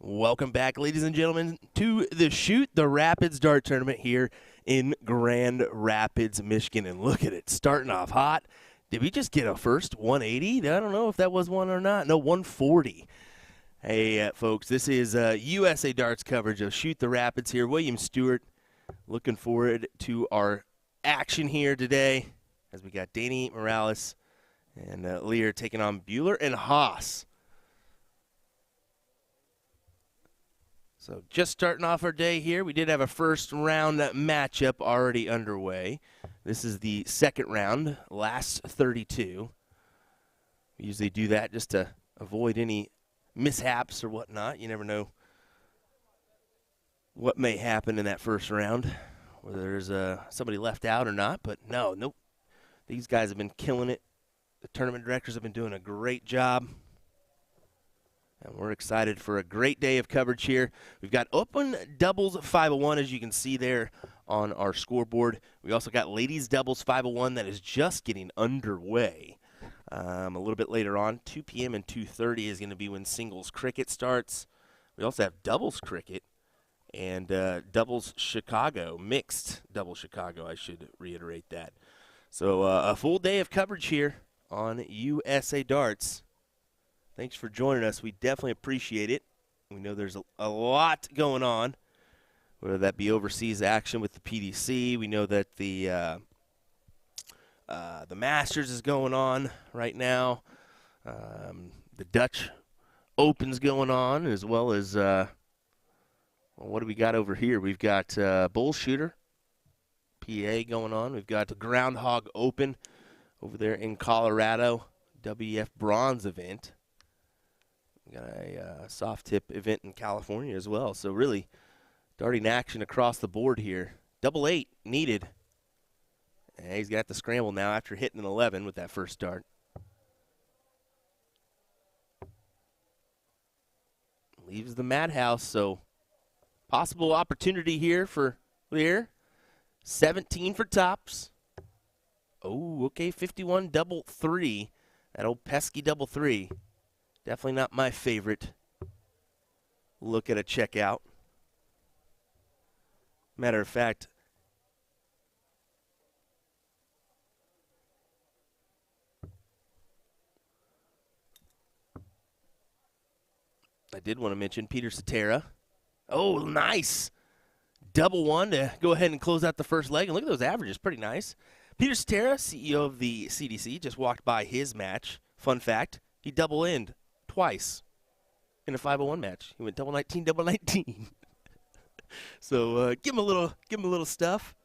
Welcome back, ladies and gentlemen, to the Shoot the Rapids Dart Tournament here in Grand Rapids, Michigan. And look at it, starting off hot. Did we just get a first 180? I don't know if that was one or not. No, 140. Hey, folks, this is USA Darts coverage of Shoot the Rapids here. Will Stuart, looking forward to our action here today as we got Danny Morales and Lear taking on Buehler and Haas. So just starting off our day here, we did have a first round matchup already underway. This is the second round, last 32. We usually do that just to avoid any mishaps or whatnot. You never know what may happen in that first round, whether there's somebody left out or not. But nope. These guys have been killing it. The tournament directors have been doing a great job. And we're excited for a great day of coverage here. We've got open doubles 501, as you can see there on our scoreboard. We also got ladies doubles 501 that is just getting underway. A little bit later on, 2 p.m. and 2:30 is going to be when singles cricket starts. We also have doubles cricket and doubles Chicago, mixed double Chicago, I should reiterate that. So a full day of coverage here on USA Darts. Thanks for joining us. We definitely appreciate it. We know there's a lot going on, whether that be overseas action with the PDC. We know that the Masters is going on right now. The Dutch Open's going on, as well as what do we got over here? We've got Bull Shooter, PA going on. We've got the Groundhog Open over there in Colorado, WF Bronze event. We got a soft tip event in California as well. So really darting action across the board here. 8 needed. And he's got to scramble now after hitting an 11 with that first dart. Leaves the madhouse, so possible opportunity here for Lear. 17 for tops. Oh, okay, 51 double 3. That old pesky double 3. Definitely not my favorite look at a checkout. Matter of fact, I did want to mention Peter Cetera. Oh, nice. Double 1 to go ahead and close out the first leg. And look at those averages, pretty nice. Peter Cetera, CEO of the CDC, just walked by his match. Fun fact, he double-ended twice in a 501 match. He went double 19, double 19. So give him a little stuff.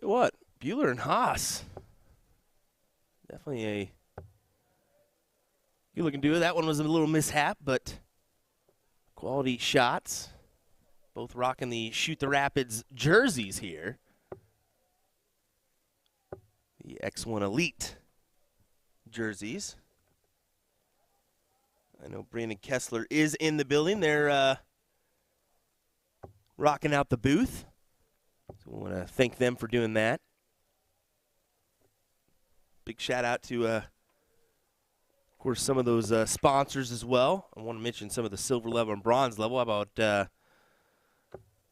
Tell you what, Buehler and Haas. Definitely a good-looking duo. That one was a little mishap, but quality shots. Both rocking the Shoot the Rapids jerseys here. The X1 Elite jerseys. I know Brandon Kessler is in the building. They're rocking out the booth. So we want to thank them for doing that. Big shout out to, of course, some of those sponsors as well. I want to mention some of the silver level and bronze level. How about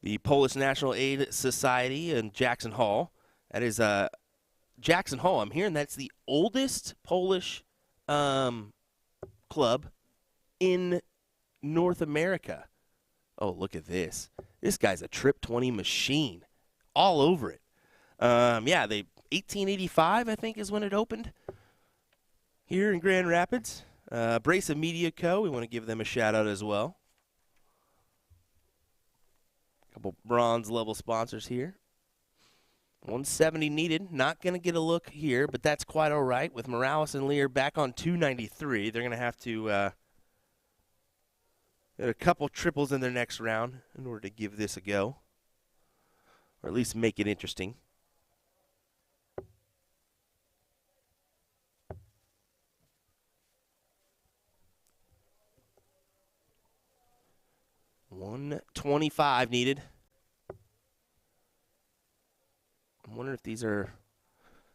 the Polish National Aid Society in Jackson Hall? That is Jackson Hall. I'm hearing that's the oldest Polish club in North America. Oh, look at this. This guy's a Trip 20 machine. All over it. Yeah, 1885, I think, is when it opened here in Grand Rapids. Brace of Media Co., we want to give them a shout-out as well. A couple bronze-level sponsors here. 170 needed. Not going to get a look here, but that's quite all right. With Morales and Lear back on 293, they're going to have to There are a couple triples in their next round in order to give this a go, or at least make it interesting. $125 needed. I'm wondering if these are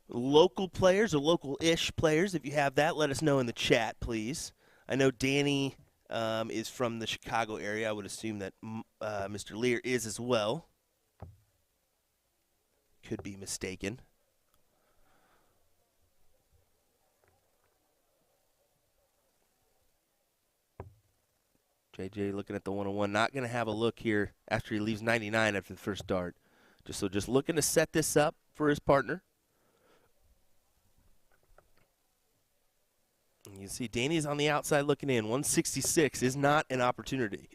local players or local-ish players. If you have that, let us know in the chat, please. I know Danny is from the Chicago area. I would assume that Mr. Lear is as well. Could be mistaken. JJ looking at the 101. Not going to have a look here after he leaves 99 after the first dart. Just looking to set this up for his partner. You can see Danny's on the outside looking in. 166 is not an opportunity.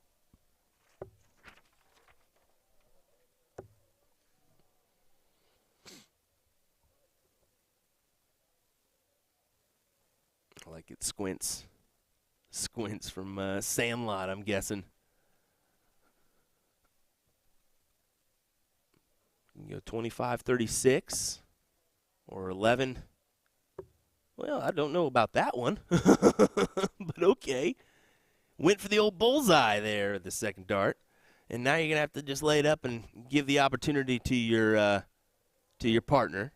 I like it. Squints. Squints from Sandlot, I'm guessing. You can go 25-36 or 11. Well, I don't know about that one, but okay. Went for the old bullseye there at the second dart, and now you're gonna have to just lay it up and give the opportunity to your partner.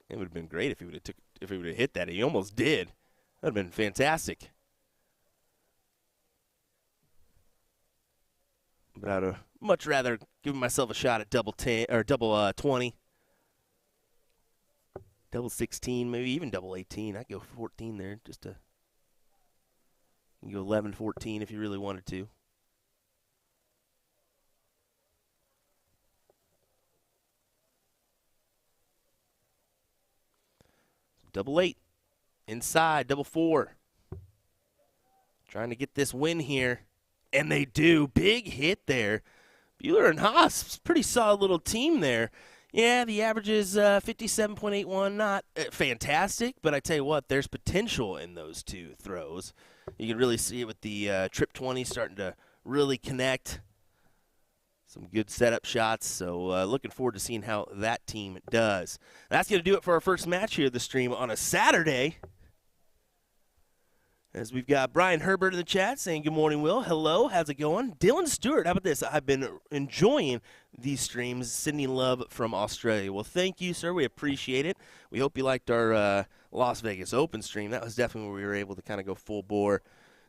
It would have been great if he would have hit that. He almost did. That would have been fantastic. But I'd much rather give myself a shot at double 10 or double 20. Double 16, maybe even double 18. I'd go 14 there just to. You can go 11, 14 if you really wanted to. Double 8. Inside, double 4. Trying to get this win here. And they do. Big hit there. Buehler and Haas, pretty solid little team there. Yeah, the average is 57.81. Not fantastic, but I tell you what, there's potential in those two throws. You can really see it with the trip 20 starting to really connect. Some good setup shots, so looking forward to seeing how that team does. That's going to do it for our first match here of the stream on a Saturday. As we've got Brian Herbert in the chat saying, good morning, Will. Hello, how's it going? Dylan Stewart, how about this? I've been enjoying these streams. Sydney Love from Australia. Well, thank you, sir. We appreciate it. We hope you liked our Las Vegas Open stream. That was definitely where we were able to kind of go full bore.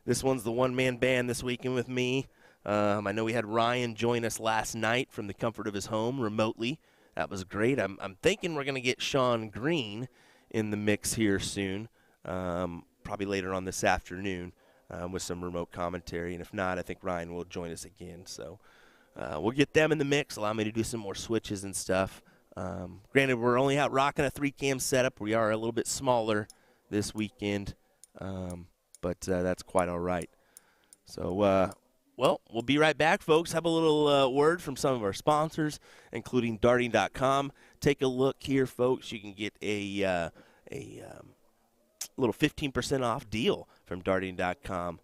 This one's the one-man band this weekend with me. I know we had Ryan join us last night from the comfort of his home remotely. That was great. I'm thinking we're going to get Sean Green in the mix here soon. Probably later on this afternoon with some remote commentary. And if not, I think Ryan will join us again. So we'll get them in the mix, allow me to do some more switches and stuff. Granted, we're only out rocking a 3-cam setup. We are a little bit smaller this weekend, but that's quite all right. So, well, we'll be right back, folks. Have a little word from some of our sponsors, including darting.com. Take a look here, folks. You can get a little 15% off deal from darting.com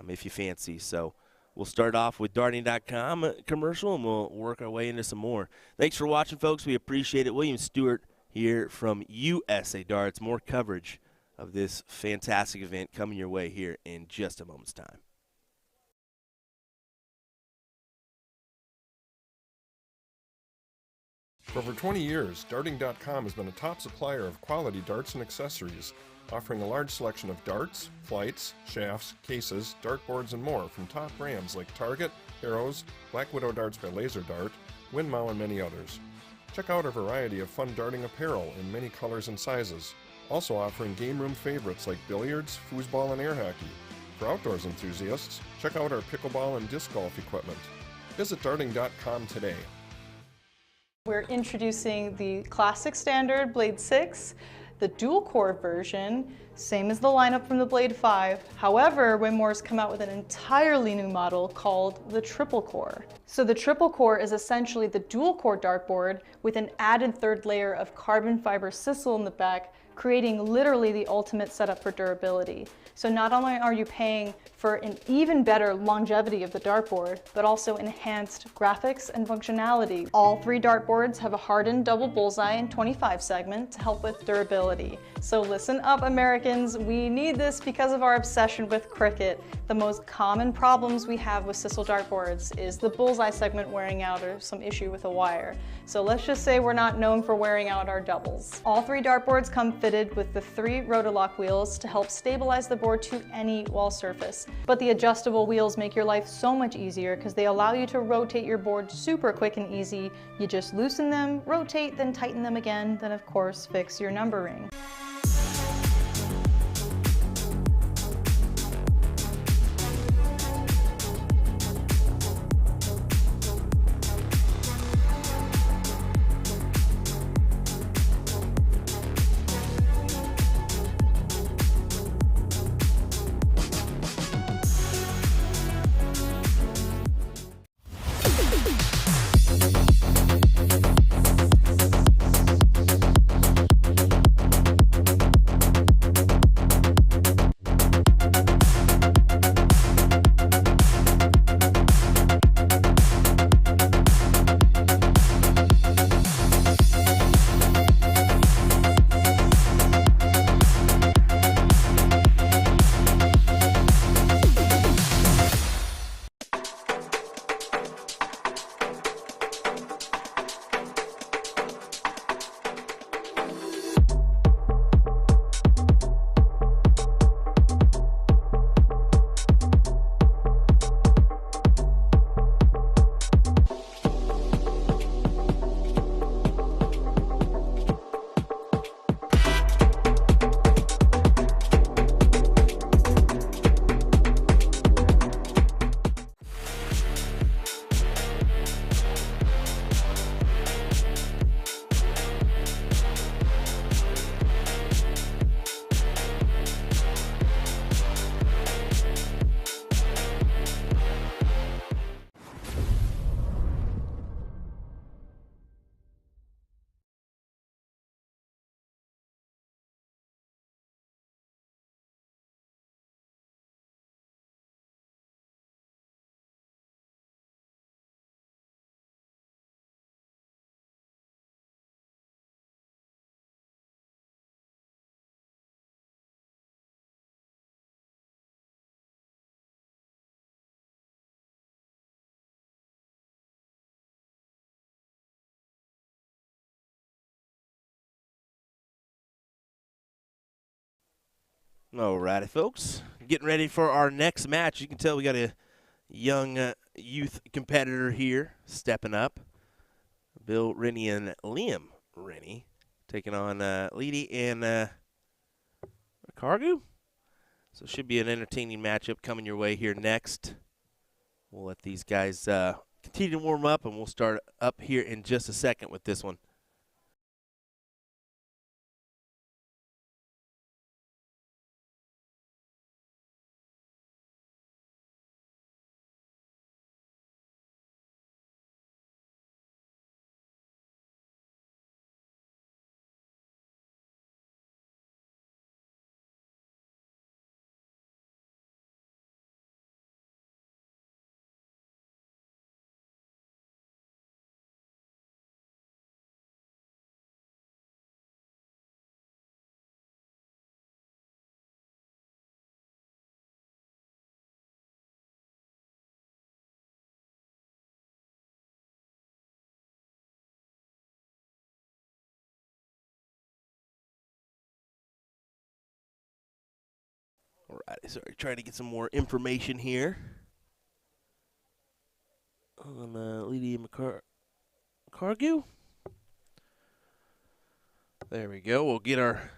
if you fancy. So we'll start off with darting.com commercial, and we'll work our way into some more. Thanks for watching, folks. We appreciate it. William Stewart here from USA Darts. More coverage of this fantastic event coming your way here in just a moment's time. For over 20 years, darting.com has been a top supplier of quality darts and accessories, offering a large selection of darts, flights, shafts, cases, dartboards, and more from top brands like Target, Arrows, Black Widow Darts by Laser Dart, Windmow, and many others. Check out our variety of fun darting apparel in many colors and sizes, also offering game room favorites like billiards, foosball, and air hockey. For outdoors enthusiasts, check out our pickleball and disc golf equipment. Visit darting.com today. We're introducing the classic standard Blade 6, the dual core version, same as the lineup from the Blade 5. However, Winmore's come out with an entirely new model called the triple core. So the triple core is essentially the dual core dartboard with an added third layer of carbon fiber sisal in the back, creating literally the ultimate setup for durability. So not only are you paying for an even better longevity of the dartboard, but also enhanced graphics and functionality. All 3 dartboards have a hardened double bullseye and 25 segment to help with durability. So listen up, Americans, we need this because of our obsession with cricket. The most common problems we have with Sisal dartboards is the bullseye segment wearing out or some issue with a wire. So let's just say we're not known for wearing out our doubles. All 3 dartboards come fitted with the 3 Rotolock wheels to help stabilize the board to any wall surface. But the adjustable wheels make your life so much easier because they allow you to rotate your board super quick and easy. You just loosen them, rotate, then tighten them again, then of course fix your numbering. Alrighty, folks. Getting ready for our next match. You can tell we got a young youth competitor here stepping up. Bill Rennie and Liam Rennie taking on Blvd and Cargu. So it should be an entertaining matchup coming your way here next. We'll let these guys continue to warm up, and we'll start up here in just a second with this one. Alrighty, sorry, trying to get some more information here on Blvd and Cargu. There we go. We'll get her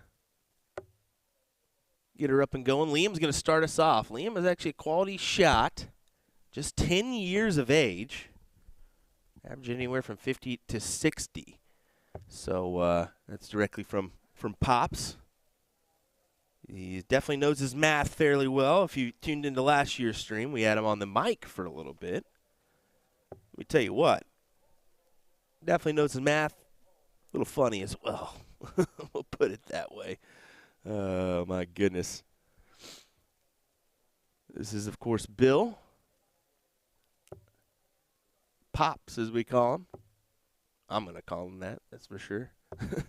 up and going. Liam's going to start us off. Liam is actually a quality shot, just 10 years of age, average anywhere from 50 to 60. So that's directly from Pops. He definitely knows his math fairly well. If you tuned into last year's stream, we had him on the mic for a little bit. Let me tell you what, definitely knows his math. A little funny as well. We'll put it that way. Oh, my goodness. This is, of course, Bill. Pops, as we call him. I'm going to call him that, that's for sure. I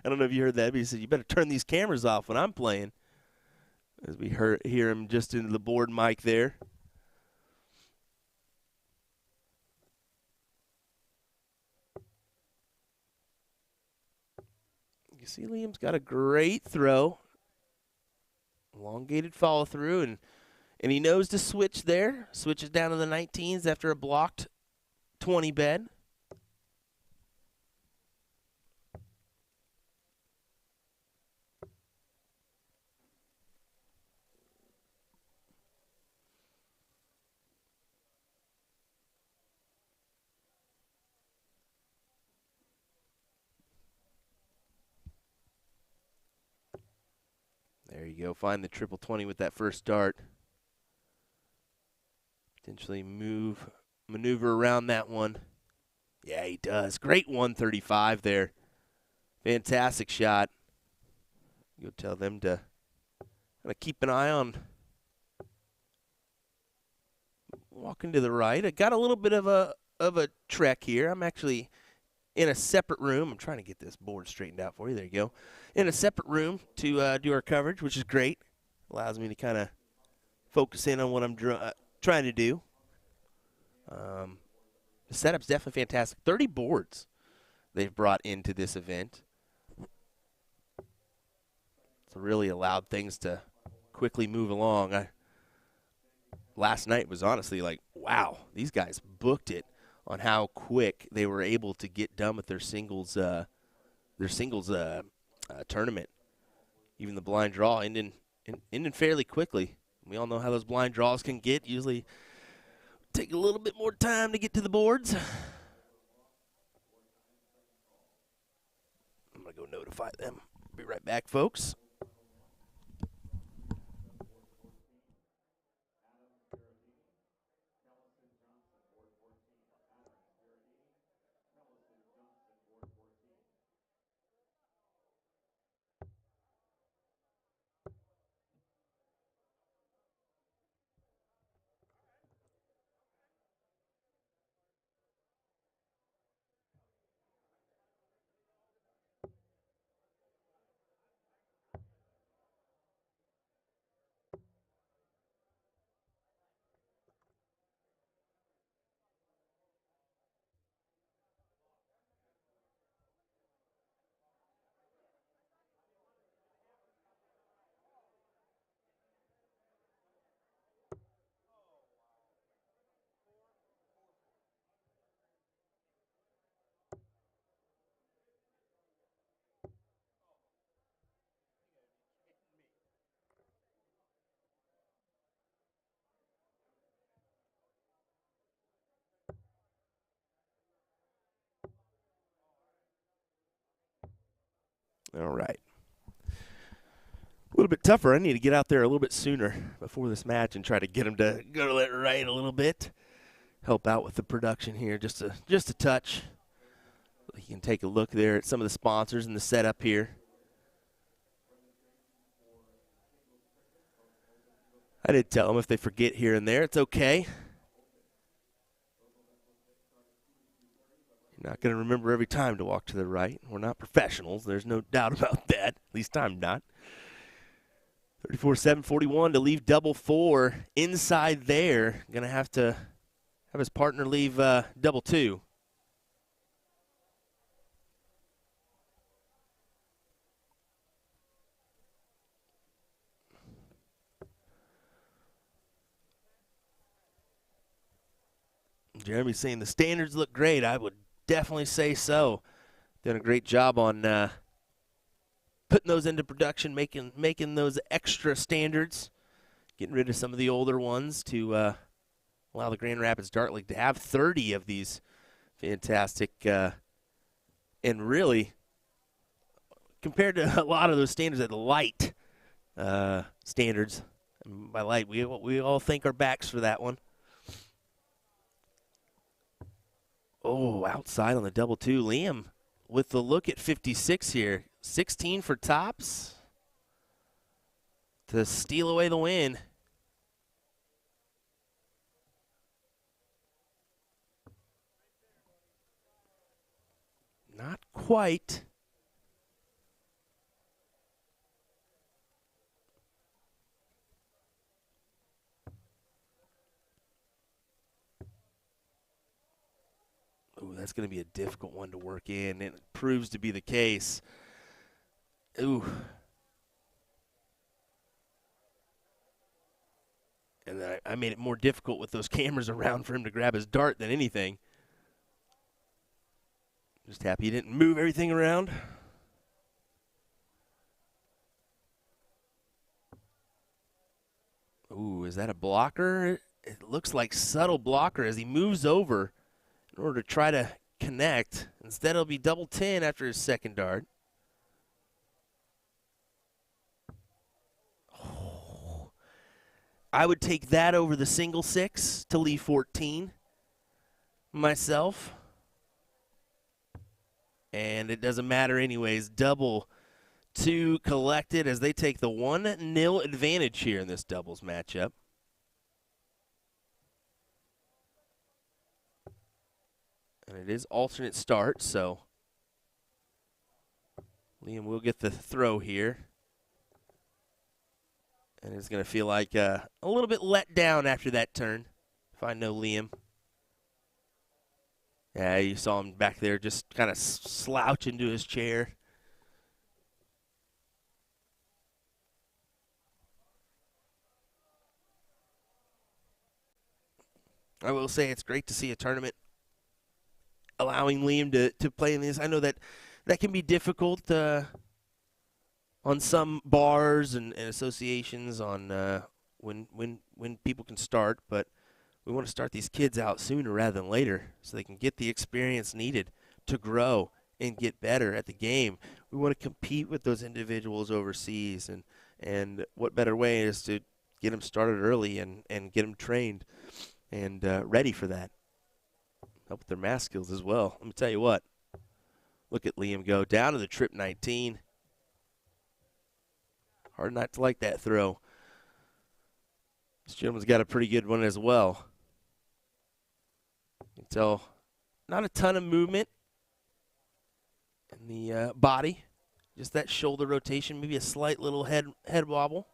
don't know if you heard that, but he said, you better turn these cameras off when I'm playing. As we hear him just into the board mic there. You see Liam's got a great throw. Elongated follow through, and he knows to switch there. Switches down to the 19s after a blocked 20 bed. There you go. Find the triple 20 with that first dart. Potentially maneuver around that one. Yeah, he does. Great 135 there. Fantastic shot. Go tell them to kind of keep an eye on walking to the right. I got a little bit of a trek here. I'm actually in a separate room. I'm trying to get this board straightened out for you. There you go. In a separate room to do our coverage, which is great. Allows me to kind of focus in on what I'm trying to do. The setup's definitely fantastic. 30 boards they've brought into this event. So really allowed things to quickly move along. Last night was honestly like, wow, these guys booked it on how quick they were able to get done with their singles tournament. Even the blind draw ending fairly quickly. We all know how those blind draws can get. Usually take a little bit more time to get to the boards. I'm going to go notify them. Be right back, folks. All right. A little bit tougher. I need to get out there a little bit sooner before this match and try to get him to go to that right a little bit. Help out with the production here just a touch. You can take a look there at some of the sponsors and the setup here. I did tell them if they forget here and there, it's okay. You're not going to remember every time to walk to the right. We're not professionals. There's no doubt about that. At least I'm not. 34-7-41 to leave double four inside there. Going to have his partner leave double two. Jeremy's saying the standards look great. I would definitely say so. Done a great job on putting those into production, making those extra standards, getting rid of some of the older ones to allow the Grand Rapids Dart League to have 30 of these fantastic and really compared to a lot of those standards at light standards. And by light, we all thank our backs for that one. Oh, outside on the double two. Liam with the look at 56 here. 16 for tops to steal away the win. Not quite. Ooh, that's going to be a difficult one to work in, and it proves to be the case. Ooh. And I made it more difficult with those cameras around for him to grab his dart than anything. Just happy he didn't move everything around. Ooh, is that a blocker? It looks like subtle blocker as he moves over in order to try to connect. Instead, it'll be double 10 after his second dart. Oh, I would take that over the single 6 to leave 14 myself. And it doesn't matter anyways. Double 2 collected as they take the 1-0 advantage here in this doubles matchup. And it is alternate start, so Liam will get the throw here. And it's going to feel like a little bit let down after that turn, if I know Liam. Yeah, you saw him back there just kind of slouch into his chair. I will say it's great to see a tournament allowing Liam to play in this. I know that can be difficult on some bars and associations on when people can start, but we want to start these kids out sooner rather than later so they can get the experience needed to grow and get better at the game. We want to compete with those individuals overseas, and what better way is to get them started early and get them trained and ready for that. Help with their math skills as well. Let me tell you what. Look at Liam go down to the trip 19. Hard not to like that throw. This gentleman's got a pretty good one as well. You can tell not a ton of movement in the body. Just that shoulder rotation, maybe a slight little head wobble.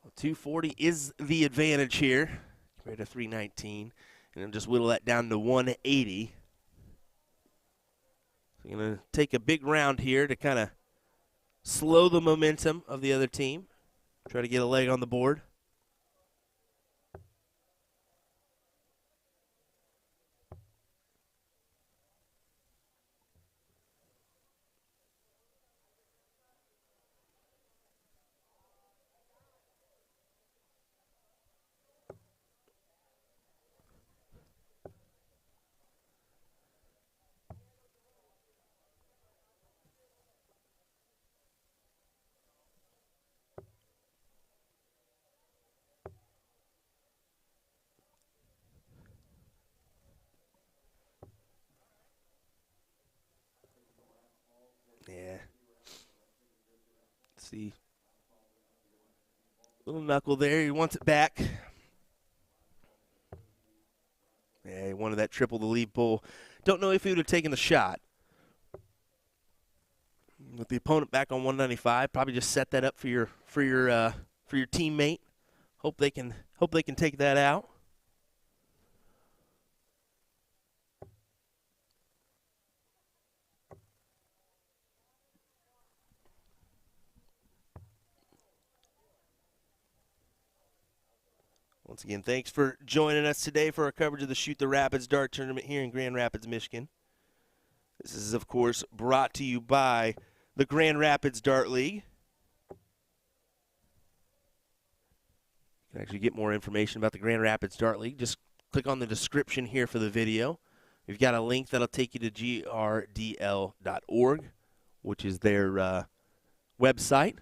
Well, 240 is the advantage here compared to 319. And then just whittle that down to 180. So you're going to take a big round here to kind of slow the momentum of the other team. Try to get a leg on the board. Yeah. Let's see. Little knuckle there. He wants it back. Yeah, he wanted that triple to lead pull. Don't know if he would have taken the shot. With the opponent back on 195, probably just set that up for your teammate. Hope they can take that out. Once again, thanks for joining us today for our coverage of the Shoot the Rapids Dart Tournament here in Grand Rapids, Michigan. This is, of course, brought to you by the Grand Rapids Dart League. You can actually get more information about the Grand Rapids Dart League. Just click on the description here for the video. We've got a link that'll take you to grdl.org, which is their website.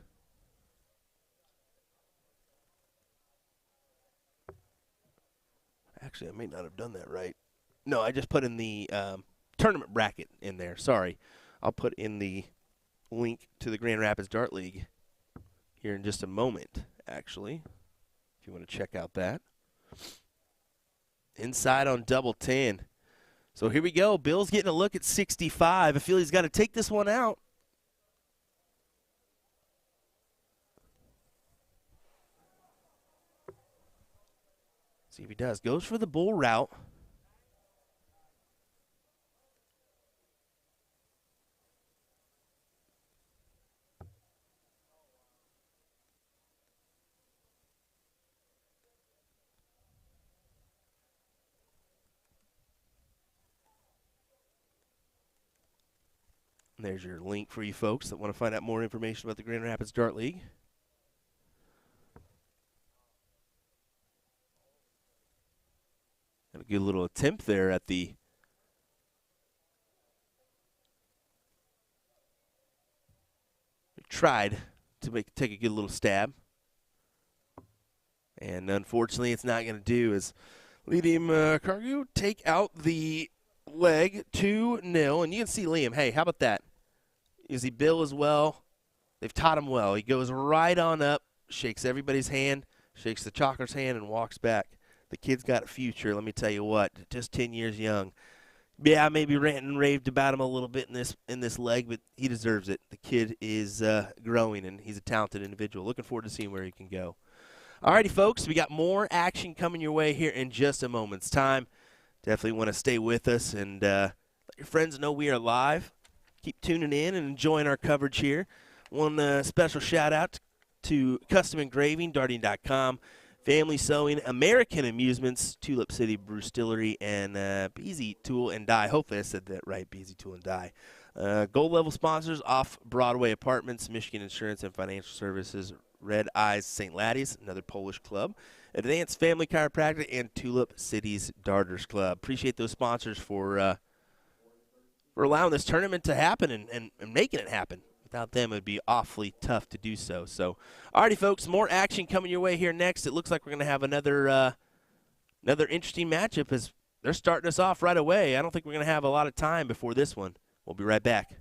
Actually, I may not have done that right. No, I just put in the tournament bracket in there. Sorry. I'll put in the link to the Grand Rapids Dart League here in just a moment, actually, if you want to check out that. Inside on double 10. So here we go. Bill's getting a look at 65. I feel he's got to take this one out. See if he does. Goes for the bull route. And there's your link for you folks that want to find out more information about the Grand Rapids Dart League. Got a good little attempt there at the tried to take a good little stab. And unfortunately, it's not going to do as Liam Cargu take out the leg 2-0. And you can see Liam, hey, how about that? You see Bill as well. They've taught him well. He goes right on up, shakes everybody's hand, shakes the chalker's hand, and walks back. The kid's got a future, let me tell you what. Just 10 years young. Yeah, I maybe ranted and raved about him a little bit in this leg, but he deserves it. The kid is growing, and he's a talented individual. Looking forward to seeing where he can go. Alrighty, folks, we got more action coming your way here in just a moment's time. Definitely want to stay with us and let your friends know we are live. Keep tuning in and enjoying our coverage here. One special shout-out to Custom Engraving, darting.com, Family Sewing, American Amusements, Tulip City Brewstillery, and BZ Tool and Die. Hopefully I said that right, BZ Tool and Die. Gold level sponsors, Off-Broadway Apartments, Michigan Insurance and Financial Services, Red Eyes St. Laddie's, another Polish club, Advanced Family Chiropractic, and Tulip City's Darters Club. Appreciate those sponsors for allowing this tournament to happen and making it happen. Without them, it would be awfully tough to do so. So, alrighty, folks, more action coming your way here next. It looks like we're going to have another interesting matchup as they're starting us off right away. I don't think we're going to have a lot of time before this one. We'll be right back.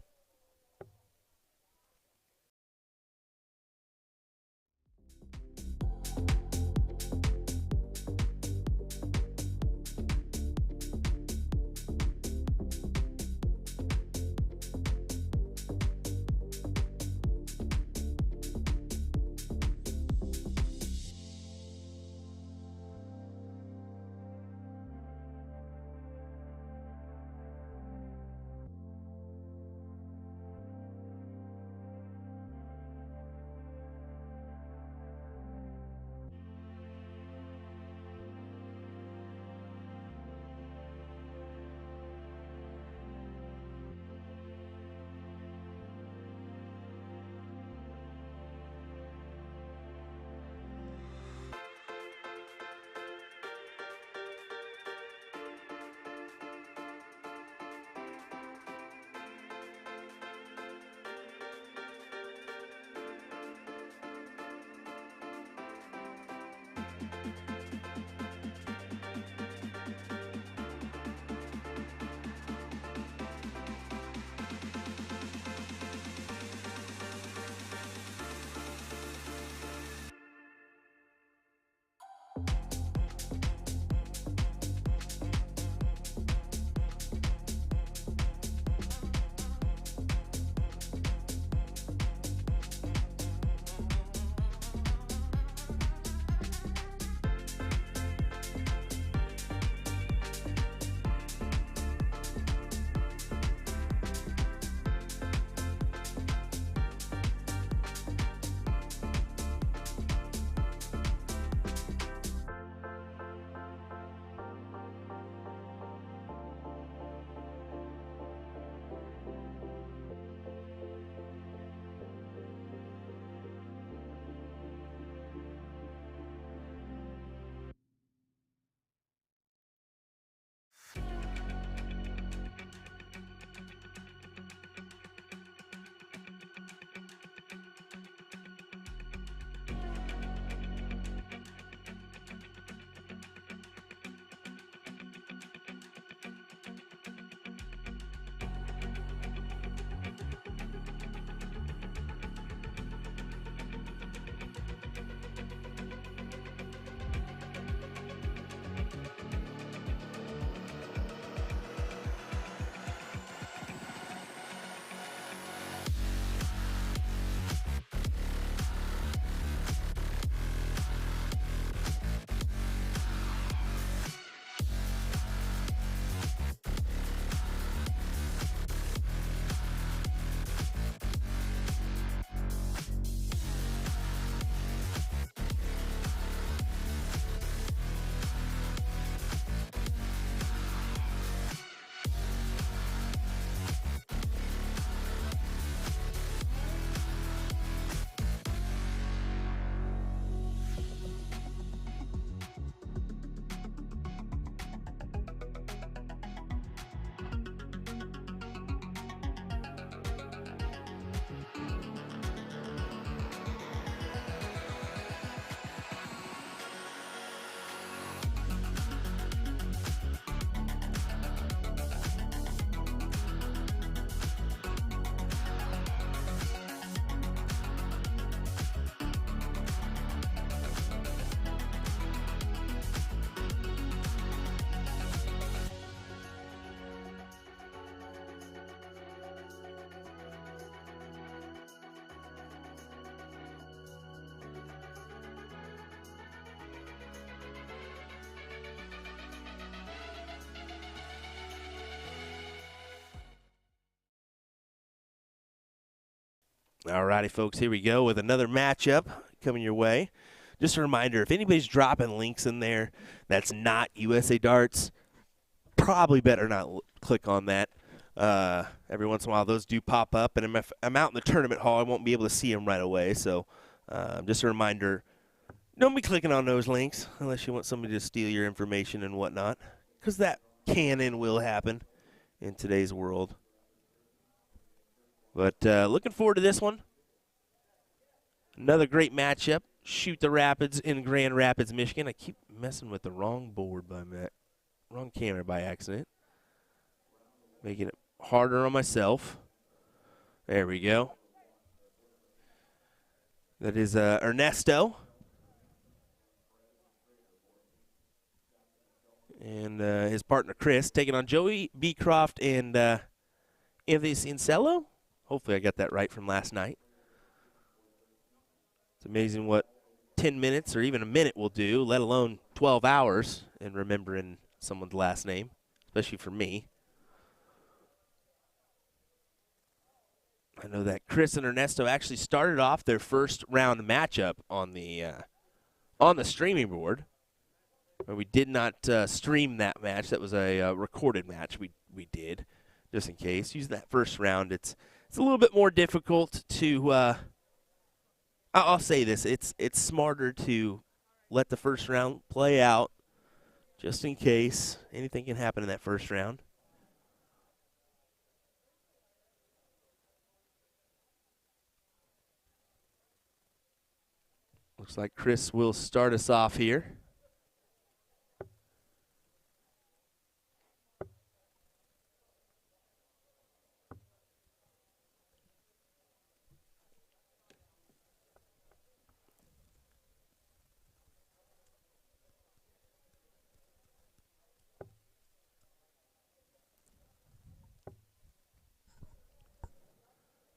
All righty, folks, here we go with another matchup coming your way. Just a reminder, if anybody's dropping links in there that's not USA Darts, probably better not click on that. Every once in a while, those do pop up, and if I'm out in the tournament hall, I won't be able to see them right away. So just a reminder, don't be clicking on those links unless you want somebody to steal your information and whatnot, because that can and will happen in today's world. But looking forward to this one. Another great matchup. Shoot the Rapids in Grand Rapids, Michigan. I keep messing with the wrong board wrong camera by accident. Making it harder on myself. There we go. That is Ernesto. And his partner Chris taking on Joey Beecroft and Anthony Cincello. Hopefully I got that right from last night. It's amazing what 10 minutes or even a minute will do, let alone 12 hours in remembering someone's last name, especially for me. I know that Chris and Ernesto actually started off their first round matchup on the streaming board. But we did not stream that match. That was a recorded match we did, just in case. Using that first round, it's a little bit more difficult to I'll say this, it's smarter to let the first round play out just in case anything can happen in that first round. Looks like Chris will start us off here.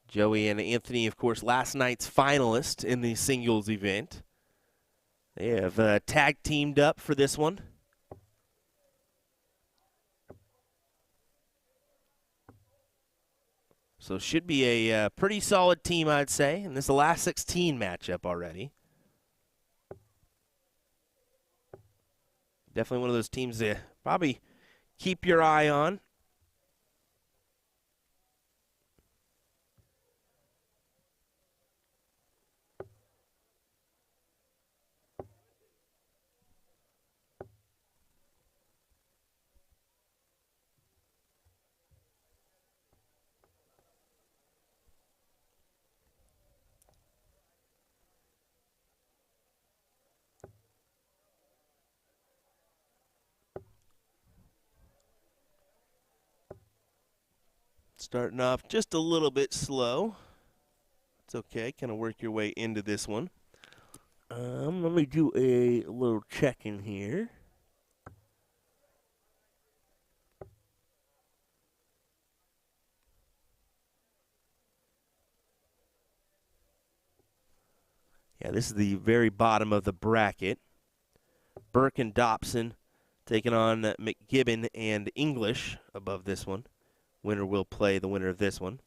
Joey and Anthony, of course, last night's finalists in the singles event. They have tag teamed up for this one. So should be a pretty solid team, I'd say. And this is the last 16 matchup already. Definitely one of those teams to probably keep your eye on. Starting off just a little bit slow. It's okay. Kind of work your way into this one. Let me do a little check-in here. Yeah, this is the very bottom of the bracket. Burke and Dobson taking on McGibbon and English above this one. Winner will play the winner of this one.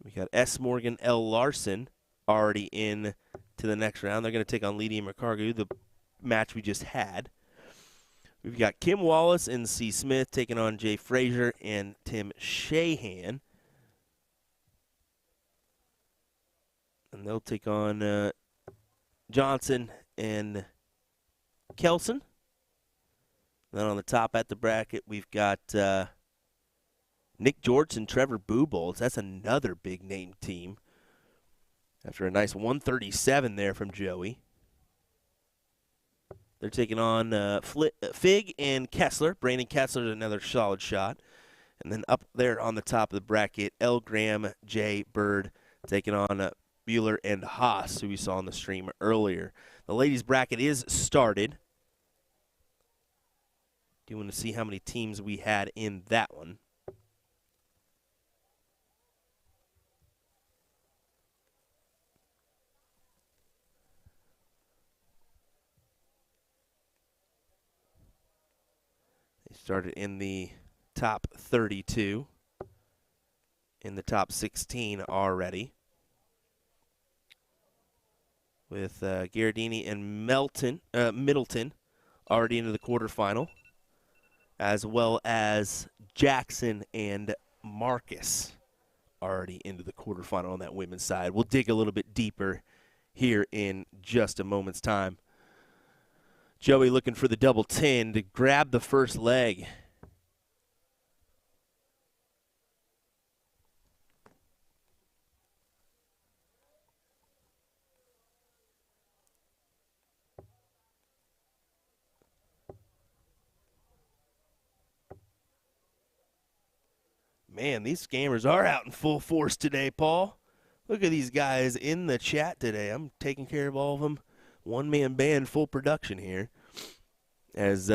We got S. Morgan, L. Larson already in to the next round. They're going to take on Leedy and McCargu, the match we just had. We've got Kim Wallace and C. Smith taking on Jay Frazier and Tim Shahan. And they'll take on Johnson and Kelson. Then on the top at the bracket, we've got Nick George and Trevor Boobolds. That's another big-name team. After a nice 137 there from Joey. They're taking on Fig and Kessler. Brandon Kessler is another solid shot. And then up there on the top of the bracket, L. Graham, J. Bird taking on Bueller and Haas, who we saw on the stream earlier. The ladies' bracket is started. Do you want to see how many teams we had in that one? They started in the top 32. in the top 16 already, with Gherardini and Middleton already into the quarterfinal, as well as Jackson and Marcus already into the quarterfinal on that women's side. We'll dig a little bit deeper here in just a moment's time. Joey looking for the double 10 to grab the first leg. Man, these scammers are out in full force today, Paul. Look at these guys in the chat today. I'm taking care of all of them. One-man band, full production here. As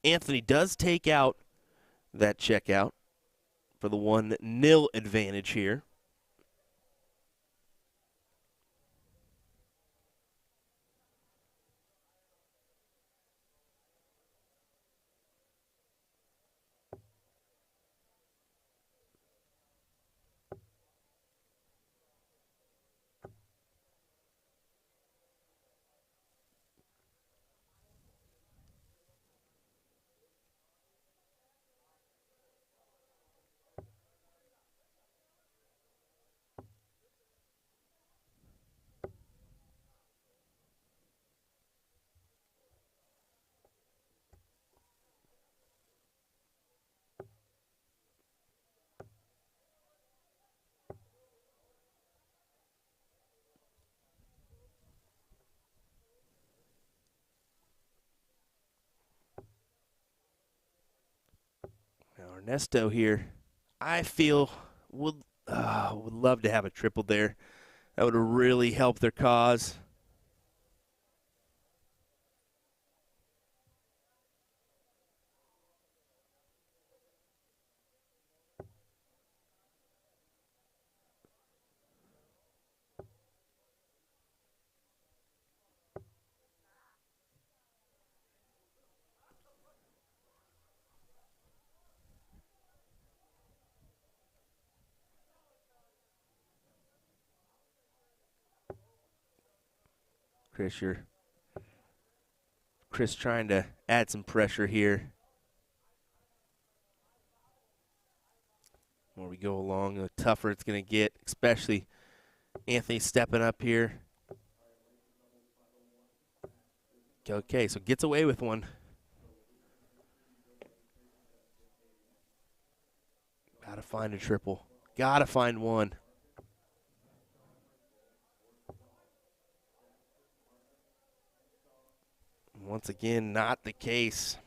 Anthony does take out that checkout for the 1-0 advantage here. Now Ernesto here, I feel would love to have a triple there. That would really help their cause. Chris trying to add some pressure here. The more we go along, the tougher it's going to get, especially Anthony stepping up here. Okay, so gets away with one. Gotta find a triple. Gotta find one. Once again, not the case.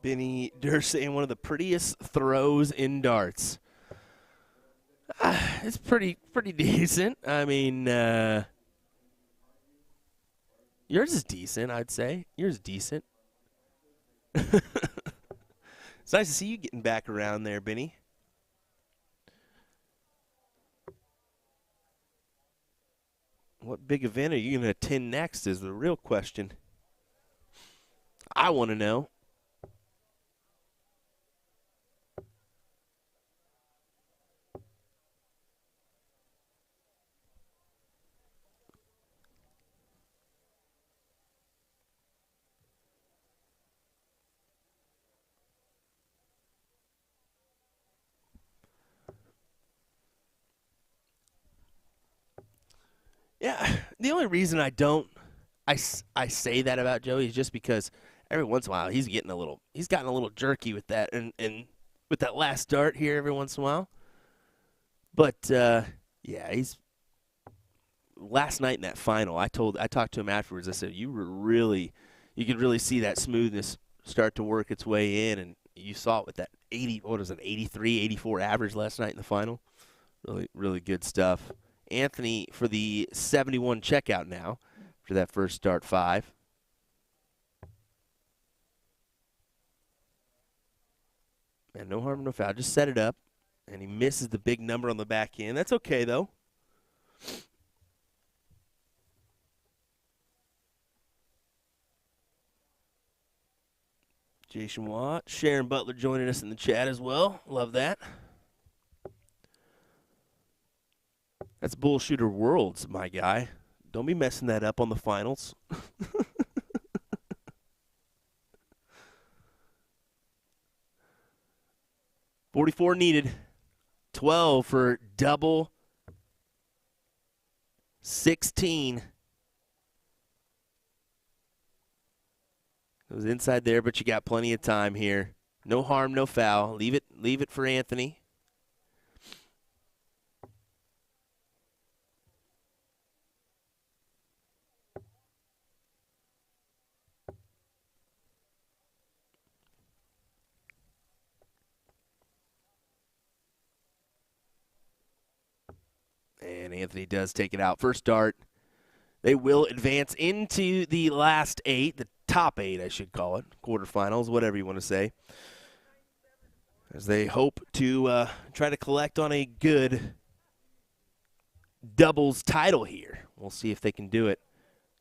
Benny Dursey, one of the prettiest throws in darts. It's pretty decent. I mean, yours is decent, I'd say. Yours is decent. It's nice to see you getting back around there, Benny. What big event are you going to attend next is the real question. I want to know. Yeah, the only reason I say that about Joey is just because every once in a while he's gotten a little jerky with that and with that last dart here every once in a while. But yeah, last night in that final, I talked to him afterwards. I said you could really see that smoothness start to work its way in, and you saw it with that 83, 84 average last night in the final. Really, really good stuff. Anthony for the 71 checkout now for that first start 5. And no harm, no foul. Just set it up. And he misses the big number on the back end. That's okay, though. Jason Watt, Sharon Butler joining us in the chat as well. Love that. That's Bullshooter Worlds, my guy. Don't be messing that up on the finals. 44 needed. 12 for double 16. It was inside there, but you got plenty of time here. No harm, no foul. Leave it for Anthony. And Anthony does take it out. First dart. They will advance into the last 8, the top 8, I should call it, quarterfinals, whatever you want to say, as they hope to try to collect on a good doubles title here. We'll see if they can do it.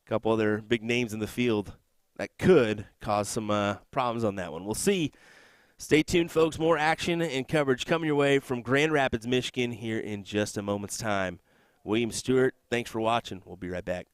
A couple other big names in the field that could cause some problems on that one. We'll see. Stay tuned, folks. More action and coverage coming your way from Grand Rapids, Michigan here in just a moment's time. Will Stuart, thanks for watching. We'll be right back.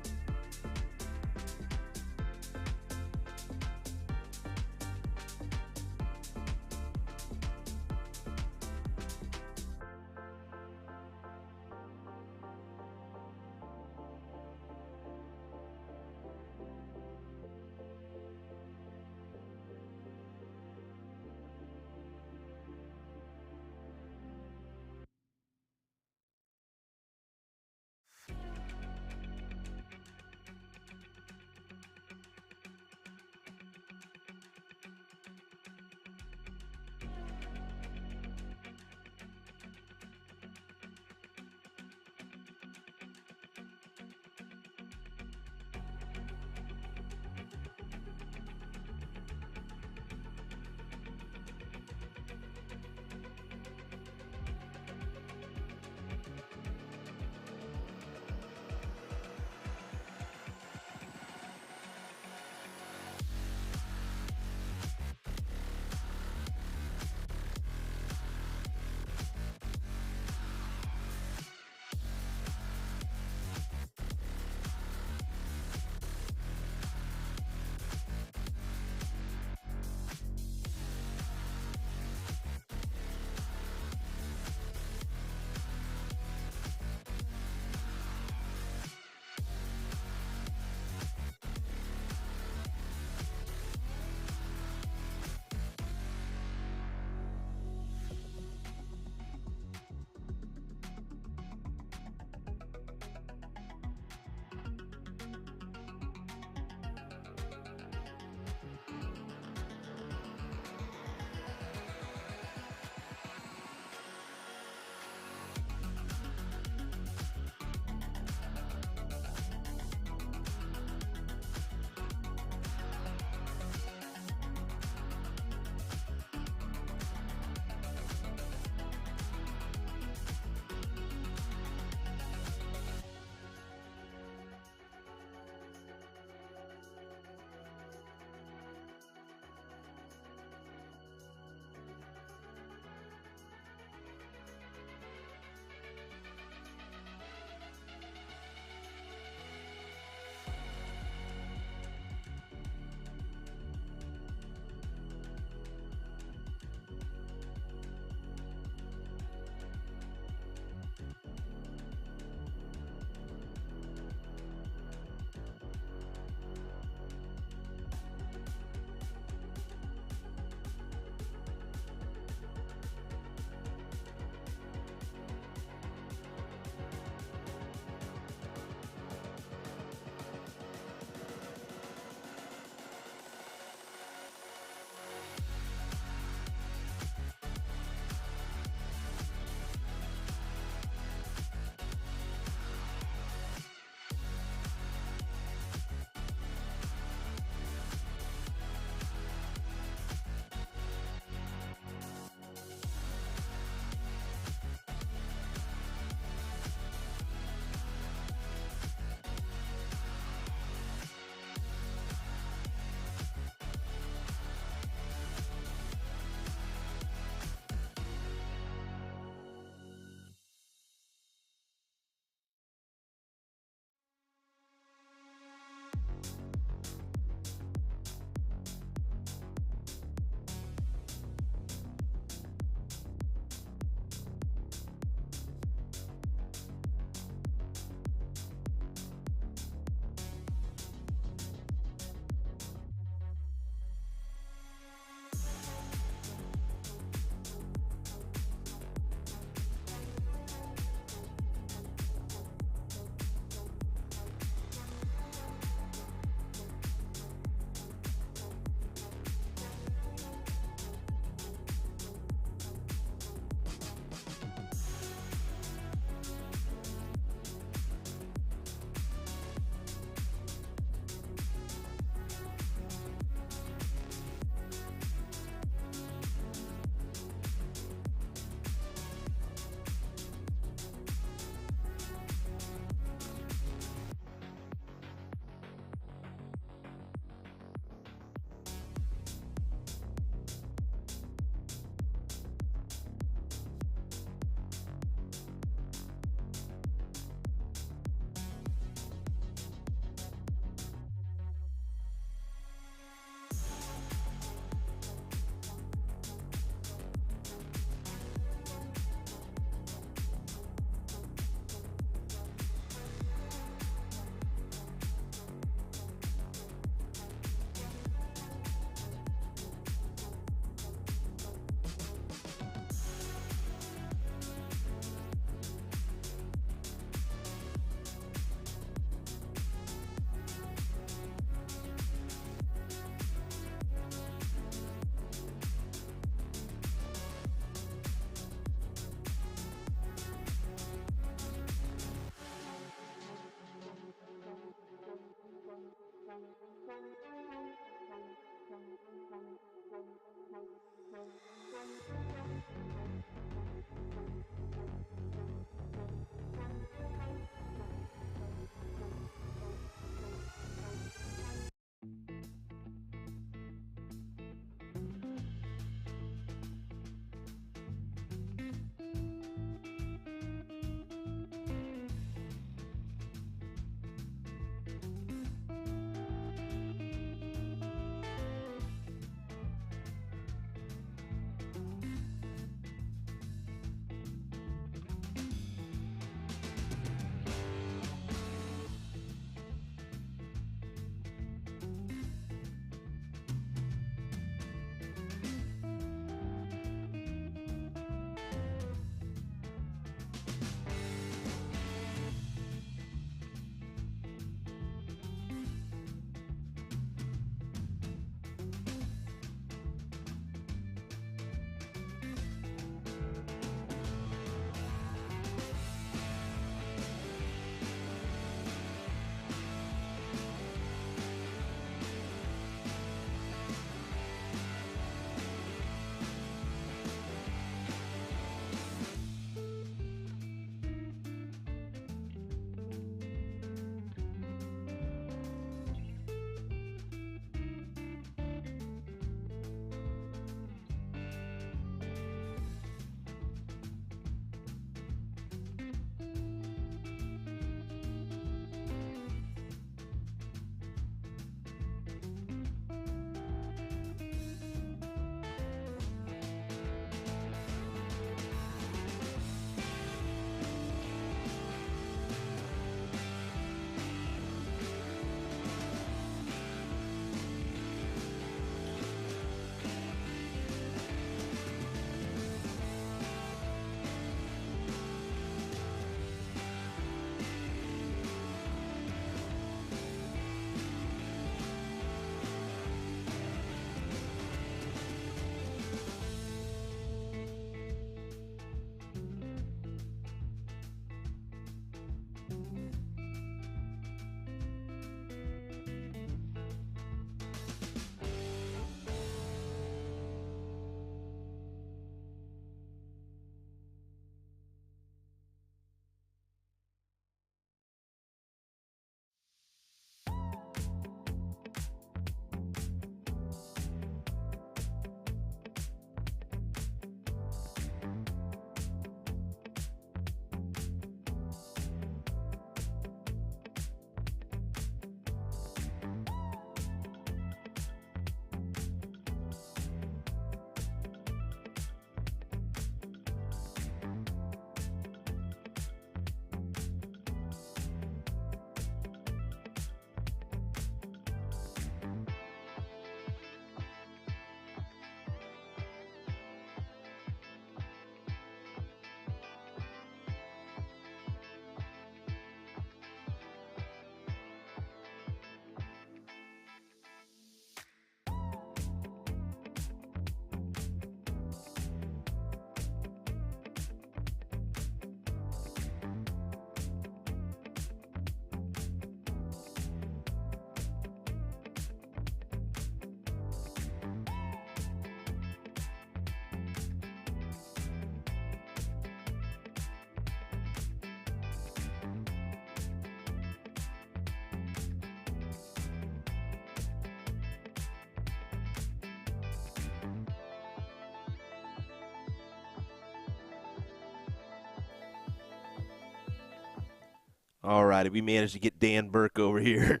All right, we managed to get Dan Burke over here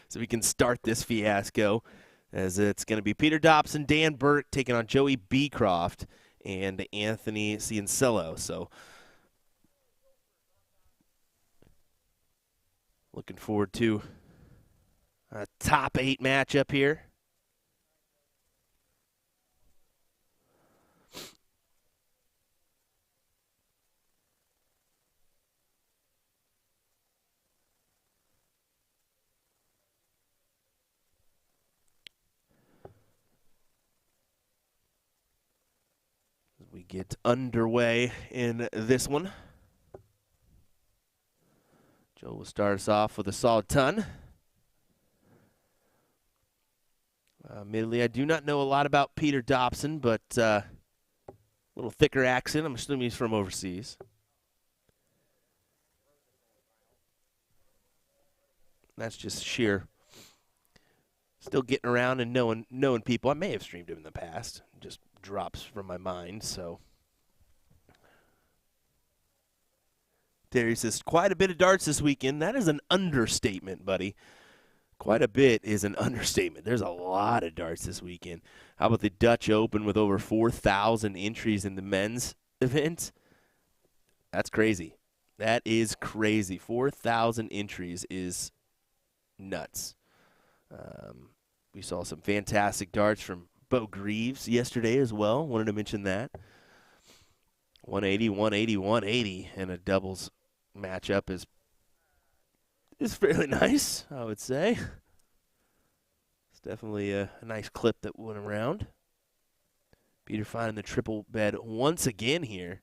so we can start this fiasco, as it's going to be Peter Dobson, Dan Burke taking on Joey Beecroft and Anthony Ciancello. So looking forward to a top 8 matchup here. We get underway in this one. Joe will start us off with a solid ton. Admittedly, I do not know a lot about Peter Dobson, but a little thicker accent. I'm assuming he's from overseas. That's just sheer. Still getting around and knowing people. I may have streamed him in the past. Just drops from my mind, so. Terry says, quite a bit of darts this weekend. That is an understatement, buddy. Quite a bit is an understatement. There's a lot of darts this weekend. How about the Dutch Open with over 4,000 entries in the men's event? That's crazy. That is crazy. 4,000 entries is nuts. We saw some fantastic darts from Bo Greaves yesterday as well. Wanted to mention that. 180, 180, 180 in a doubles matchup is fairly nice, I would say. It's definitely a nice clip that went around. Peter finding the triple bed once again here.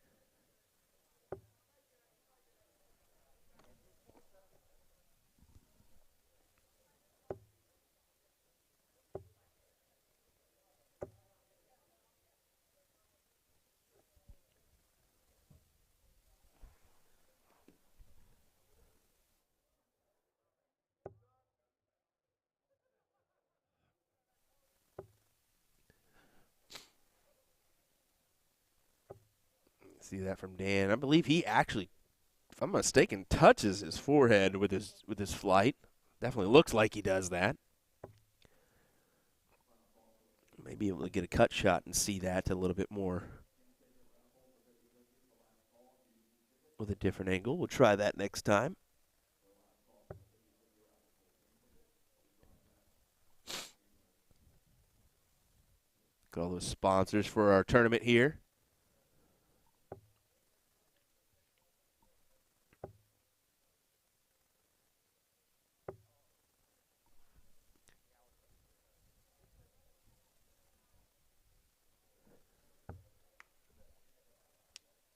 See that from Dan. I believe he actually, if I'm not mistaken, touches his forehead with his flight. Definitely looks like he does that. Maybe able to get a cut shot and see that a little bit more with a different angle. We'll try that next time. Got all those sponsors for our tournament here.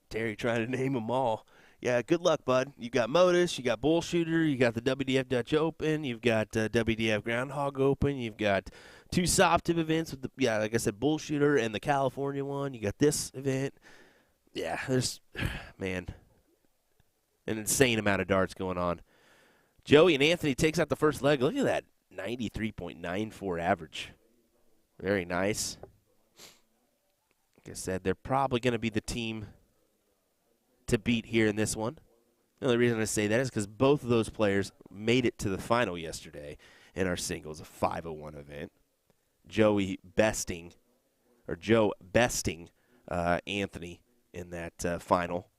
Terry trying to name them all. Yeah, good luck, bud. You got Modus, you got Bull Shooter, you got the WDF Dutch Open, you've got WDF Groundhog Open, you've got 2 Soptip events with like I said, Bull Shooter and the California one. You got this event. Yeah, there's, man, an insane amount of darts going on. Joey and Anthony takes out the first leg. Look at that, 93.94 average. Very nice. Like I said, they're probably going to be the team to beat here in this one. The only reason I say that is because both of those players made it to the final yesterday in our singles, a 501 event. Joe besting Anthony in that final.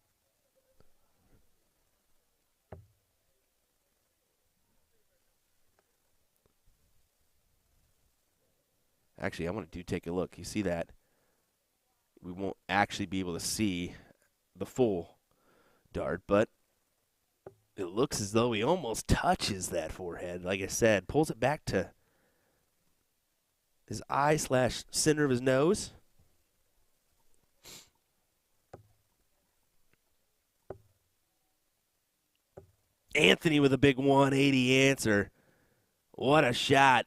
Actually, I want to take a look. You see that? We won't actually be able to see the full dart, but it looks as though he almost touches that forehead. Like I said, pulls it back to his eye / center of his nose. Anthony with a big 180 answer. What a shot.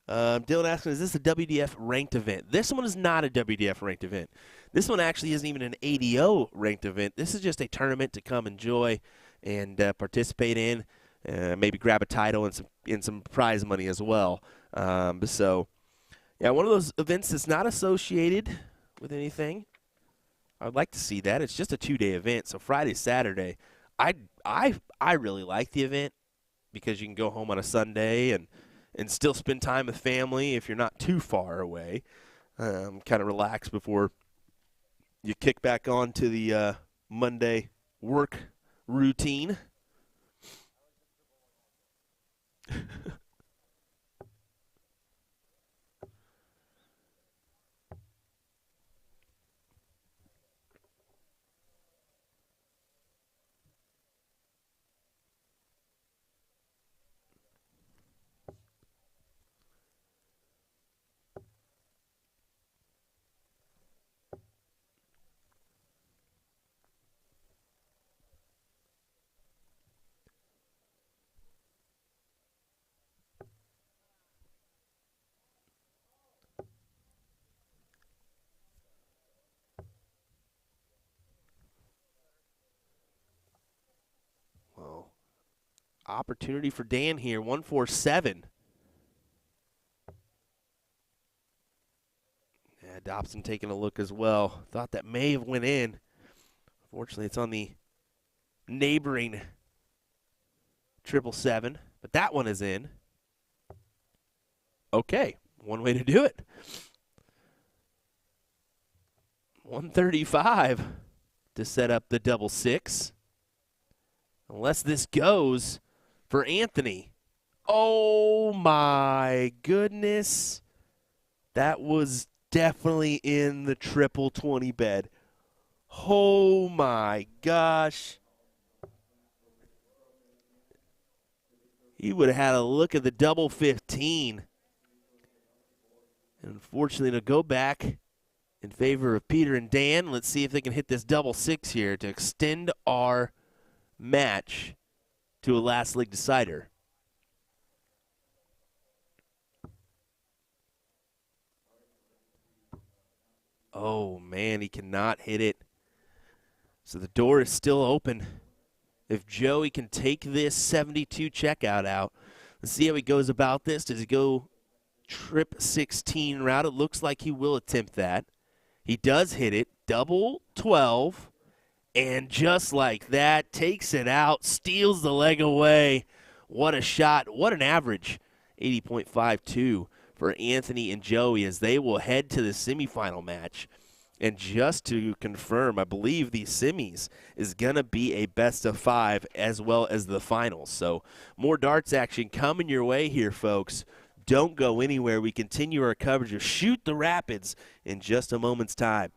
Dylan asking, is this a WDF ranked event? This one is not a WDF ranked event. This one actually isn't even an ADO ranked event. This is just a tournament to come enjoy and participate in. Maybe grab a title and some prize money as well. So, Yeah, one of those events that's not associated with anything. I'd like to see that. It's just a 2-day event, so Friday, Saturday. I really like the event because you can go home on a Sunday and still spend time with family if you're not too far away. Kind of relax before you kick back on to the Monday work routine. Well, opportunity for Dan here, 147. Yeah, Dobson taking a look as well. Thought that may have went in. Fortunately, it's on the neighboring 777, but that one is in. Okay, one way to do it. 135 to set up the double six. Unless this goes for Anthony. Oh my goodness. That was definitely in the triple 20 bed. Oh my gosh. He would have had a look at the double 15. Unfortunately, to go back in favor of Peter and Dan. Let's see if they can hit this double six here to extend our match to a last league decider. Oh, man, he cannot hit it. So the door is still open. If Joey can take this 72 checkout out, let's see how he goes about this. Does he go trip 16 route? It looks like he will attempt that. He does hit it, double 12, and just like that, takes it out, steals the leg away. What a shot. What an average. 80.52 for Anthony and Joey as they will head to the semifinal match. And just to confirm, I believe the semis is going to be a best of 5 as well as the finals. So more darts action coming your way here, folks. Don't go anywhere. We continue our coverage of Shoot the Rapids in just a moment's time.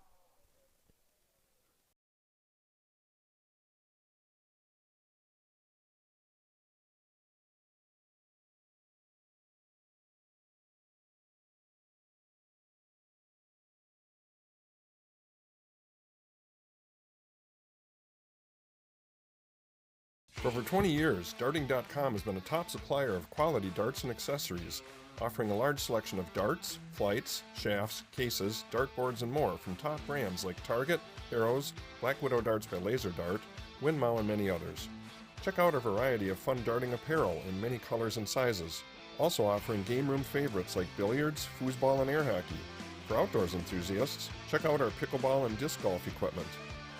For over 20 years, Darting.com has been a top supplier of quality darts and accessories, offering a large selection of darts, flights, shafts, cases, dartboards, and more from top brands like Target, Arrows, Black Widow Darts by Laser Dart, Winmau, and many others. Check out our variety of fun darting apparel in many colors and sizes, also offering game room favorites like billiards, foosball, and air hockey. For outdoors enthusiasts, check out our pickleball and disc golf equipment.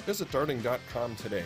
Visit Darting.com today.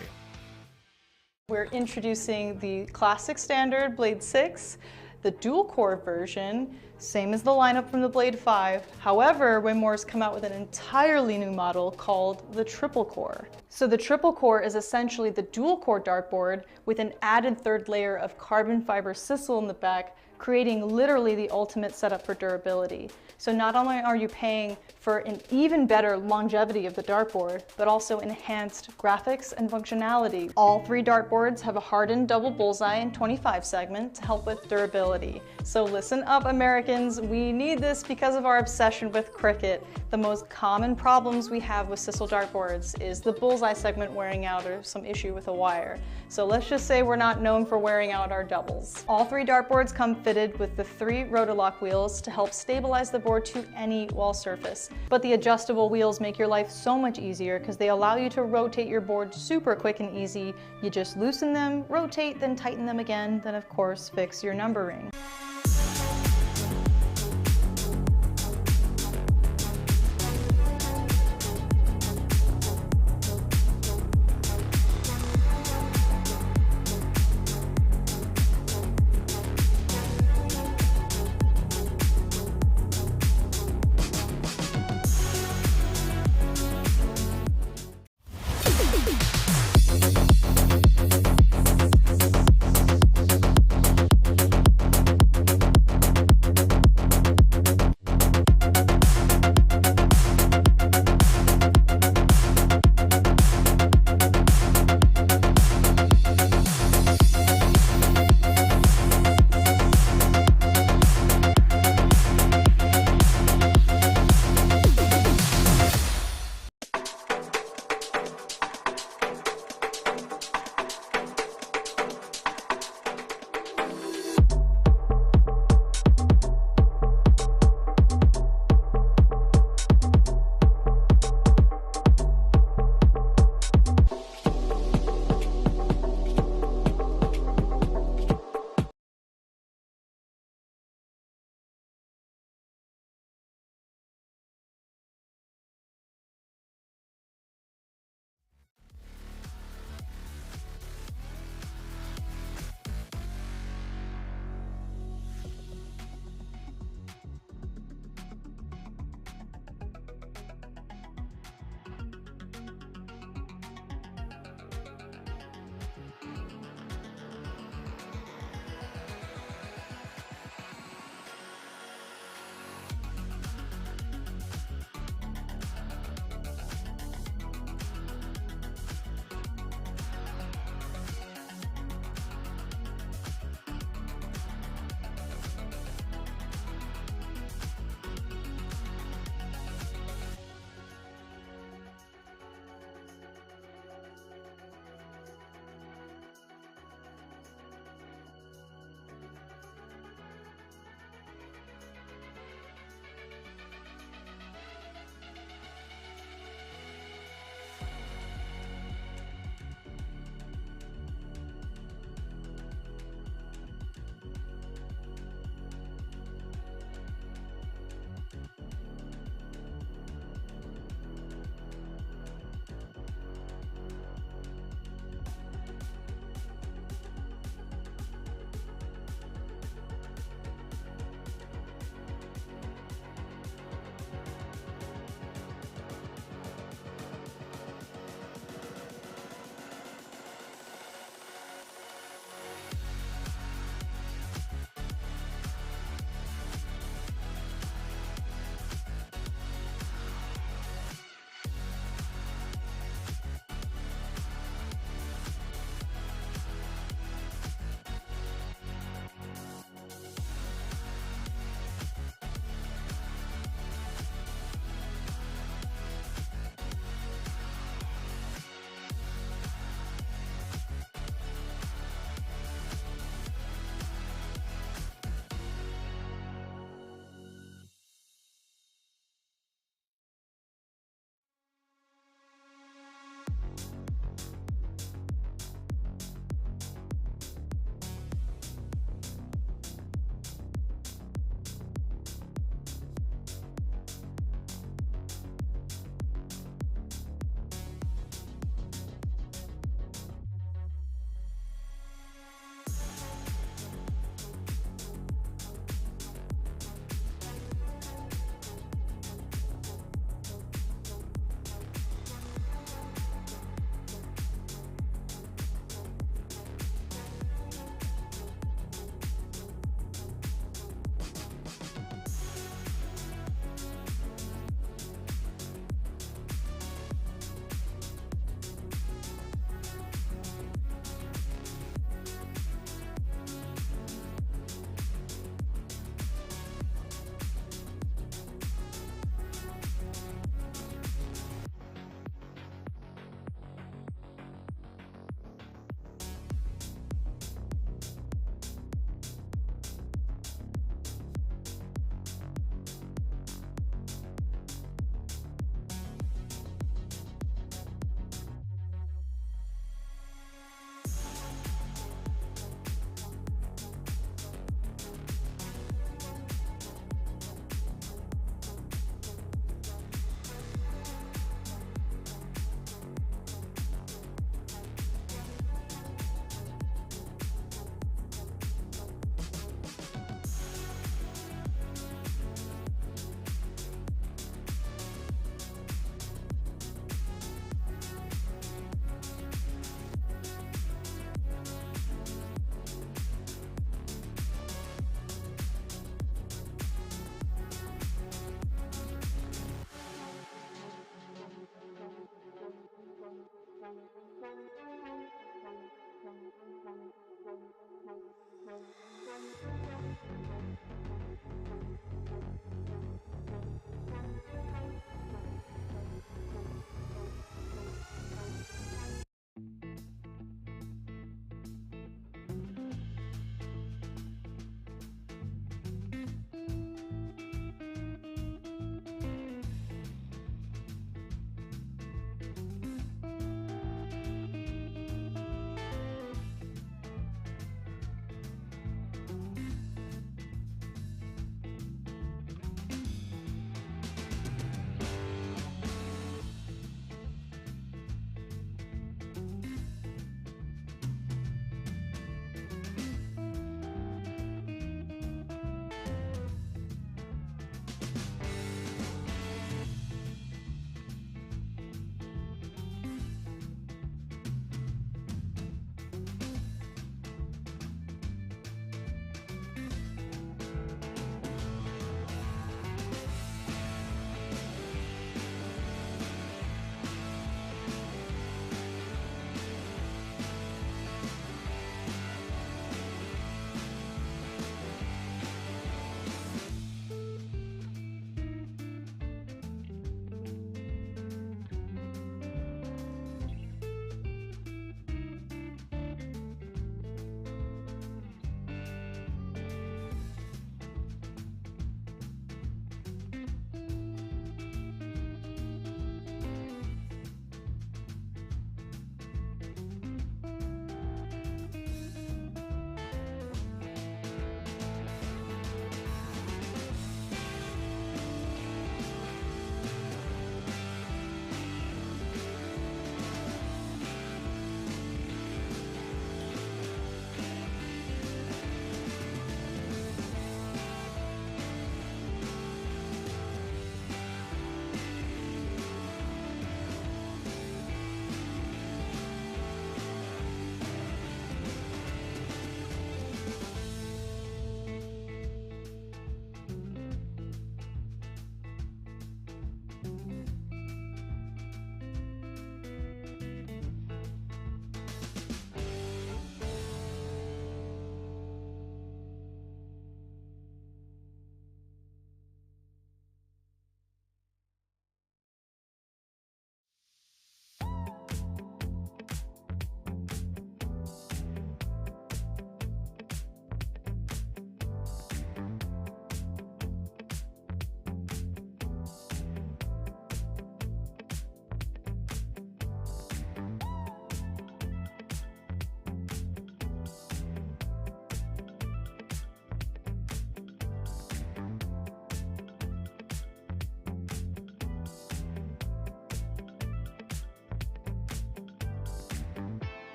We're introducing the classic standard Blade 6, the dual core version, same as the lineup from the Blade 5. However, Winmore's come out with an entirely new model called the triple core. So the triple core is essentially the dual core dartboard with an added third layer of carbon fiber sisal in the back, creating literally the ultimate setup for durability. So not only are you paying for an even better longevity of the dartboard, but also enhanced graphics and functionality. All 3 dartboards have a hardened double bullseye and 25 segment to help with durability. So listen up, Americans, we need this because of our obsession with cricket. The most common problems we have with sisal dartboards is the bullseye segment wearing out or some issue with a wire. So let's just say we're not known for wearing out our doubles. All 3 dartboards come fitted with the 3 Rotolock wheels to help stabilize the board to any wall surface. But the adjustable wheels make your life so much easier because they allow you to rotate your board super quick and easy. You just loosen them, rotate, then tighten them again, then of course fix your numbering.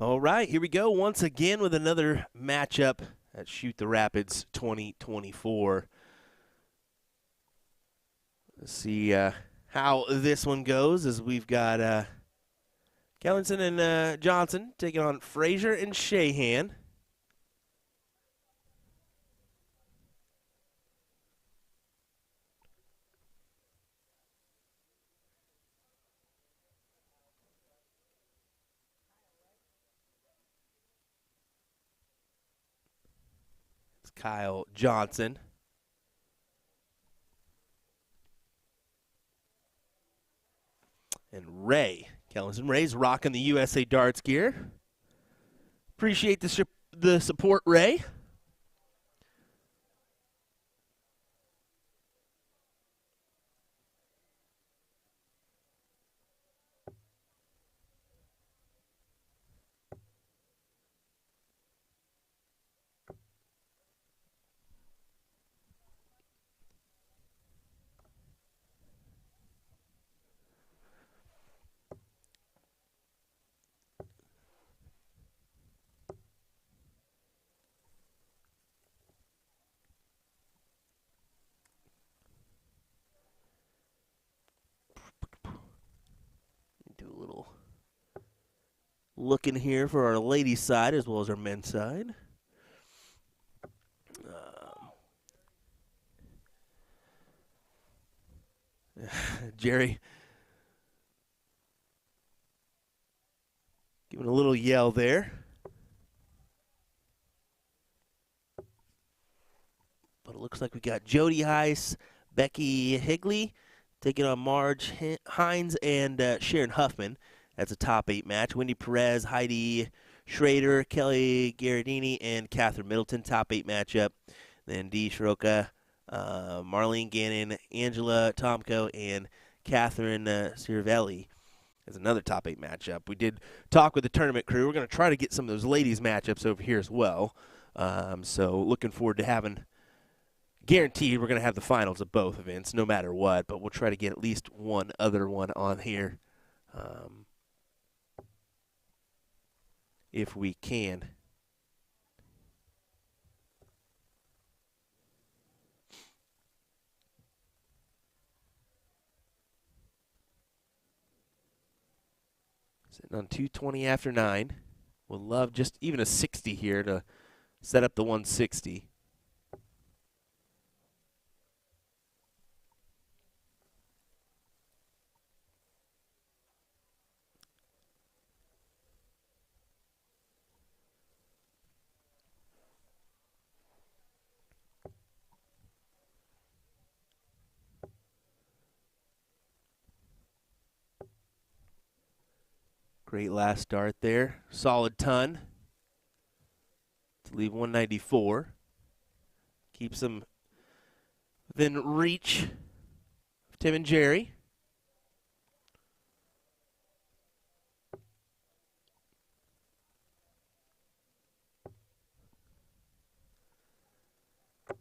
All right, here we go once again with another matchup at Shoot the Rapids 2024. Let's see how this one goes as we've got Kellinson and Johnson taking on Frazier and Shahan. It's Kyle Johnson. And Ray. Kellinson Ray's rocking the USA Darts gear. Appreciate the support, Ray. Do a little looking here for our ladies' side as well as our men's side. Jerry giving a little yell there. But it looks like we got Jody Heiss, Becky Higley taking on Marge Hines and Sharon Huffman. That's a top 8 match. Wendy Perez, Heidi Schrader, Kelly Garridini, and Catherine Middleton, top 8 matchup. Then Dee Shiroka, Marlene Gannon, Angela Tomko, and Catherine Cervelli as another top 8 matchup. We did talk with the tournament crew. We're going to try to get some of those ladies matchups over here as well. So looking forward to having, guaranteed we're going to have the finals of both events no matter what, but we'll try to get at least one other one on here if we can. Sitting on 2:20 after 9. We'll love just even a 60 here to set up the 160. Great last start there. Solid ton to leave 194. Keeps them within reach of Tim and Jerry. I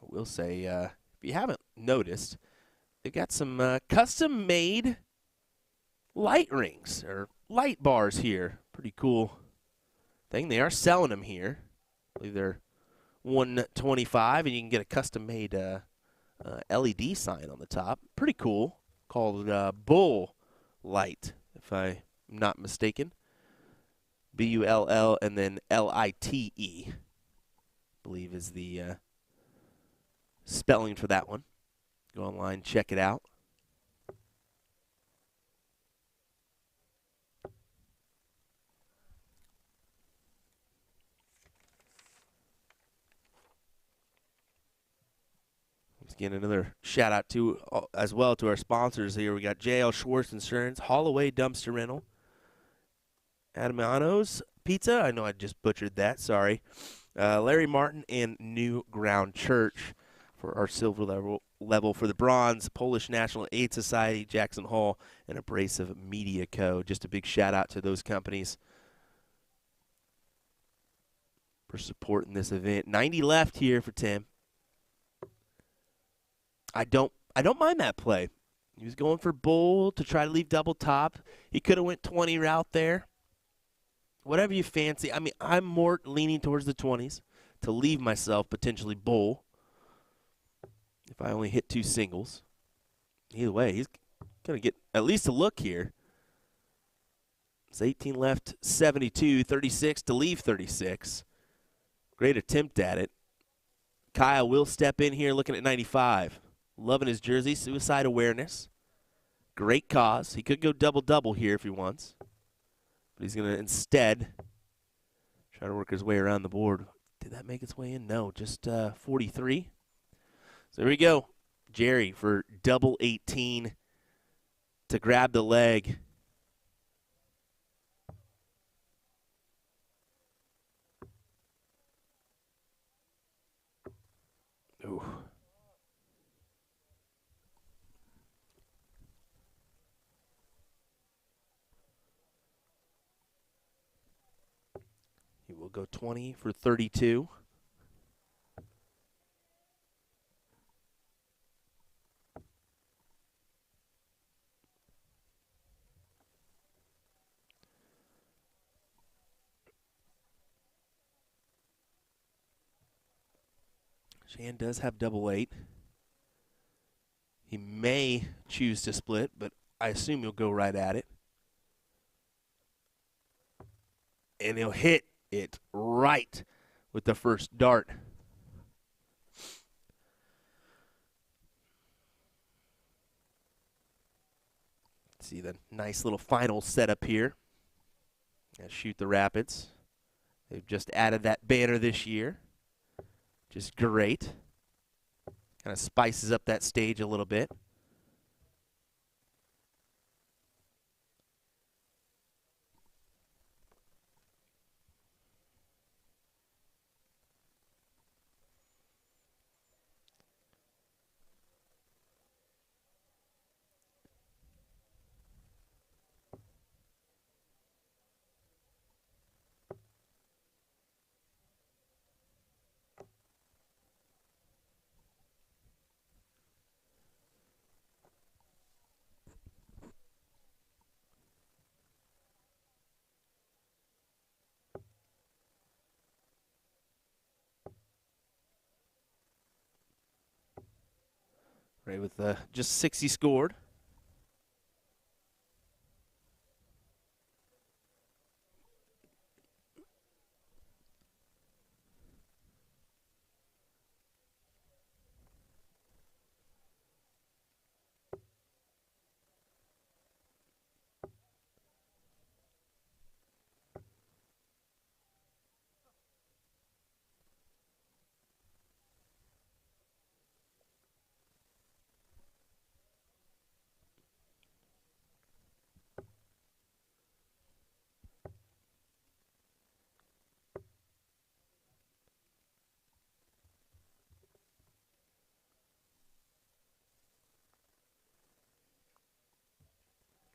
will say, if you haven't noticed, they've got some custom-made light rings or light bars here. Pretty cool thing. They are selling them here. I believe they're $125, and you can get a custom-made LED sign on the top. Pretty cool. Called Bull Light, if I'm not mistaken. B-U-L-L and then L-I-T-E, I believe is the spelling for that one. Go online, check it out. Again, another shout out to as well to our sponsors here. We got JL Schwartz Insurance, Holloway Dumpster Rental, Adamiano's Pizza. I know I just butchered that. Sorry. Larry Martin and New Ground Church for our silver level for the bronze. Polish National Aid Society, Jackson Hall, and Abrasive Media Co. Just a big shout out to those companies for supporting this event. 90 left here for Tim. I don't mind that play. He was going for bull to try to leave double top. He could have went 20 route there. whatever you fancy. I mean, I'm more leaning towards the 20s to leave myself potentially bull if I only hit 2 singles. Either way, he's going to get at least a look here. It's 18 left, 72, 36 to leave 36. Great attempt at it. Kyle will step in here looking at 95. Loving his jersey, suicide awareness. Great cause. He could go double-double here if he wants. But he's going to instead try to work his way around the board. Did that make its way in? No, just 43. So here we go. Jerry for double 18 to grab the leg. Ooh. He will go 20 for 32. Shan does have double 8. He may choose to split, but I assume he'll go right at it. And he'll hit it right with the first dart. See the nice little final setup here. Shoot the Rapids. They've just added that banner this year. Just great. Kind of spices up that stage a little bit. Right, with just 60 scored.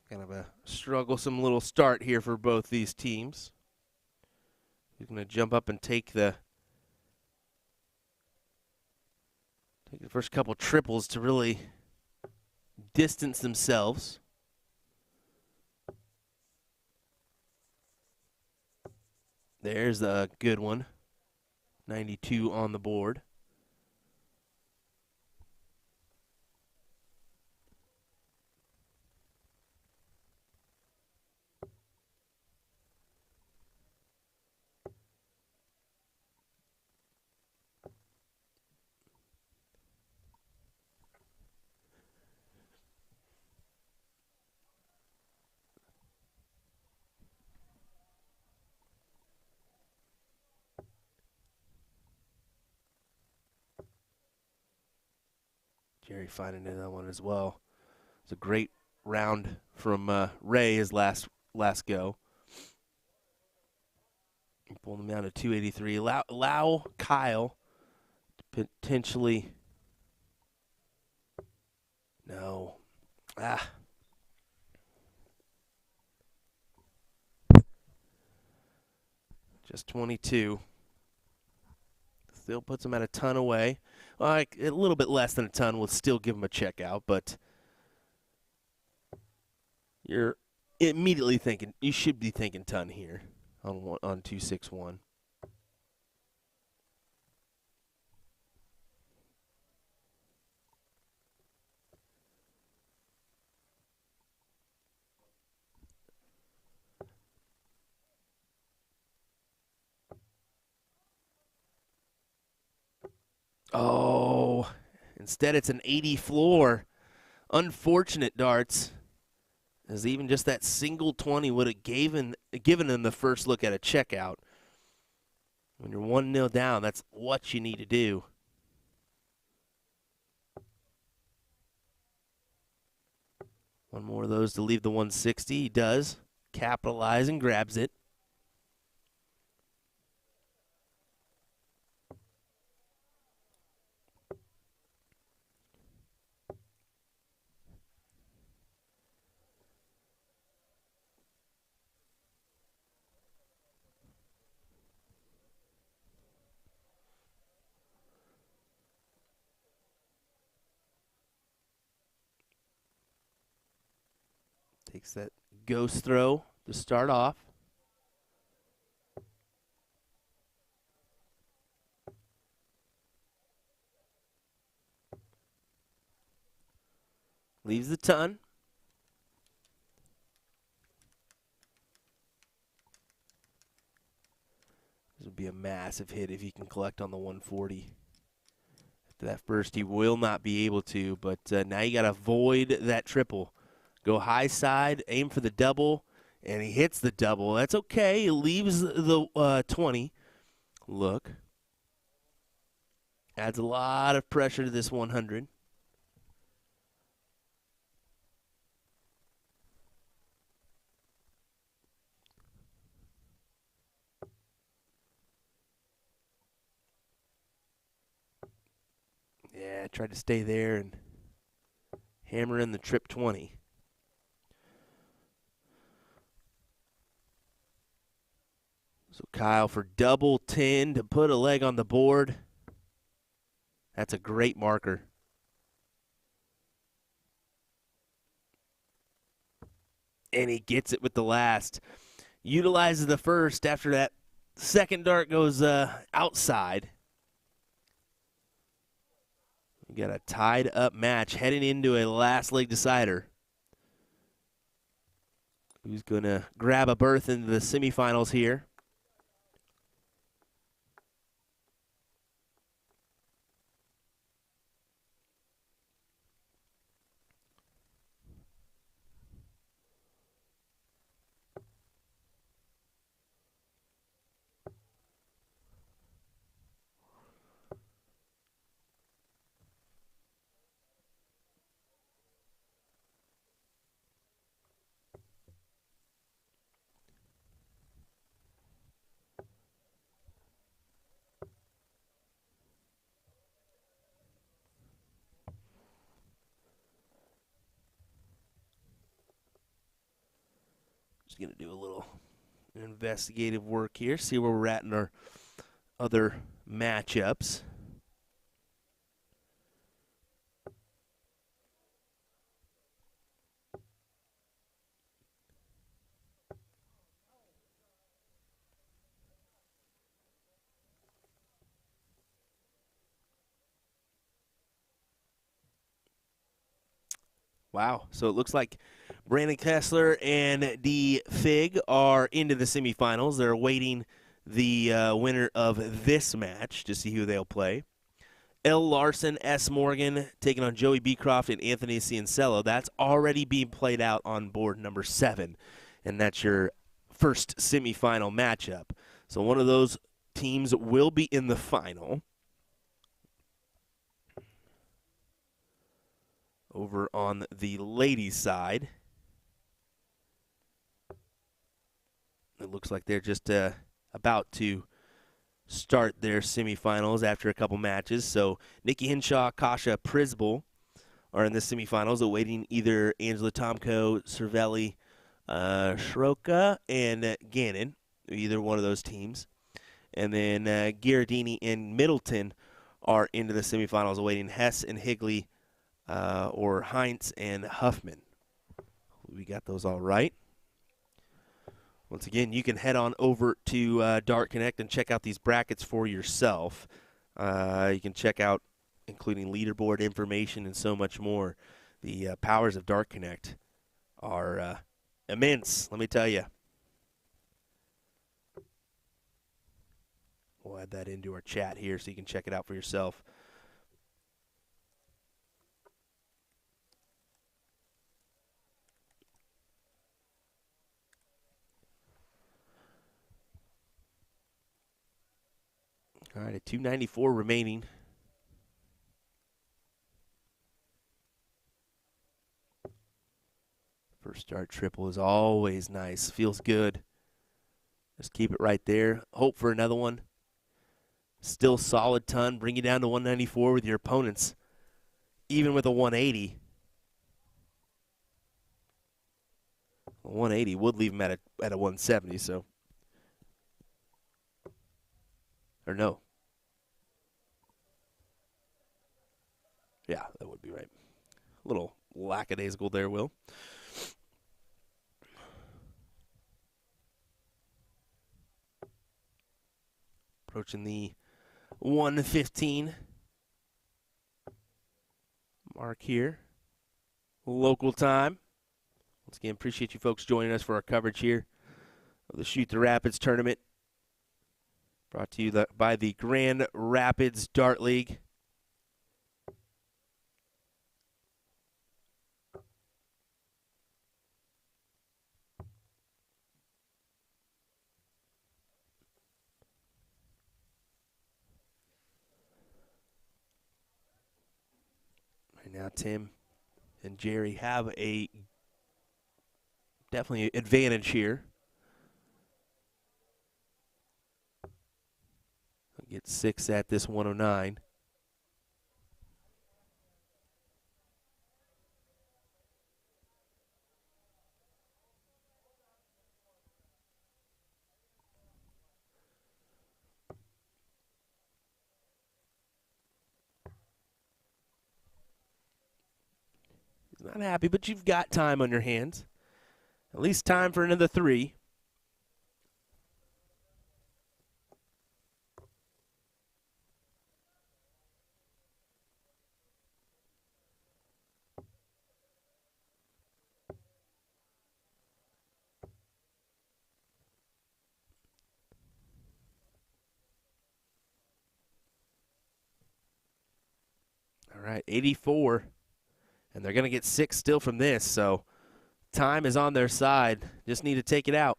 Kind of a strugglesome little start here for both these teams. He's going to jump up and take the first couple triples to really distance themselves. There's a good one. 92 on the board. Jerry finding that one as well. It's a great round from Ray, his last go. Pulling him down to 283. Allow Kyle to potentially. No. Just 22. Still puts him at a ton away. Like a little bit less than a ton will still give him a check out, but you're immediately thinking you should be thinking ton here on 261. Oh, instead it's an 80 floor. Unfortunate darts, as even just that single 20 would have given him the first look at a checkout. When you're 1-0 down, that's what you need to do. One more of those to leave the 160. He does capitalize and grabs it. Takes that ghost throw to start off. Leaves the ton. This would be a massive hit if he can collect on the 140. After that first, he will not be able to, but now you got to avoid that triple. Go high side, aim for the double, and he hits the double. That's okay. He leaves the 20. Look. Adds a lot of pressure to this 100. Yeah, tried to stay there and hammer in the trip 20. So Kyle for double 10 to put a leg on the board. That's a great marker. And he gets it with the last. Utilizes the first after that second dart goes outside. We got a tied up match heading into a last leg decider. Who's going to grab a berth into the semifinals here? Just going to do a little investigative work here, see where we're at in our other matchups. Wow. So it looks like Brandon Kessler and D. Fig are into the semifinals. They're awaiting the winner of this match to see who they'll play. L. Larson, S. Morgan taking on Joey Beecroft and Anthony Ciancello. That's already being played out on board number 7, and that's your first semifinal matchup. So one of those teams will be in the final. Over on the ladies' side, it looks like they're just about to start their semifinals after a couple matches. So Nikki Hinshaw, Kasha Prisbel are in the semifinals, awaiting either Angela Tomko, Cervelli, Shroka, and Gannon, either one of those teams. And then Ghiardini and Middleton are into the semifinals, awaiting Hess and Higley, or Heinz and Huffman. We got those all right. Once again, you can head on over to Dart Connect and check out these brackets for yourself. You can check out, including leaderboard information and so much more. The powers of Dart Connect are immense, let me tell you. We'll add that into our chat here so you can check it out for yourself. All right, at 294 remaining. First start triple is always nice. Feels good. Just keep it right there. Hope for another one. Still solid ton. Bring you down to 194 with your opponents. Even with a 180. 180 would leave him at a 170, so. Or no. Yeah, that would be right. A little lackadaisical there, Will. Approaching the 115 mark here. Local time. Once again, appreciate you folks joining us for our coverage here of the Shoot the Rapids tournament. Brought to you by the Grand Rapids Dart League. Right now, Tim and Jerry have a definitely advantage here. Get 6 at this 109. He's not happy, but you've got time on your hands. At least time for another 3. All right, 84. And they're going to get 6 still from this, so time is on their side. Just need to take it out.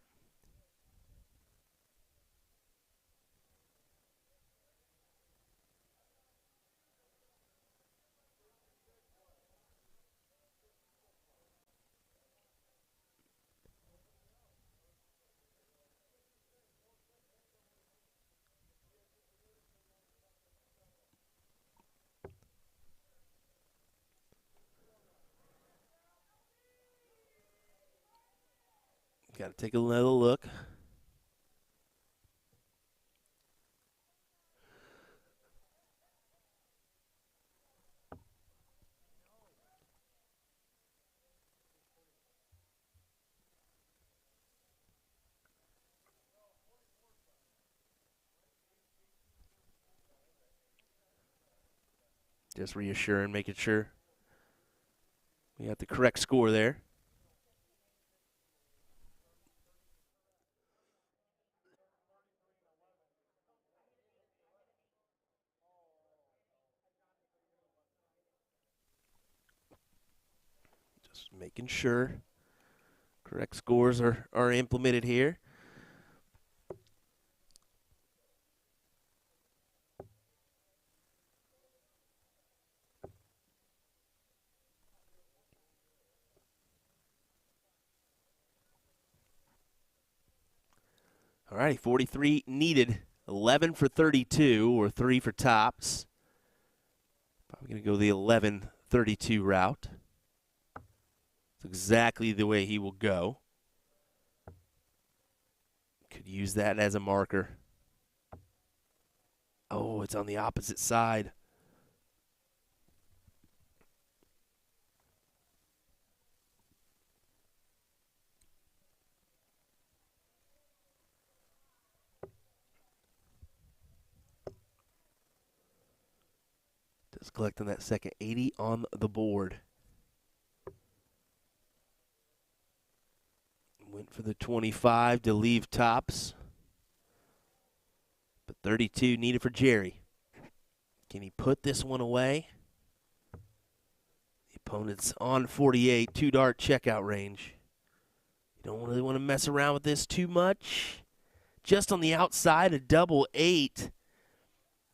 Got to take another look. Just reassuring, making sure we got the correct score there. Just making sure correct scores are implemented here. All right, 43 needed, 11 for 32, or 3 for tops. Probably going to go the 11-32 route. That's exactly the way he will go. Could use that as a marker. Oh, it's on the opposite side. Just collecting that second 80 on the board. Went for the 25 to leave tops. But 32 needed for Jerry. Can he put this one away? The opponent's on 48, 2-dart checkout range. You don't really want to mess around with this too much. Just on the outside, a double 8.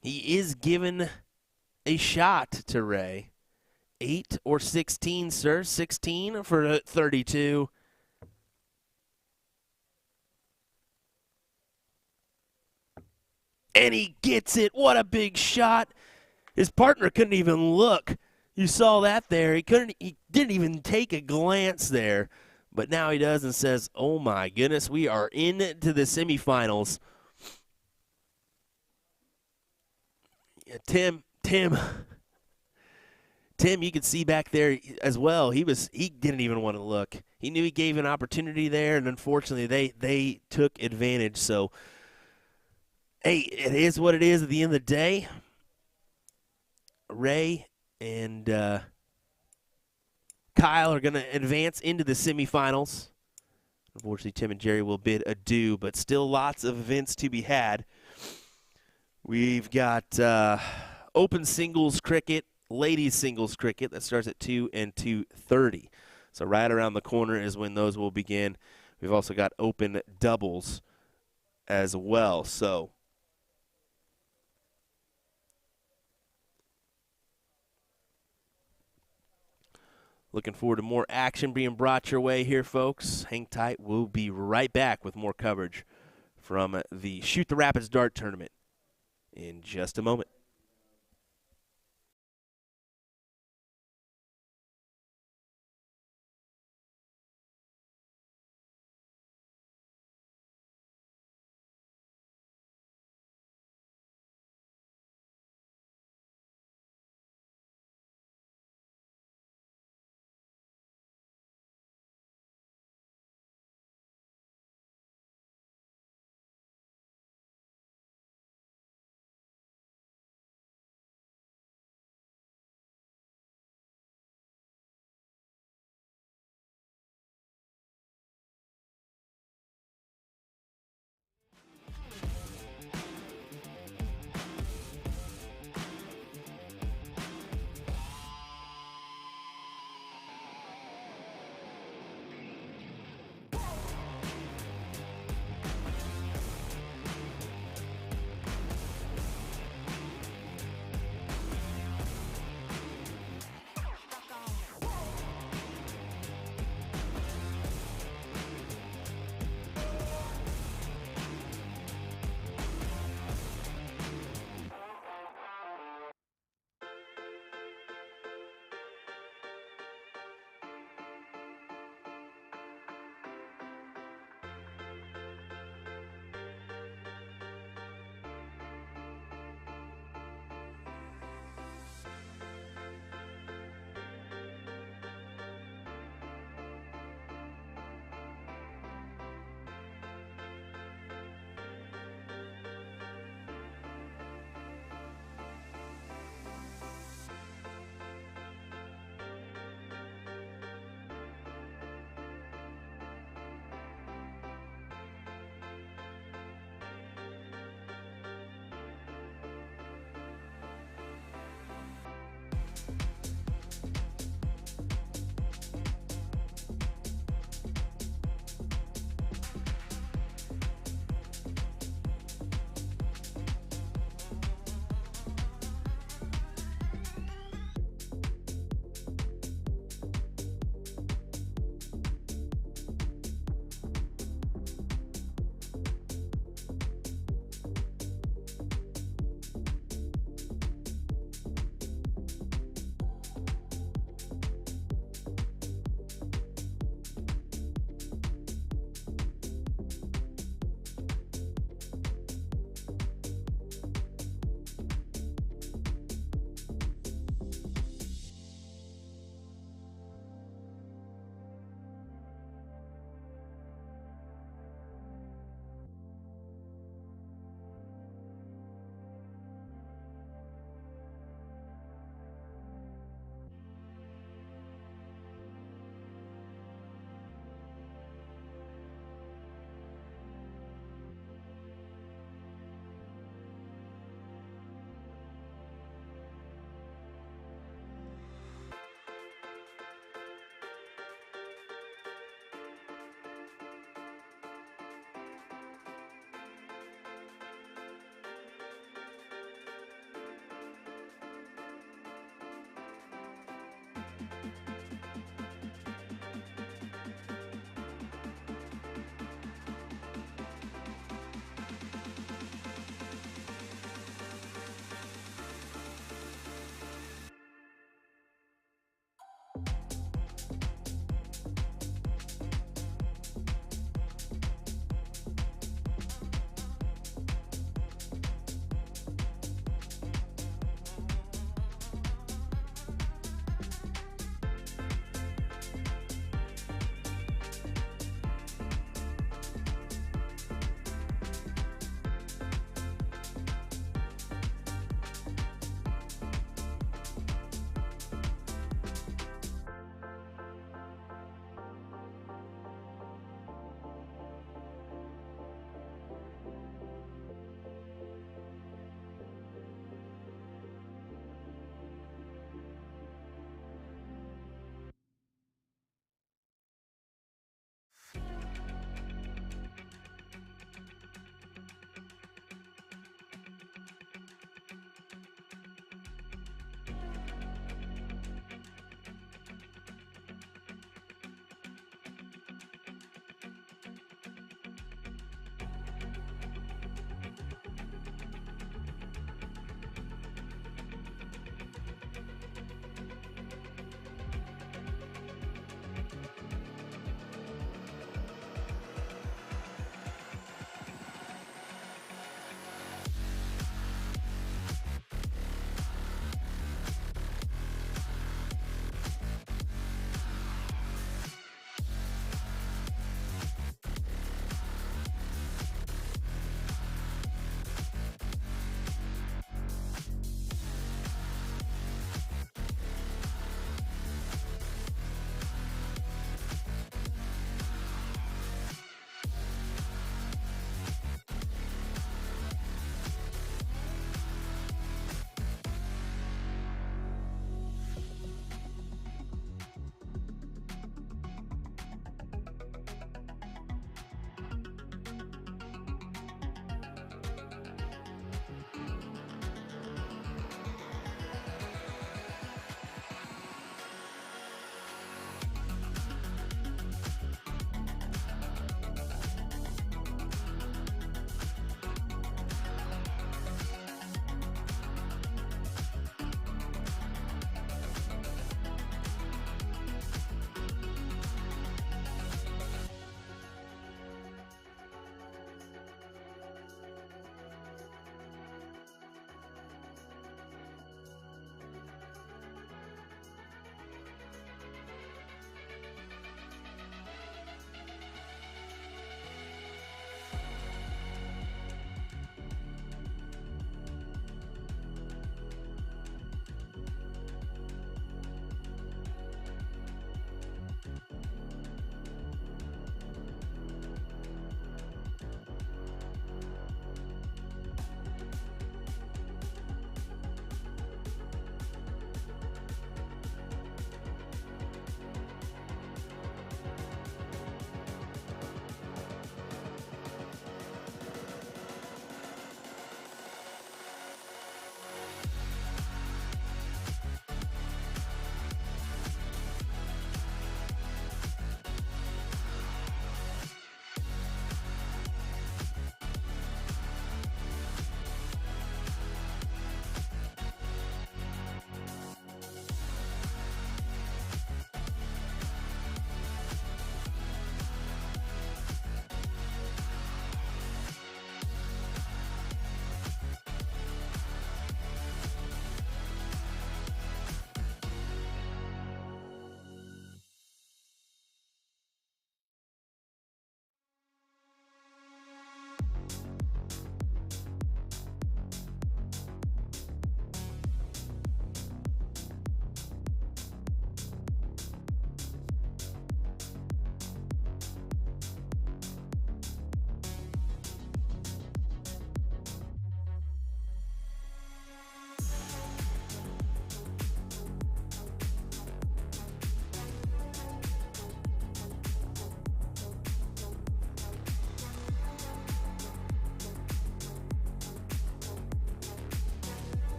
He is given a shot to Ray. 8 or 16, sir. 16 for 32. And he gets it. What a big shot. His partner couldn't even look. You saw that there. He didn't even take a glance there. But now he does and says, "Oh my goodness, we are into the semifinals." Yeah, Tim, you could see back there as well. He didn't even want to look. He knew he gave an opportunity there, and unfortunately they took advantage. So, hey, it is what it is at the end of the day. Ray and Kyle are going to advance into the semifinals. Unfortunately, Tim and Jerry will bid adieu, but still lots of events to be had. We've got open singles cricket, ladies singles cricket that starts at 2 and 2:30. So right around the corner is when those will begin. We've also got open doubles as well. So looking forward to more action being brought your way here, folks. Hang tight. We'll be right back with more coverage from the Shoot the Rapids Dart Tournament in just a moment.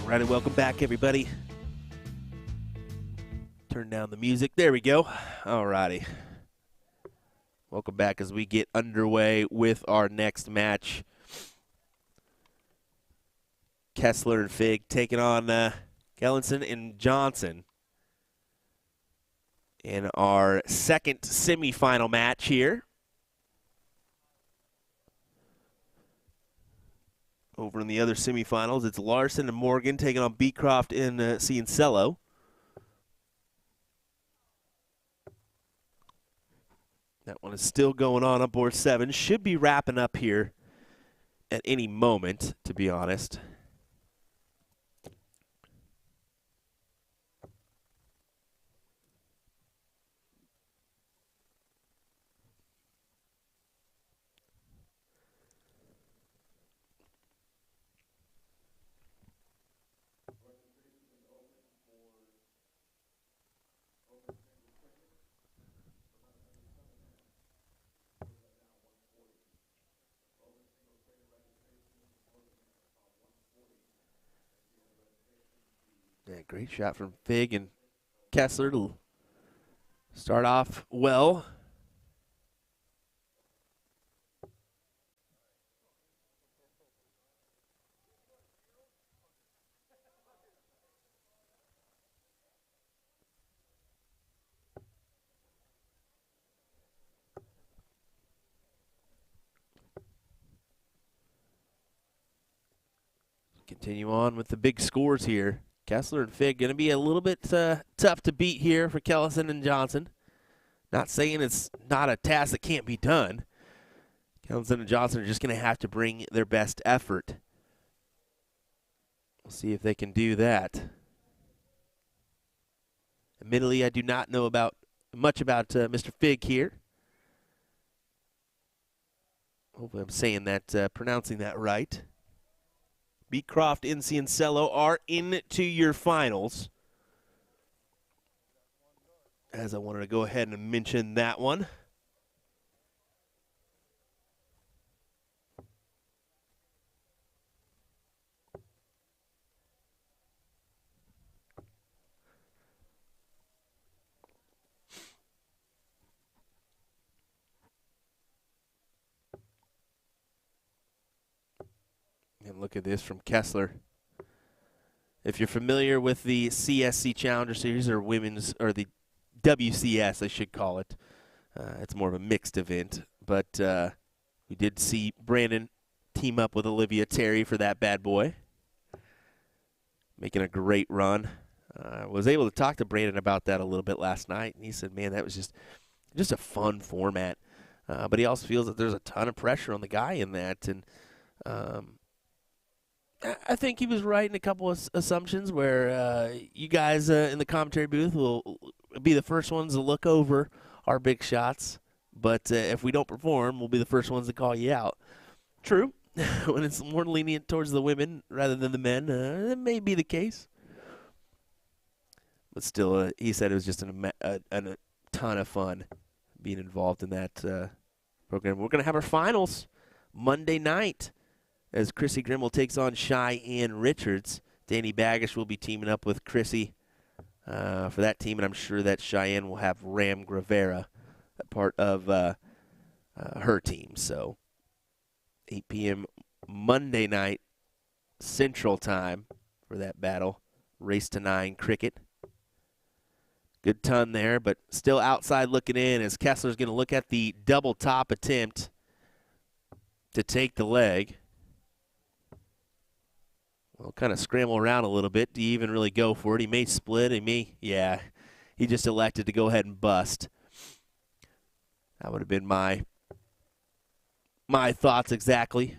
Right, and welcome back, everybody. Turn down the music. There we go. All righty. Welcome back as we get underway with our next match. Kessler and Fig taking on Gellinson and Johnson in our second semifinal match here. Over in the other semifinals, it's Larson and Morgan taking on Beecroft and Ciancello. That one is still going on board 7. Should be wrapping up here at any moment, to be honest. Yeah, great shot from Fig and Kessler to start off well. Continue on with the big scores here. Kessler and Fig going to be a little bit tough to beat here for Kellison and Johnson. Not saying it's not a task that can't be done. Kellison and Johnson are just going to have to bring their best effort. We'll see if they can do that. Admittedly, I do not know much about Mr. Fig here. Hopefully I'm saying that, pronouncing that right. Beecroft and Ciancello are into your finals. As I wanted to go ahead and mention that one. And look at this from Kessler. If you're familiar with the CSC Challenger Series or women's, or the WCS, I should call it, it's more of a mixed event. But we did see Brandon team up with Olivia Terry for that bad boy, making a great run. I was able to talk to Brandon about that a little bit last night, and he said, man, that was just a fun format. But he also feels that there's a ton of pressure on the guy in that, and I think he was right in a couple of assumptions where you guys in the commentary booth will be the first ones to look over our big shots, but if we don't perform, we'll be the first ones to call you out. True. When it's more lenient towards the women rather than the men, that may be the case. But still, he said it was just a ton of fun being involved in that program. We're going to have our finals Monday night, as Chrissy Grimmel takes on Cheyenne Richards. Danny Baggish will be teaming up with Chrissy for that team, and I'm sure that Cheyenne will have Ram Gravera, a part of her team. So 8 p.m. Monday night Central Time for that battle. Race to 9 cricket. Good ton there, but still outside looking in as Kessler's going to look at the double top attempt to take the leg. Well, kind of scramble around a little bit. Do you even really go for it? He may split. He just elected to go ahead and bust. That would have been my thoughts exactly.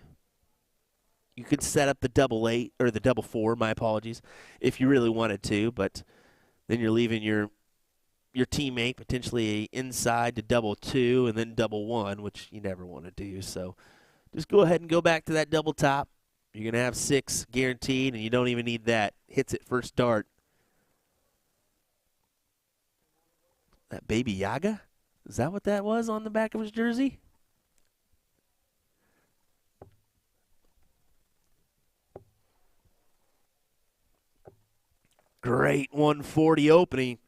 You could set up the double 8, or the double 4, my apologies, if you really wanted to, but then you're leaving your teammate potentially inside to double 2 and then double 1, which you never want to do. So just go ahead and go back to that double top. You're going to have 6 guaranteed, and you don't even need that. Hits it first dart. That Baby Yaga? Is that what that was on the back of his jersey? Great 140 opening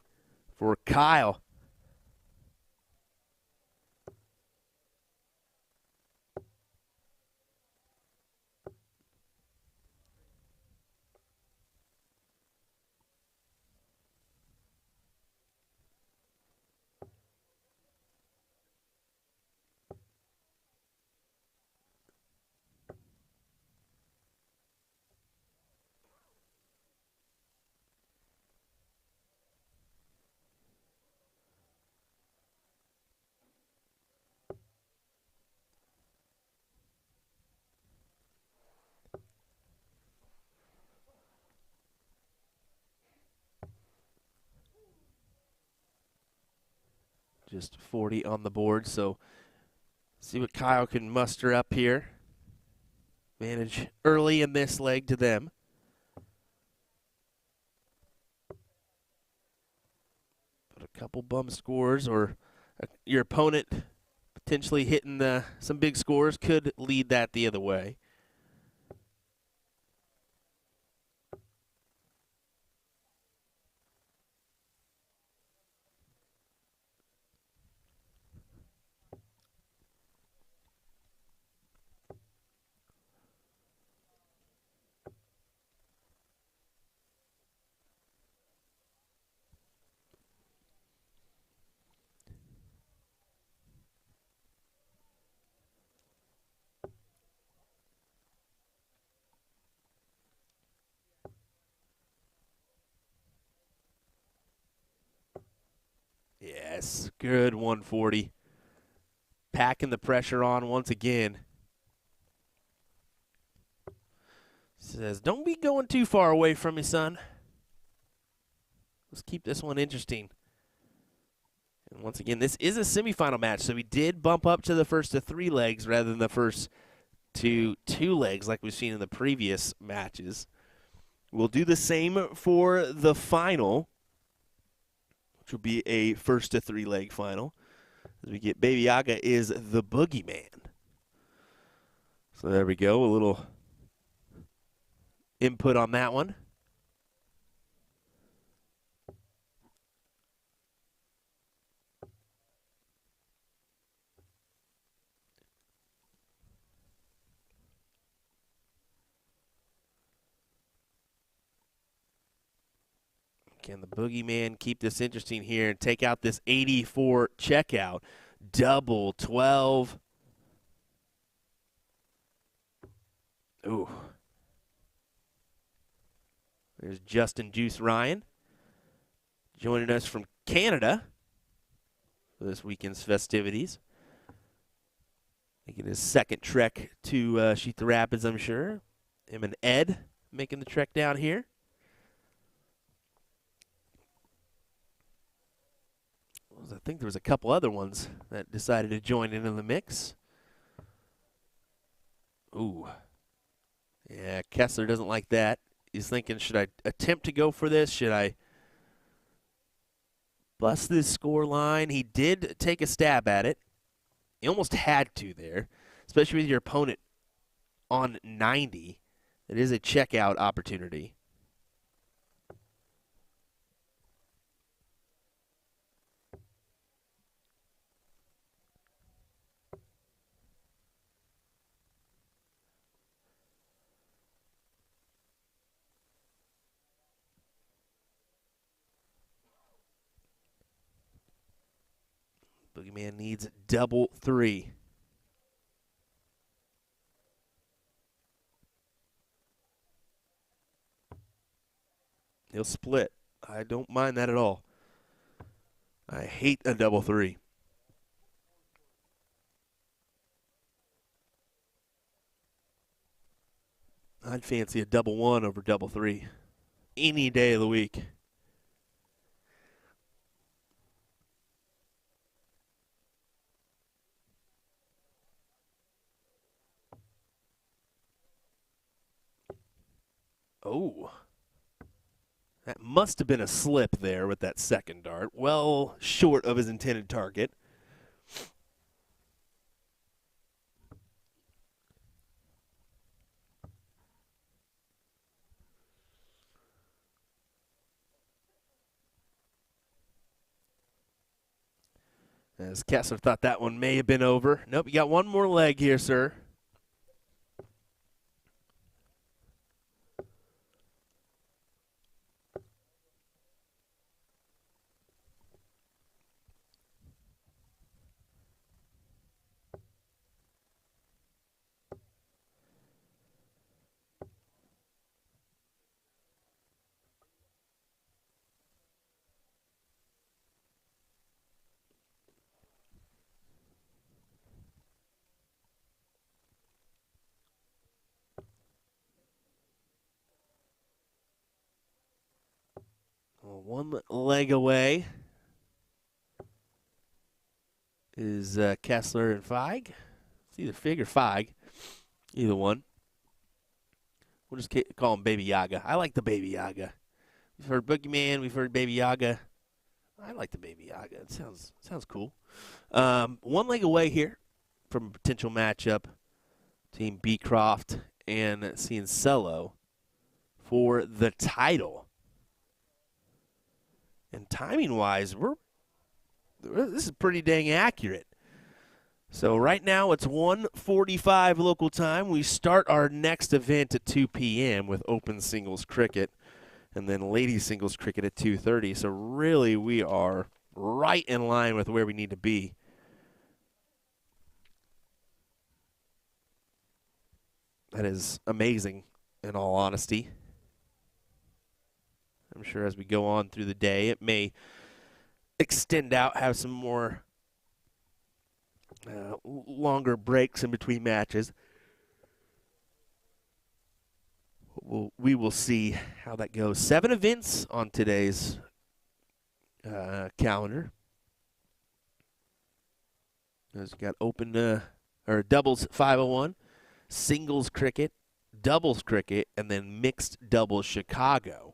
for Kyle. Just 40 on the board, so see what Kyle can muster up here. Advantage early in this leg to them. But a couple bum scores or your opponent potentially hitting some big scores could lead that the other way. Yes, good 140. Packing the pressure on once again. Says, don't be going too far away from me, son. Let's keep this one interesting. And once again, this is a semifinal match, so we did bump up to the first of 3 legs rather than the first to 2 legs like we've seen in the previous matches. We'll do the same for the final, which will be a first to 3 leg final. As we get Baby Yaga is the boogeyman. So there we go, a little input on that one. Can the boogeyman keep this interesting here and take out this 84 checkout? Double 12. Ooh. There's Justin Juice Ryan joining us from Canada for this weekend's festivities. Making his second trek to Shoot the Rapids, I'm sure. Him and Ed making the trek down here. I think there was a couple other ones that decided to join in the mix. Ooh. Yeah, Kessler doesn't like that. He's thinking, should I attempt to go for this? Should I bust this score line? He did take a stab at it. He almost had to there, especially with your opponent on 90. It is a checkout opportunity. Boogeyman needs double 3. He'll split. I don't mind that at all. I hate a double 3. I'd fancy a double 1 over double 3 any day of the week. Oh. That must have been a slip there with that second dart. Well short of his intended target. As Kessler thought that one may have been over. Nope, you got one more leg here, sir. Well, one leg away is Kessler and Feig. It's either Fig or Feig. Either one. We'll just call him Baby Yaga. I like the Baby Yaga. We've heard Boogeyman. We've heard Baby Yaga. I like the Baby Yaga. It sounds cool. One leg away here from a potential matchup. Team Beecroft and Ciancello for the title. And timing-wise, this is pretty dang accurate. So right now it's 1:45 local time. We start our next event at 2 p.m. with open singles cricket and then ladies singles cricket at 2:30. So really we are right in line with where we need to be. That is amazing, in all honesty. I'm sure as we go on through the day, it may extend out, have some more longer breaks in between matches. We will see how that goes. 7 events on today's calendar. As we got open or doubles 501, singles cricket, doubles cricket, and then mixed doubles Chicago.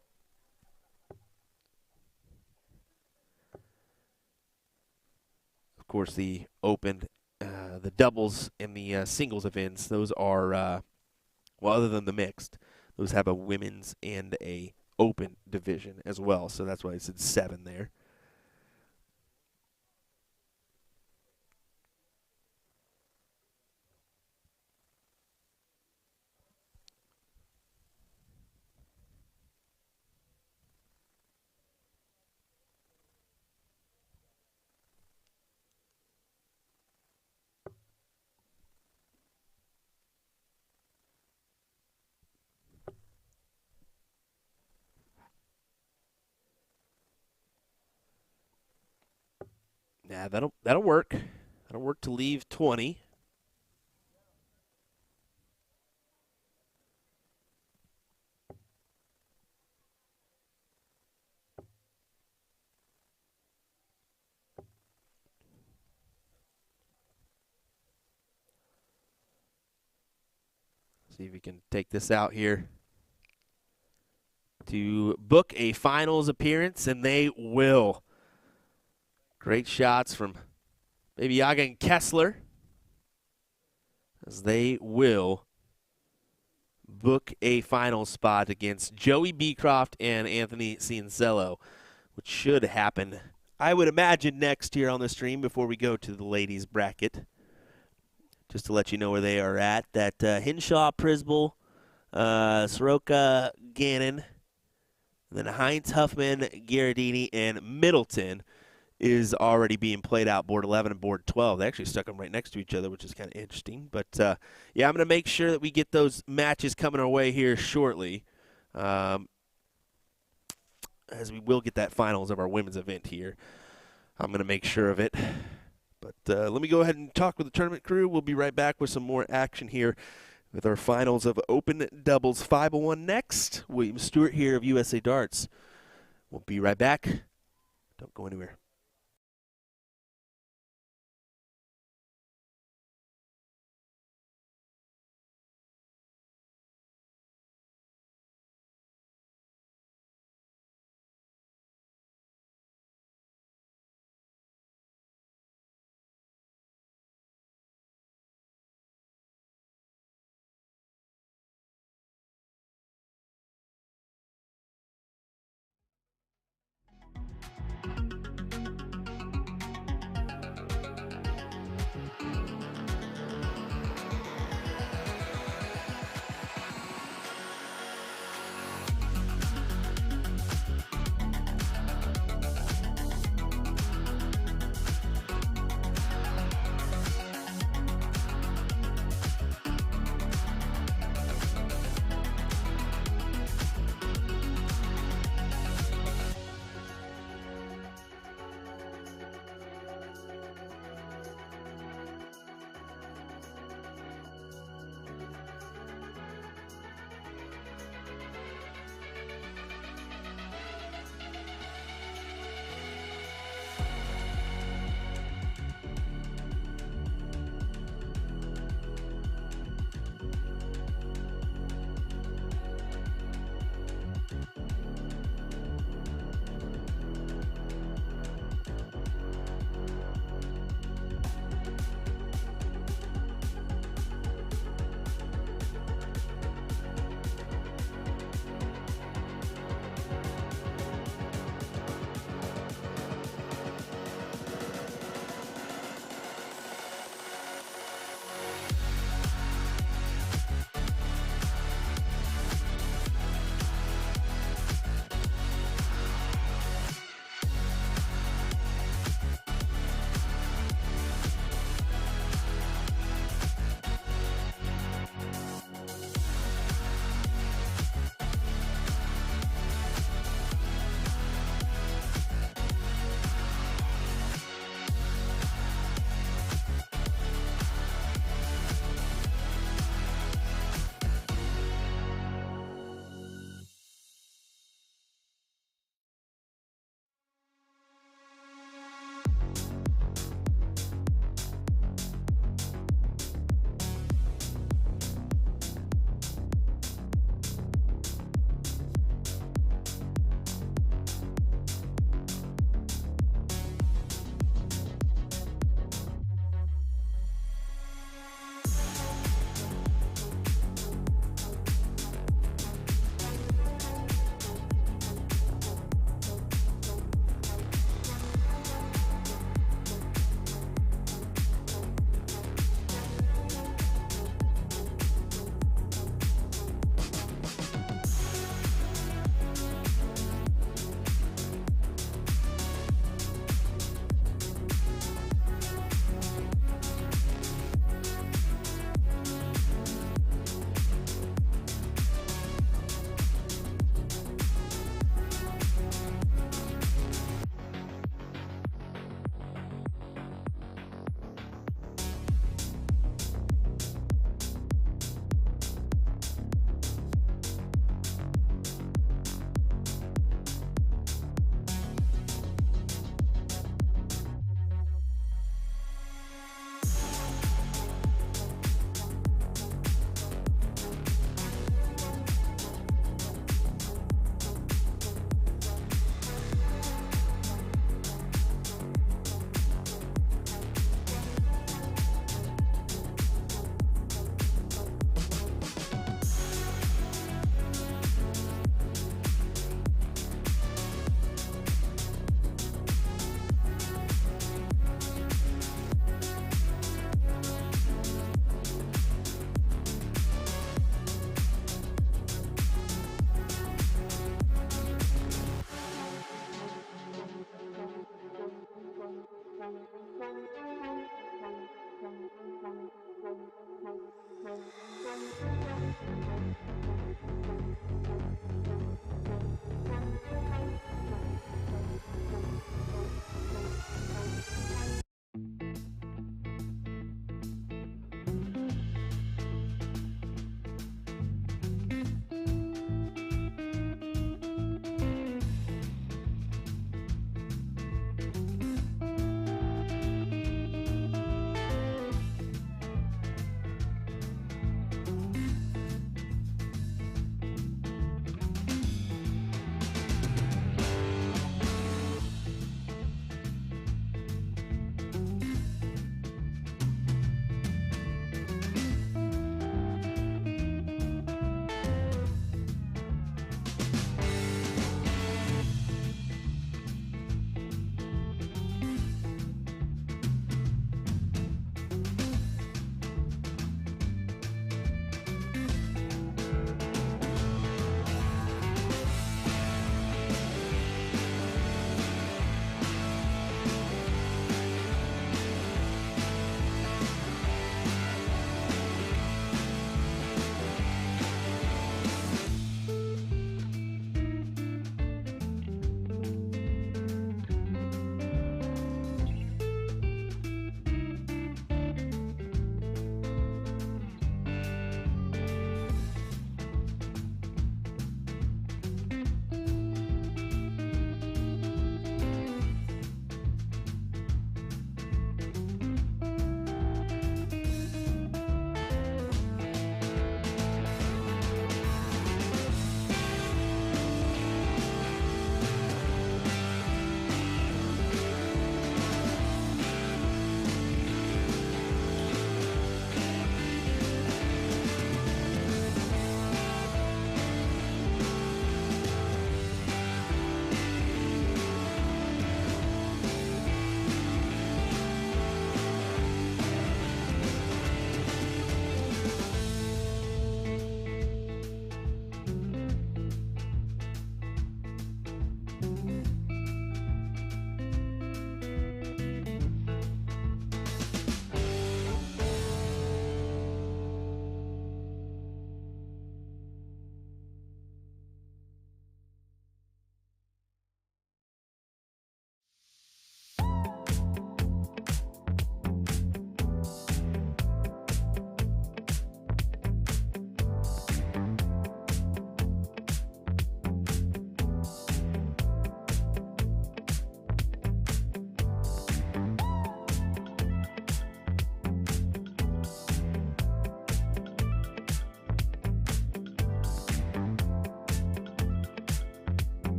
Of course, the open, the doubles, and the singles events, those are, well, other than the mixed, those have a women's and a open division as well. So that's why I said 7 there. Yeah, that'll work. That'll work to leave 20. See if we can take this out here to book a finals appearance, and they will. Great shots from Baby Yaga and Kessler, as they will book a final spot against Joey Beecroft and Anthony Ciancello, which should happen, I would imagine, next year on the stream before we go to the ladies bracket. Just to let you know where they are at, that Hinshaw, Prisbel, Soroka, Gannon, and then Heinz, Huffman, Gherardini, and Middleton is already being played out, board 11 and board 12. They actually stuck them right next to each other, which is kind of interesting. But, yeah, I'm going to make sure that we get those matches coming our way here shortly, as we will get that finals of our women's event here. I'm going to make sure of it. But let me go ahead and talk with the tournament crew. We'll be right back with some more action here with our finals of Open Doubles 501 next. Will Stuart here of USA Darts. We'll be right back. Don't go anywhere.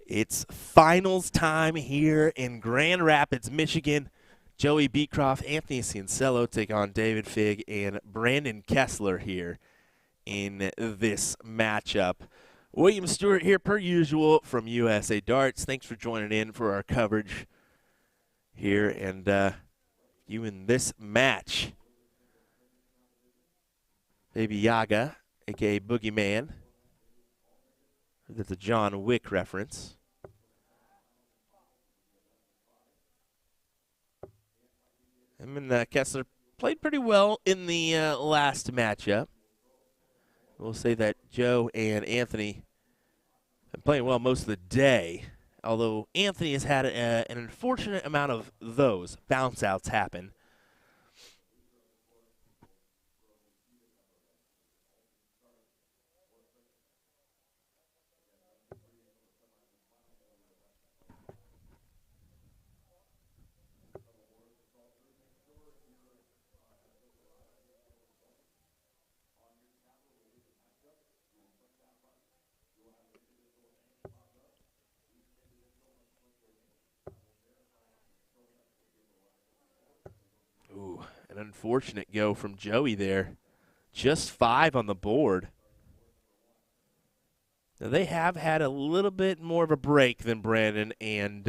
It's finals time here in Grand Rapids, Michigan. Joey Beecroft, Anthony Ciancello take on David Figg and Brandon Kessler here in this matchup. William Stewart here, per usual, from USA Darts. Thanks for joining in for our coverage here and you in this match. Baby Yaga, a.k.a. Boogeyman. That's a John Wick reference. Him and Kessler played pretty well in the last matchup. We'll say that Joe and Anthony have been playing well most of the day, although Anthony has had an unfortunate amount of those bounce outs happen. Ooh, an unfortunate go from Joey there. Just 5 on the board. Now they have had a little bit more of a break than Brandon and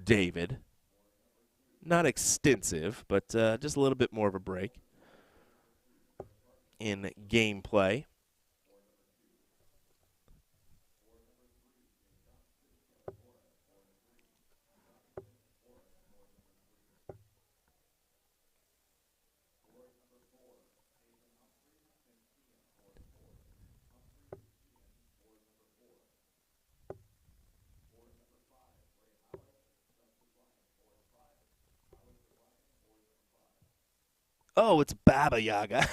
David. Not extensive, but just a little bit more of a break in gameplay. Oh, it's Baba Yaga.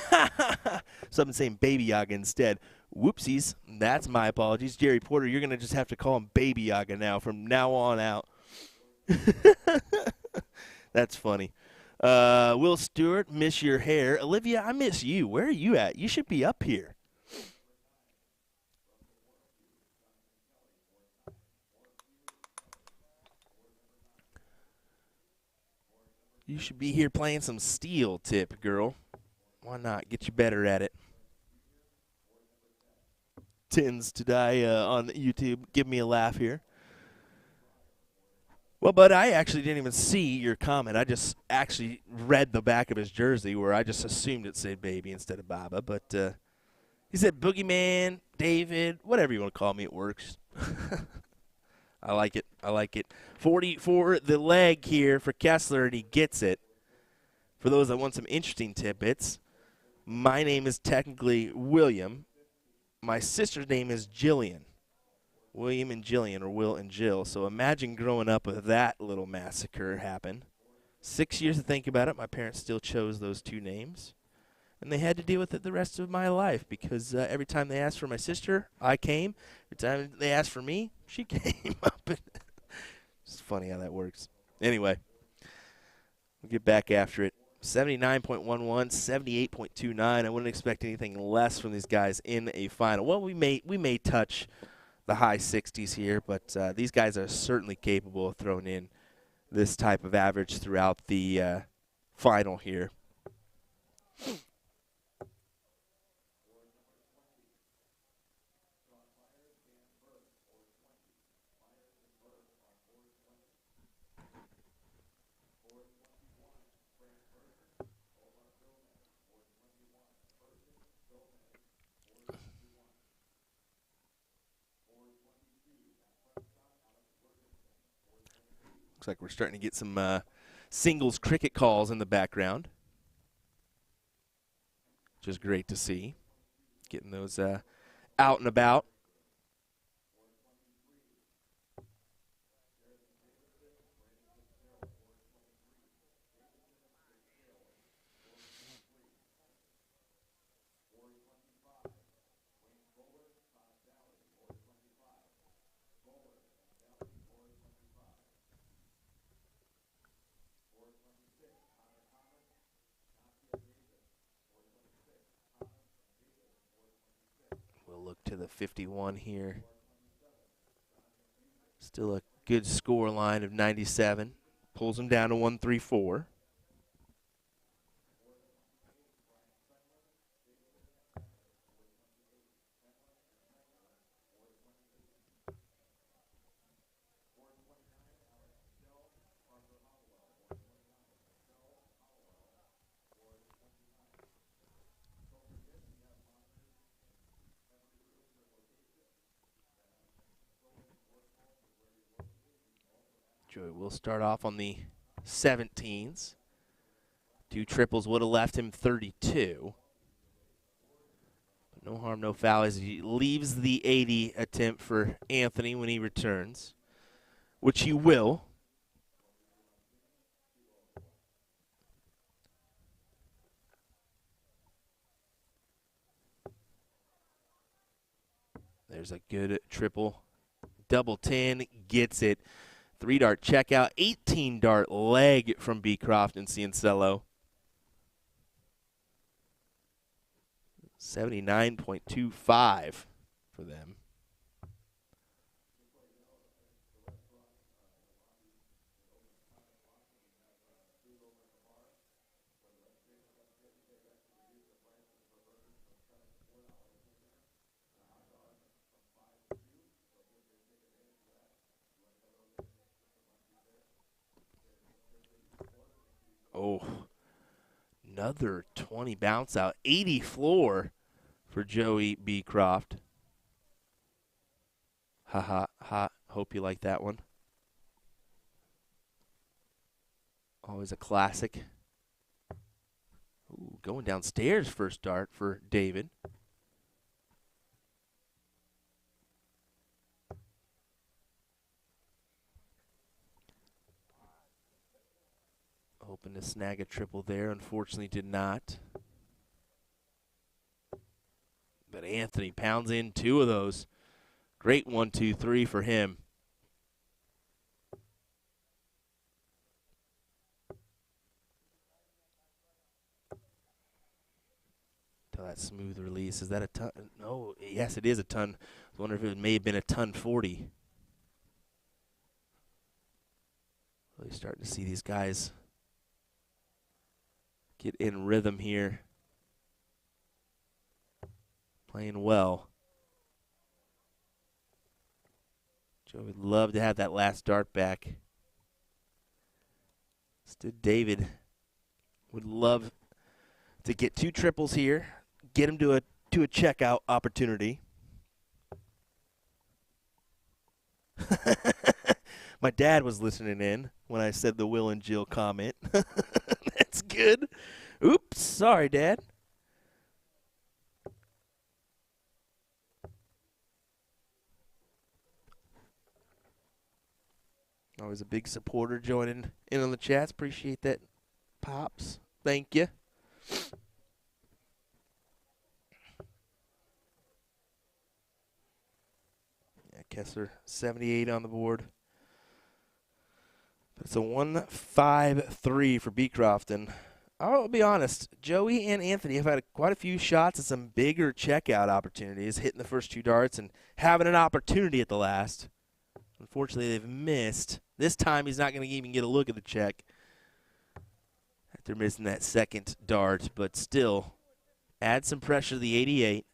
So I'm saying Baby Yaga instead. Whoopsies. That's my apologies. Jerry Porter, you're going to just have to call him Baby Yaga now from now on out. That's funny. Will Stewart, miss your hair. Olivia, I miss you. Where are you at? You should be up here. You should be here playing some steel tip, girl. Why not? Get you better at it. Tends to die on YouTube. Give me a laugh here. Well, bud, I actually didn't even see your comment. I just actually read the back of his jersey where I just assumed it said baby instead of Baba. But he said Boogeyman, David, whatever you want to call me, it works. I like it. I like it. 40 for the leg here for Kessler, and he gets it. For those that want some interesting tidbits, my name is technically William. My sister's name is Jillian. William and Jillian, or Will and Jill. So imagine growing up with that little massacre happen. 6 years to think about it. My parents still chose those two names. And they had to deal with it the rest of my life because every time they asked for my sister, I came. Every time they asked for me, she came up. It's funny how that works. Anyway, we'll get back after it. 79.11, 78.29. I wouldn't expect anything less from these guys in a final. Well, we may touch the high 60s here, but these guys are certainly capable of throwing in this type of average throughout the final here. like we're starting to get some singles cricket calls in the background, which is great to see. Getting those out and about. We'll look to the 51 here. Still a good score line of 97. Pulls him down to 134. Joey will start off on the 17s. 2 triples would have left him 32. But no harm, no foul as he leaves the 80 attempt for Anthony when he returns, which he will. There's a good triple. Double 10, gets it. 3-dart checkout, 18-dart leg from Beecroft and Ciancello. 79.25 for them. Oh, another 20 bounce out. 80 floor for Joey Beecroft. Ha ha ha. Hope you like that one. Always a classic. Ooh, going downstairs first dart for David. Hoping to snag a triple there. Unfortunately did not. But Anthony pounds in 2 of those. Great 1, 2, 3 for him. Tell that smooth release. Is that a ton? No, yes, it is a ton. I was wondering if it may have been a ton 40. Really starting to see these guys get in rhythm here. Playing well. Joe would love to have that last dart back. Still, David would love to get 2 triples here, get him to a checkout opportunity. My dad was listening in when I said the Will and Jill comment. That's good. Oops, sorry, Dad. Always a big supporter joining in on the chats. Appreciate that, Pops. Thank you. Yeah, Kessler, 78 on the board. But it's a 1-5-3 for Beecroft. And I'll be honest, Joey and Anthony have had quite a few shots at some bigger checkout opportunities, hitting the first 2 darts and having an opportunity at the last. Unfortunately, they've missed. This time, he's not going to even get a look at the check after missing that second dart, but still, add some pressure to the 88.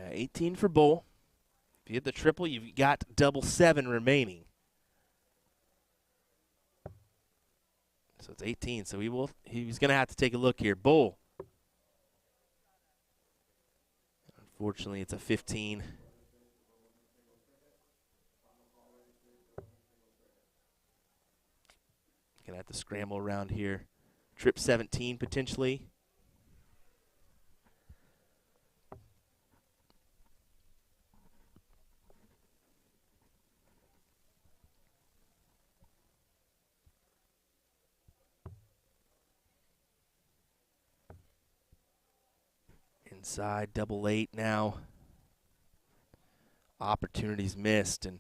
Yeah, 18 for Bull. If you hit the triple, you've got double 7 remaining. So it's 18. So he's going to have to take a look here. Bull. Unfortunately, it's a 15. Gonna have to scramble around here. Trip 17 potentially. Inside, double 8 now. Opportunities missed. And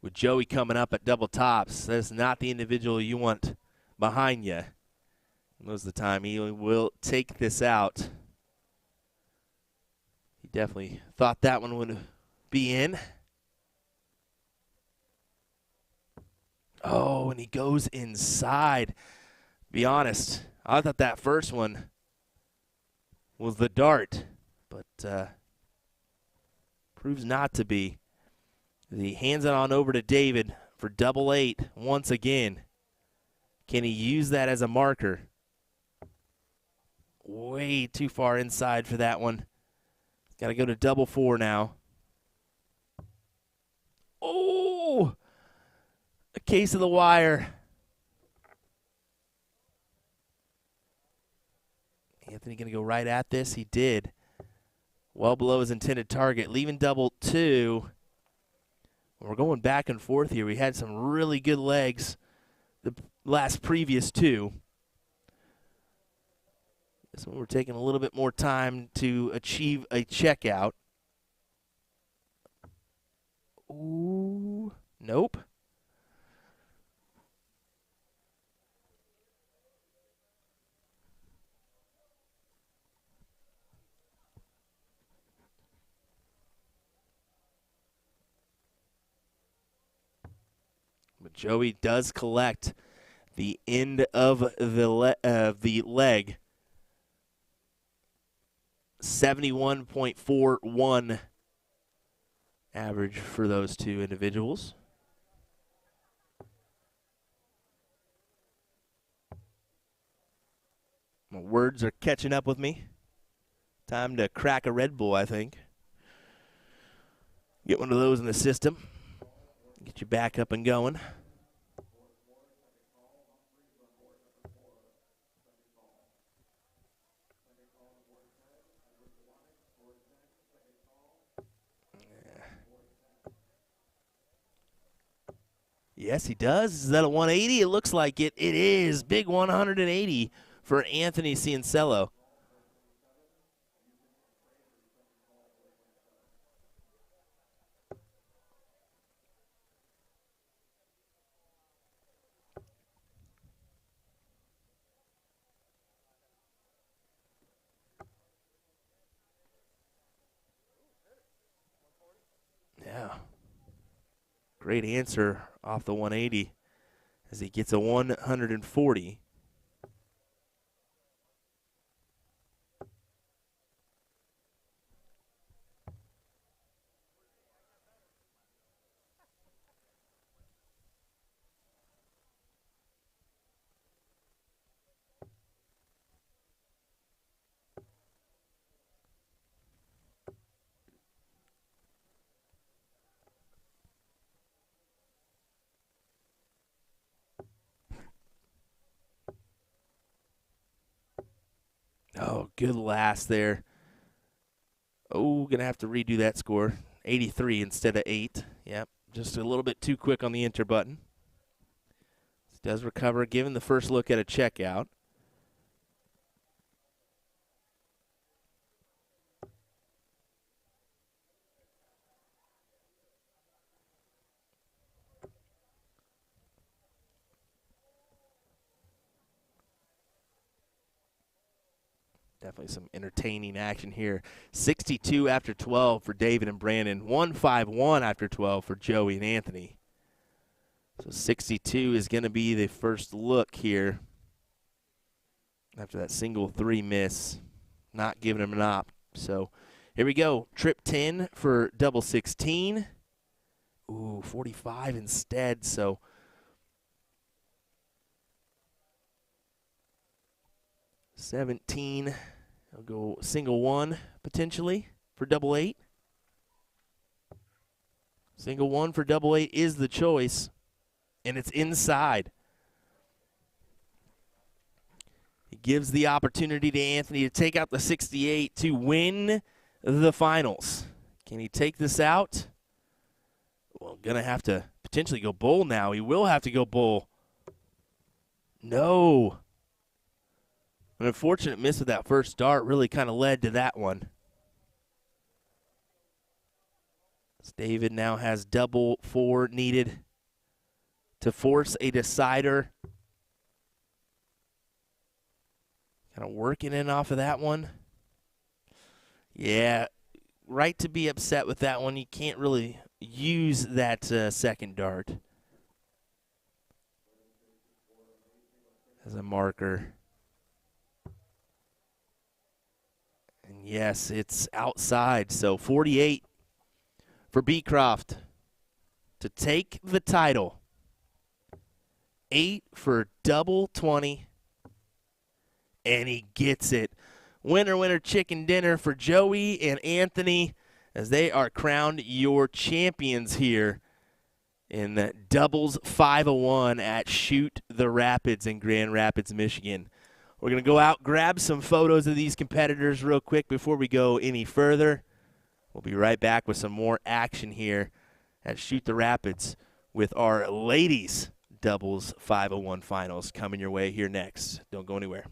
with Joey coming up at double tops, that's not the individual you want behind you. Most of the time, he will take this out. He definitely thought that one would be in. Oh, and he goes inside. Be honest, I thought that first one was the dart, but proves not to be. He hands it on over to David for double 8 once again. Can he use that as a marker? Way too far inside for that one. Got to go to double 4 now. Oh! A case of the wire. Anthony going to go right at this. He did. Well below his intended target, leaving double 2. We're going back and forth here. We had some really good legs the previous 2. This one we're taking a little bit more time to achieve a checkout. Ooh, nope. But Joey does collect the end of the leg. 71.41 average for those 2 individuals. My words are catching up with me. Time to crack a Red Bull, I think. Get one of those in the system. Get you back up and going. Yes, he does. Is that a 180? It looks like it. It is. Big 180 for Anthony Ciancello. Yeah. Great answer off the 180 as he gets a 140. Oh, good last there. Oh, going to have to redo that score. 83 instead of 8. Yep, just a little bit too quick on the enter button. Does recover, given the first look at a checkout. Definitely some entertaining action here. 62 after 12 for David and Brandon. 151 after 12 for Joey and Anthony. So 62 is going to be the first look here. After that single 3 miss, not giving him an op. So Here we go. Trip 10 for double 16. Ooh, 45 instead, so. $17. I'll go single 1 potentially for double 8. Single 1 for double 8 is the choice, and it's inside. It gives the opportunity to Anthony to take out the 68 to win the finals. Can he take this out? Well, going to have to potentially go bull now. He will have to go bull. No. An unfortunate miss with that first dart really kind of led to that one. David now has double 4 needed to force a decider. Kind of working in off of that one. Yeah, right to be upset with that one. You can't really use that second dart as a marker. And yes, it's outside, so 48 for Beecroft to take the title. 8 for double 20, and he gets it. Winner, winner, chicken dinner for Joey and Anthony as they are crowned your champions here in the doubles 501 at Shoot the Rapids in Grand Rapids, Michigan. We're going to go out, grab some photos of these competitors real quick before we go any further. We'll be right back with some more action here at Shoot the Rapids with our ladies doubles 501 finals coming your way here next. Don't go anywhere.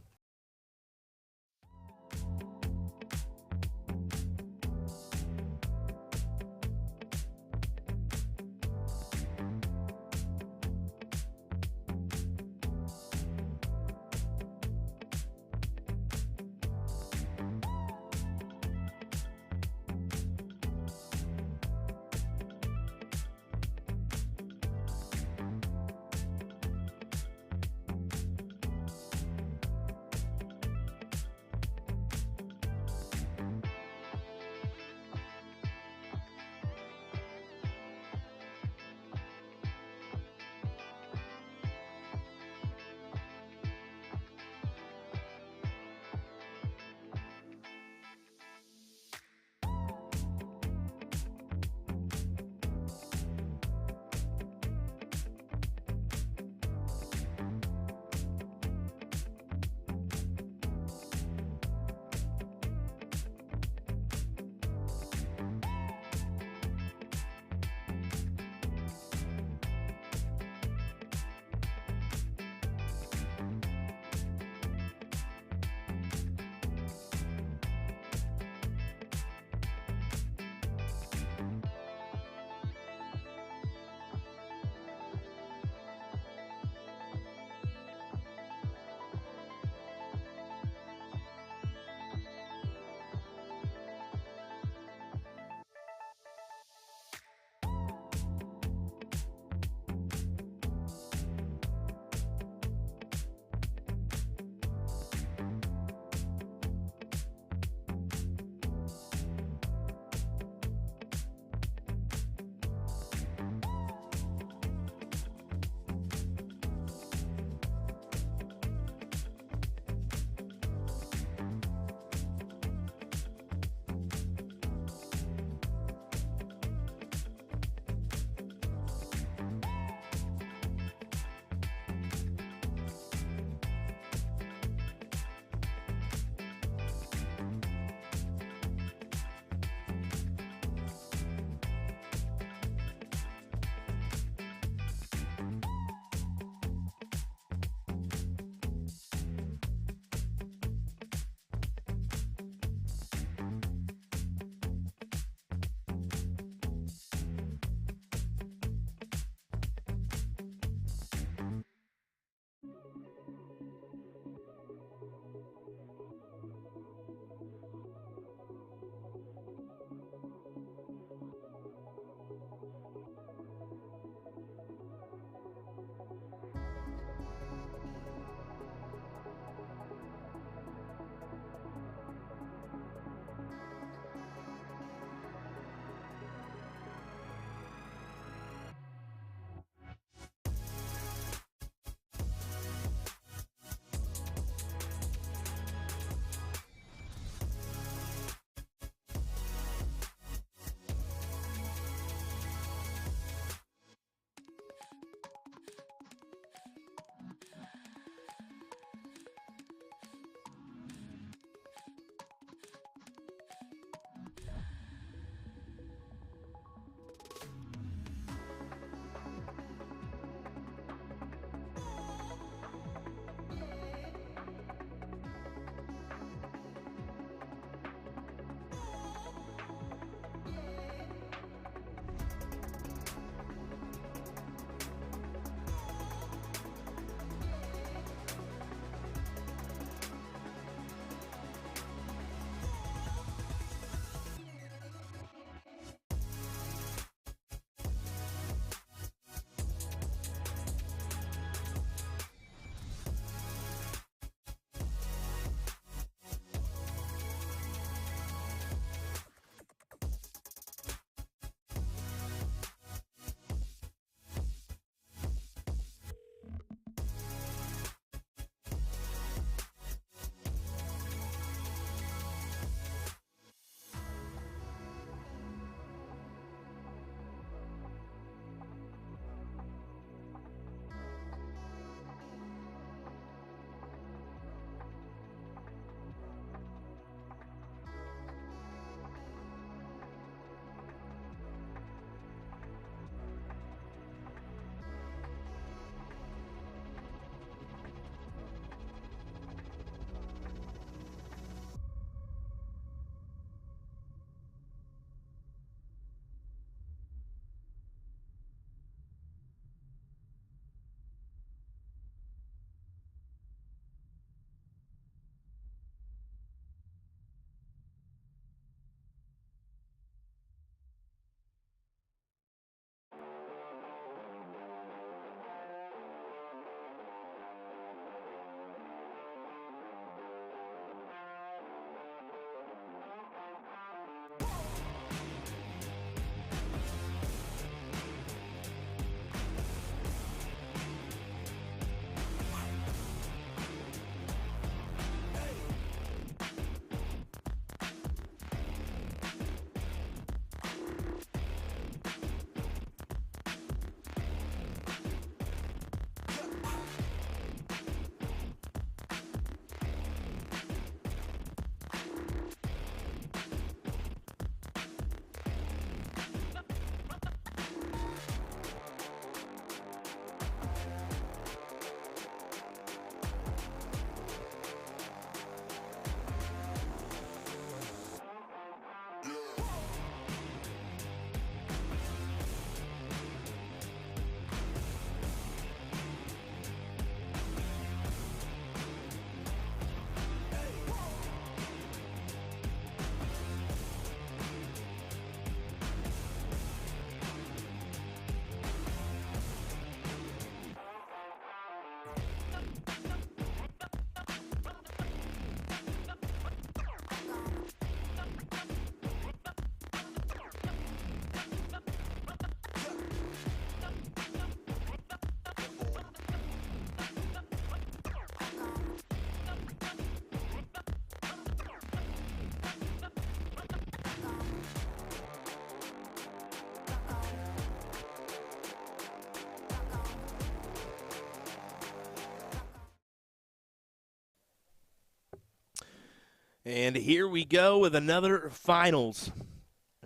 And here we go with another finals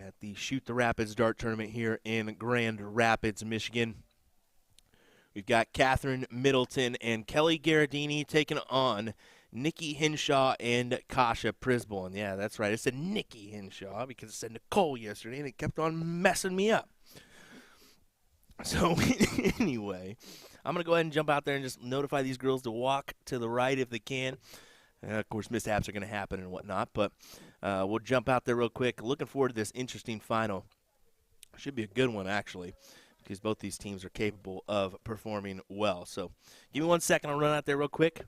at the Shoot the Rapids Dart Tournament here in Grand Rapids, Michigan. We've got Catherine Middleton and Kelly Garradini taking on Nikki Hinshaw and Kasha Prisbol. And yeah, that's right. I said Nikki Hinshaw because it said Nicole yesterday, and it kept on messing me up. So anyway, I'm going to go ahead and jump out there and just notify these girls to walk to the right if they can. Of course, mishaps are going to happen and whatnot, but we'll jump out there real quick. Looking forward to this interesting final. Should be a good one, actually, because both these teams are capable of performing well. So give me 1 second. I'll run out there real quick.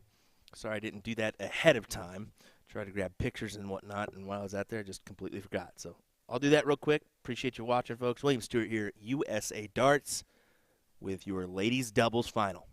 Sorry I didn't do that ahead of time. Try to grab pictures and whatnot, and while I was out there, I just completely forgot. So I'll do that real quick. Appreciate you watching, folks. Will Stuart here, USA Darts, with your ladies doubles final.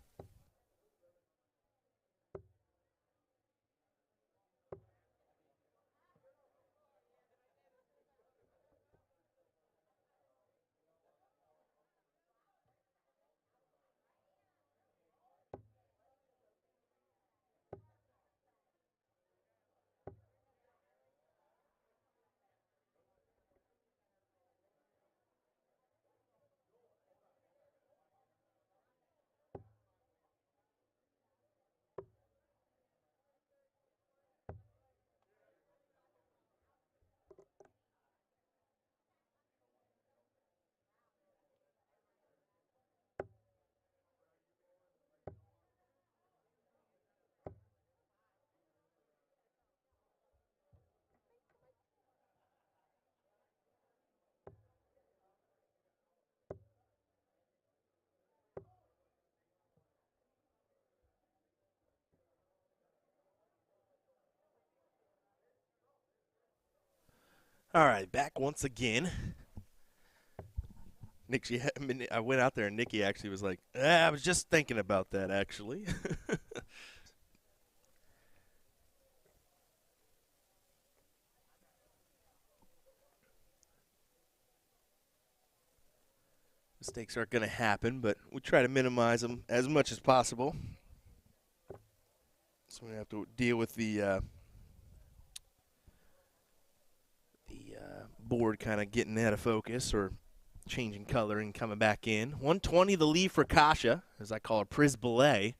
All right, back once again. I went out there and Nikki actually was like, I was just thinking about that, actually. Mistakes aren't going to happen, but we try to minimize them as much as possible. So we have to deal with the board kind of getting out of focus or changing color and coming back in. 120 the lead for Kasha, as I call her, Prisbol.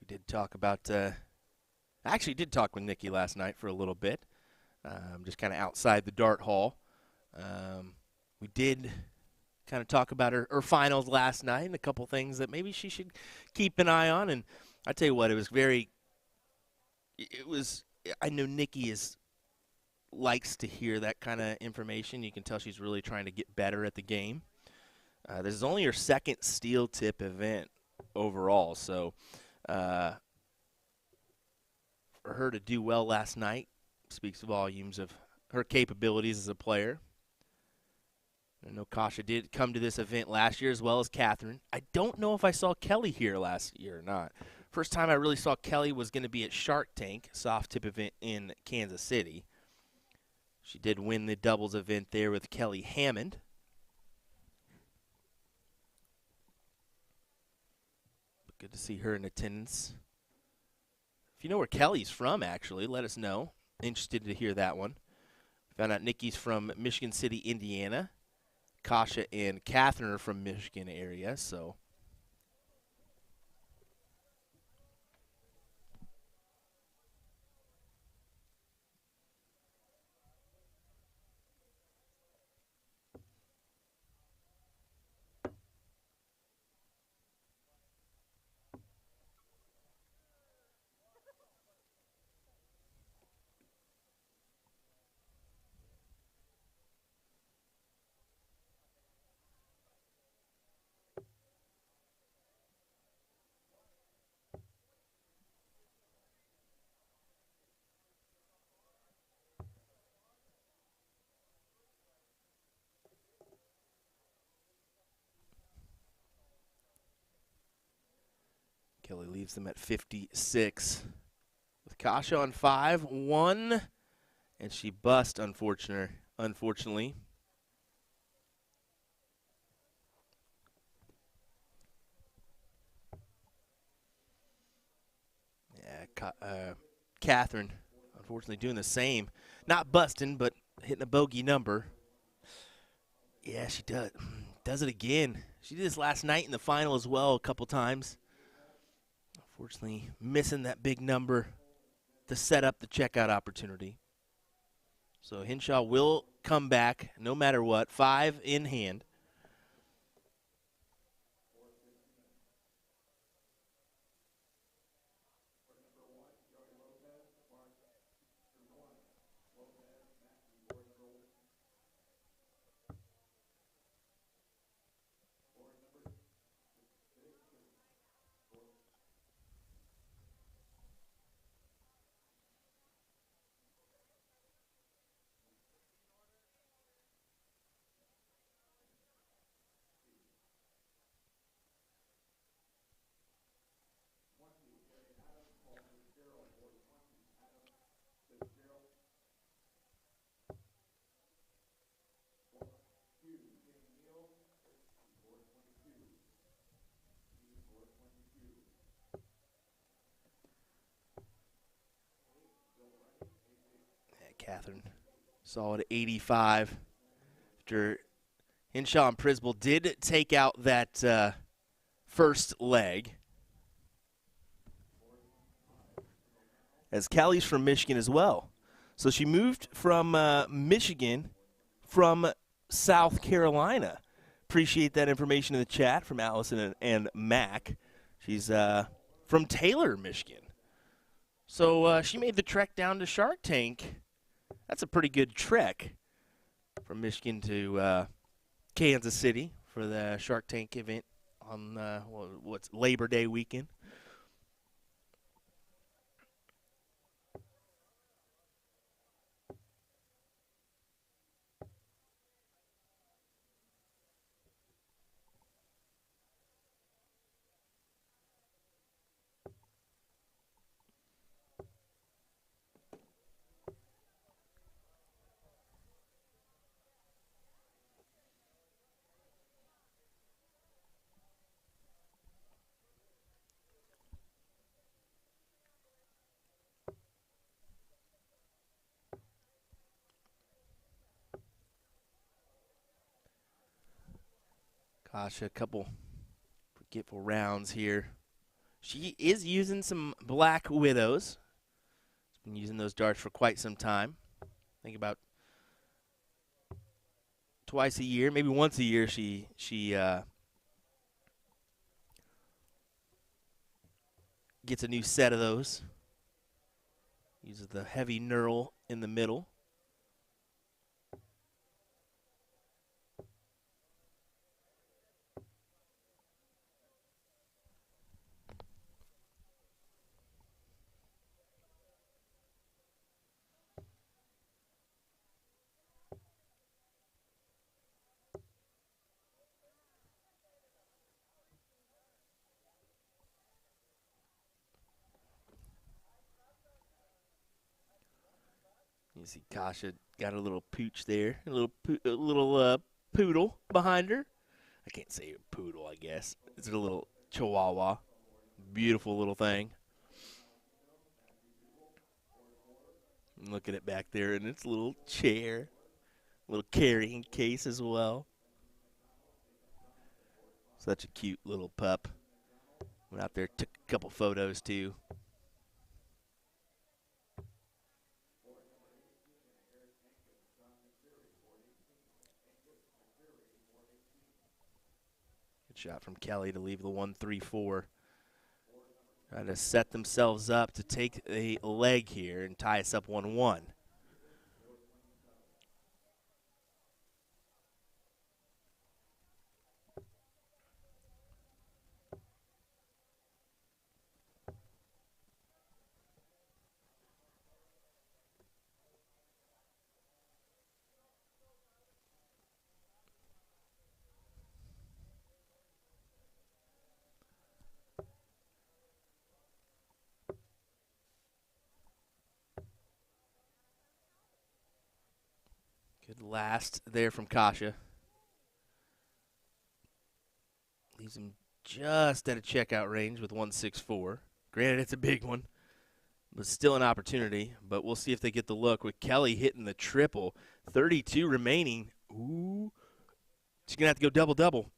We did talk about, I actually did talk with Nikki last night for a little bit, just kind of outside the dart hall. We did kind of talk about her finals last night and a couple things that maybe she should keep an eye on. And I tell you what, I know Nikki likes to hear that kind of information. You can tell she's really trying to get better at the game. This is only her second steel tip event overall, so for her to do well last night speaks volumes of her capabilities as a player. I know Kasha did come to this event last year as well as Catherine. I don't know if I saw Kelly here last year or not. First time I really saw Kelly was going to be at Shark Tank, soft tip event in Kansas City. She did win the doubles event there with Kelly Hammond. But good to see her in attendance. If you know where Kelly's from, actually, let us know. Interested to hear that one. Found out Nikki's from Michigan City, Indiana. Kasha and Catherine are from Michigan area, so. Kelly leaves them at 56. With Kasha on 5-1, and she bust, unfortunately. Yeah, Catherine, unfortunately, doing the same. Not busting, but hitting a bogey number. Yeah, she does it again. She did this last night in the final as well a couple times. Unfortunately, missing that big number to set up the checkout opportunity. So Henshaw will come back no matter what, 5 in hand. Catherine solid 85 after Henshaw and Prisball did take out that first leg. As Callie's from Michigan as well. So she moved from Michigan from South Carolina. Appreciate that information in the chat from Allison and Mac. She's from Taylor, Michigan. So she made the trek down to Shark Tank. That's a pretty good trek from Michigan to Kansas City for the Shark Tank event on what's Labor Day weekend. Gosh, a couple forgetful rounds here. She is using some Black Widows. She's been using those darts for quite some time. I think about twice a year, maybe once a year, she gets a new set of those. Uses the heavy knurl in the middle. You see Kasha got a little pooch there, a little poodle behind her. I can't say poodle, I guess. It's a little chihuahua. Beautiful little thing. Look at it back there in its little chair. Little carrying case as well. Such a cute little pup. Went out there, took a couple photos too. Good shot from Kelly to leave the 1-3-4. Trying to set themselves up to take a leg here and tie us up 1-1. last there from Kasha. Leaves him just at a checkout range with 164. Granted, it's a big one, but still an opportunity. But we'll see if they get the look with Kelly hitting the triple. 32 remaining. Ooh. She's going to have to go double-double.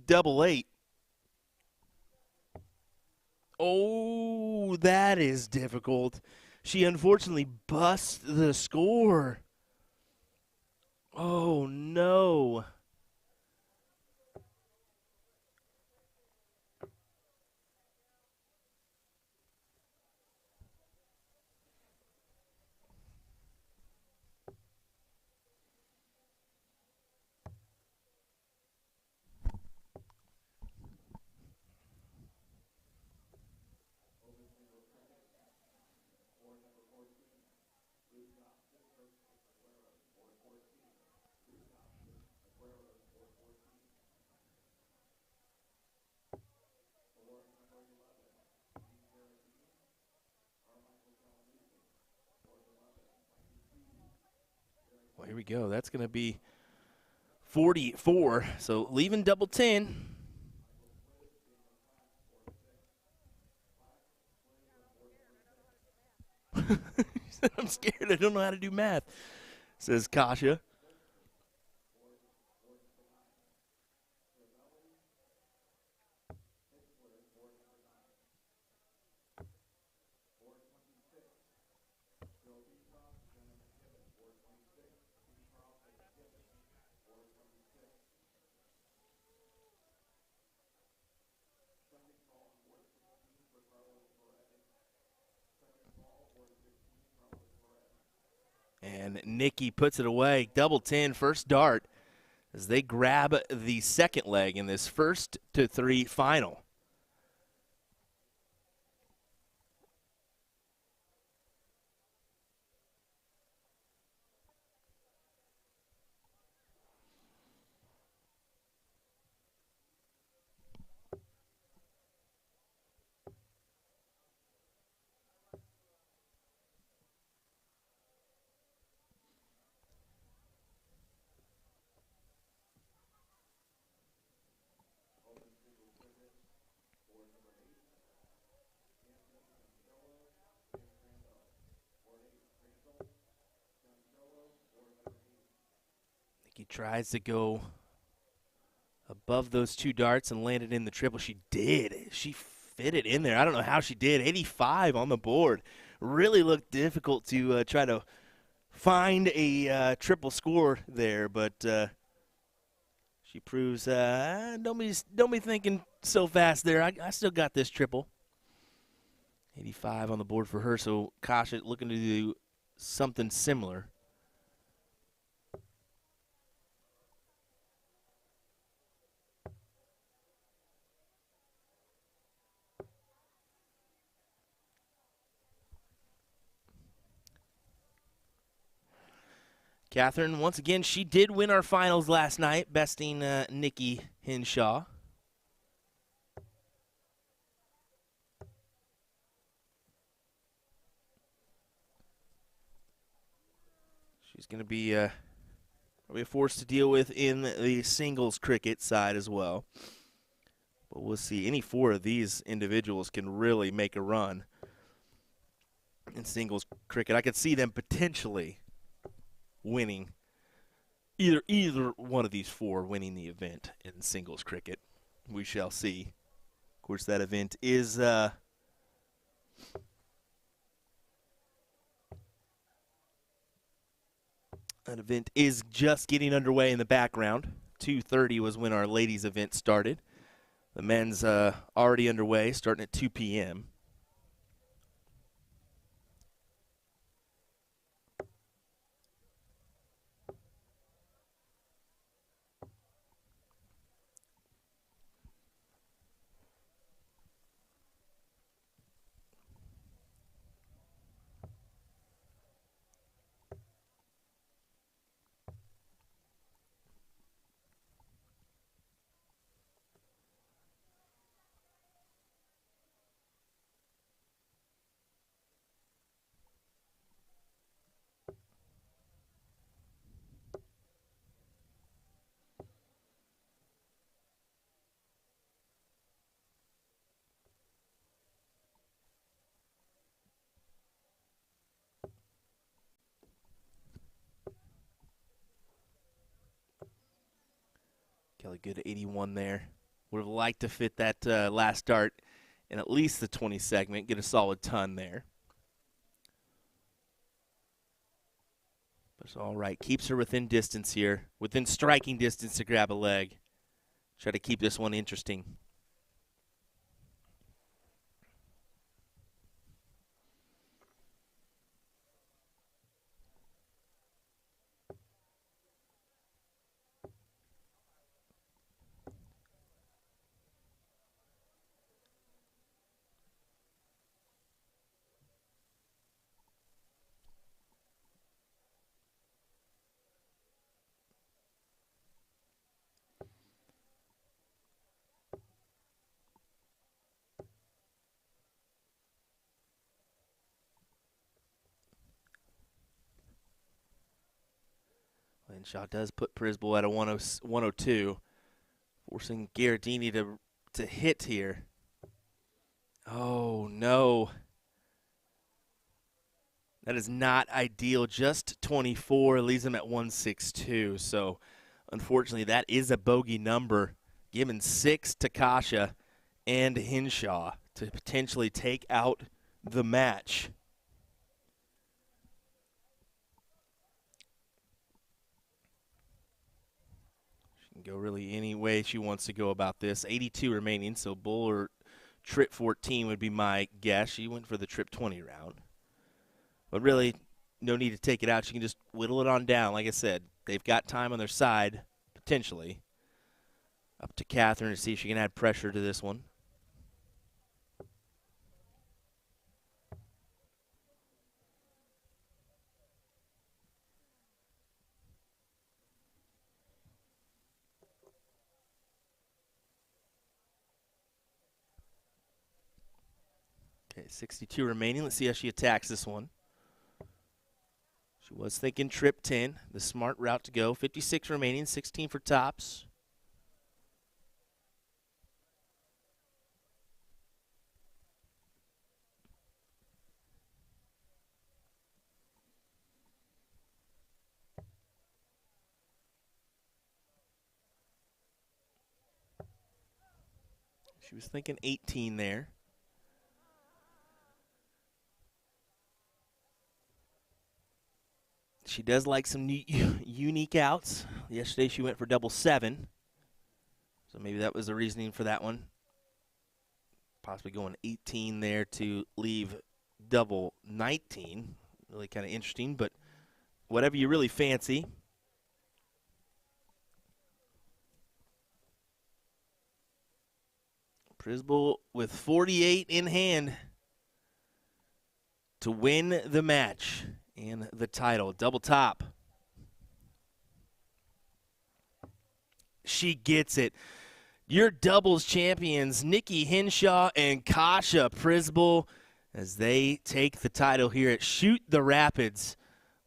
Double 8. Oh, that is difficult. She unfortunately busts the score. Oh, no. Well, here we go. That's going to be 44. So leaving double 10. I'm scared. I don't know how to do math, says Kasha. And Nikki puts it away. Double 10, first dart, as they grab the second leg in this 1-3 final. Nikki tries to go above those two darts and landed in the triple. She did. She fit it in there. I don't know how she did. 85 on the board. Really looked difficult to try to find a triple score there, but she proves don't be thinking so fast there. I still got this triple. 85 on the board for her, so Kasha looking to do something similar. Catherine, once again, she did win our finals last night, besting Nikki Hinshaw. She's going to be a force to deal with in the singles cricket side as well. But we'll see. Any four of these individuals can really make a run in singles cricket. I could see them potentially winning, either one of these four winning the event in singles cricket. We shall see. Of course, that event is just getting underway in the background. 2:30 was when our ladies' event started. The men's already underway, starting at 2 p.m. Kelly, good 81 there. Would have liked to fit that last dart in at least the 20 segment, get a solid ton there. But it's all right. Keeps her within distance here, within striking distance to grab a leg. Try to keep this one interesting. Shaw does put Prisbel at a 102, forcing Gherardini to hit here. Oh, no. That is not ideal. Just 24 leaves him at 162. So, unfortunately, that is a bogey number, giving 6 to Kasha and Henshaw to potentially take out the match. Go really any way she wants to go about this. 82 remaining, so bull or trip 14 would be my guess. She went for the trip 20 round. But really, no need to take it out. She can just whittle it on down. Like I said, they've got time on their side, potentially. Up to Catherine to see if she can add pressure to this one. Okay, 62 remaining. Let's see how she attacks this one. She was thinking trip 10, the smart route to go. 56 remaining, 16 for tops. She was thinking 18 there. She does like some unique outs. Yesterday she went for double 7. So maybe that was the reasoning for that one. Possibly going 18 there to leave double 19. Really kind of interesting, but whatever you really fancy. Prisbel with 48 in hand to win the match and the title. Double top. She gets it. Your doubles champions, Nikki Henshaw and Kasha Prisbel, as they take the title here at Shoot the Rapids.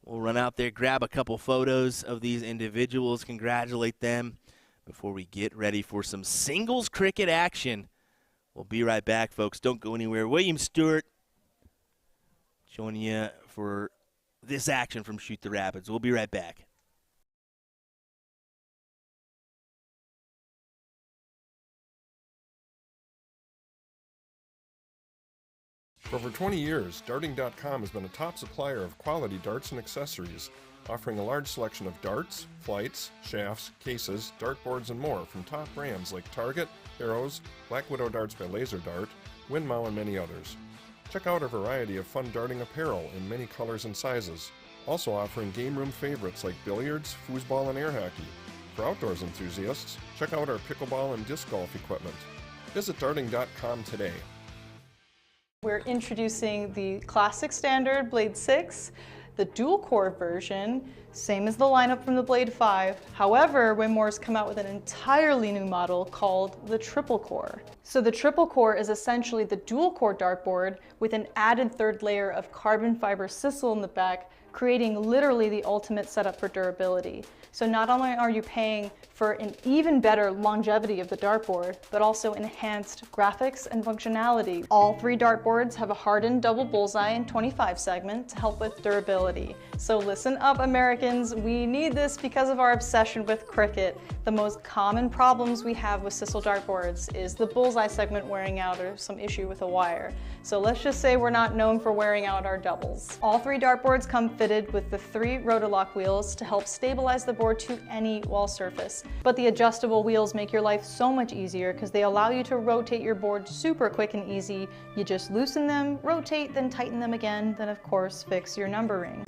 We'll run out there, grab a couple photos of these individuals, congratulate them before we get ready for some singles cricket action. We'll be right back, folks. Don't go anywhere. Will Stuart joining you for this action from Shoot the Rapids. We'll be right back. For over 20 years, Darting.com has been a top supplier of quality darts and accessories, offering a large selection of darts, flights, shafts, cases, dartboards, and more from top brands like Target, Arrows, Black Widow Darts by Laser Dart, Windmow, and many others. Check out a variety of fun darting apparel in many colors and sizes, also offering game room favorites like billiards, foosball, and air hockey. For outdoors enthusiasts, check out our pickleball and disc golf equipment. Visit Darting.com today. We're introducing the classic standard Blade 6, the dual core version, same as the lineup from the Blade 5. However, Winmore's come out with an entirely new model called the triple core. So the triple core is essentially the dual core dartboard with an added third layer of carbon fiber sisal in the back creating literally the ultimate setup for durability. So not only are you paying for an even better longevity of the dartboard, but also enhanced graphics and functionality. All 3 dartboards have a hardened double bullseye and 25 segment to help with durability. So listen up, Americans, we need this because of our obsession with cricket. The most common problems we have with Sisal dartboards is the bullseye segment wearing out or some issue with a wire. So let's just say we're not known for wearing out our doubles. All 3 dartboards come fitted with the 3 Rotolock wheels to help stabilize the board to any wall surface. But the adjustable wheels make your life so much easier because they allow you to rotate your board super quick and easy. You just loosen them, rotate, then tighten them again, then of course fix your numbering.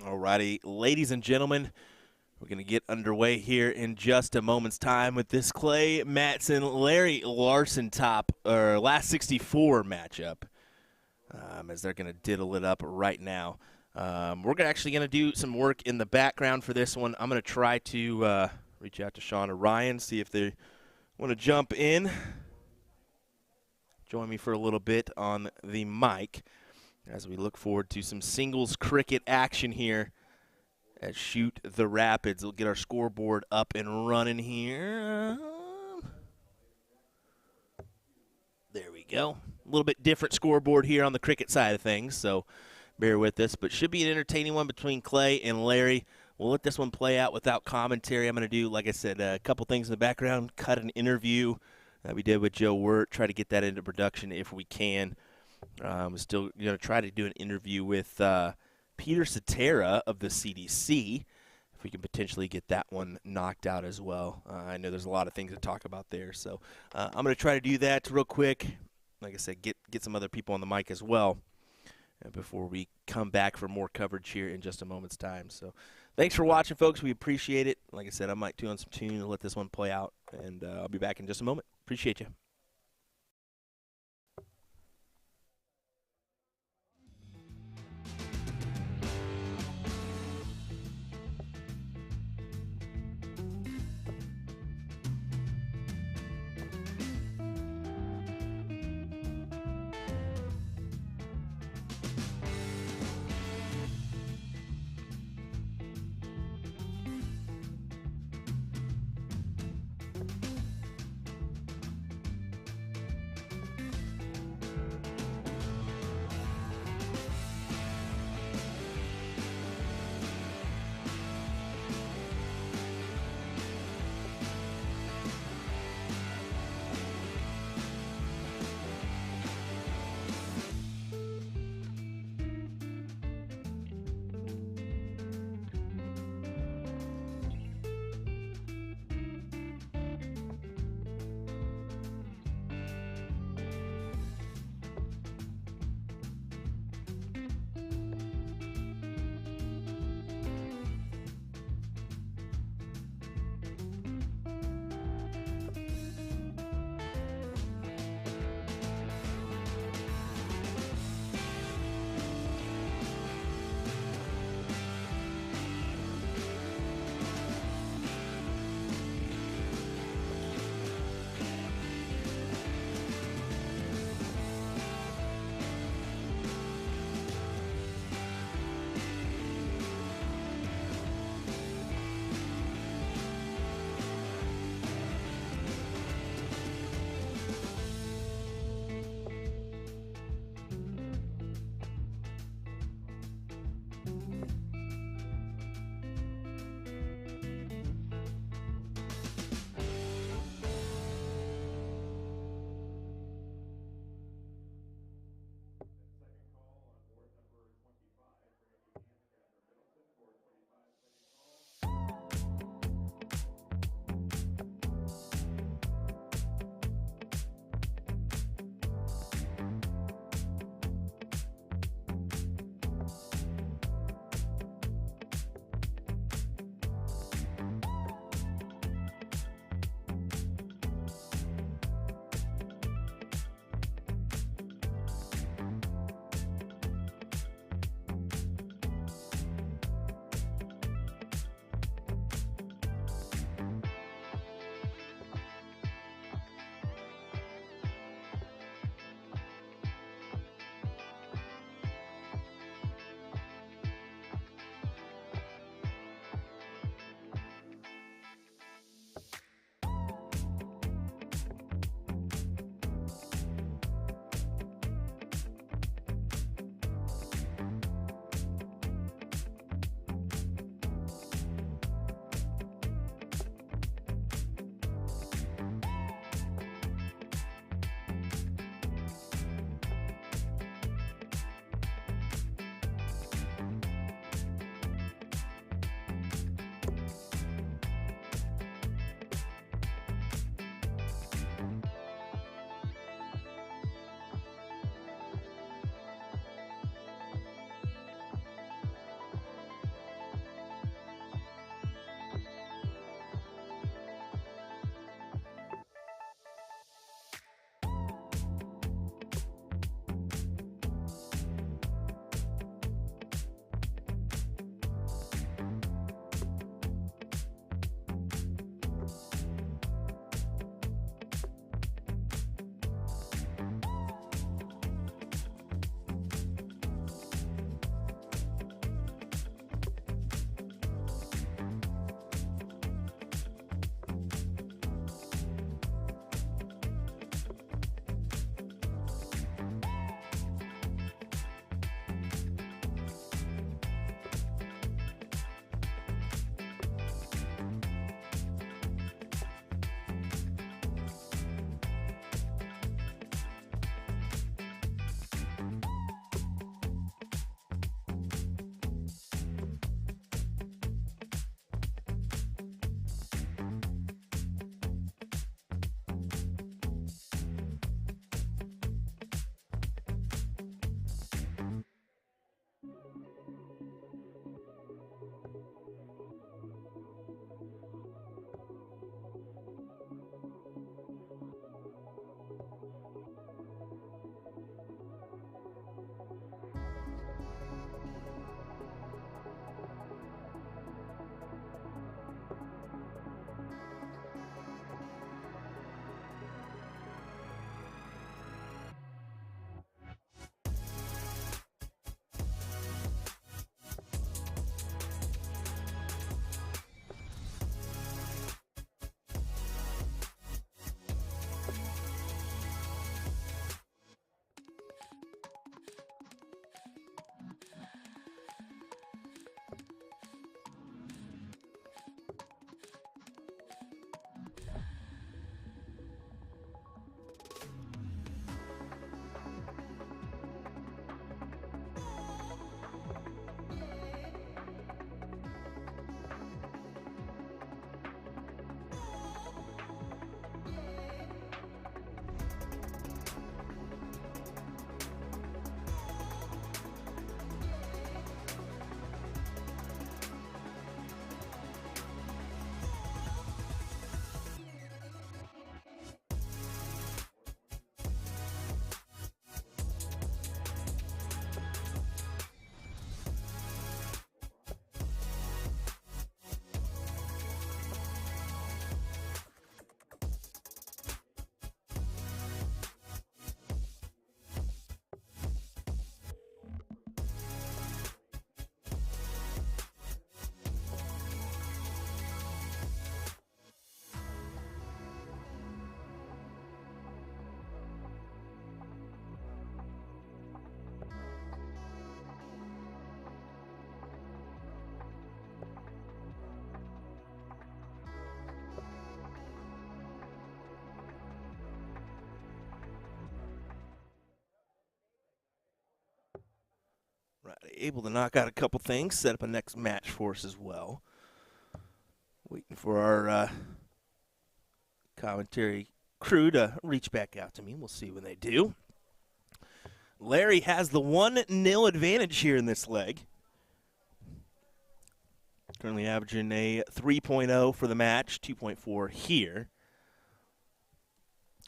Alrighty, ladies and gentlemen, we're going to get underway here in just a moment's time with this Clay Matson, Larry Larson last 64 matchup, as they're going to diddle it up right now. We're actually going to do some work in the background for this one. I'm going to try to reach out to Sean or Ryan, see if they want to jump in, join me for a little bit on the mic as we look forward to some singles cricket action here at Shoot the Rapids. We'll get our scoreboard up and running here. There we go. A little bit different scoreboard here on the cricket side of things, so bear with us. But should be an entertaining one between Clay and Larry. We'll let this one play out without commentary. I'm going to do, like I said, a couple things in the background, cut an interview that we did with Joe Wirt, try to get that into production if we can. We're still going to try to do an interview with Peter Cetera of the CDC, if we can potentially get that one knocked out as well. I know there's a lot of things to talk about there, so I'm going to try to do that real quick. Like I said, get some other people on the mic as well before we come back for more coverage here in just a moment's time. So thanks for watching, folks. We appreciate it. Like I said, I might tune on some tune and let this one play out, and I'll be back in just a moment. Appreciate you. able to knock out a couple things, set up a next match for us as well. Waiting for our commentary crew to reach back out to me. We'll see when they do. Larry has the 1-0 advantage here in this leg. Currently averaging a 3.0 for the match, 2.4 here.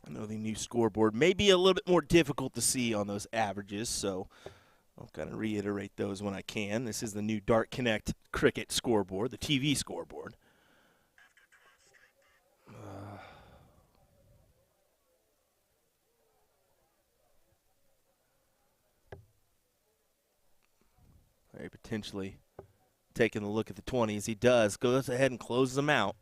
I know the new scoreboard may be a little bit more difficult to see on those averages, so I'll kind of reiterate those when I can. This is the new Dart Connect Cricket scoreboard, the TV scoreboard. Very potentially taking a look at the 20s. He does. Goes ahead and closes them out.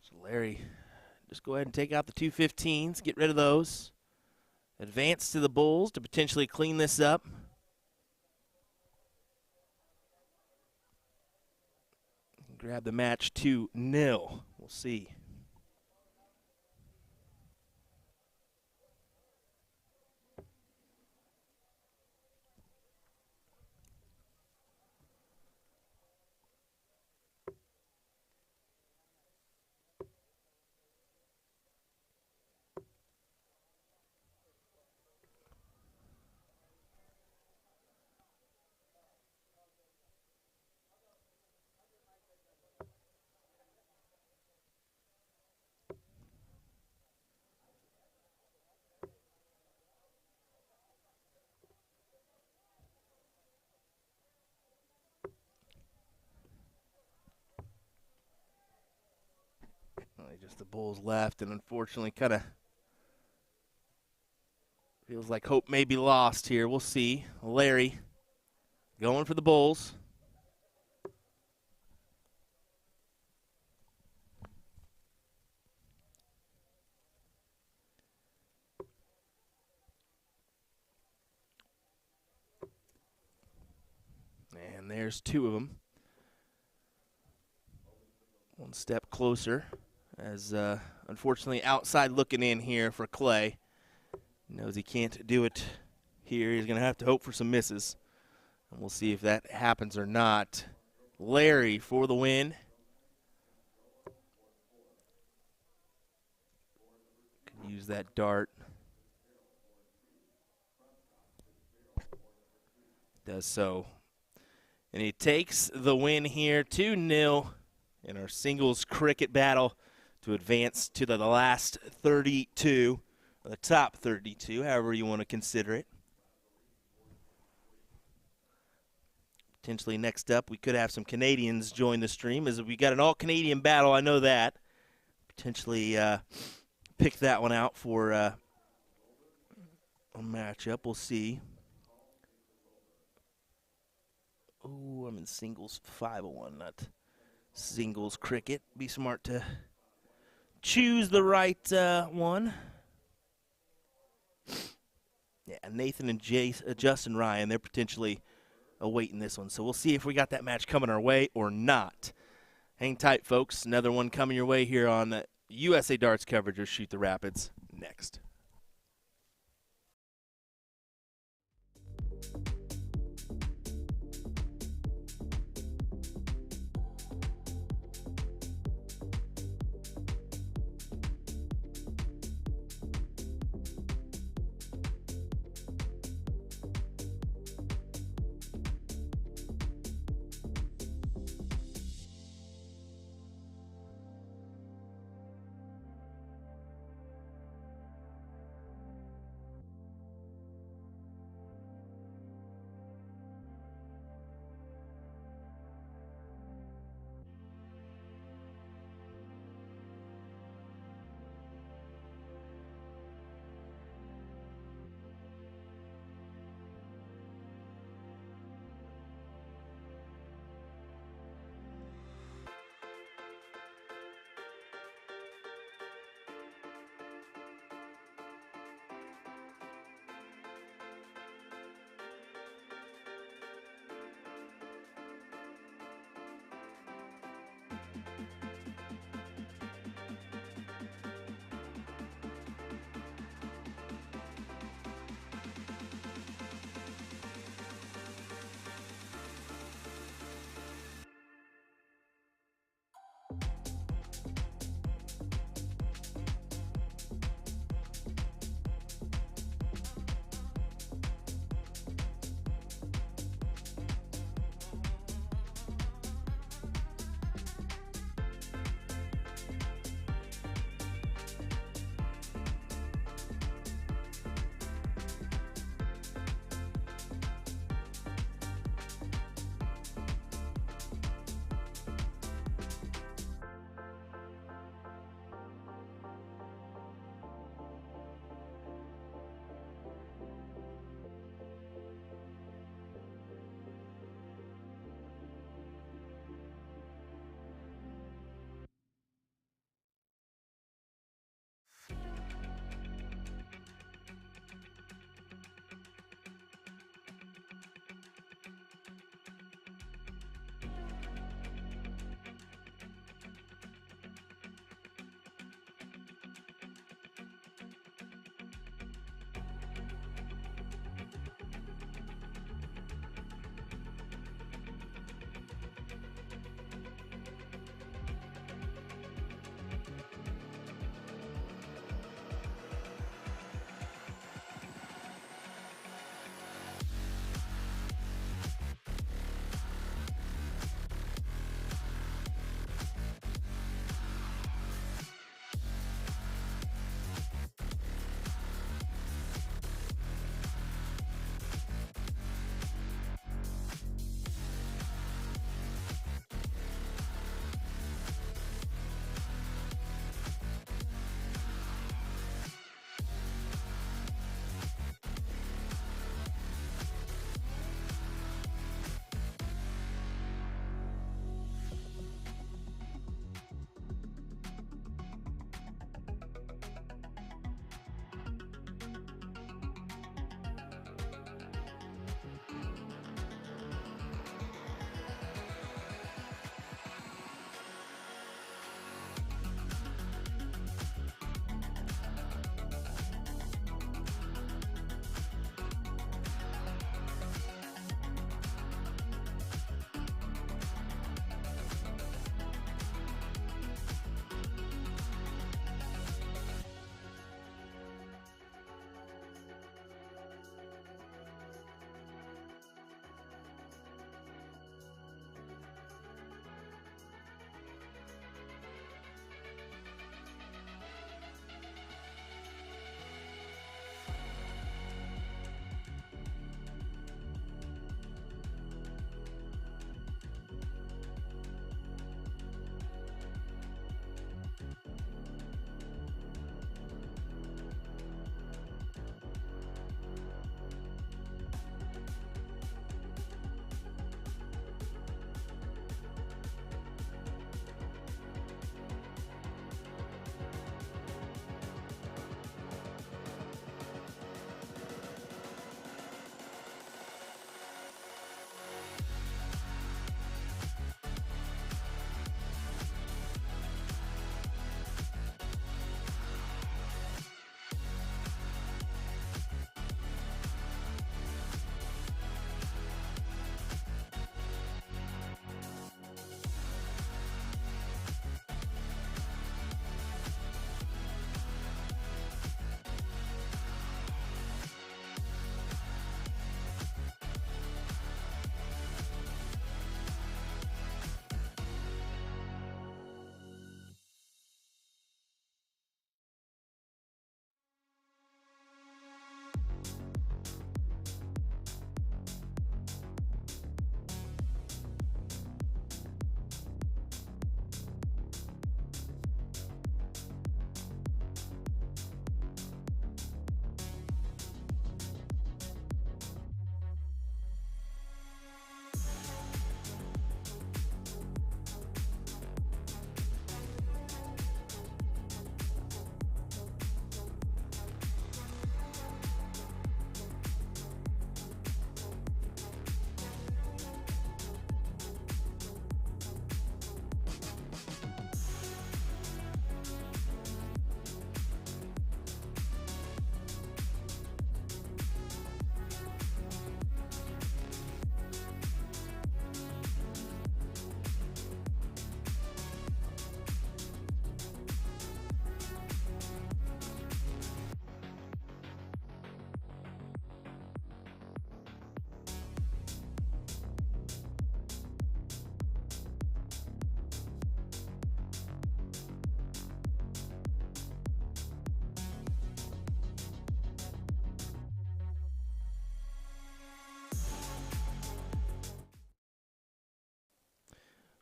So Larry, just go ahead and take out the 215s, get rid of those. Advance to the Bulls to potentially clean this up. Grab the match 2-0. We'll see. Just the Bulls left, and unfortunately kind of feels like hope may be lost here. We'll see. Larry going for the Bulls. And there's two of them. One step closer. As unfortunately outside looking in here for Clay. Knows he can't do it here. He's going to have to hope for some misses. And we'll see if that happens or not. Larry for the win. Can use that dart. Does so. And he takes the win here, 2-0 in our singles cricket battle, to advance to the last 32, or the top 32, however you want to consider it. Potentially next up, we could have some Canadians join the stream, as we got an all-Canadian battle, I know that. Potentially pick that one out for a matchup, we'll see. Oh, I'm in singles 501, not singles cricket. Be smart to choose the right one. Yeah, Nathan and Justin Ryan, they're potentially awaiting this one. So we'll see if we got that match coming our way or not. Hang tight, folks. Another one coming your way here on USA Darts coverage of Shoot the Rapids next.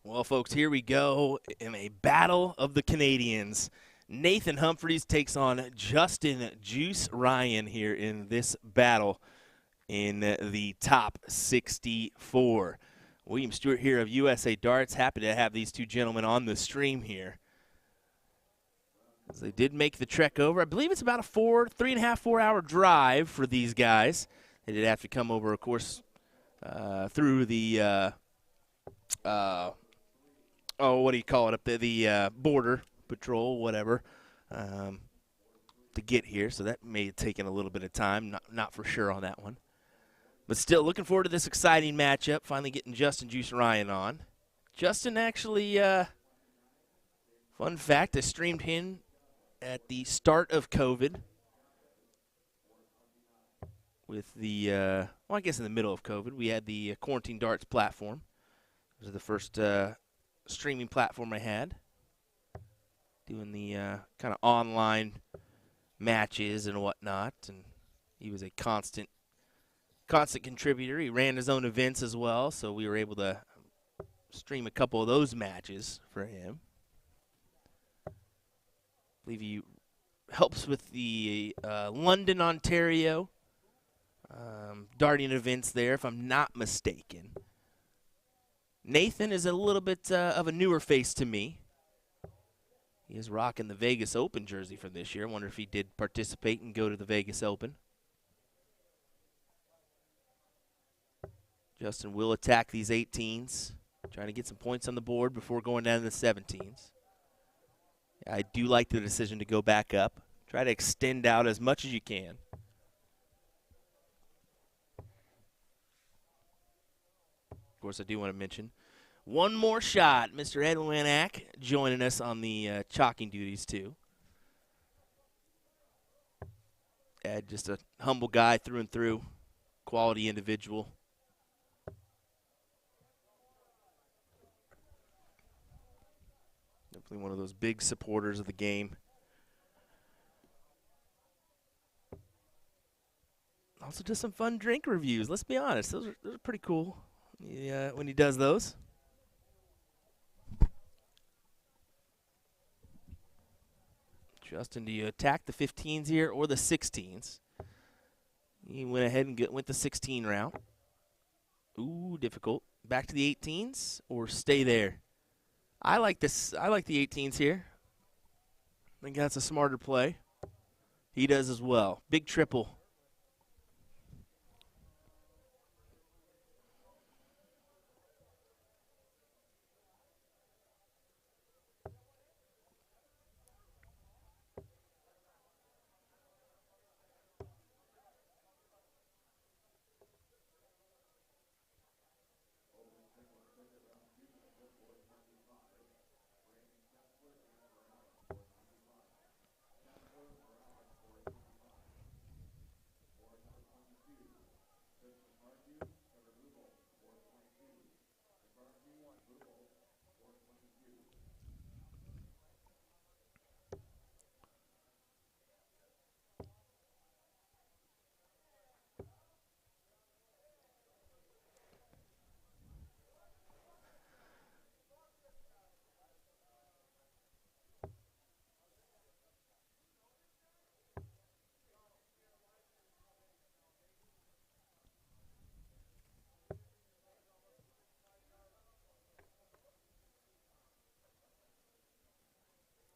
Well, folks, here we go in a battle of the Canadians. Nathan Humphreys takes on Justin Juice Ryan here in this battle in the top 64. William Stuart here of USA Darts. Happy to have these two gentlemen on the stream here. As they did make the trek over. I believe it's about a 3.5, 4 hour drive for these guys. They did have to come over, of course, through the what do you call it up there? The border patrol, whatever, to get here. So that may have taken a little bit of time. Not for sure on that one. But still looking forward to this exciting matchup. Finally getting Justin Juice Ryan on. Justin actually, fun fact, I streamed him at the start of COVID with the, well, I guess in the middle of COVID. We had the Quarantine Darts platform. It was the first streaming platform I had, doing the kind of online matches and whatnot, and he was a constant contributor. He ran his own events as well, so we were able to stream a couple of those matches for him. I believe he helps with the London, Ontario darting events there, if I'm not mistaken. Nathan is a little bit of a newer face to me. He is rocking the Vegas Open jersey for this year. I wonder if he did participate and go to the Vegas Open. Justin will attack these 18s, trying to get some points on the board before going down to the 17s. I do like the decision to go back up. Try to extend out as much as you can. Of course, I do want to mention one more shot. Mr. Ed Wanack joining us on the chalking duties, too. Ed, just a humble guy through and through, quality individual. Definitely one of those big supporters of the game. Also does some fun drink reviews. Let's be honest, those are pretty cool. Yeah, when he does those. Justin, do you attack the 15s here or the 16s? He went ahead and went the 16 route. Ooh, difficult. Back to the 18s or stay there? I like this. I like the 18s here. I think that's a smarter play. He does as well. Big triple.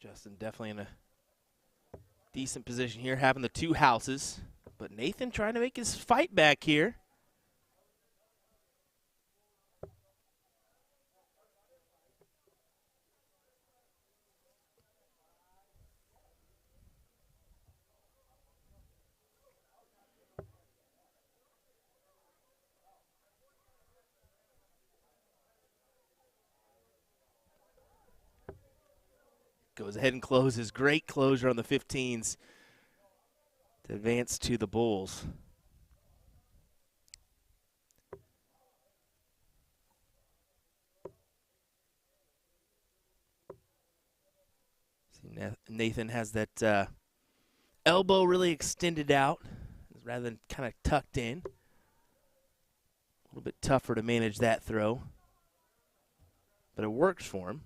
Justin definitely in a decent position here, having the two houses. But Nathan trying to make his fight back here. Goes ahead and closes. Great closure on the 15s to advance to the Bulls. See, Nathan has that elbow really extended out rather than kind of tucked in. A little bit tougher to manage that throw. but it works for him.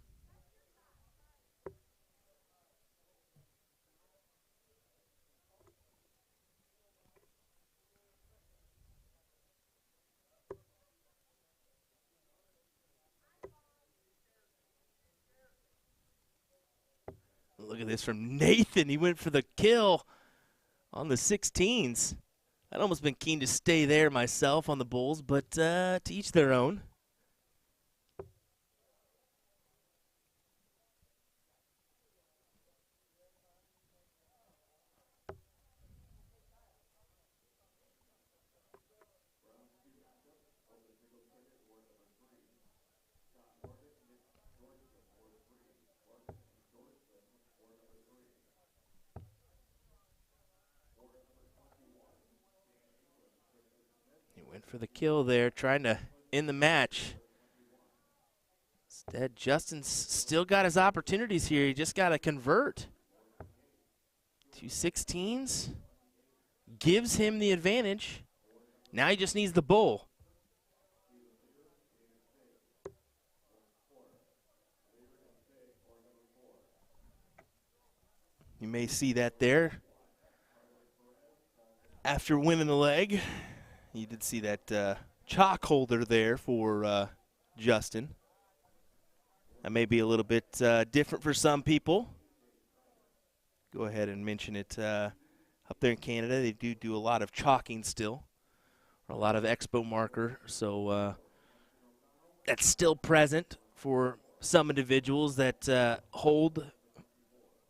Look at this from Nathan. He went for the kill on the 16s. I'd almost been keen to stay there myself on the Bulls, but to each their own. Went for the kill there, trying to end the match. Instead, Justin's still got his opportunities here. He just got to convert. 2 16s gives him the advantage. Now he just needs the bull. You may see that there. After winning the leg, you did see that chalk holder there for Justin. That may be a little bit different for some people. Go ahead and mention it. Up there in Canada, they do a lot of chalking still, or a lot of expo marker. So that's still present for some individuals that hold,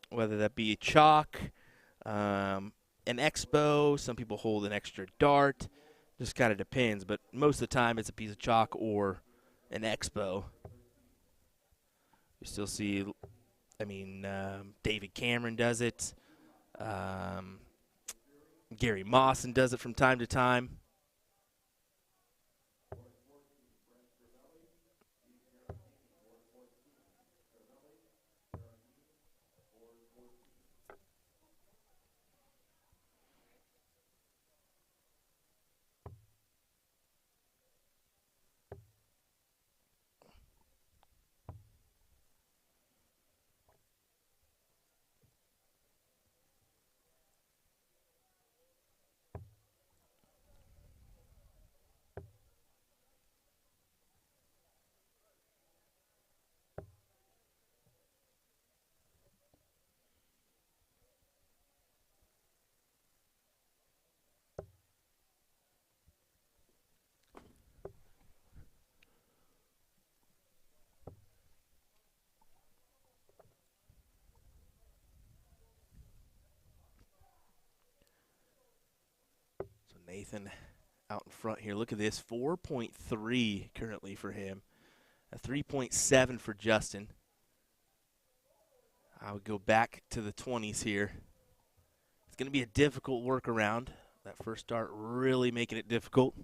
whether that be a chalk, an expo. Some people hold an extra dart. Just kind of depends, but most of the time it's a piece of chalk or an expo. You still see, David Cameron does it. Gary Mawson does it from time to time. Nathan out in front here. Look at this, 4.3 currently for him. A 3.7 for Justin. I would go back to the 20s here. It's going to be a difficult workaround. That first start really making it difficult.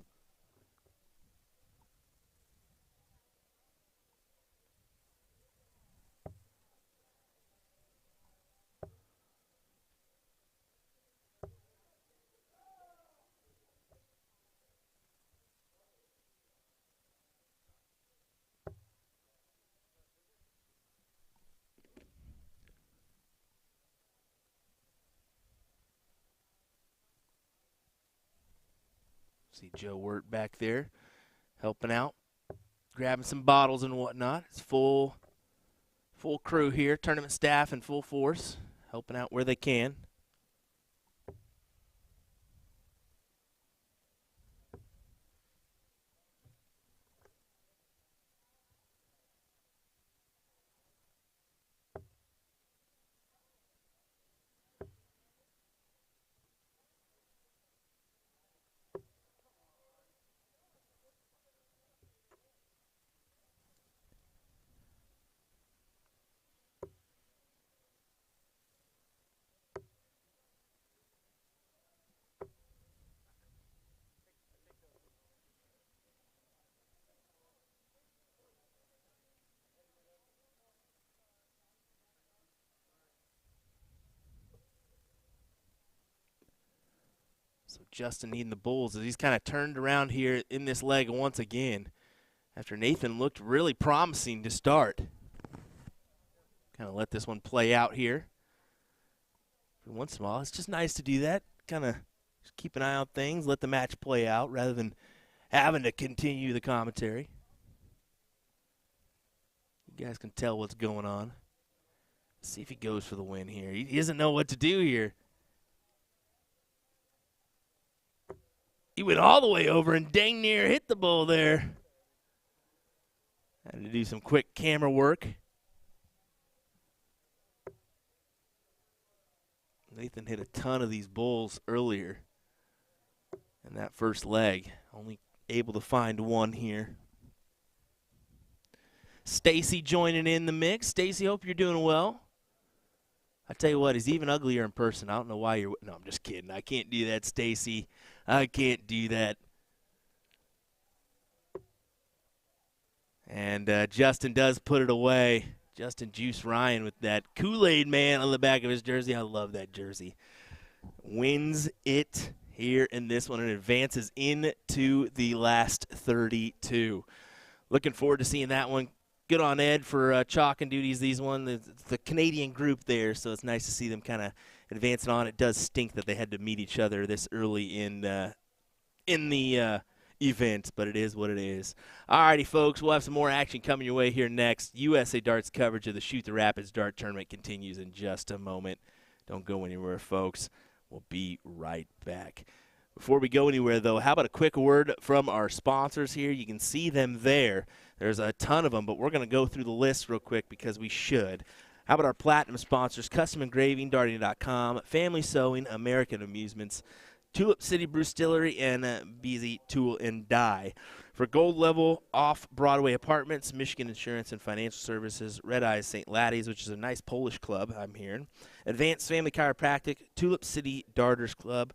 See Joe Wirt back there helping out, grabbing some bottles and whatnot. It's full crew here, tournament staff in full force, helping out where they can. So Justin needing the Bulls as he's kind of turned around here in this leg once again. after Nathan looked really promising to start. Kind of let this one play out here. Once in a while, it's just nice to do that. Kind of just keep an eye on things, let the match play out rather than having to continue the commentary. You guys can tell what's going on. Let's see if he goes for the win here. He doesn't know what to do here. He went all the way over and dang near hit the bull there. Had to do some quick camera work. Nathan hit a ton of these bulls earlier in that first leg. Only able to find one here. Stacy joining in the mix. Stacy, hope you're doing well. I tell you what, he's even uglier in person. I don't know why you're. No, I'm just kidding. I can't do that, Stacy. I can't do that. And Justin does put it away. Justin Juice Ryan with that Kool-Aid man on the back of his jersey. I love that jersey. Wins it here in this one and advances into the last 32. Looking forward to seeing that one. Good on Ed for chalking duties. These one, the Canadian group there, so it's nice to see them kind of advancing on. It does stink that they had to meet each other this early in the event, but it is what it is. Alrighty, folks, we'll have some more action coming your way here next. USA Darts coverage of the Shoot the Rapids Dart Tournament continues in just a moment. Don't go anywhere, folks. We'll be right back. Before we go anywhere, though, how about a quick word from our sponsors here? You can see them there. There's a ton of them, but we're going to go through the list real quick because we should. How about our platinum sponsors, Custom Engraving, Darting.com, Family Sewing, American Amusements, Tulip City Brewstillery, and BZ Tool and Die. For gold level off-Broadway apartments, Michigan Insurance and Financial Services, Red Eyes St. Laddie's, which is a nice Polish club, I'm hearing. Advanced Family Chiropractic, Tulip City Darts Club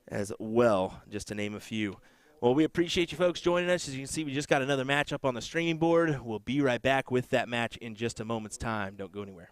as well, just to name a few. Well, we appreciate you folks joining us. As you can see, we just got another match up on the streaming board. We'll be right back with that match in just a moment's time. Don't go anywhere.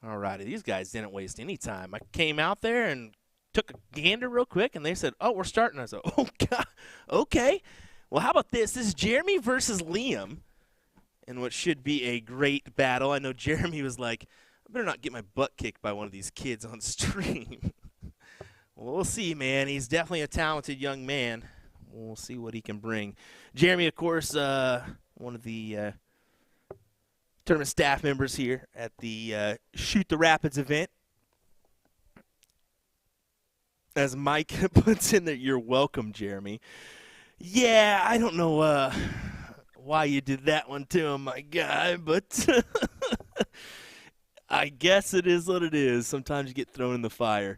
All righty, these guys didn't waste any time. I came out there and took a gander real quick, and they said, "Oh, we're starting." I said, "Oh God, okay. Well, how about this? This is Jeremy versus Liam, in what should be a great battle." I know Jeremy was like, "I better not get my butt kicked by one of these kids on stream." Well, we'll see, man. He's definitely a talented young man. We'll see what he can bring. Jeremy, of course, one of the tournament staff members here at the Shoot the Rapids event. As Mike puts in there, "You're welcome, Jeremy." Yeah, I don't know why you did that one to him, my guy, but I guess it is what it is. Sometimes you get thrown in the fire.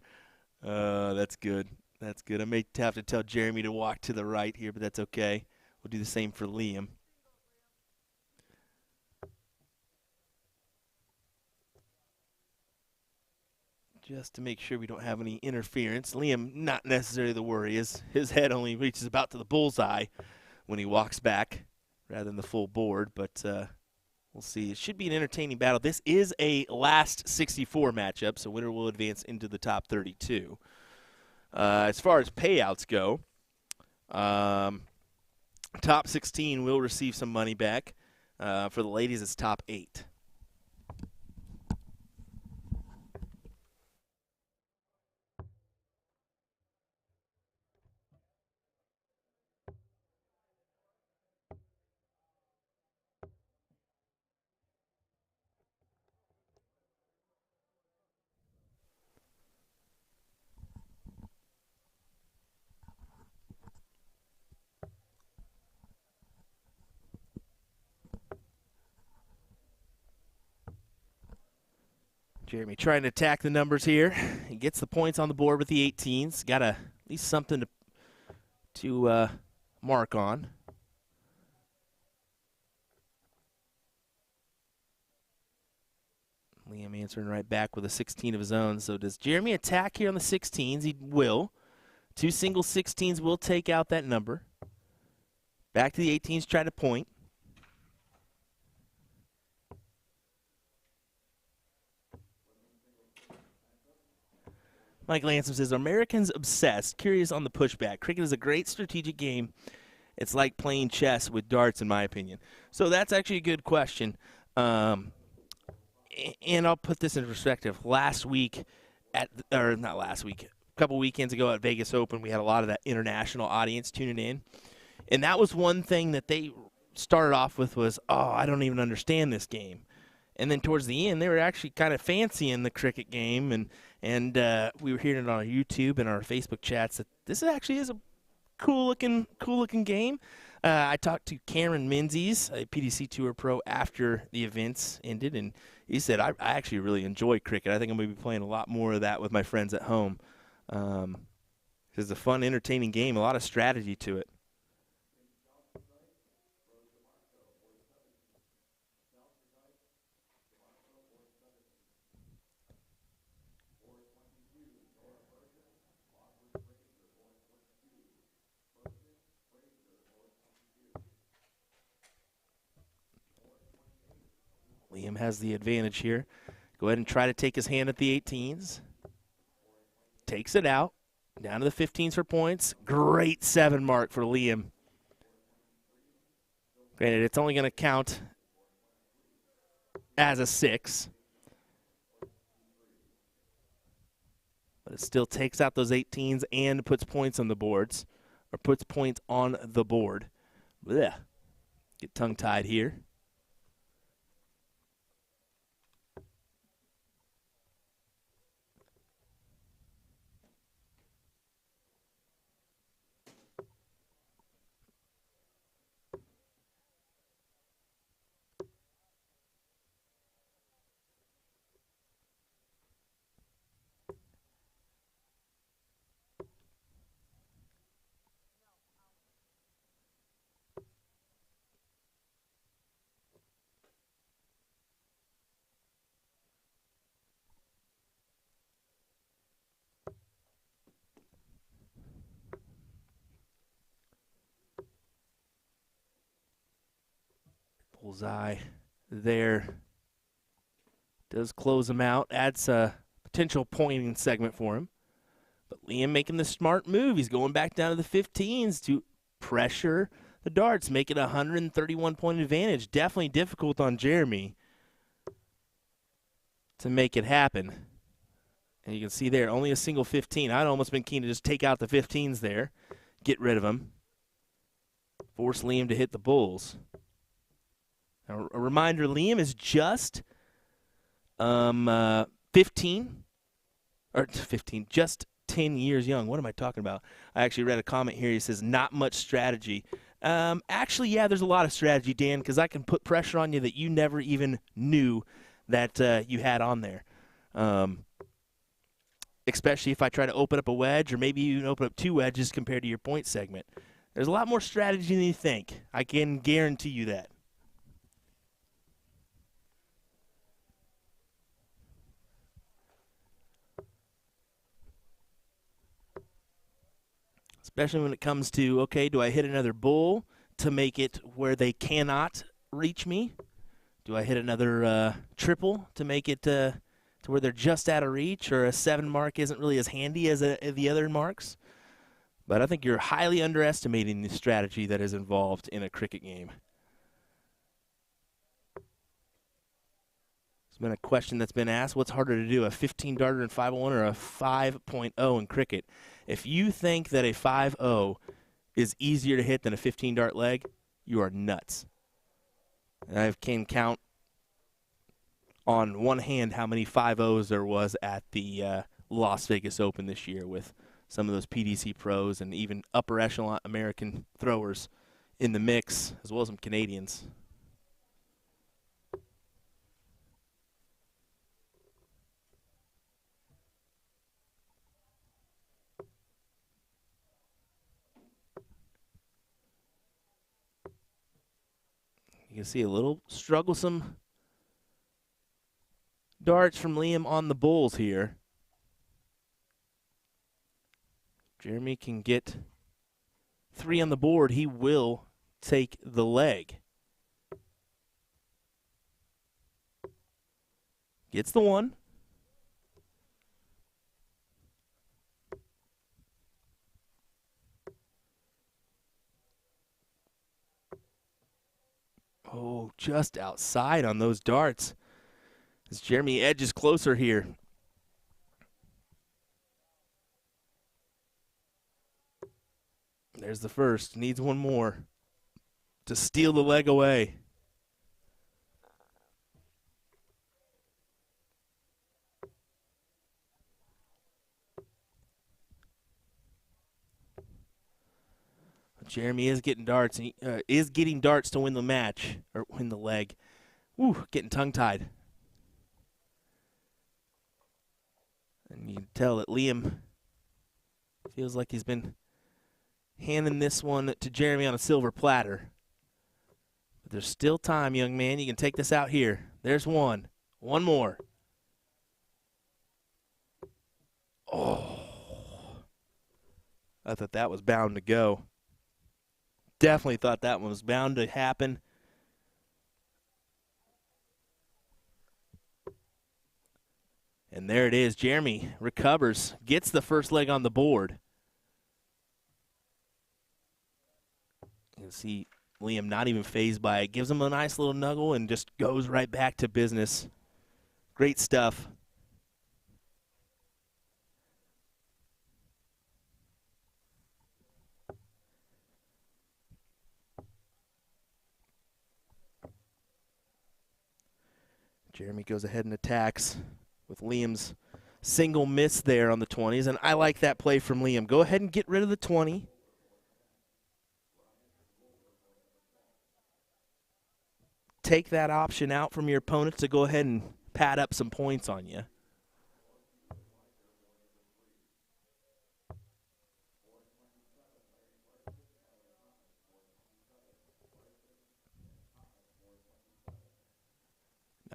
That's good. That's good. I may have to tell Jeremy to walk to the right here, but that's okay. We'll do the same for Liam. Just to make sure we don't have any interference. Liam, not necessarily the worry. His head only reaches about to the bullseye when he walks back rather than the full board, but we'll see. It should be an entertaining battle. This is a last 64 matchup, so winner will advance into the top 32. As far as payouts go, top 16 will receive some money back. For the ladies, it's top 8. Jeremy trying to attack the numbers here. He gets the points on the board with the 18s. Got at least something to mark on. Liam answering right back with a 16 of his own. So does Jeremy attack here on the 16s? He will. 2 single 16s will take out that number. Back to the 18s, try to point. Mike Lansom says, "Americans obsessed, curious on the pushback. Cricket is a great strategic game. It's like playing chess with darts, in my opinion." So that's actually a good question. And I'll put this in perspective. Last week, a couple weekends ago at Vegas Open, we had a lot of that international audience tuning in. And that was one thing that they started off with was, "Oh, I don't even understand this game." And then towards the end, they were actually kind of fancying the cricket game, and we were hearing it on our YouTube and our Facebook chats that this actually is a cool looking game. I talked to Cameron Menzies, a PDC Tour pro, after the events ended, and he said, I actually really enjoy cricket. I think I'm going to be playing a lot more of that with my friends at home. It's a fun, entertaining game, a lot of strategy to it. Liam has the advantage here. Go ahead and try to take his hand at the 18s. Takes it out. Down to the 15s for points. Great 7 mark for Liam. Granted, it's only going to count as a 6. But it still takes out those 18s and puts points on the boards. Or puts points on the board. Blech. Get tongue-tied here. Bullseye there. Does close him out, adds a potential pointing segment for him. But Liam making the smart move. He's going back down to the 15s to pressure the darts, make it a 131-point advantage. Definitely difficult on Jeremy to make it happen. And you can see there, only a single 15. I'd almost been keen to just take out the 15s there, get rid of them, force Liam to hit the bulls. Now, a reminder, Liam is just just 10 years young. What am I talking about? I actually read a comment here. He says, not much strategy. Actually, yeah, there's a lot of strategy, Dan, because I can put pressure on you that you never even knew that you had on there. Especially if I try to open up a wedge, or maybe you open up two wedges compared to your point segment. There's a lot more strategy than you think. I can guarantee you that. Especially when it comes to, okay, do I hit another bull to make it where they cannot reach me? Do I hit another triple to make it to where they're just out of reach, or a 7 mark isn't really as handy as the other marks? But I think you're highly underestimating the strategy that is involved in a cricket game. It's been a question that's been asked. What's harder to do, a 15-darter in 501 or a 5.0 in cricket? If you think that a 5.0 is easier to hit than a 15-dart leg, you are nuts. And I can count on one hand how many 5.0s there was at the Las Vegas Open this year, with some of those PDC pros and even upper echelon American throwers in the mix, as well as some Canadians. You can see a little strugglesome darts from Liam on the bulls here. Jeremy can get 3 on the board. He will take the leg. Gets the 1. Oh, just outside on those darts. As Jeremy edges closer here. There's the first. Needs one more to steal the leg away. Jeremy is getting darts. And he is getting darts to win the match, or win the leg. Woo, getting tongue-tied. And you can tell that Liam feels like he's been handing this one to Jeremy on a silver platter. But there's still time, young man. You can take this out here. There's one. One more. Oh. I thought that was bound to go. Definitely thought that one was bound to happen. And there it is. Jeremy recovers, gets the first leg on the board. You can see Liam not even fazed by it. Gives him a nice little nuggle and just goes right back to business. Great stuff. Jeremy goes ahead and attacks with Liam's single miss there on the 20s, and I like that play from Liam. Go ahead and get rid of the 20. Take that option out from your opponent to go ahead and pad up some points on you.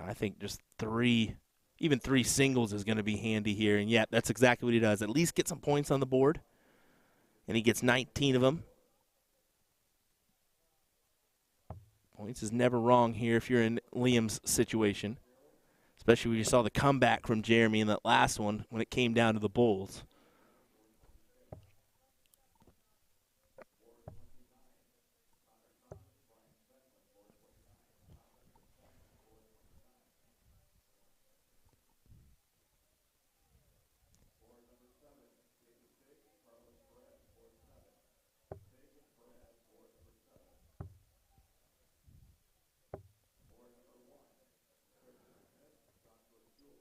I think just even three singles is going to be handy here. And, yeah, that's exactly what he does. At least get some points on the board. And he gets 19 of them. Points is never wrong here if you're in Liam's situation. especially when you saw the comeback from Jeremy in that last one when it came down to the Bulls.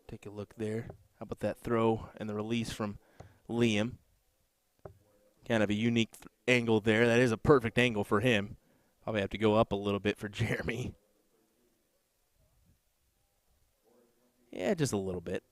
Take a look there. How about that throw and the release from Liam? Kind of a unique angle there. That is a perfect angle for him. Probably have to go up a little bit for Jeremy. Yeah, just a little bit.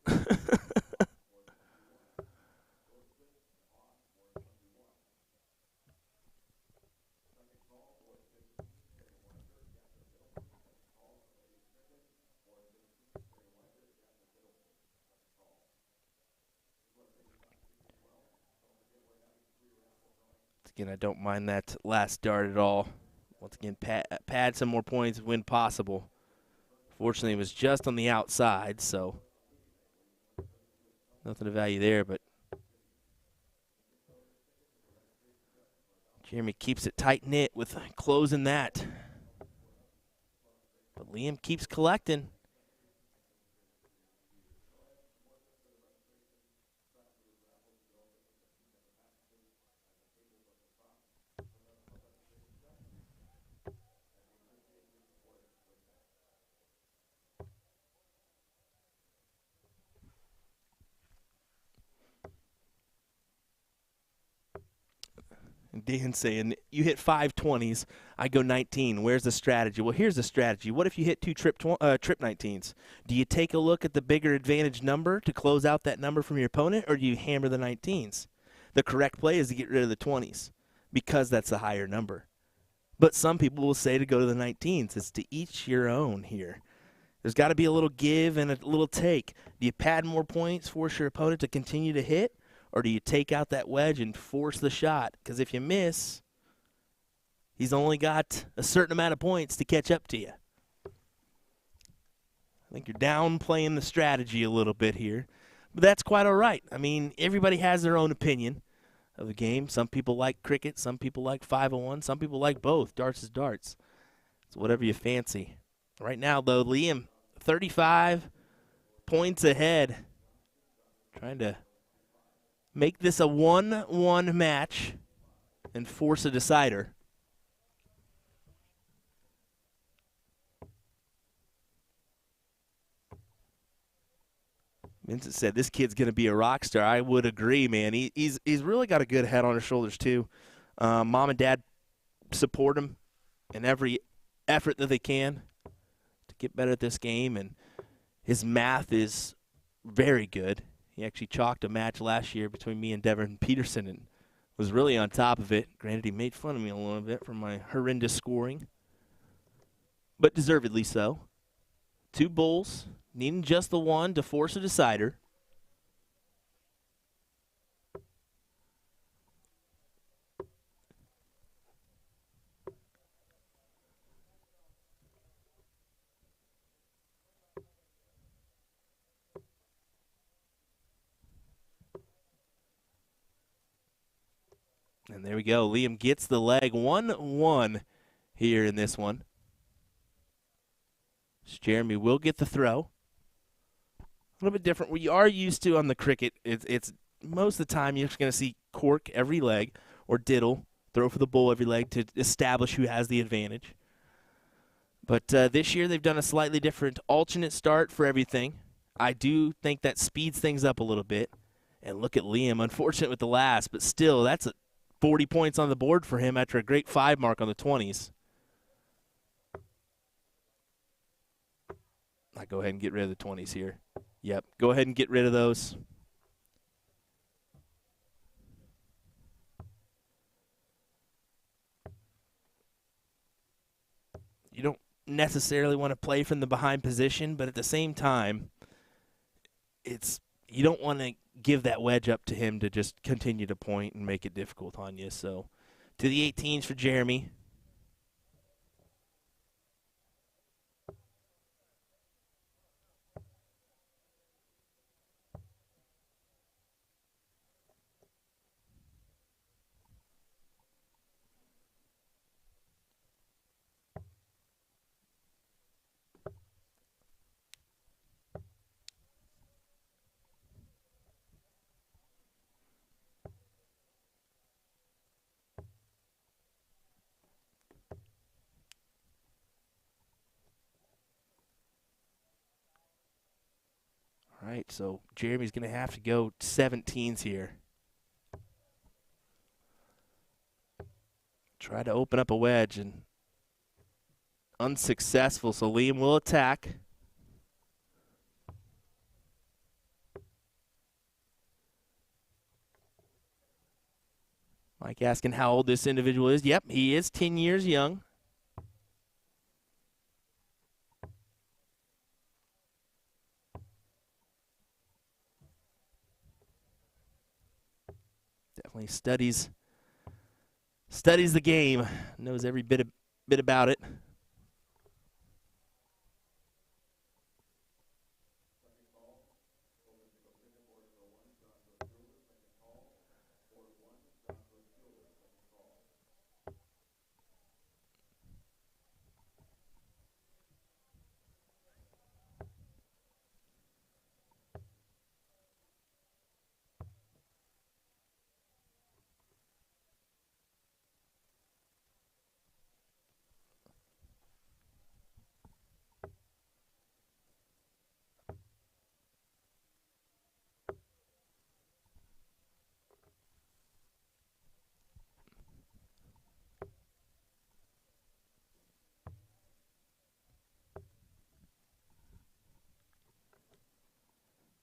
Again, I don't mind that last dart at all. Once again, pad some more points when possible. Fortunately, it was just on the outside, so nothing to value there. But Jeremy keeps it tight-knit with closing that. But Liam keeps collecting. And Dan saying, you hit 520s, I go 19. Where's the strategy? Well, here's the strategy. What if you hit two trip 19s? Do you take a look at the bigger advantage number to close out that number from your opponent, or do you hammer the 19s? The correct play is to get rid of the 20s because that's the higher number. But some people will say to go to the 19s. It's to each your own here. There's got to be a little give and a little take. Do you pad more points, force your opponent to continue to hit? Or do you take out that wedge and force the shot? Because if you miss, he's only got a certain amount of points to catch up to you. I think you're downplaying the strategy a little bit here. But that's quite all right. I mean, everybody has their own opinion of the game. Some people like cricket. Some people like 501. Some people like both. Darts is darts. It's whatever you fancy. Right now, though, Liam, 35 points ahead. Trying to make this a 1-1 match and force a decider. Vincent said this kid's going to be a rock star. I would agree, man. He's really got a good head on his shoulders, too. Mom and Dad support him in every effort that they can to get better at this game, and his math is very good. He actually chalked a match last year between me and Devin Peterson and was really on top of it. Granted, he made fun of me a little bit for my horrendous scoring, but deservedly so. 2 bulls, needing just the one to force a decider. And there we go. Liam gets the leg. 1-1 here in this one. Jeremy will get the throw. A little bit different. We are used to on the cricket, it's most of the time you're just going to see cork every leg or diddle, throw for the bull every leg to establish who has the advantage. But this year they've done a slightly different alternate start for everything. I do think that speeds things up a little bit. And look at Liam, unfortunate with the last, but still that's 40 points on the board for him after a great 5 mark on the 20s. I go ahead and get rid of the 20s here. Yep, go ahead and get rid of those. You don't necessarily want to play from the behind position, but at the same time, you don't want to give that wedge up to him to just continue to point and make it difficult on you. So to the 18s for Jeremy. right, so Jeremy's going to have to go 17s here. Try to open up a wedge and unsuccessful, so Liam will attack. Mike asking how old this individual is. Yep, he is 10 years young. Definitely studies the game, knows every bit about it.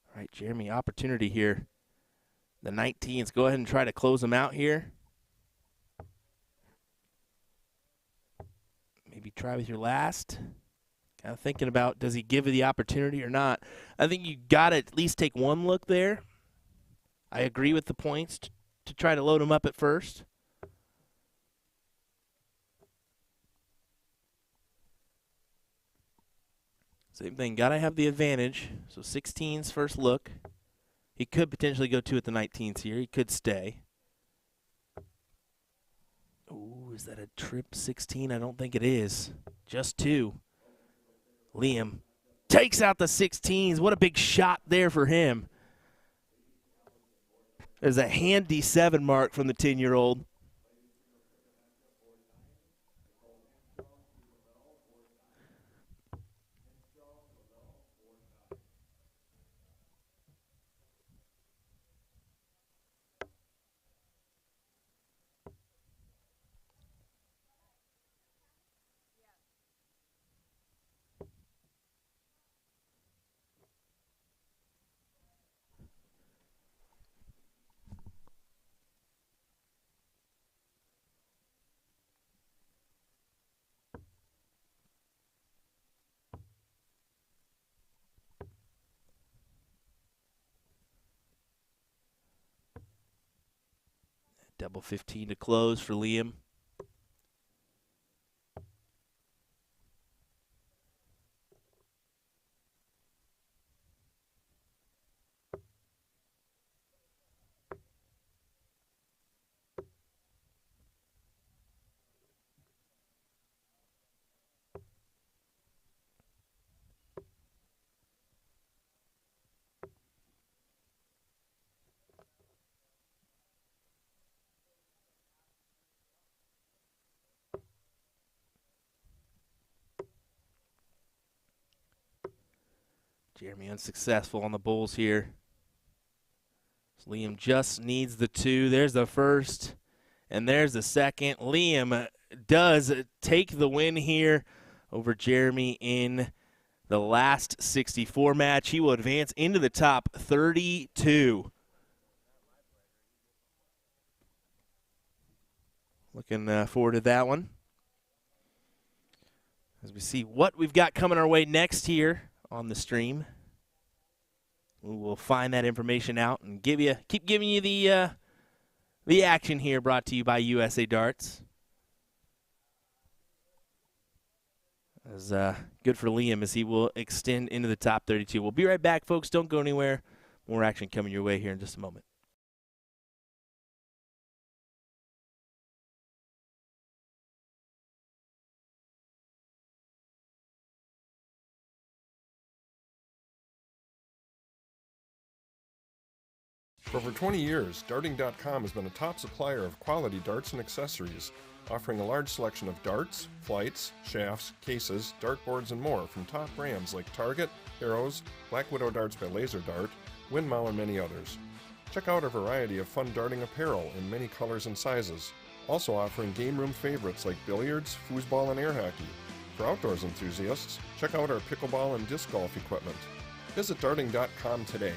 All right, Jeremy, opportunity here. The 19s, go ahead and try to close them out here. Maybe try with your last. Kind of thinking about, does he give you the opportunity or not? I think you got to at least take one look there. I agree with the points to try to load him up at first. Same thing, got to have the advantage. So 16's first look. He could potentially go 2 at the 19s here. He could stay. Ooh, is that a trip 16? I don't think it is. Just 2. Liam takes out the 16s. What a big shot there for him. There's a handy 7 mark from the 10-year-old. Double 15 to close for Liam. Jeremy unsuccessful on the Bulls here. So Liam just needs the 2. There's the first, and there's the second. Liam does take the win here over Jeremy in the last 64 match. He will advance into the top 32. Looking forward to that one. As we see what we've got coming our way next here on the stream. We will find that information out and keep giving you the action here, brought to you by USA Darts. As good for Liam as he will extend into the top 32. We'll be right back, folks. Don't go anywhere. More action coming your way here in just a moment. For over 20 years, Darting.com has been a top supplier of quality darts and accessories, offering a large selection of darts, flights, shafts, cases, dartboards, and more from top brands like Target, arrows, Black Widow darts by Laser Dart, Windmill, and many others. Check out our variety of fun darting apparel in many colors and sizes. Also offering game room favorites like billiards, foosball, and air hockey. For outdoors enthusiasts, check out our pickleball and disc golf equipment. Visit darting.com today.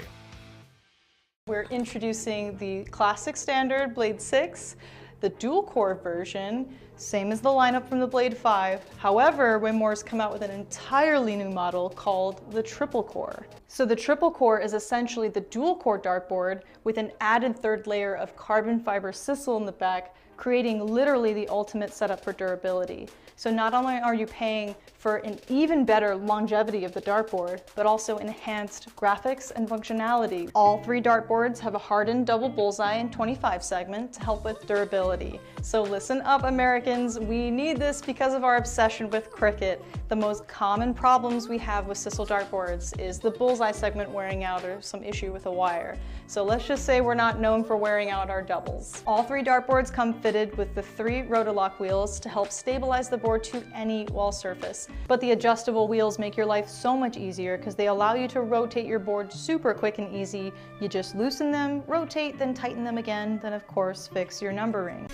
We're introducing the classic standard Blade 6, the dual core version, same as the lineup from the Blade 5. However, Winmore's come out with an entirely new model called the triple core. So the triple core is essentially the dual core dartboard with an added third layer of carbon fiber sisal in the back, creating literally the ultimate setup for durability. So not only are you paying for an even better longevity of the dartboard, but also enhanced graphics and functionality. All three dartboards have a hardened double bullseye and 25 segment to help with durability. So listen up, Americans, we need this because of our obsession with cricket. The most common problems we have with sisal dartboards is the bullseye segment wearing out or some issue with a wire. So let's just say we're not known for wearing out our doubles. All three dartboards come fitted with the 3 Rotolock wheels to help stabilize the board to any wall surface. But the adjustable wheels make your life so much easier because they allow you to rotate your board super quick and easy. You just loosen them, rotate, then tighten them again, then of course fix your numbering.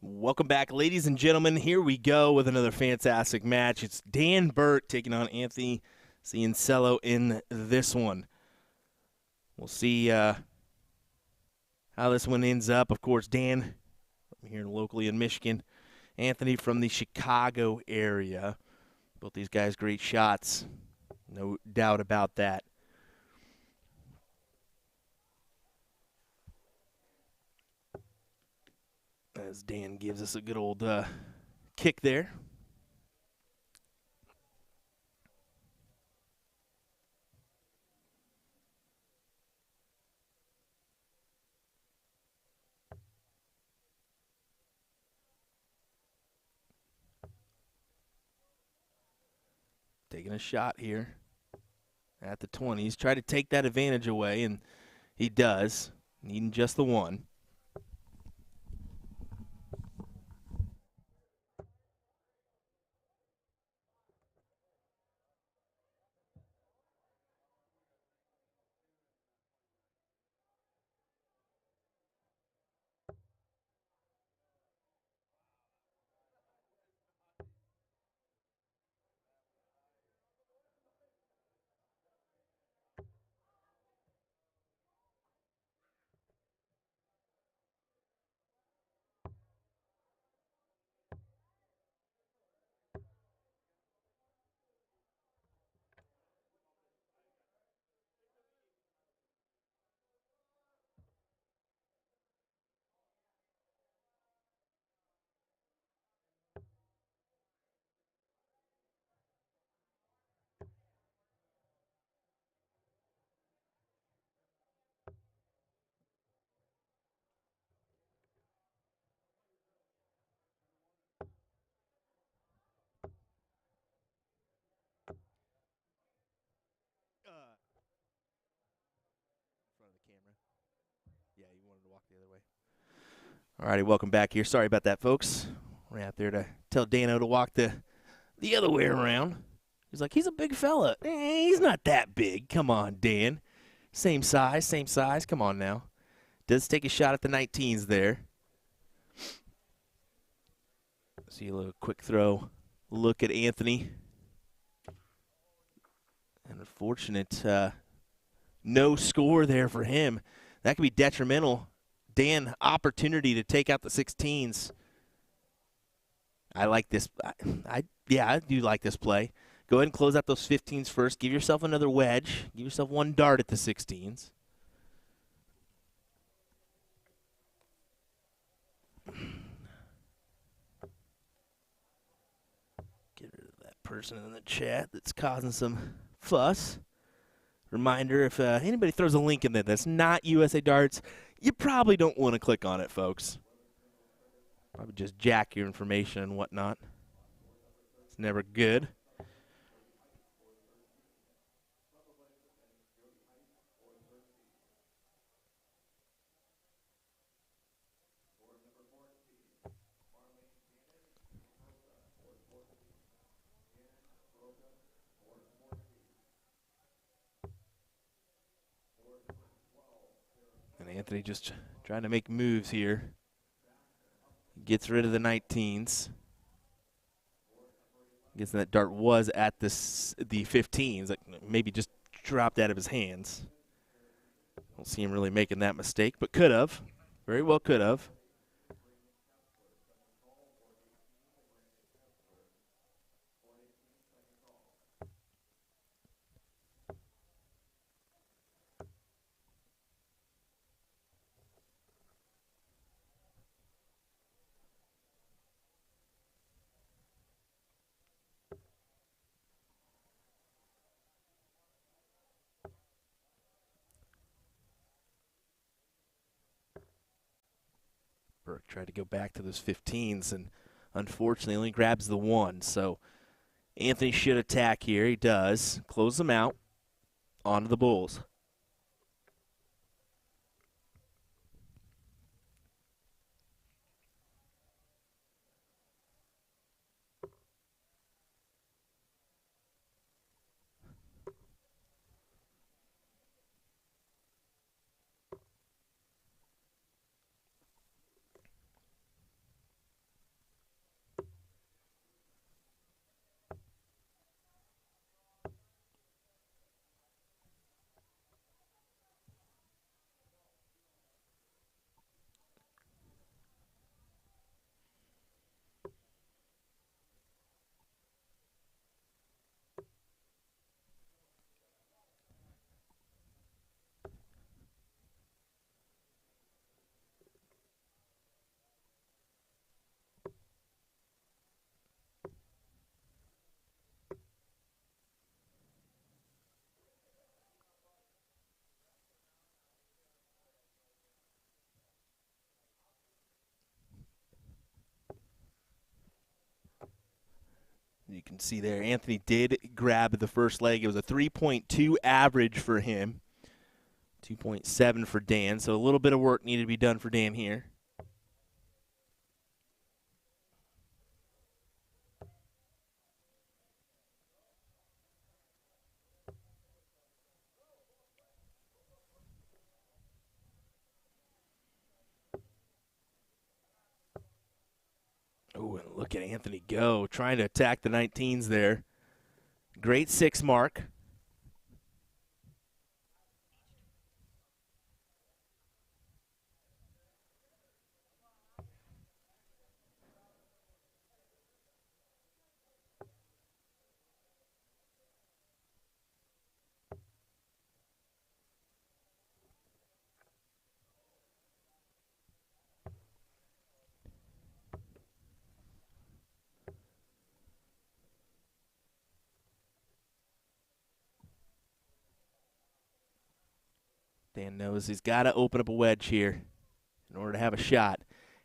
Welcome back, ladies and gentlemen. Here we go with another fantastic match. It's Dan Burt taking on Anthony Ciancello in this one. We'll see how this one ends up. Of course, Dan here locally in Michigan, Anthony from the Chicago area. Both these guys great shots, no doubt about that. As Dan gives us a good old kick there. Taking a shot here at the 20s. Try to take that advantage away, and he does, needing just the one. Yeah, you wanted to walk the other way. All righty, welcome back here. Sorry about that, folks. We're out there to tell Dano to walk the other way around. He's like, he's a big fella. He's not that big. Come on, Dan. Same size, same size. Come on now. Does take a shot at the 19s there. See a little quick throw. Look at Anthony. An unfortunate no score there for him. That could be detrimental. Dan, opportunity to take out the 16s. I like this. I do like this play. Go ahead and close out those 15s first. Give yourself another wedge. Give yourself one dart at the 16s. Get rid of that person in the chat that's causing some fuss. Reminder, if anybody throws a link in there that's not USA Darts, you probably don't want to click on it, folks. Probably just jack your information and whatnot. It's never good. And Anthony just trying to make moves here. Gets rid of the 19s. Guessing that dart was at the 15s. Like maybe just dropped out of his hands. Don't see him really making that mistake, but could have. Very well could have. Burke tried to go back to those 15s and unfortunately only grabs the one. So Anthony should attack here. He does. Close them out. On to the Bulls. can see there, Anthony did grab the first leg. It was a 3.2 average for him, 2.7 for Dan. So a little bit of work needed to be done for Dan here. Oh, and look at Anthony go, trying to attack the 19s there. Great 6 mark. Dan knows he's got to open up a wedge here in order to have a shot.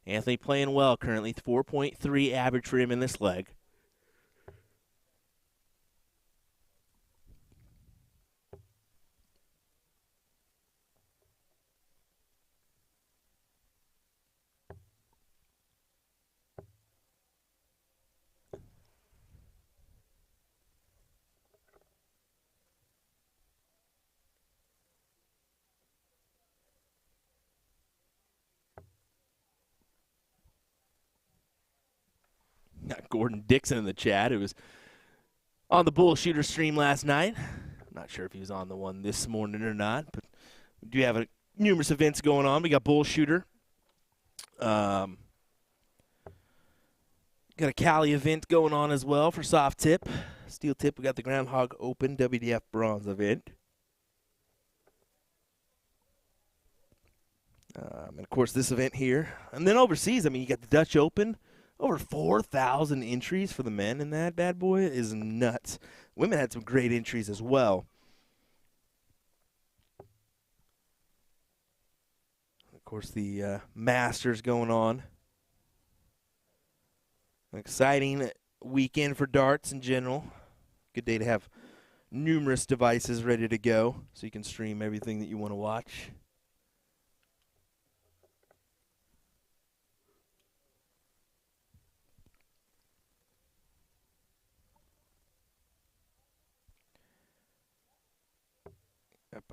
Anthony playing well currently, 4.3 average for him in this leg. Got Gordon Dixon in the chat, who was on the Bull Shooter stream last night. I'm not sure if he was on the one this morning or not, but we do have numerous events going on. We got Bull Shooter. Got a Cali event going on as well for soft tip. Steel tip, we got the Groundhog Open WDF Bronze event. And, of course, this event here. And then overseas, I mean, you got the Dutch Open. Over 4,000 entries for the men in that bad boy is nuts. Women had some great entries as well. Of course, the Masters going on. An exciting weekend for darts in general. Good day to have numerous devices ready to go so you can stream everything that you want to watch.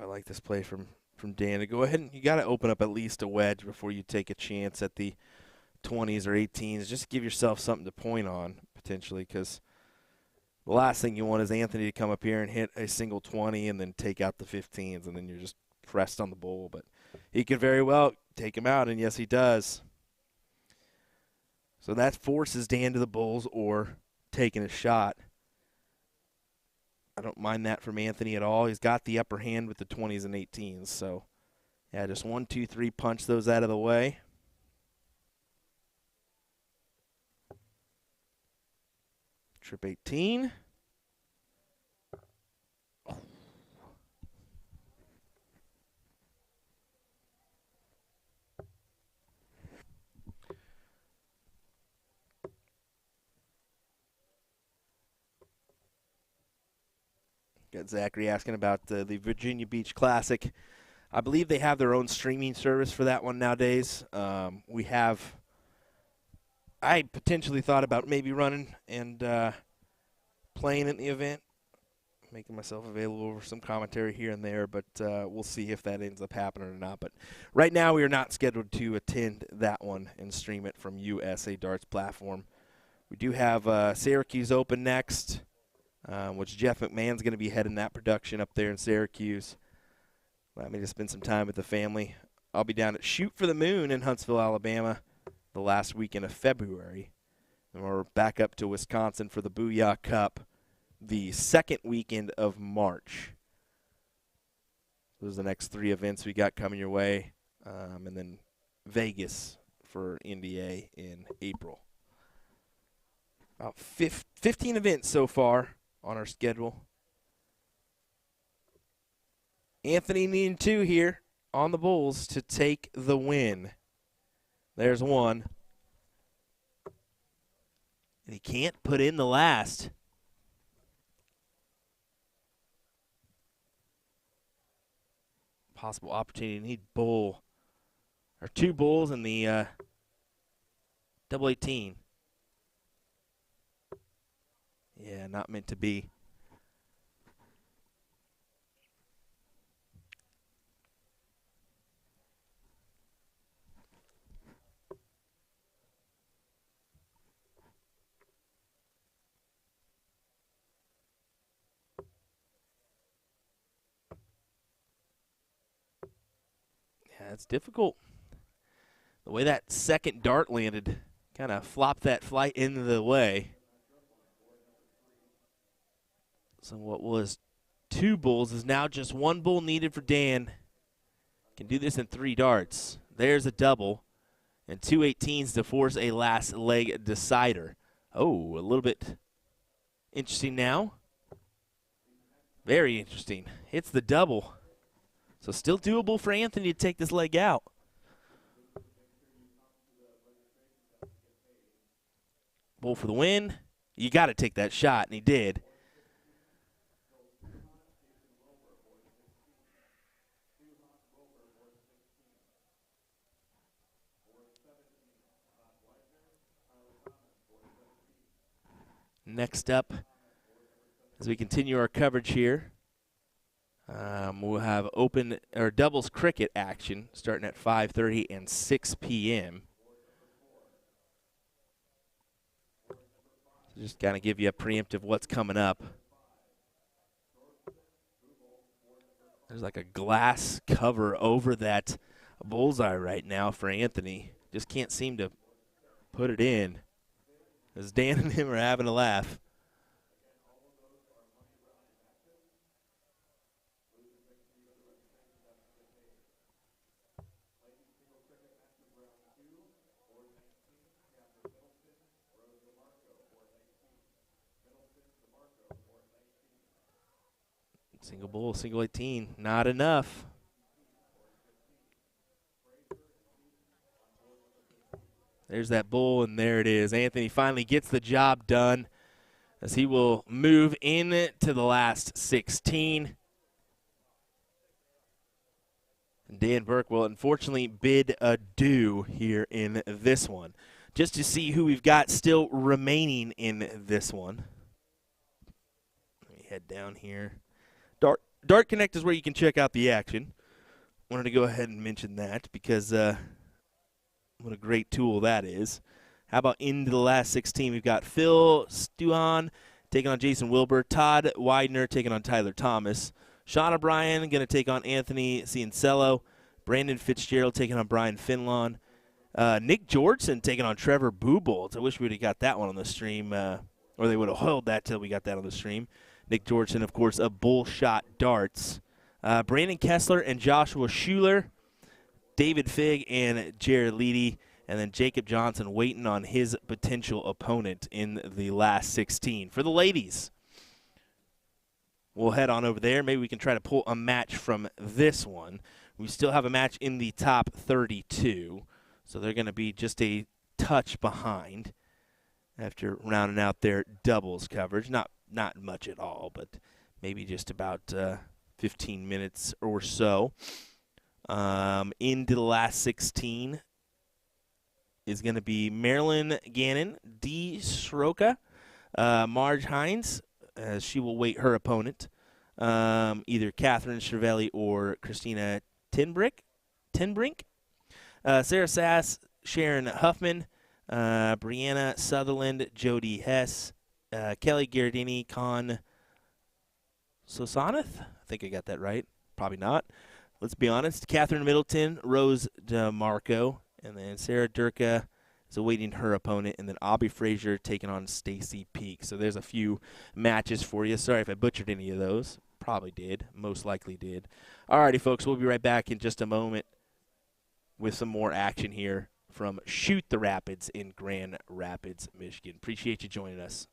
I like this play from Dan to go ahead and you got to open up at least a wedge before you take a chance at the 20s or 18s. Just give yourself something to point on potentially, because the last thing you want is Anthony to come up here and hit a single 20 and then take out the 15s, and then you're just pressed on the bowl. But he could very well take him out, and yes, he does. So that forces Dan to the bulls or taking a shot. I don't mind that from Anthony at all. He's got the upper hand with the 20s and 18s. So, yeah, just 1, 2, 3, punch those out of the way. Trip 18. Got Zachary asking about the Virginia Beach Classic. I believe they have their own streaming service for that one nowadays. I potentially thought about maybe running and playing in the event, making myself available for some commentary here and there, but we'll see if that ends up happening or not. But right now we are not scheduled to attend that one and stream it from USA Darts platform. We do have Syracuse Open next. Which Jeff McMahon's going to be heading that production up there in Syracuse. Allow me to spend some time with the family. I'll be down at Shoot for the Moon in Huntsville, Alabama, the last weekend of February. And we're back up to Wisconsin for the Booyah Cup the second weekend of March. Those are the next 3 events we got coming your way. And then Vegas for NBA in April. About 15 events so far on our schedule. Anthony needing 2 here on the Bulls to take the win. There's 1. And he can't put in the last. possible opportunity. Need bull, or 2 bulls in the double 18. Yeah, not meant to be. Yeah, it's difficult. The way that second dart landed kind of flopped that flight into the way. So what was 2 bulls is now just 1 bull needed for Dan. Can do this in 3 darts. There's a double. And 2 18s to force a last leg decider. Oh, a little bit interesting now. Very interesting. Hits the double. So still doable for Anthony to take this leg out. Bull for the win. You got to take that shot, and he did. Next up, as we continue our coverage here, we'll have open or doubles cricket action starting at 5:30 and 6 p.m. So just kind of give you a preemptive what's coming up. There's like a glass cover over that bullseye right now for Anthony. Just can't seem to put it in. As Dan and him are having a laugh. Single bull, single 18, not enough. There's that bull, and there it is. Anthony finally gets the job done as he will move into the last 16. And Dan Burke will unfortunately bid adieu here in this one. Just to see who we've got still remaining in this one. Let me head down here. Dart Connect is where you can check out the action. Wanted to go ahead and mention that because what a great tool that is. How about into the last 16? We've got Phil Stuhan taking on Jason Wilbur. Todd Widener taking on Tyler Thomas. Sean O'Brien going to take on Anthony Ciancello. Brandon Fitzgerald taking on Brian Finlon. Nick Georgeson taking on Trevor Boobold. I wish we would have got that one on the stream, or they would have held that till we got that on the stream. Nick Georgeson, of course, of Bullshot Darts. Brandon Kessler and Joshua Schuler. David Figg and Jared Leedy, and then Jacob Johnson waiting on his potential opponent in the last 16. For the ladies, we'll head on over there. Maybe we can try to pull a match from this one. We still have a match in the top 32, so they're going to be just a touch behind after rounding out their doubles coverage. Not much at all, but maybe just about 15 minutes or so. Into the last 16 is going to be Marilyn Gannon, Dee Sroka, Marge Hines, as she will wait her opponent, either Catherine Cervelli or Christina Tinbrink. Sarah Sass, Sharon Huffman, Brianna Sutherland, Jody Hess, Kelly Gardini, Con Sosanath. I think I got that right. Probably not. Let's be honest. Catherine Middleton, Rose DeMarco, and then Sarah Durka is awaiting her opponent, and then Aubrey Frazier taking on Stacy Peak. So there's a few matches for you. Sorry if I butchered any of those. Probably did. Most likely did. Alrighty, folks. We'll be right back in just a moment with some more action here from Shoot the Rapids in Grand Rapids, Michigan. Appreciate you joining us.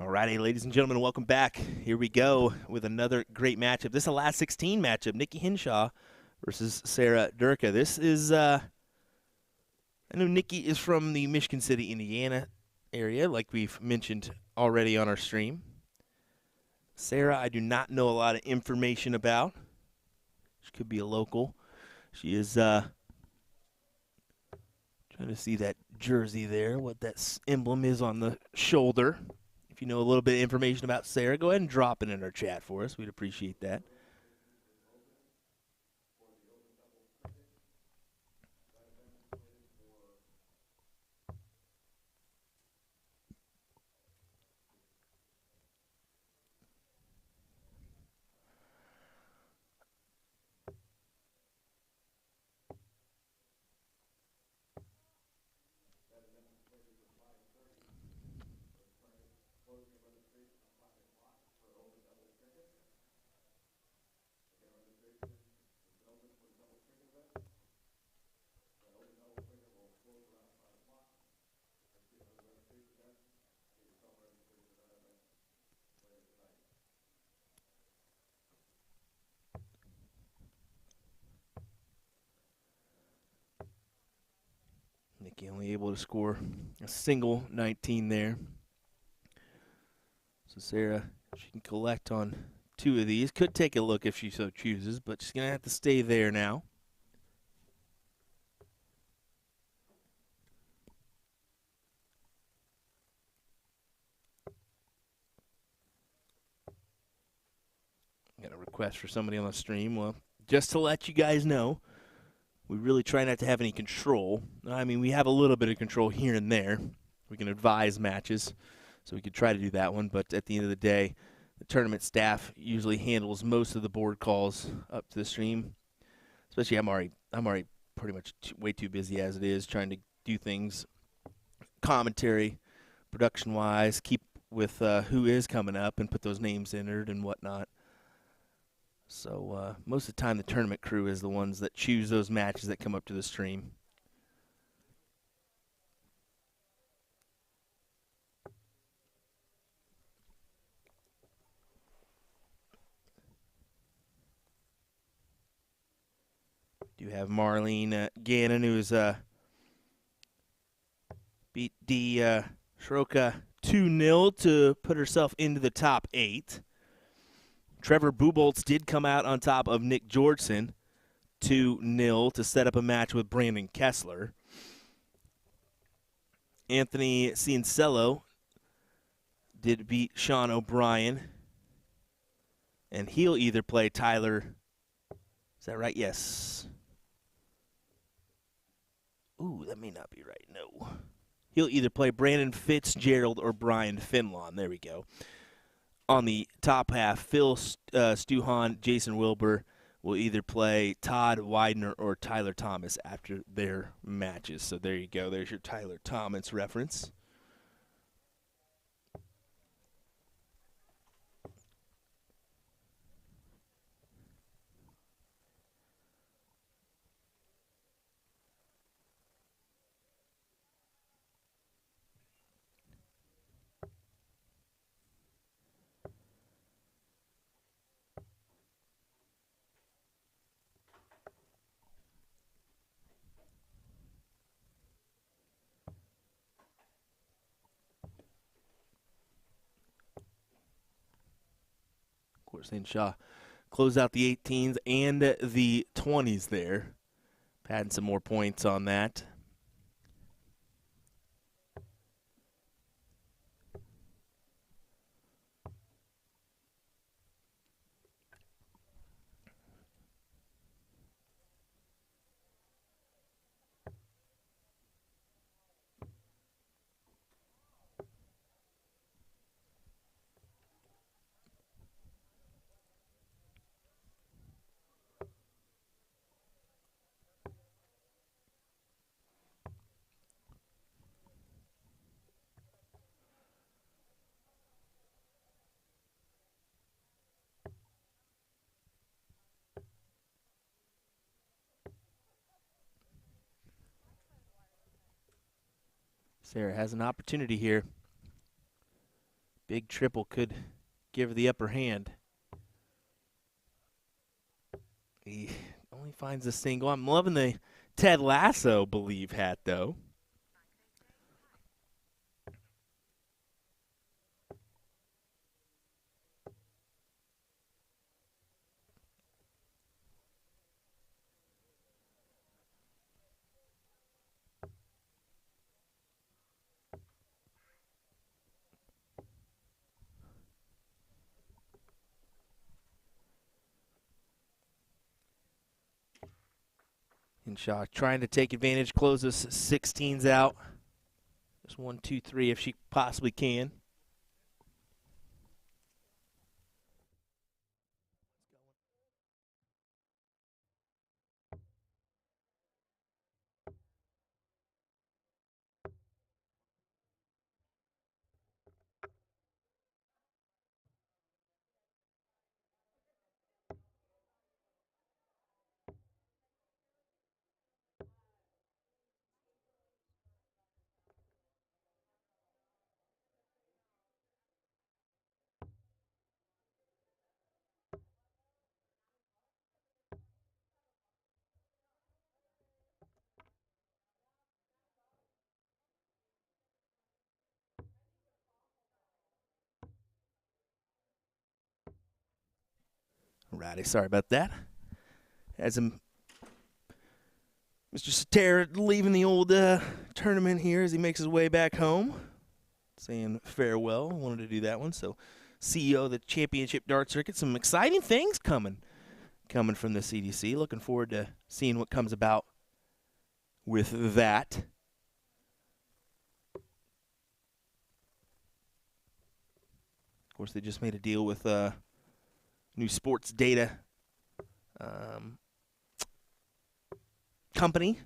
Alrighty, ladies and gentlemen, welcome back. Here we go with another great matchup. This is a last 16 matchup. Nikki Hinshaw versus Sarah Durka. This is, I know Nikki is from the Michigan City, Indiana area, like we've mentioned already on our stream. Sarah, I do not know a lot of information about. She could be a local. She is trying to see that jersey there, what that emblem is on the shoulder. If you know a little bit of information about Sarah, go ahead and drop it in our chat for us. We'd appreciate that. Nikki only able to score a single 19 there. So Sarah, she can collect on 2 of these. Could take a look if she so chooses, but she's going to have to stay there now. Got a request for somebody on the stream. Well, just to let you guys know, we really try not to have any control. I mean, we have a little bit of control here and there. We can advise matches, so we could try to do that one. But at the end of the day, the tournament staff usually handles most of the board calls up to the stream. Especially, I'm already pretty much way too busy as it is, trying to do things, commentary, production-wise, keep with who is coming up and put those names entered and whatnot. So most of the time, the tournament crew is the ones that choose those matches that come up to the stream. Do have Marlene Gannon, who's beat D. Schroka 2-0 to put herself into the top 8. Trevor Buboltz did come out on top of Nick Georgeson 2-0 to set up a match with Brandon Kessler. Anthony Ciancello did beat Sean O'Brien. And he'll either play Tyler. Is that right? Yes. Ooh, that may not be right. No. He'll either play Brandon Fitzgerald or Brian Finlon. There we go. On the top half, Phil Stuhan, Jason Wilbur will either play Todd Widener or Tyler Thomas after their matches. So there you go. There's your Tyler Thomas reference. Of course, Hinshaw close out the 18s and the 20s there. Adding some more points on that. Sarah has an opportunity here. Big triple could give her the upper hand. He only finds a single. I'm loving the Ted Lasso Believe hat, though. Hinshaw trying to take advantage, close those 16s out. Just 1, 2, 3 if she possibly can. Righty, sorry about that. As Mr. Satara leaving the old tournament here as he makes his way back home, saying farewell. Wanted to do that one. So, CEO of the Championship Dart Circuit, some exciting things coming from the CDC. Looking forward to seeing what comes about with that. Of course, they just made a deal with new sports data company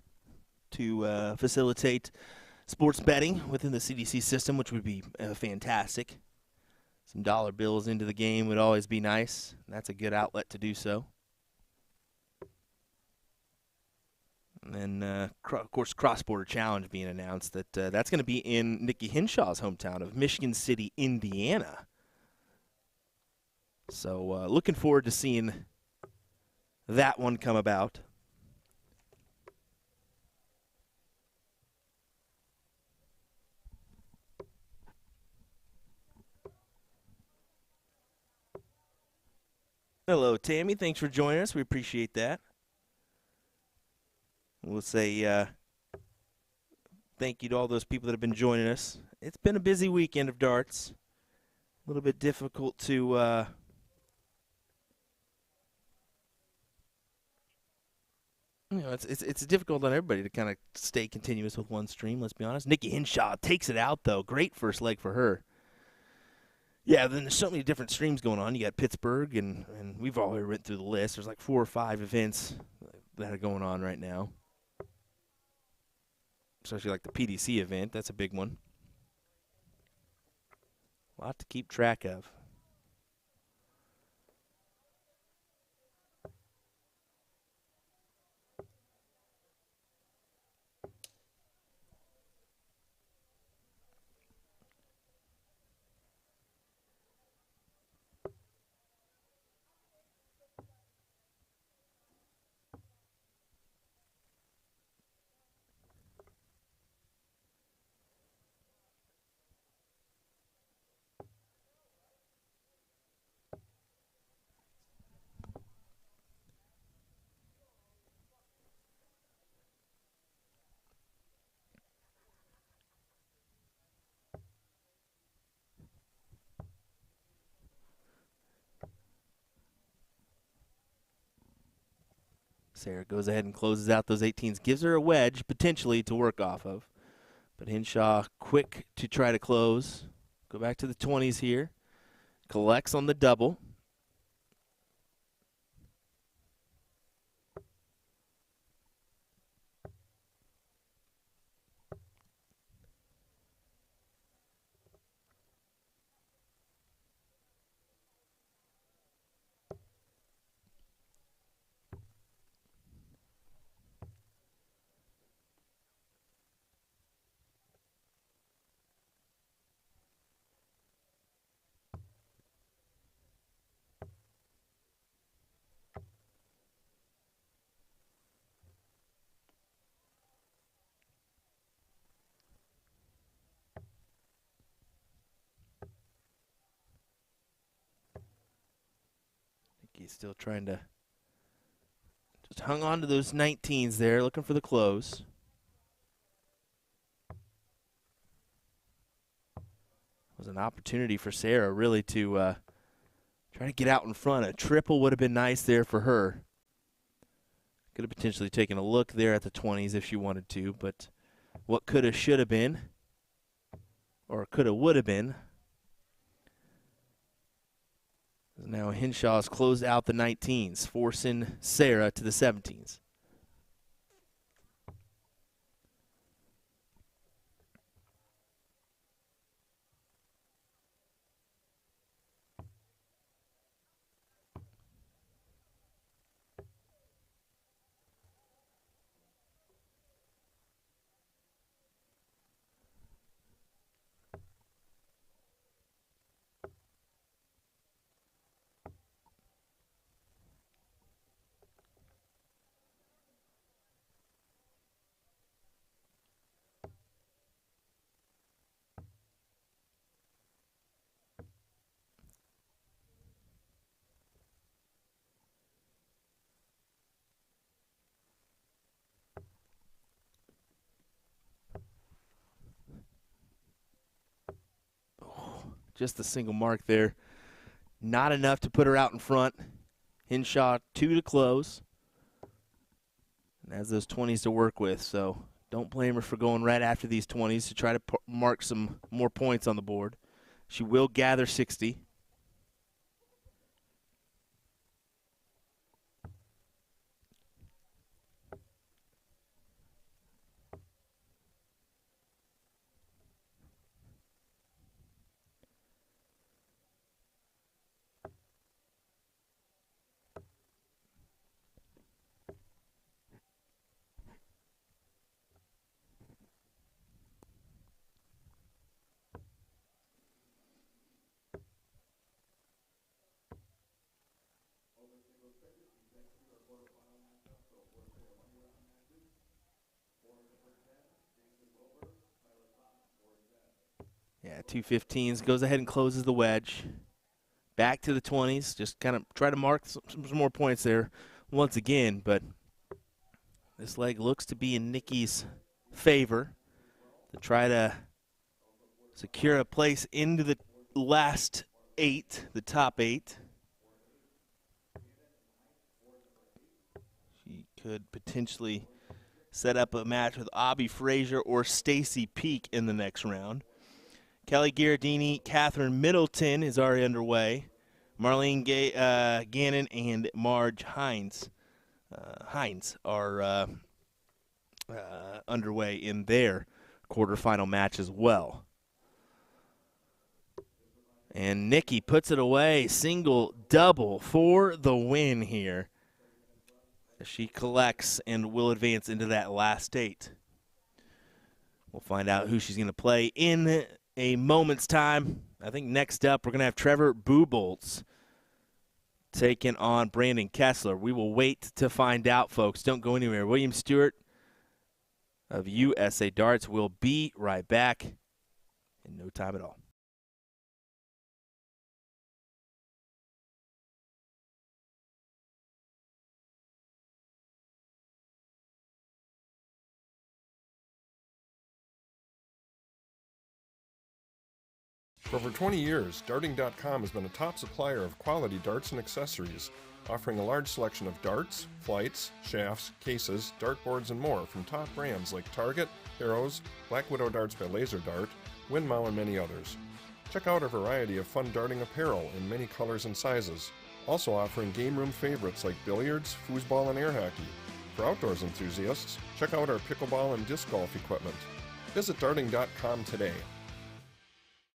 to facilitate sports betting within the CDC system, which would be fantastic. Some dollar bills into the game would always be nice. That's a good outlet to do so. And then, of course, cross-border challenge being announced. That's going to be in Nikki Hinshaw's hometown of Michigan City, Indiana. So looking forward to seeing that one come about. Hello, Tammy. Thanks for joining us. We appreciate that. We'll say thank you to all those people that have been joining us. It's been a busy weekend of darts. A little bit difficult to it's difficult on everybody to kind of stay continuous with one stream, let's be honest. Nikki Hinshaw takes it out, though. Great first leg for her. Yeah, then there's so many different streams going on. You got Pittsburgh, and we've already went through the list. There's like 4 or 5 events that are going on right now. Especially like the PDC event. That's a big one. A lot to keep track of. Sarah goes ahead and closes out those 18s. Gives her a wedge, potentially, to work off of. But Hinshaw quick to try to close. Go back to the 20s here. Collects on the double. Nikki still trying to just hung on to those 19s there, looking for the close. It was an opportunity for Sarah really to try to get out in front. A triple would have been nice there for her. Could have potentially taken a look there at the 20s if she wanted to, but what could have, should have been, or could have, would have been. Now Henshaw's closed out the 19s, forcing Sarah to the 17s. Just a single mark there. Not enough to put her out in front. Henshaw 2 to close. And has those 20s to work with, so don't blame her for going right after these 20s to try to mark some more points on the board. She will gather 60. Yeah, 215s, goes ahead and closes the wedge. Back to the 20s, just kind of try to mark some more points there once again, but this leg looks to be in Nikki's favor to try to secure a place into the last 8, the top 8. She could potentially set up a match with Abby Frazier or Stacy Peak in the next round. Kelly Gherardini, Catherine Middleton is already underway. Marlene Gannon and Marge Hines are underway in their quarterfinal match as well. And Nikki puts it away, single, double for the win here. She collects and will advance into that last 8. We'll find out who she's going to play in a moment's time. I think next up we're going to have Trevor Buboltz taking on Brandon Kessler. We will wait to find out, folks. Don't go anywhere. William Stewart of USA Darts will be right back in no time at all. For over 20 years, Darting.com has been a top supplier of quality darts and accessories, offering a large selection of darts, flights, shafts, cases, dartboards, and more from top brands like Target, Arrows, Black Widow Darts by Laser Dart, Windmow, and many others. Check out our variety of fun darting apparel in many colors and sizes, also offering game room favorites like billiards, foosball, and air hockey. For outdoors enthusiasts, check out our pickleball and disc golf equipment. Visit Darting.com today.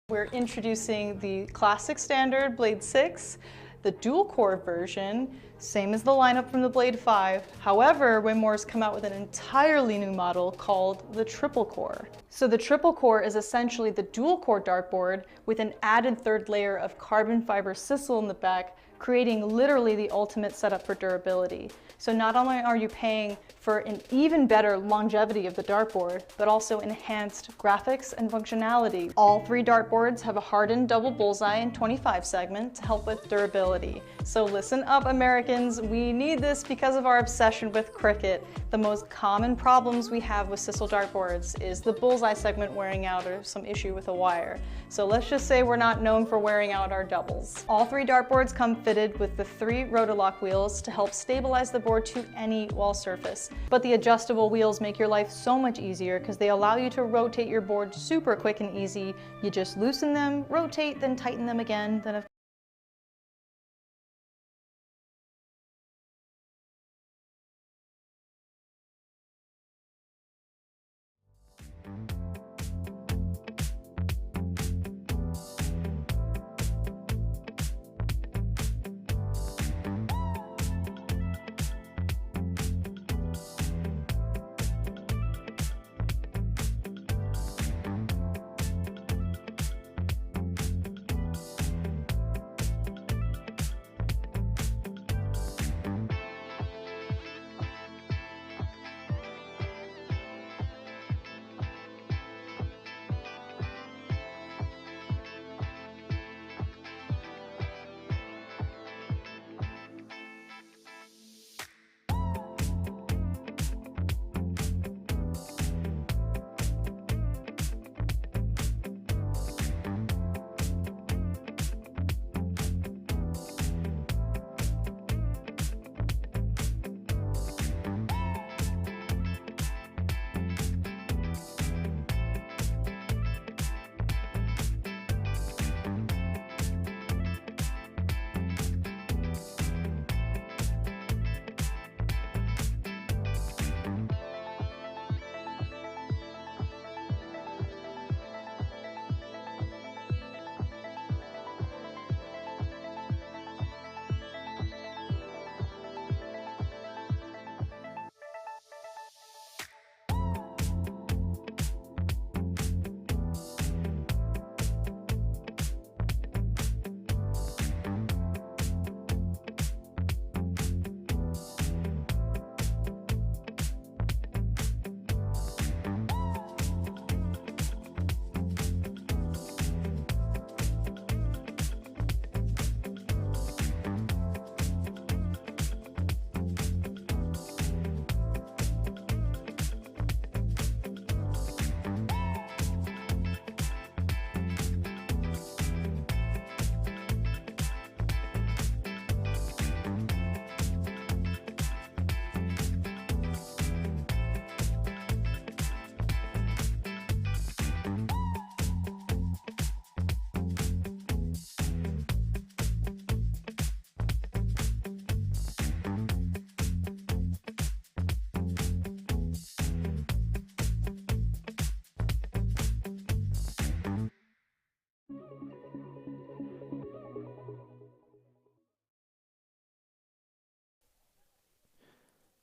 We're introducing the classic standard Blade 6, the dual core version, same as the lineup from the Blade 5. However, Winmore's come out with an entirely new model called the triple core. So the triple core is essentially the dual core dartboard with an added third layer of carbon fiber sisal in the back creating literally the ultimate setup for durability. So not only are you paying for an even better longevity of the dartboard, but also enhanced graphics and functionality. All 3 dartboards have a hardened double bullseye and 25 segment to help with durability. So listen up, Americans, we need this because of our obsession with cricket. The most common problems we have with Sisal dartboards is the bullseye segment wearing out or some issue with a wire. So let's just say we're not known for wearing out our doubles. All 3 dartboards come fitted with the 3 Rotolock wheels to help stabilize the board to any wall surface. But the adjustable wheels make your life so much easier because they allow you to rotate your board super quick and easy. You just loosen them, rotate, then tighten them again. Then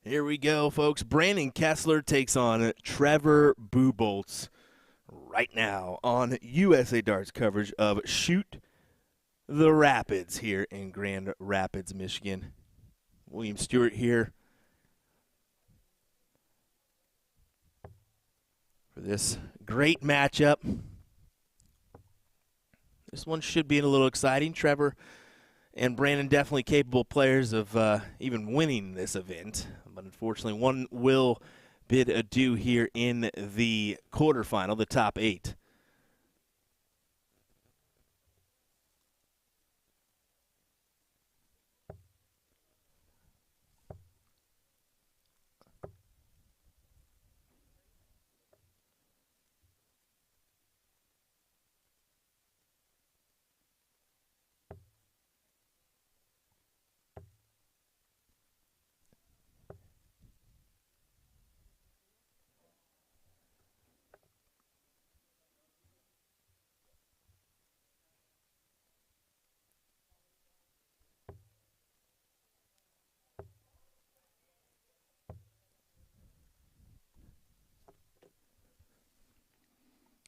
Here we go, folks. Brandon Kessler takes on Trevor Buboltz right now on USA Darts coverage of Shoot the Rapids here in Grand Rapids, Michigan. William Stewart here for this great matchup. This one should be a little exciting. Trevor and Brandon definitely capable players of even winning this event. But unfortunately, one will bid adieu here in the quarterfinal, the top 8.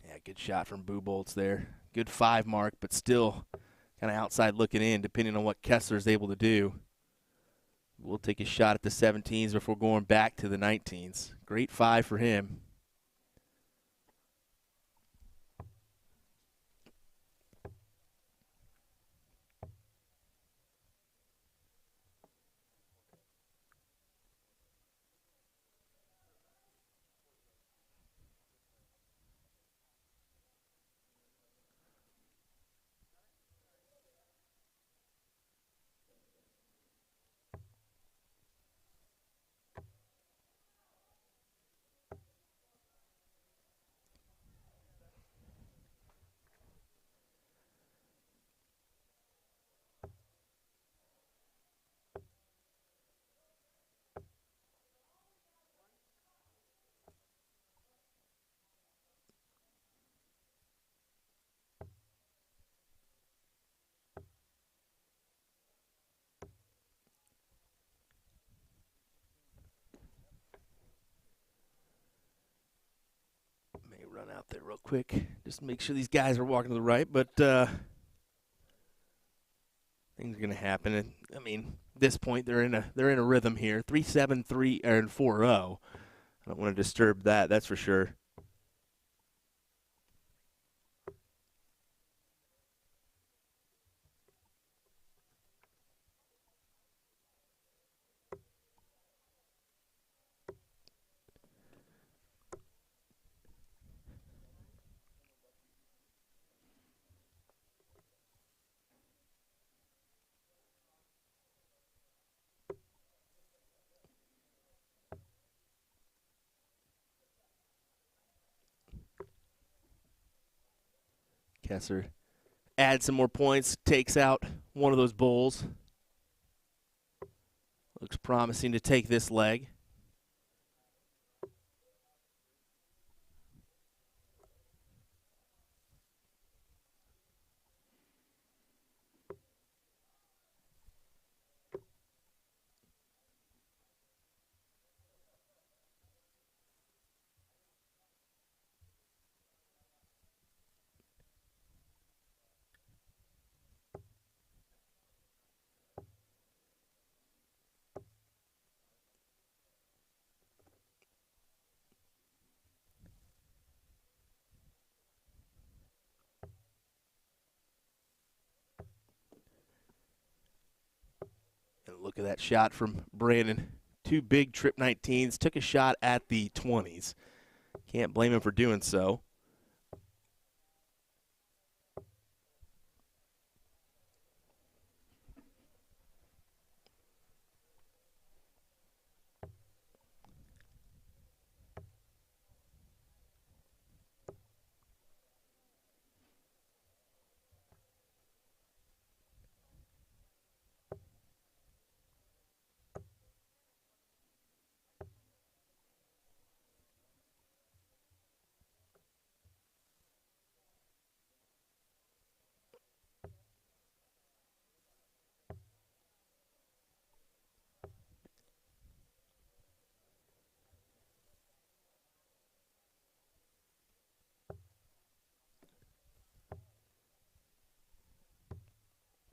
Yeah, good shot from Buboltz there. Good 5 mark, but still kind of outside looking in, depending on what Kessler is able to do. We'll take a shot at the 17s before going back to the 19s. Great 5 for him. May run out there real quick. Just make sure these guys are walking to the right, but things are going to happen. And, I mean, at this point they're in a rhythm here. 3-7, 3 and 4-0. I don't want to disturb that. That's for sure. Kessler adds some more points, takes out one of those bowls. Looks promising to take this leg. Look at that shot from Brandon. 2 big trip 19s. Took a shot at the 20s. Can't blame him for doing so.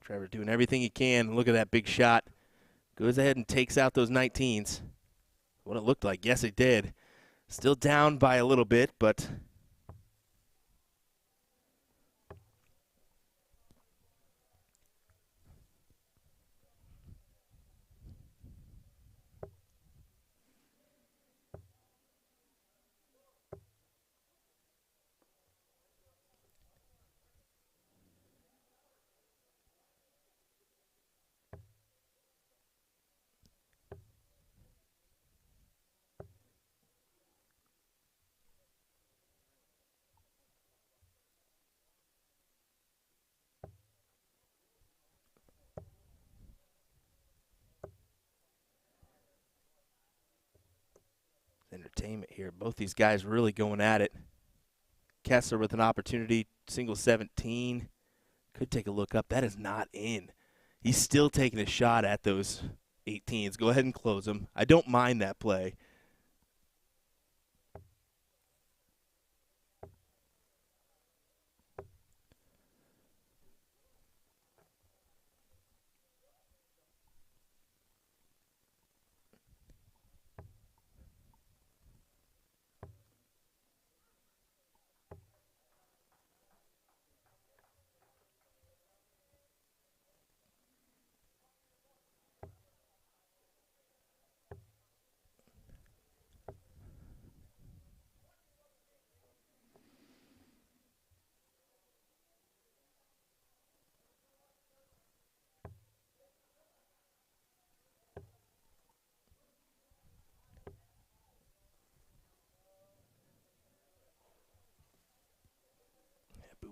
Trevor doing everything he can. Look at that big shot. Goes ahead and takes out those 19s. What it looked like. Yes, it did. Still down by a little bit, but entertainment here. Both these guys really going at it. Kessler with an opportunity, single 17. Could take a look up. That is not in. He's still taking a shot at those 18s. Go ahead and close them. I don't mind that play.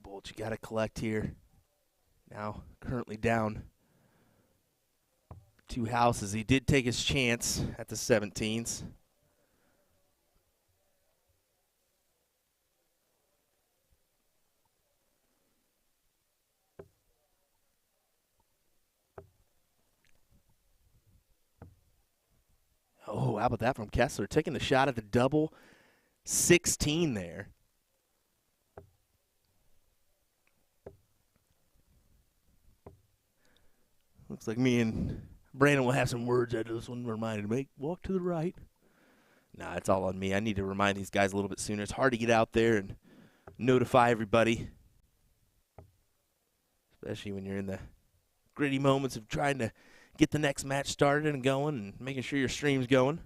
Bolt, you got to collect here. Now currently down 2 houses. He did take his chance at the 17s. Oh, how about that from Kessler? Taking the shot at the double 16 there. Looks like me and Brandon will have some words out of this one. Reminded me, walk to the right. Nah, it's all on me. I need to remind these guys a little bit sooner. It's hard to get out there and notify everybody, especially when you're in the gritty moments of trying to get the next match started and going and making sure your stream's going.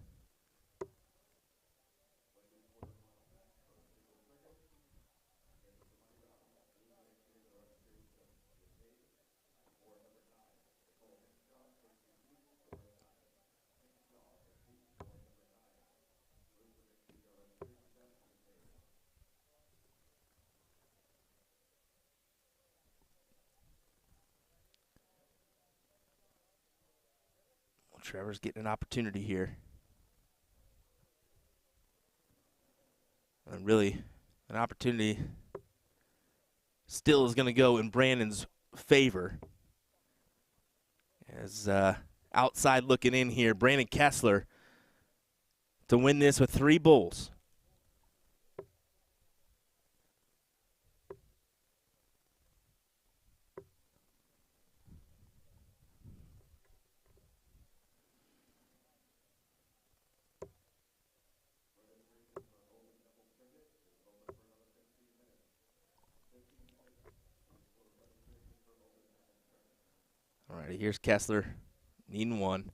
Trevor's getting an opportunity here. And really, an opportunity still is going to go in Brandon's favor. As outside looking in here, Brandon Kessler to win this with 3 bulls. All right, here's Kessler, needing 1.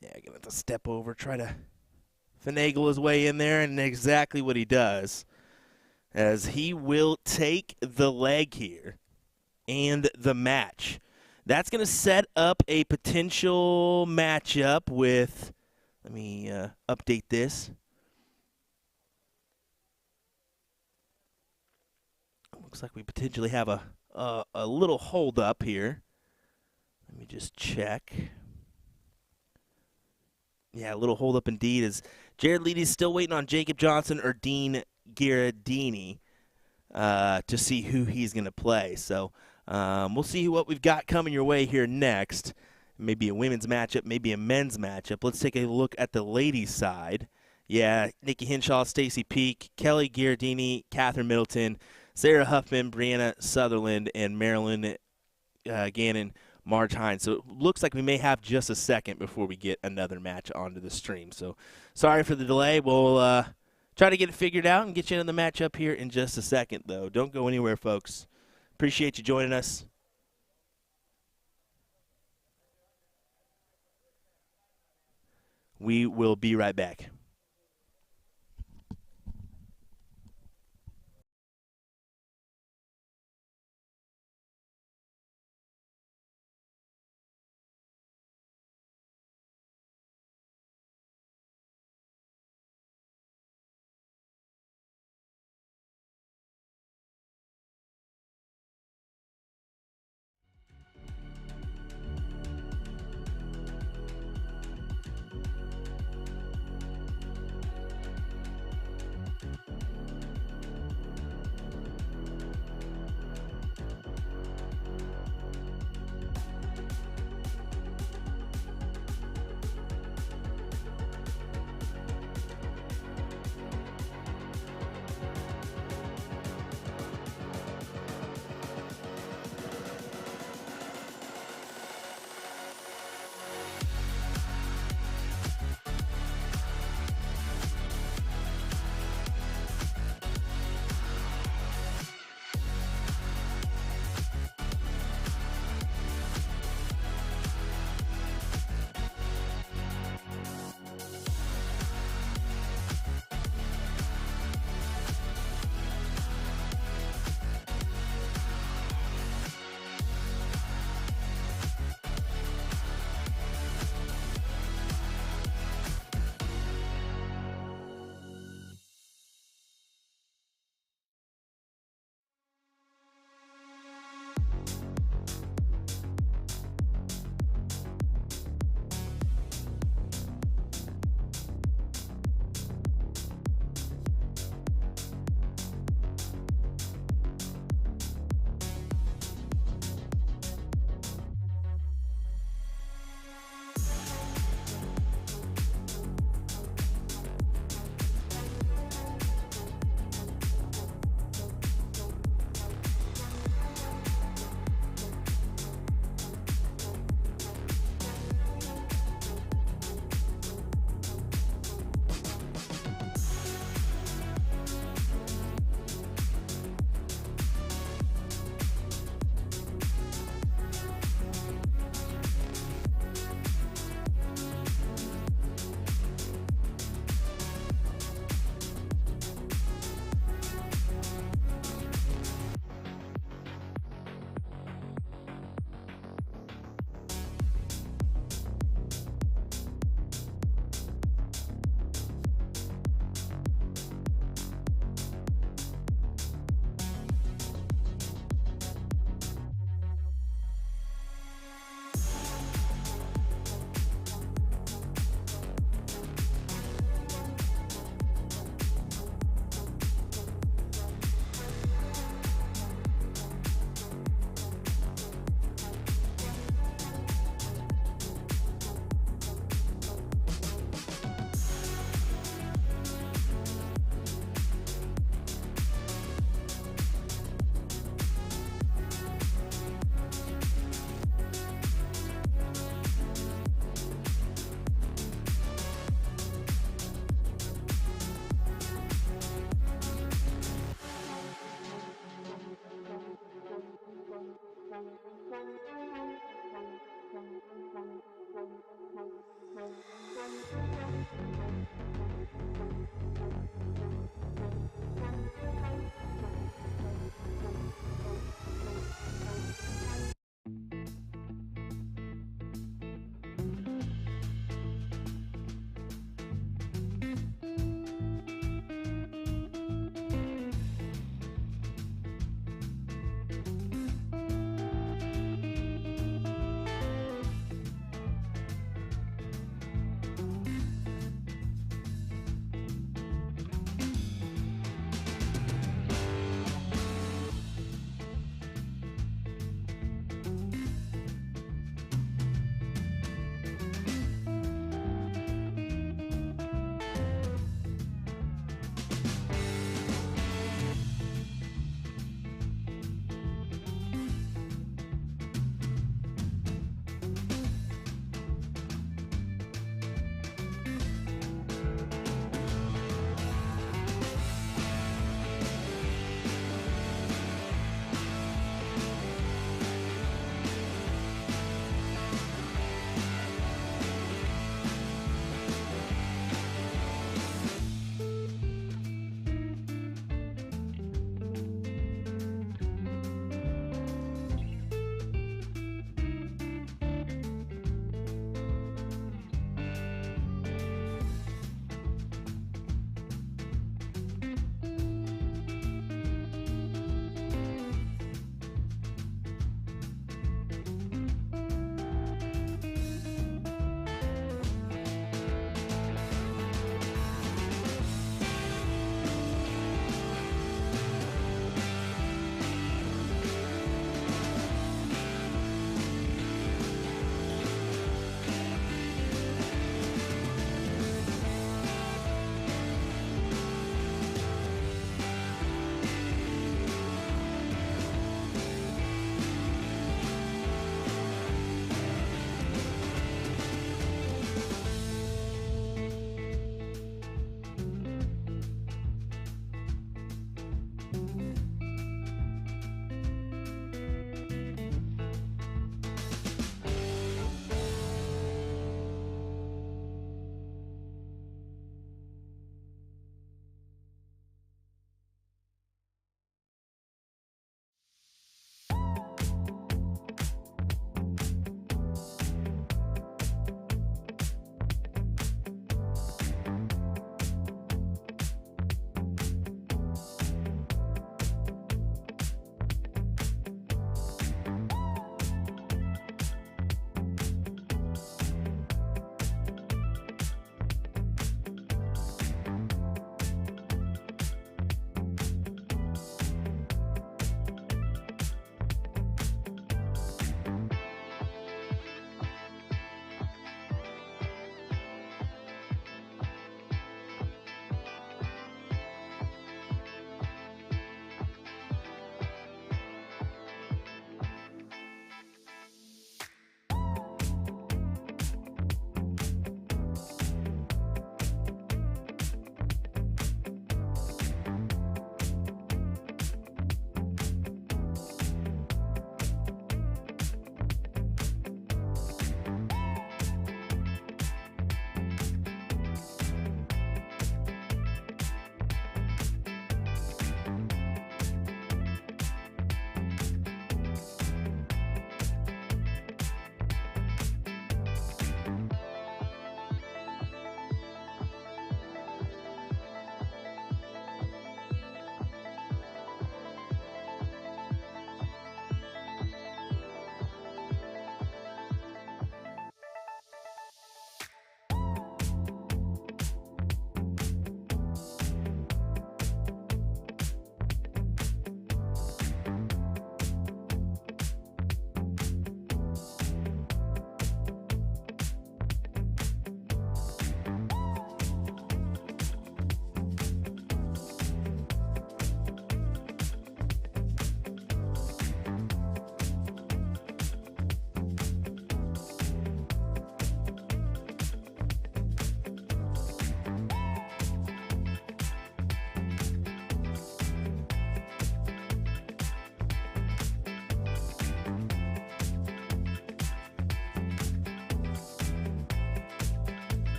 Yeah, gonna have to step over, try to finagle his way in there, and exactly what he does, as he will take the leg here and the match. That's gonna set up a potential matchup with, let me update this. Looks like we potentially have a little hold up here. Let me just check. Yeah, a little hold up indeed, as Jared Leedy's still waiting on Jacob Johnson or Dean Gherardini to see who he's going to play. So we'll see what we've got coming your way here next. Maybe a women's matchup, maybe a men's matchup. Let's take a look at the ladies' side. Yeah, Nikki Hinshaw, Stacy Peak, Kelly Gherardini, Catherine Middleton, Sarah Huffman, Brianna Sutherland, and Marilyn Gannon, Marge Hines. So it looks like we may have just a second before we get another match onto the stream. So sorry for the delay. We'll try to get it figured out and get you into the matchup here in just a second, though. Don't go anywhere, folks. Appreciate you joining us. We will be right back.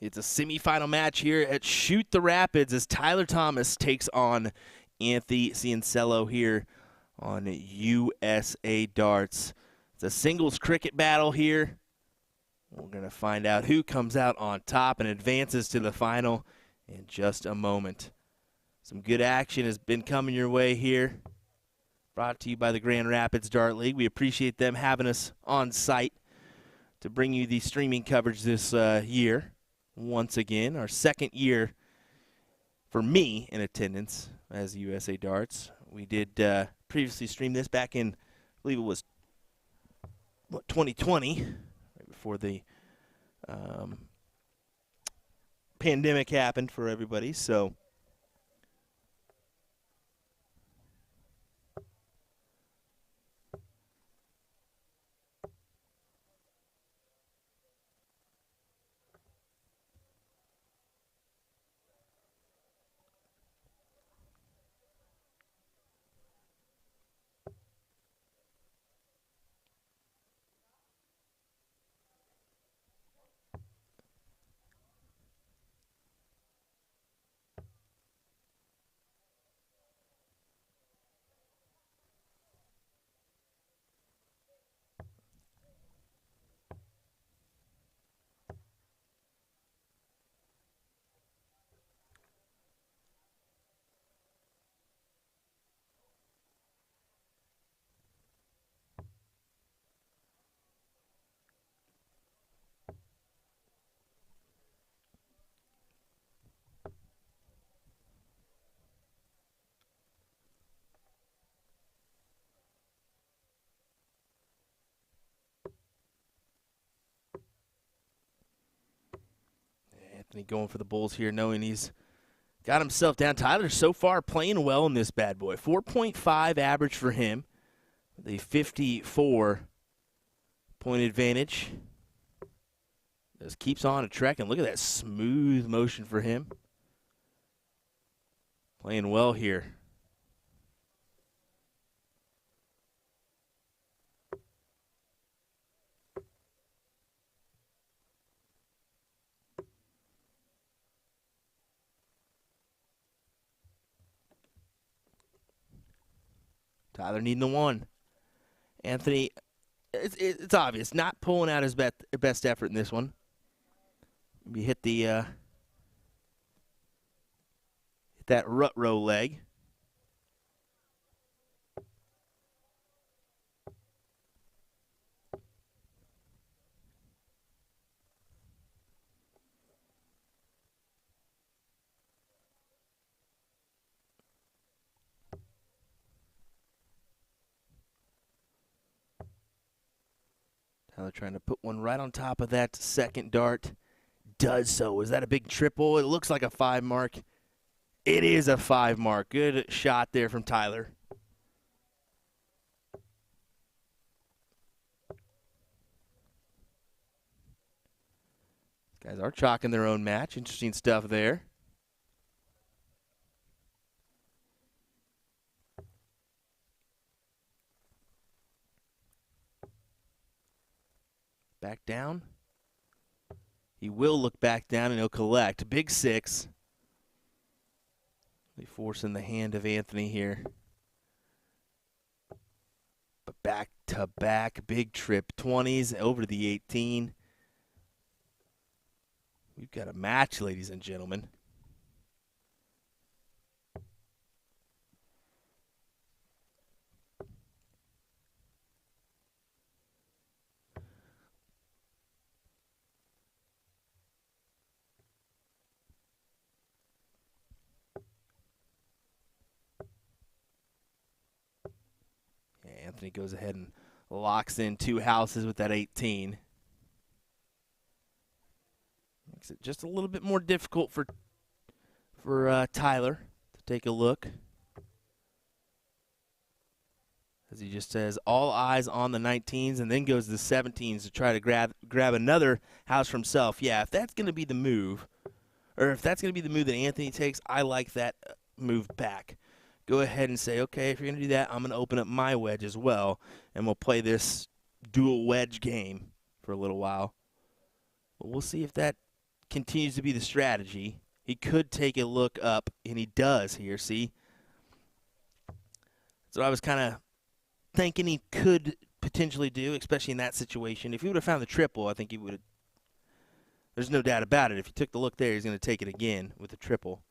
It's a semifinal match here at Shoot the Rapids as Tyler Thomas takes on Anthony Ciancello here on USA Darts. It's a singles cricket battle here. We're going to find out who comes out on top and advances to the final in just a moment. Some good action has been coming your way here. Brought to you by the Grand Rapids Dart League. We appreciate them having us on site to bring you the streaming coverage this year. Once again, our second year for me in attendance as USA Darts. We did previously stream this back in, I believe it was, 2020, right before the pandemic happened for everybody. So Anthony going for the Bulls here, knowing he's got himself down. Tyler so far playing well in this bad boy. 4.5 average for him. The 54-point advantage. Just keeps on a trek, and look at that smooth motion for him. Playing well here. Tyler needing the one. Anthony, it's obvious, not pulling out his best effort in this one. We hit the hit that rut row leg. Tyler trying to put one right on top of that second dart. Does so. Is that a big triple? It looks like a 5 mark. It is a 5 mark. Good shot there from Tyler. These guys are chalking their own match. Interesting stuff there. Back down. He will look back down and he'll collect. Big 6. They forcing the hand of Anthony here. But back to back, big trip. 20s over the 18. We've got a match, ladies and gentlemen. Anthony goes ahead and locks in 2 houses with that 18. Makes it just a little bit more difficult for Tyler to take a look. As he just says, all eyes on the 19s, and then goes to the 17s to try to grab another house for himself. Yeah, if that's going to be the move, or if that's going to be the move that Anthony takes, I like that move back. Go ahead and say, okay, if you're going to do that, I'm going to open up my wedge as well, and we'll play this dual wedge game for a little while. But we'll see if that continues to be the strategy. He could take a look up, and he does here, see? So I was kind of thinking he could potentially do, especially in that situation. If he would have found the triple, I think he would have. There's no doubt about it. If he took the look there, he's going to take it again with the triple.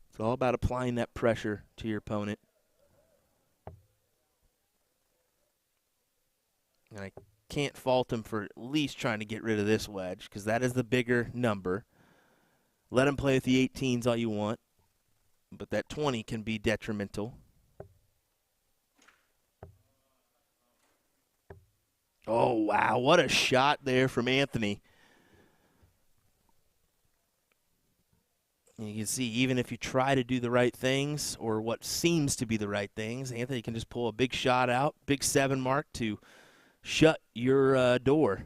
It's all about applying that pressure to your opponent. And I can't fault him for at least trying to get rid of this wedge because that is the bigger number. Let him play with the 18s all you want, but that 20 can be detrimental. Oh, wow, what a shot there from Anthony. You can see even if you try to do the right things or what seems to be the right things, Anthony can just pull a big shot out, big 7 mark to shut your door.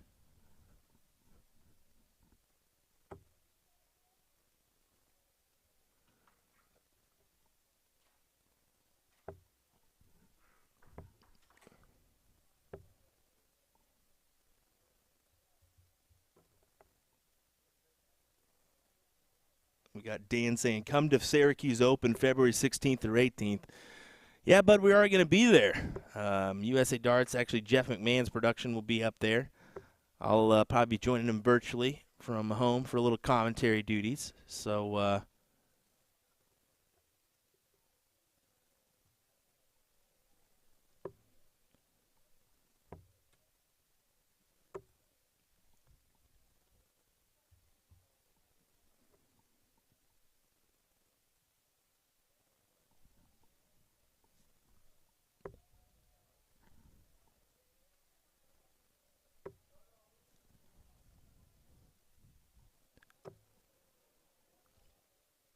We got Dan saying, come to Syracuse Open February 16th or 18th. Yeah, bud, we are going to be there. USA Darts, actually Jeff McMahon's production will be up there. I'll probably be joining him virtually from home for a little commentary duties. So,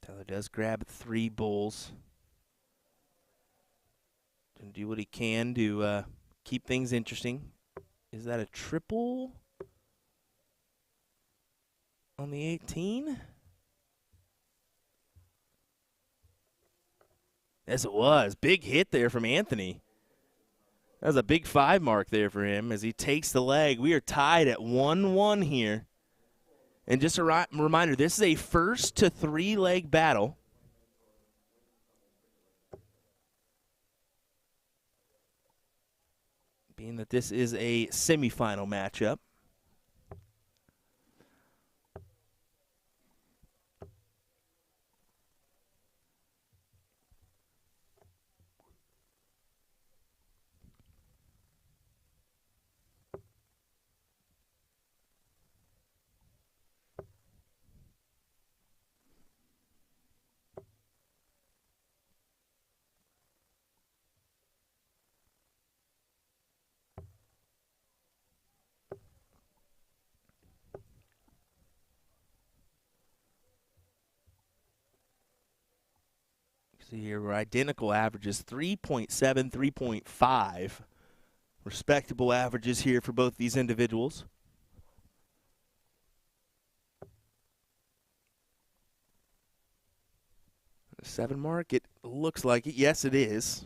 Tyler does grab 3 bulls. And do what he can to keep things interesting. Is that a triple on the 18? Yes, it was. Big hit there from Anthony. That was a big 5 mark there for him as he takes the leg. We are tied at 1-1 here. And just a reminder, this is a first to 3 leg battle. Being that this is a semifinal matchup. See here, we're identical averages, 3.7, 3.5. Respectable averages here for both these individuals. The 7 mark, it looks like it. Yes, it is.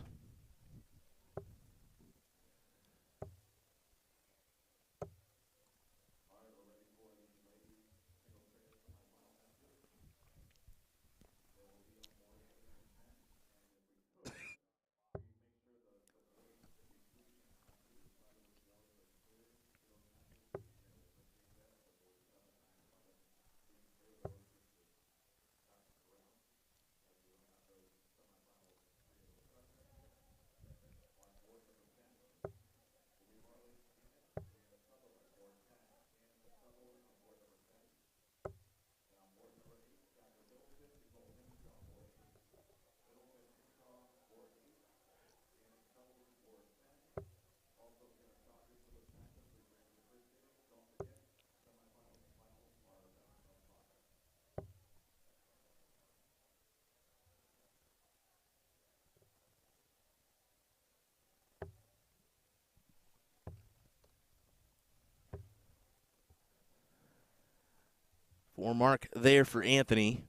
Four mark there for Anthony.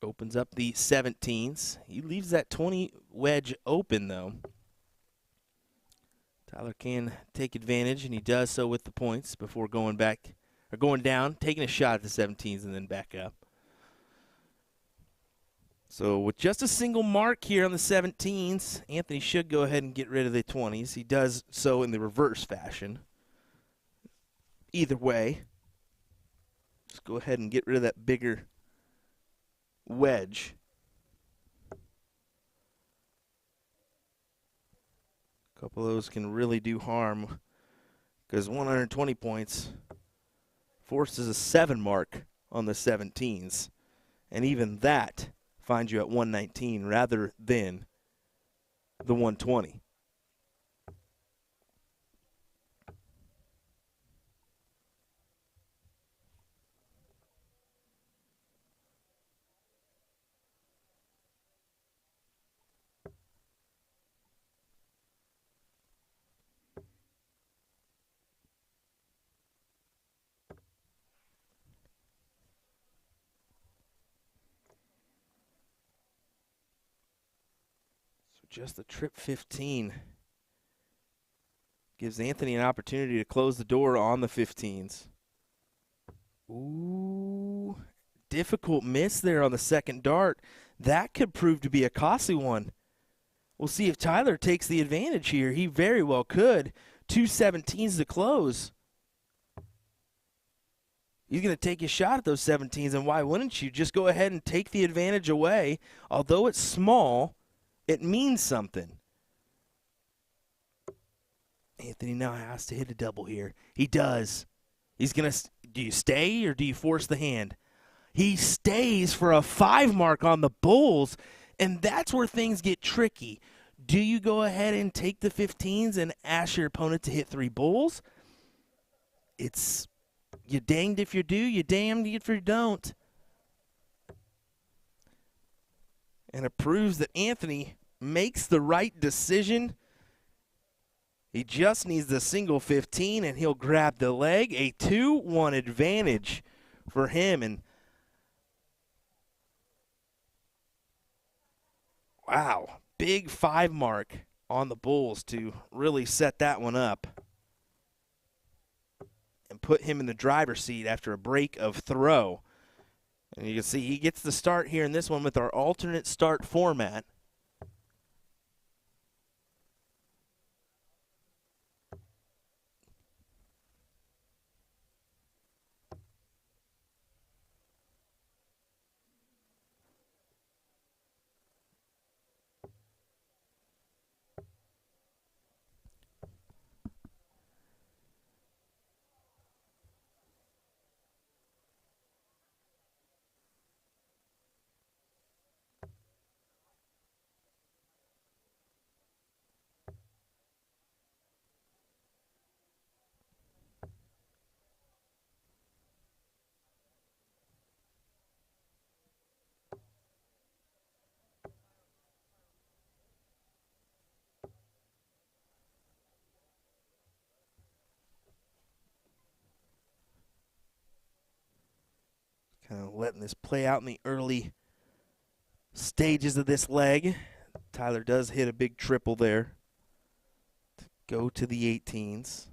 Opens up the 17s. He leaves that 20 wedge open, though. Tyler can take advantage, and he does so with the points before going back, or going down, taking a shot at the 17s, and then back up. So with just a single mark here on the 17s, Anthony should go ahead and get rid of the 20s. He does so in the reverse fashion. Either way, just go ahead and get rid of that bigger wedge. A couple of those can really do harm because 120 points forces a 7 mark on the 17s. And even that finds you at 119 rather than the 120. Just the trip 15 gives Anthony an opportunity to close the door on the 15s. Ooh, difficult miss there on the second dart. That could prove to be a costly one. We'll see if Tyler takes the advantage here. He very well could. 2 17s to close. He's going to take a shot at those 17s, and why wouldn't you? Just go ahead and take the advantage away. Although it's small, it means something. Anthony now has to hit a double here. He does. He's going to, do you stay or do you force the hand? He stays for a 5 mark on the bulls, and that's where things get tricky. Do you go ahead and take the 15s and ask your opponent to hit 3 bulls? It's, you danged if you do, you damned if you don't. And it proves that Anthony makes the right decision. He just needs the single 15, and he'll grab the leg. A 2-1 advantage for him. And wow, big 5 mark on the bulls to really set that one up and put him in the driver's seat after a break of throw. And you can see he gets the start here in this one with our alternate start format. Kind of letting this play out in the early stages of this leg. Tyler does hit a big triple there to go to the 18s.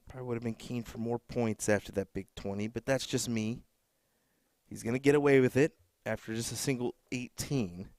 Probably would have been keen for more points after that big 20, but that's just me. He's going to get away with it after just a single 18.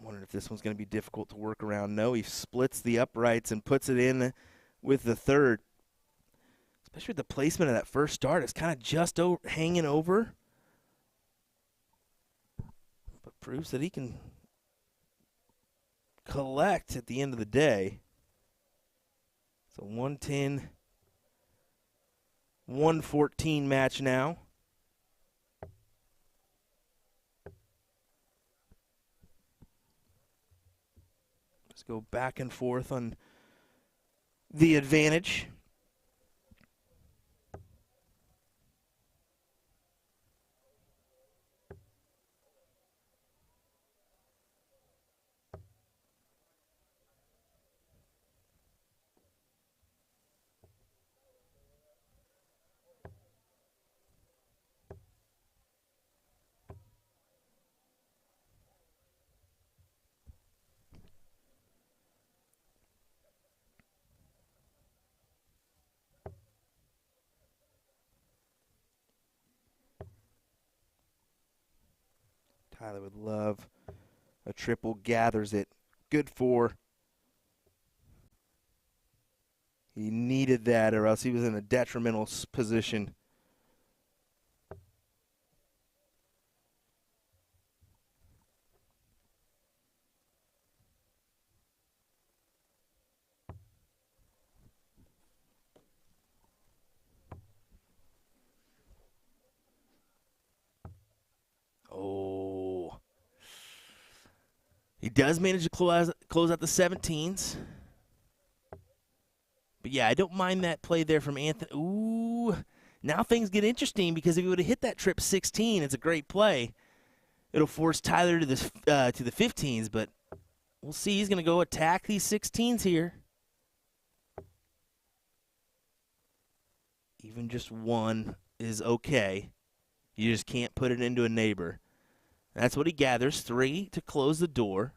Wondering if this one's going to be difficult to work around. No, he splits the uprights and puts it in with the third. Especially with the placement of that first start. It's kind of just hanging over. But proves that he can collect at the end of the day. So 110, 114 match now. Go back and forth on the advantage. Tyler would love a triple, gathers it. Good for. He needed that, or else he was in a detrimental position. Oh. He does manage to close out the 17s. But, yeah, I don't mind that play there from Anthony. Ooh. Now things get interesting because if he would have hit that trip 16, it's a great play. It'll force Tyler to the 15s, but we'll see. He's going to go attack these 16s here. Even just one is okay. You just can't put it into a neighbor. That's what he gathers. 3 to close the door.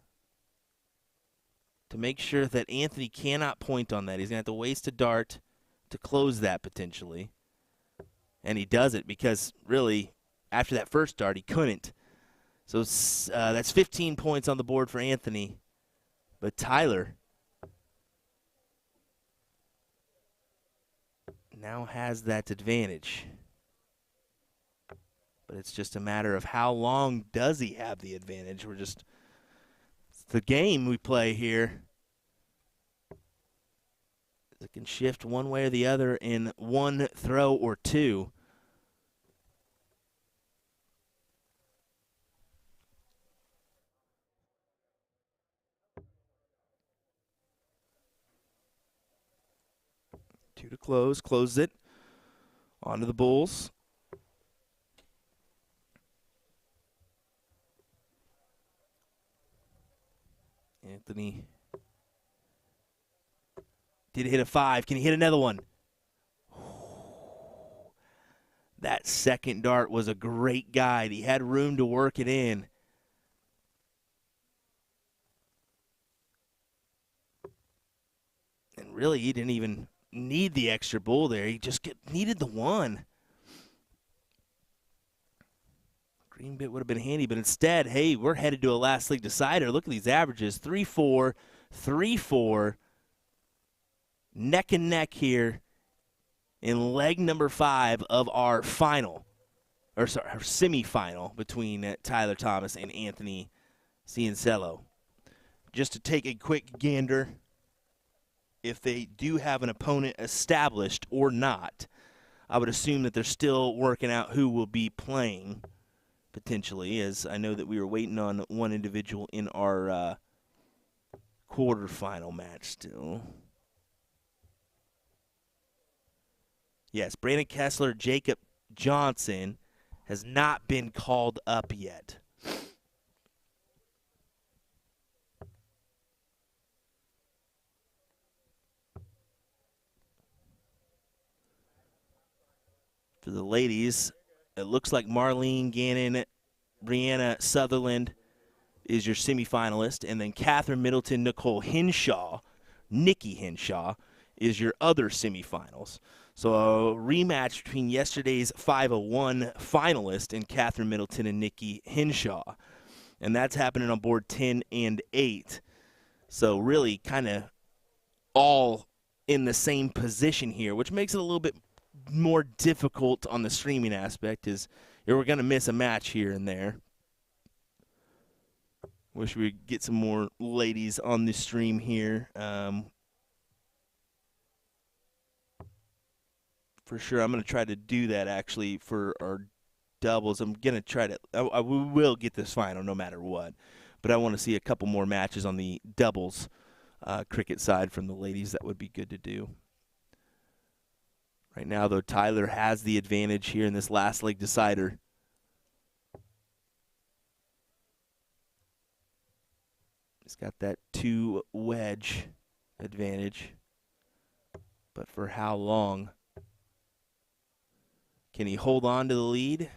To make sure that Anthony cannot point on that. He's going to have to waste a dart to close that potentially. And he does it because, really, after that first dart, he couldn't. So that's 15 points on the board for Anthony. But Tyler now has that advantage. But it's just a matter of how long does he have the advantage. It's the game we play here. It can shift one way or the other in one throw or two. Two to close. Closes it. On to the Bulls. Anthony did hit a 5. Can he hit another one? That second dart was a great guide. He had room to work it in. And really, he didn't even need the extra bull there. He just needed the one. Green bit would have been handy, but instead, hey, we're headed to a last league decider. Look at these averages. 3-4, 3-4. Neck and neck here in leg number 5 of our final, or sorry, our semifinal between Tyler Thomas and Anthony Ciancello. Just to take a quick gander, if they do have an opponent established or not, I would assume that they're still working out who will be playing, potentially, as I know that we were waiting on one individual in our quarterfinal match still. Yes, Brandon Kessler, Jacob Johnson has not been called up yet. For the ladies, it looks like Marlene Gannon, Brianna Sutherland is your semifinalist, and then Catherine Middleton, Nicole Henshaw, Nikki Henshaw is your other semifinals. So a rematch between yesterday's 501 finalist and Catherine Middleton and Nikki Henshaw. And that's happening on board 10 and 8. So really kind of all in the same position here, which makes it a little bit more difficult on the streaming aspect, is we're going to miss a match here and there. Wish we could get some more ladies on the stream here. For sure, I'm going to try to do that actually for our doubles. I'm going to try to we will get this final no matter what. But I want to see a couple more matches on the doubles cricket side from the ladies. That would be good to do. Right now, though, Tyler has the advantage here in this last leg decider. He's got that 2 wedge advantage. But for how long? Can he hold on to the lead?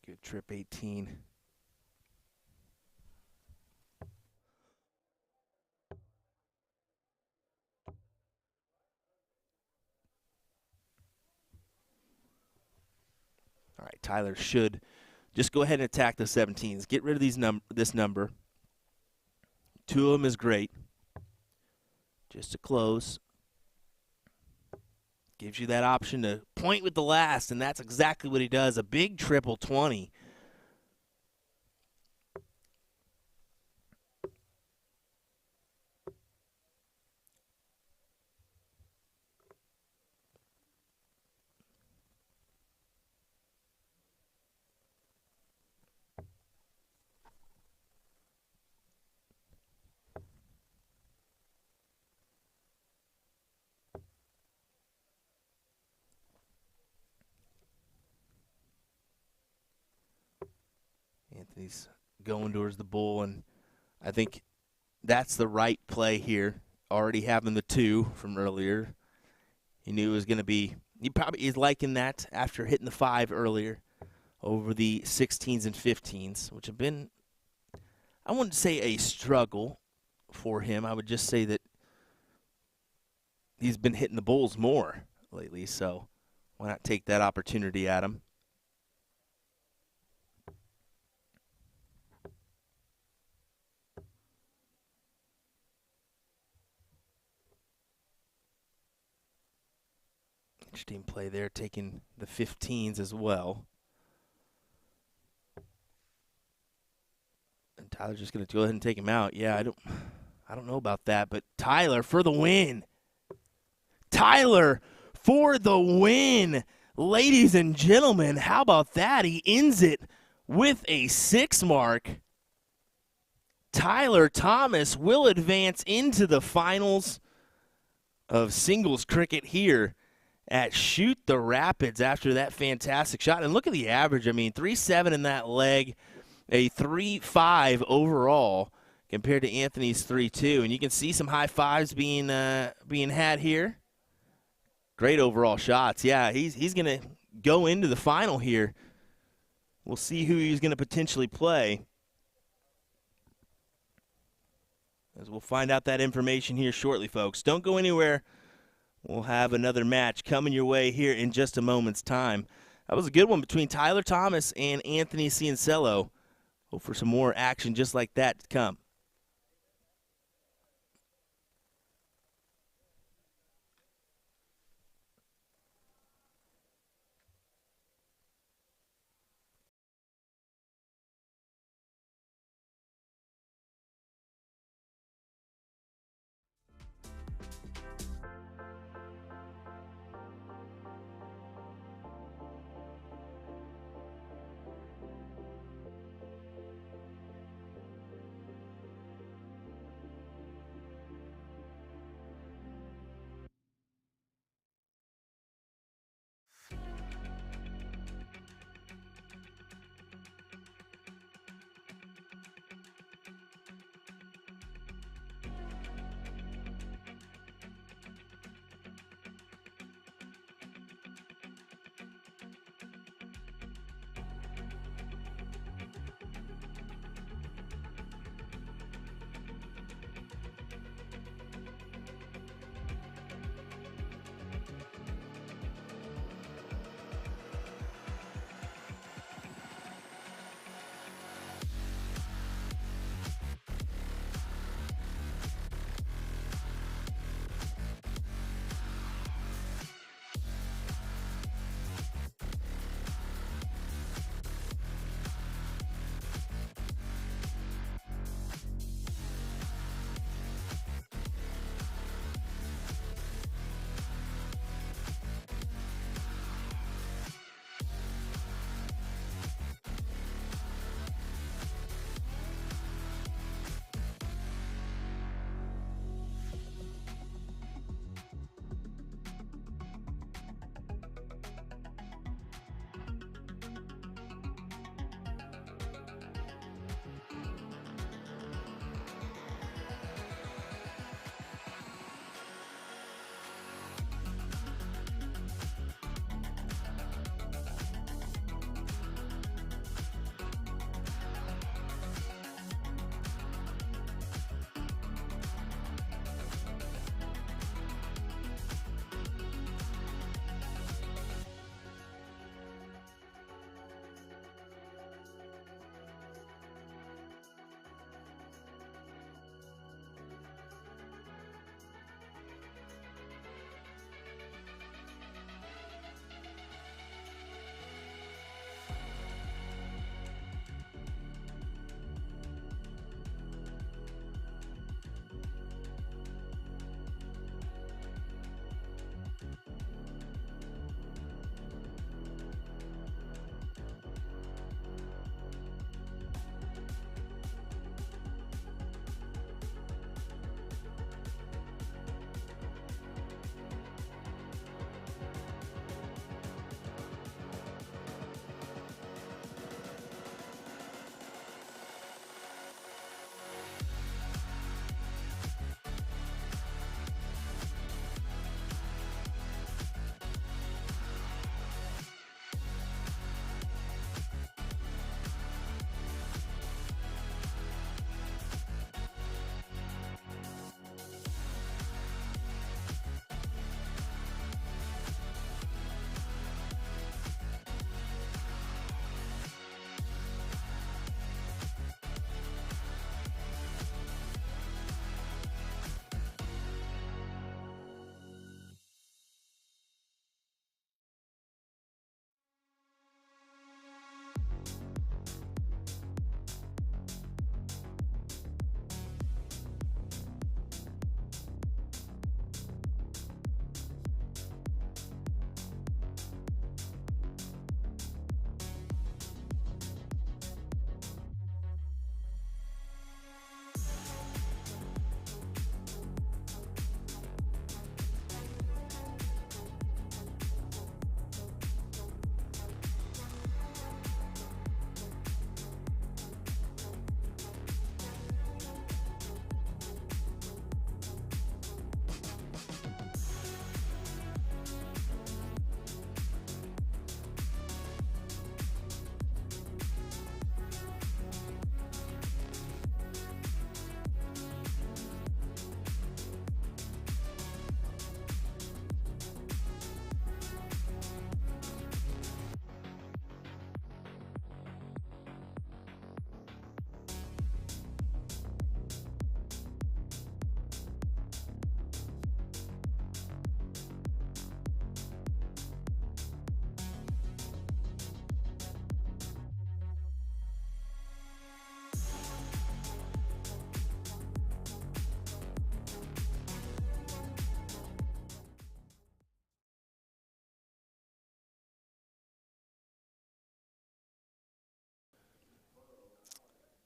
Good trip 18. All right, Tyler should just go ahead and attack the 17s. Get rid of this number. 2 of them is great. Just to close. Gives you that option to point with the last, and that's exactly what he does. A big triple 20. Anthony's going towards the bull, and I think that's the right play here. Already having the 2 from earlier. He knew it was going to be, he probably is liking that after hitting the 5 earlier over the 16s and 15s, which have been, I wouldn't say a struggle for him. I would just say that he's been hitting the bulls more lately, so why not take that opportunity at him? Interesting play there, taking the 15s as well. And Tyler's just going to go ahead and take him out. Yeah, I don't know about that, but Tyler for the win. Tyler for the win. Ladies and gentlemen, how about that? He ends it with a 6 mark. Tyler Thomas will advance into the finals of singles cricket here at Shoot the Rapids after that fantastic shot. And look at the average. I mean, 3.7 in that leg, a 3.5 overall compared to Anthony's 3.2. And you can see some high fives being had here. Great overall shots. Yeah, he's going to go into the final here. We'll see who he's going to potentially play, as we'll find out that information here shortly, folks. Don't go anywhere. We'll have another match coming your way here in just a moment's time. That was a good one between Tyler Thomas and Anthony Ciancello. Hope for some more action just like that to come.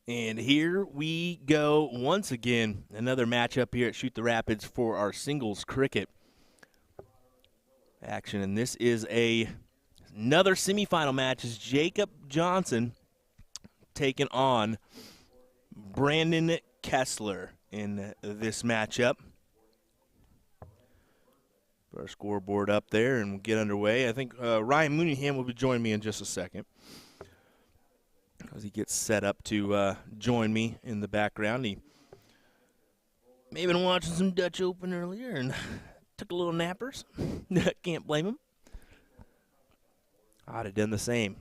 And here we go once again. Another matchup here at Shoot the Rapids for our singles cricket action. And this is another semifinal match. Is Jacob Johnson taking on Brandon Kessler in this matchup. Put our scoreboard up there and we'll get underway. I think Ryan Mooneyham will be joining me in just a second as he gets set up to join me in the background. He may have been watching some Dutch Open earlier and took a little nappers. Can't blame him. I'd have done the same.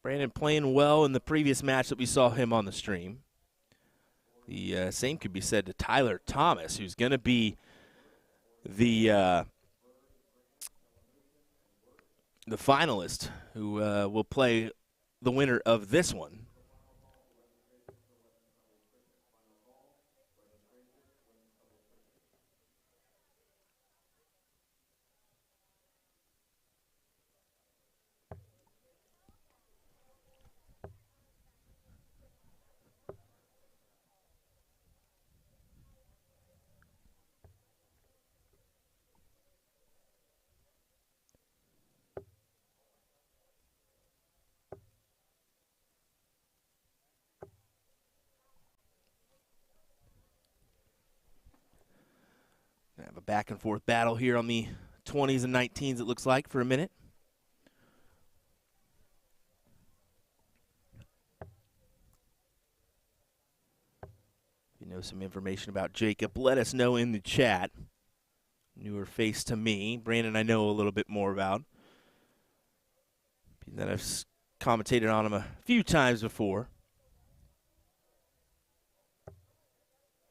Brandon playing well in the previous match that we saw him on the stream. The same could be said to Tyler Thomas, who's going to be the finalist who will play the winner of this one. Have a back and forth battle here on the 20s and 19s, it looks like, for a minute. If you know some information about Jacob, let us know in the chat. Newer face to me. Brandon, I know a little bit more about. That I've commentated on him a few times before.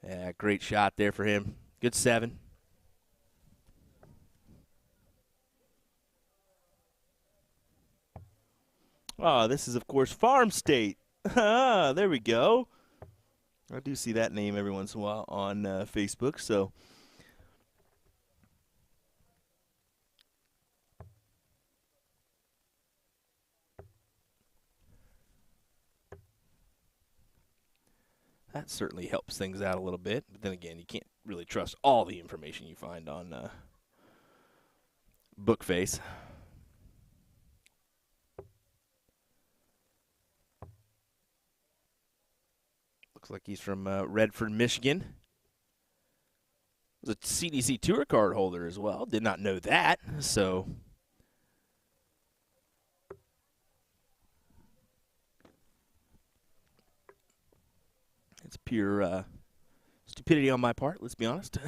Yeah, great shot there for him. Good 7. Oh, this is, of course, Farm State. There we go. I do see that name every once in a while on Facebook, so. That certainly helps things out a little bit. But then again, you can't really trust all the information you find on Bookface. Looks like he's from Redford, Michigan. He's a CDC tour card holder as well. Did not know that. So it's pure stupidity on my part, let's be honest.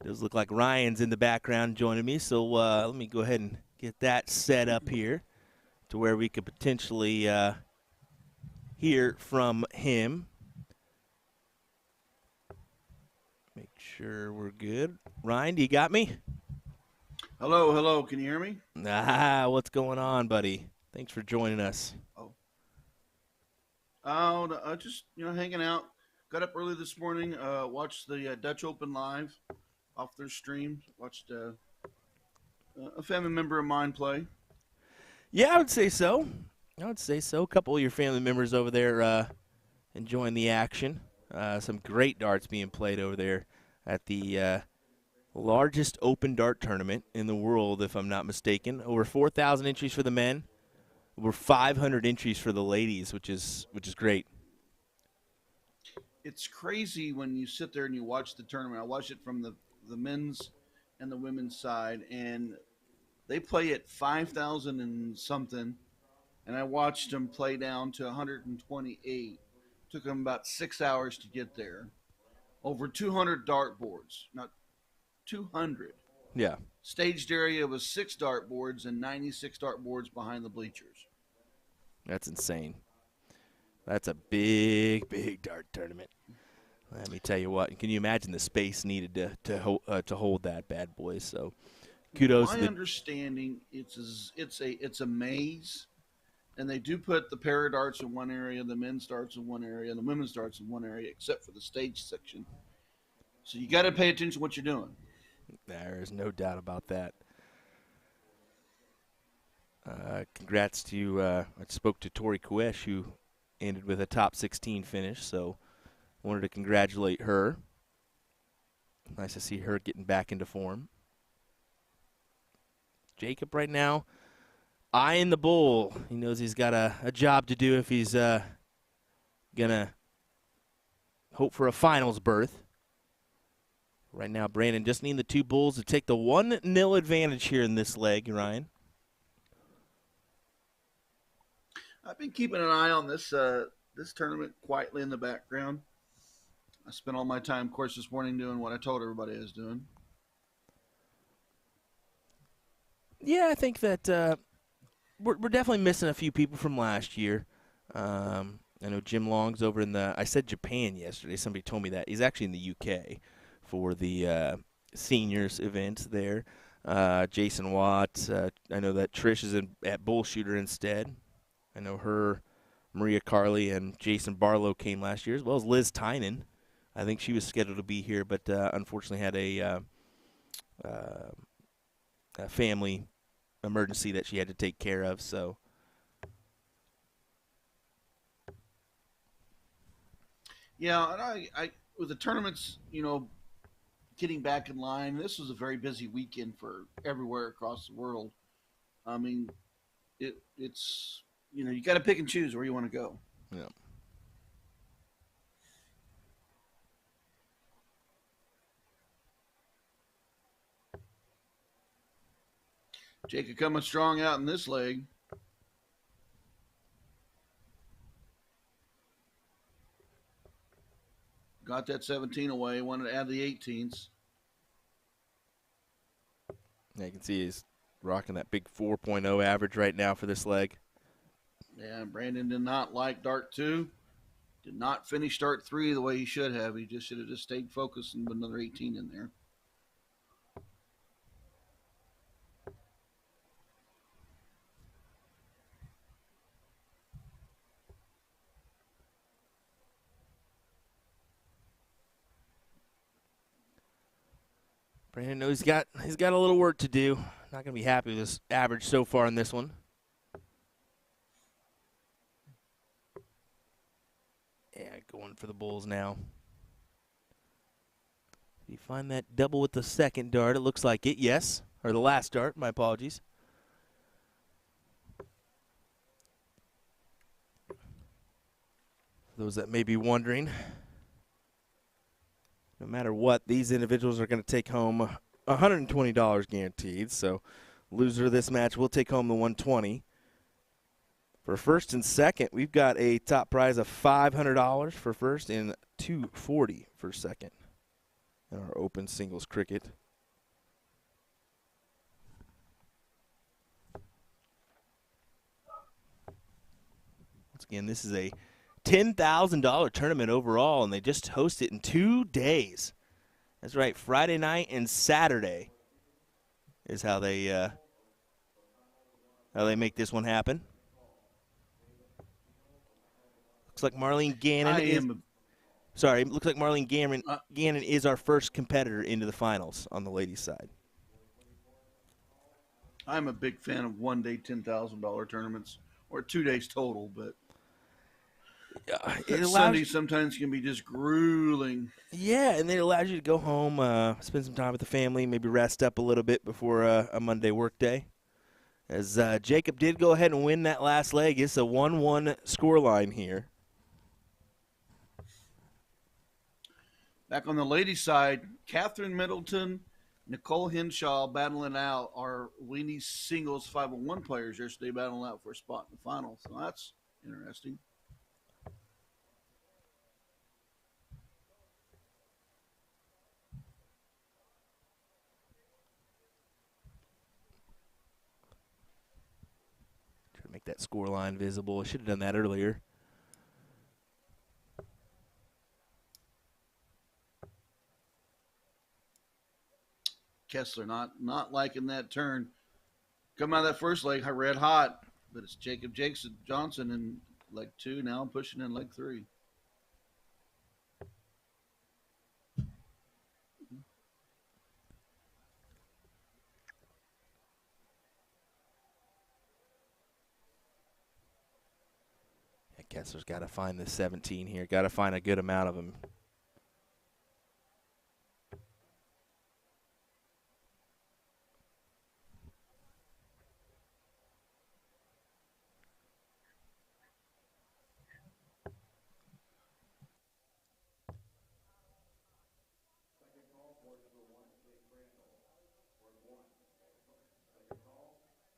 Does look like Ryan's in the background joining me, so let me go ahead and get that set up here to where we could potentially hear from him. Make sure we're good. Ryan, do you got me? Hello, hello. Can you hear me? What's going on, buddy? Thanks for joining us. Just hanging out. Got up early this morning. Watched the Dutch Open live off their stream. Watched a family member of mine play. Yeah, I would say so. A couple of your family members over there enjoying the action. Some great darts being played over there at the largest open dart tournament in the world, if I'm not mistaken. Over 4,000 entries for the men, over 500 entries for the ladies, which is great. It's crazy when you sit there and you watch the tournament. I watched it from the men's and the women's side, and they play at 5,000 and something. And I watched them play down to 128. Took them about 6 hours to get there. Over 200 dart boards. Not 200. Yeah. Staged area was 6 dart boards and 96 dart boards behind the bleachers. That's insane. That's a big, big dart tournament. Let me tell you what. Can you imagine the space needed to hold that bad boy? So, kudos. My understanding, it's a maze. And they do put the para darts in one area, the men's darts in one area, and the women's darts in one area, except for the stage section. So you got to pay attention to what you're doing. There is no doubt about that. Congrats to I spoke to Tori Kuesh, who ended with a top 16 finish, so wanted to congratulate her. Nice to see her getting back into form. Jacob right now eyeing the bull. He knows he's got a job to do if he's going to hope for a finals berth. Right now, Brandon just needing the two bulls to take the 1-0 advantage here in this leg, Ryan. I've been keeping an eye on this this tournament quietly in the background. I spent all my time, of course, this morning doing what I told everybody I was doing. Yeah, I think that we're definitely missing a few people from last year. I know Jim Long's over in I said Japan yesterday. Somebody told me that. He's actually in the UK for the seniors event there. Jason Watt. I know that Trish is at Bull Shooter instead. I know her, Maria Carley, and Jason Barlow came last year, as well as Liz Tynan. I think she was scheduled to be here, but unfortunately had a family emergency that she had to take care of. So, yeah, and I with the tournaments, getting back in line. This was a very busy weekend for everywhere across the world. I mean, it's you got to pick and choose where you want to go. yeah. Jacob coming strong out in this leg. Got that 17 away. Wanted to add the 18s. Yeah, you can see he's rocking that big 4.0 average right now for this leg. Yeah, Brandon did not like Dart 2. Did not finish Dart 3 the way he should have. He should have just stayed focused and put another 18 in there. Brandon knows he's got a little work to do. Not going to be happy with his average so far in this one. Yeah, going for the Bulls now. Did he find that double with the second dart? It looks like it, yes. Or the last dart, my apologies. For those that may be wondering, no matter what, these individuals are going to take home $120 guaranteed. So loser of this match will take home the $120. For first and second, we've got a top prize of $500 for first and $240 for second in our open singles cricket. Once again, this is a $10,000 tournament overall, and they just host it in 2 days. That's right, Friday night and Saturday is how they make this one happen. Looks like Marlene Gannon looks like Marlene Gannon is our first competitor into the finals on the ladies' side. I'm a big fan of one-day $10,000 tournaments, or 2 days total, but Sunday sometimes can be just grueling. Yeah, and it allows you to go home, spend some time with the family, maybe rest up a little bit before a Monday work day. As Jacob did go ahead and win that last leg, it's a 1-1 scoreline here. Back on the ladies' side, Catherine Middleton, Nicole Henshaw battling out our Weenie singles 501 players yesterday, battling out for a spot in the final. So that's interesting. Try to make that scoreline visible. I should have done that earlier. Kessler not liking that turn. Coming out of that first leg, red hot, but it's Jacob Johnson in leg 2, now pushing in leg 3. Kessler's got to find the 17 here. Got to find a good amount of them.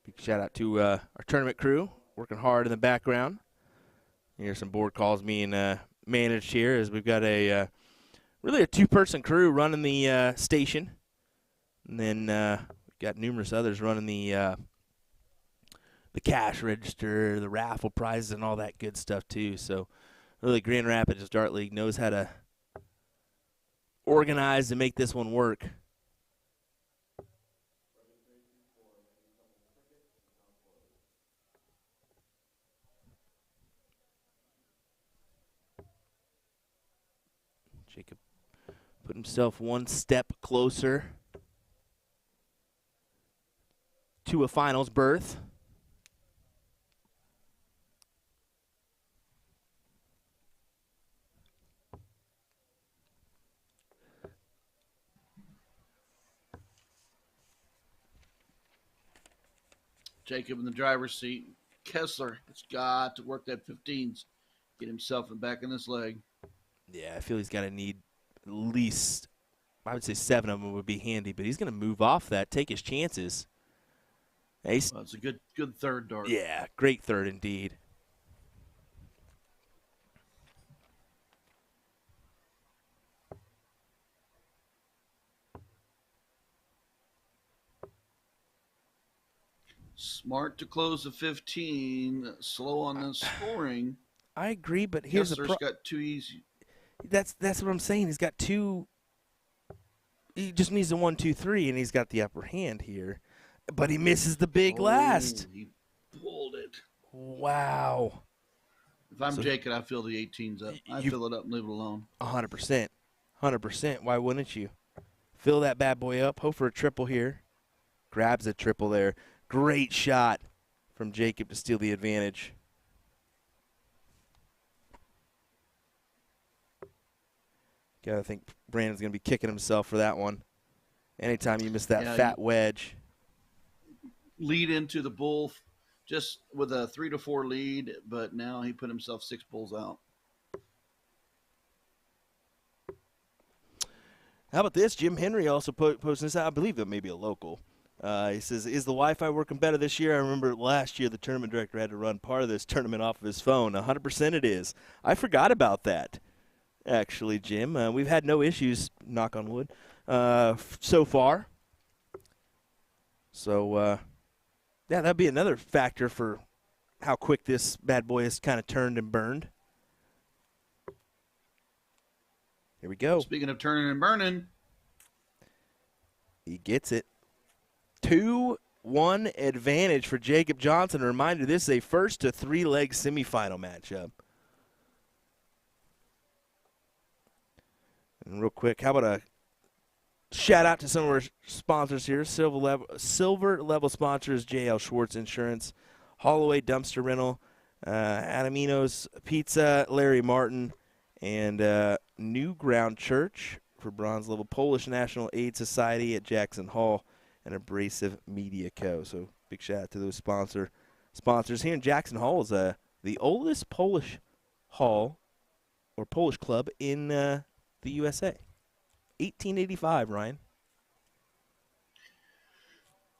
Big shout out to our tournament crew working hard in the background. Here's some board calls being managed here as we've got a really a two-person crew running the station, and then we've got numerous others running the cash register, the raffle prizes, and all that good stuff too. So really, Grand Rapids Dart League knows how to organize and make this one work. Jacob put himself one step closer to a finals berth. Jacob in the driver's seat. Kessler has got to work that 15s, get himself back in this leg. Yeah, I feel he's got to need at least, I would say 7 of them would be handy, but he's going to move off that, take his chances. Well, it's a good third dart. Yeah, great third indeed. Smart to close the 15, slow on the scoring. I agree, but here's the Kessler's got too easy. That's what I'm saying. He's got two. He just needs a 1, 2, 3, and he's got the upper hand here. But he misses the big last. He pulled it. Wow. If I'm Jacob, I fill the 18s up. I fill it up and leave it alone. 100%. 100%. Why wouldn't you? Fill that bad boy up. Hope for a triple here. Grabs a triple there. Great shot from Jacob to steal the advantage. I think Brandon's going to be kicking himself for that one. Anytime you miss that fat wedge. Lead into the bull just with a 3 to 4 lead, but now he put himself 6 bulls out. How about this? Jim Henry also posting this out. I believe that may be a local. He says, is the Wi-Fi working better this year? I remember last year the tournament director had to run part of this tournament off of his phone. 100% it is. I forgot about that. Actually, Jim, we've had no issues, knock on wood, so far. So, yeah, that'd be another factor for how quick this bad boy has kind of turned and burned. Here we go. Speaking of turning and burning. He gets it. 2-1 advantage for Jacob Johnson. A reminder, this is a first to 3-leg semifinal matchup. And real quick, how about a shout out to some of our sponsors here. Silver level sponsors, JL Schwartz Insurance, Holloway Dumpster Rental, Adamino's Pizza, Larry Martin, and New Ground Church for bronze level, Polish National Aid Society at Jackson Hall, and Abrasive Media Co. So big shout out to those sponsors here in Jackson Hall. Is the oldest Polish hall or Polish club in the USA. 1885, Ryan.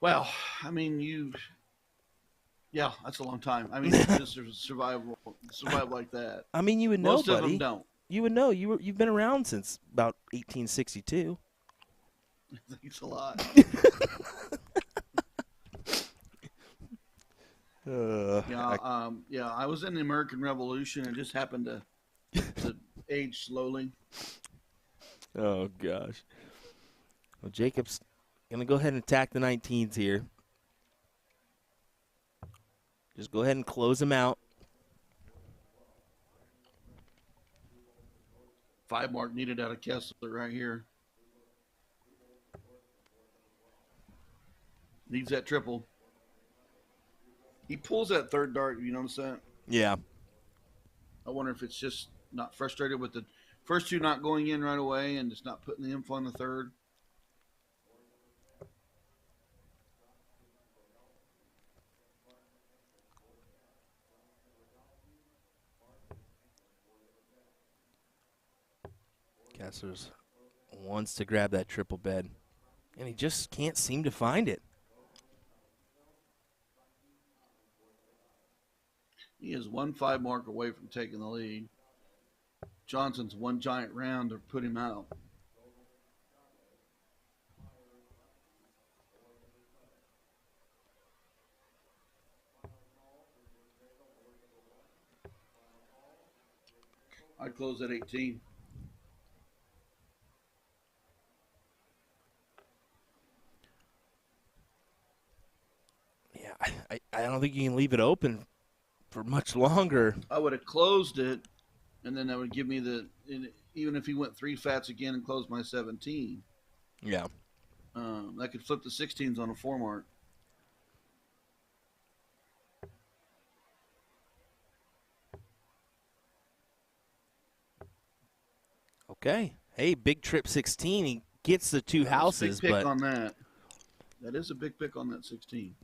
Well, I mean, yeah, that's a long time. I mean, just survive like that. I mean, you would know, Most buddy. of them don't. You would know. You've been around since about 1862. Thanks a lot. I was in the American Revolution and just happened to age slowly. Oh, gosh. Well, Jacob's going to go ahead and attack the 19s here. Just go ahead and close them out. 5 mark needed out of Kessler right here. Needs that triple. He pulls that third dart. You notice that? Yeah. I wonder if it's just not frustrated with the first two not going in right away and just not putting the info on the third. Kessler's wants to grab that triple bed, and he just can't seem to find it. He is 1-5 mark away from taking the lead. Johnson's one giant round to put him out. I'd close at 18. Yeah, I don't think you can leave it open for much longer. I would have closed it, and then that would give me even if he went 3 fats again and closed my 17. Yeah. That could flip the 16s on a 4 mark. Okay. Hey, big trip 16. He gets the two houses, big pick but on that. That is a big pick on that 16.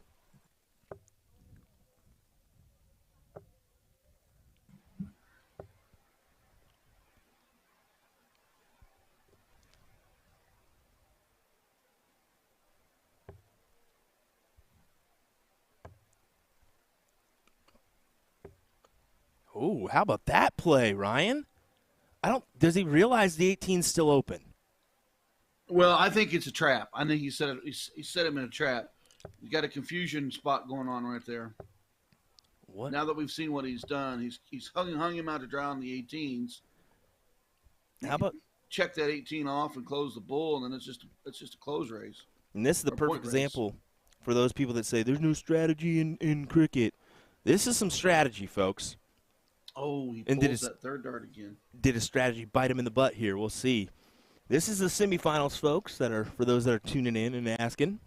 oh, how about that play, Ryan? Does he realize the 18's still open? Well, I think it's a trap. I think he set him in a trap. You got a confusion spot going on right there. What? Now that we've seen what he's done, he's hung him out to dry on the 18s. How about check that 18 off and close the bull, and then it's just a close race. And this is the perfect example for those people that say there's no strategy in cricket. This is some strategy, folks. Oh, he pulls that third dart again. Did a strategy bite him in the butt here? We'll see. This is the semifinals, folks, for those that are tuning in and asking.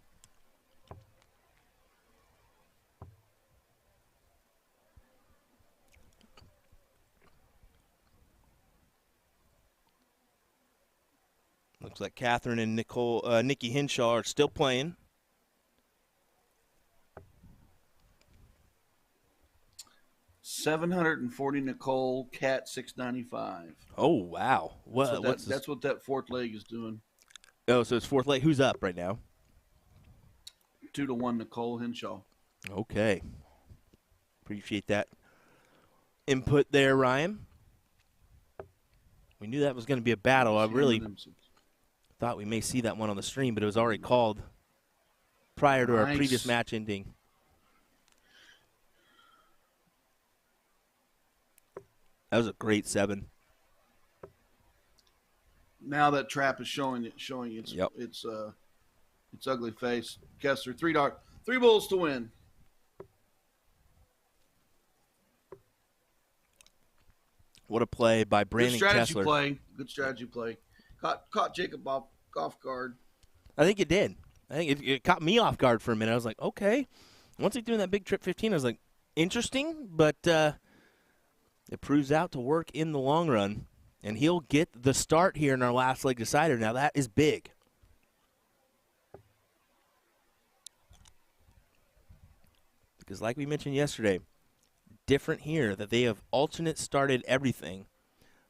Looks like Catherine and Nikki Hinshaw are still playing. $740 Nicole, Cat $695. Oh wow! That's what that fourth leg is doing. Oh, so it's fourth leg. Who's up right now? 2-1 Nicole Hinshaw. Okay, appreciate that input there, Ryan. We knew that was going to be a battle. I really thought we may see that one on the stream, but it was already called prior to our previous match ending. That was a great 7. Now that trap is showing its ugly face. Kessler, 3 bulls to win. What a play by Brandon Kessler. Good strategy play. Caught Jacob off guard. I think it did. I think it caught me off guard for a minute. I was like, okay. Once he threw in that big trip 15, I was like, interesting, but it proves out to work in the long run. And he'll get the start here in our last leg decider. Now, that is big. Because like we mentioned yesterday, different here that they have alternate started everything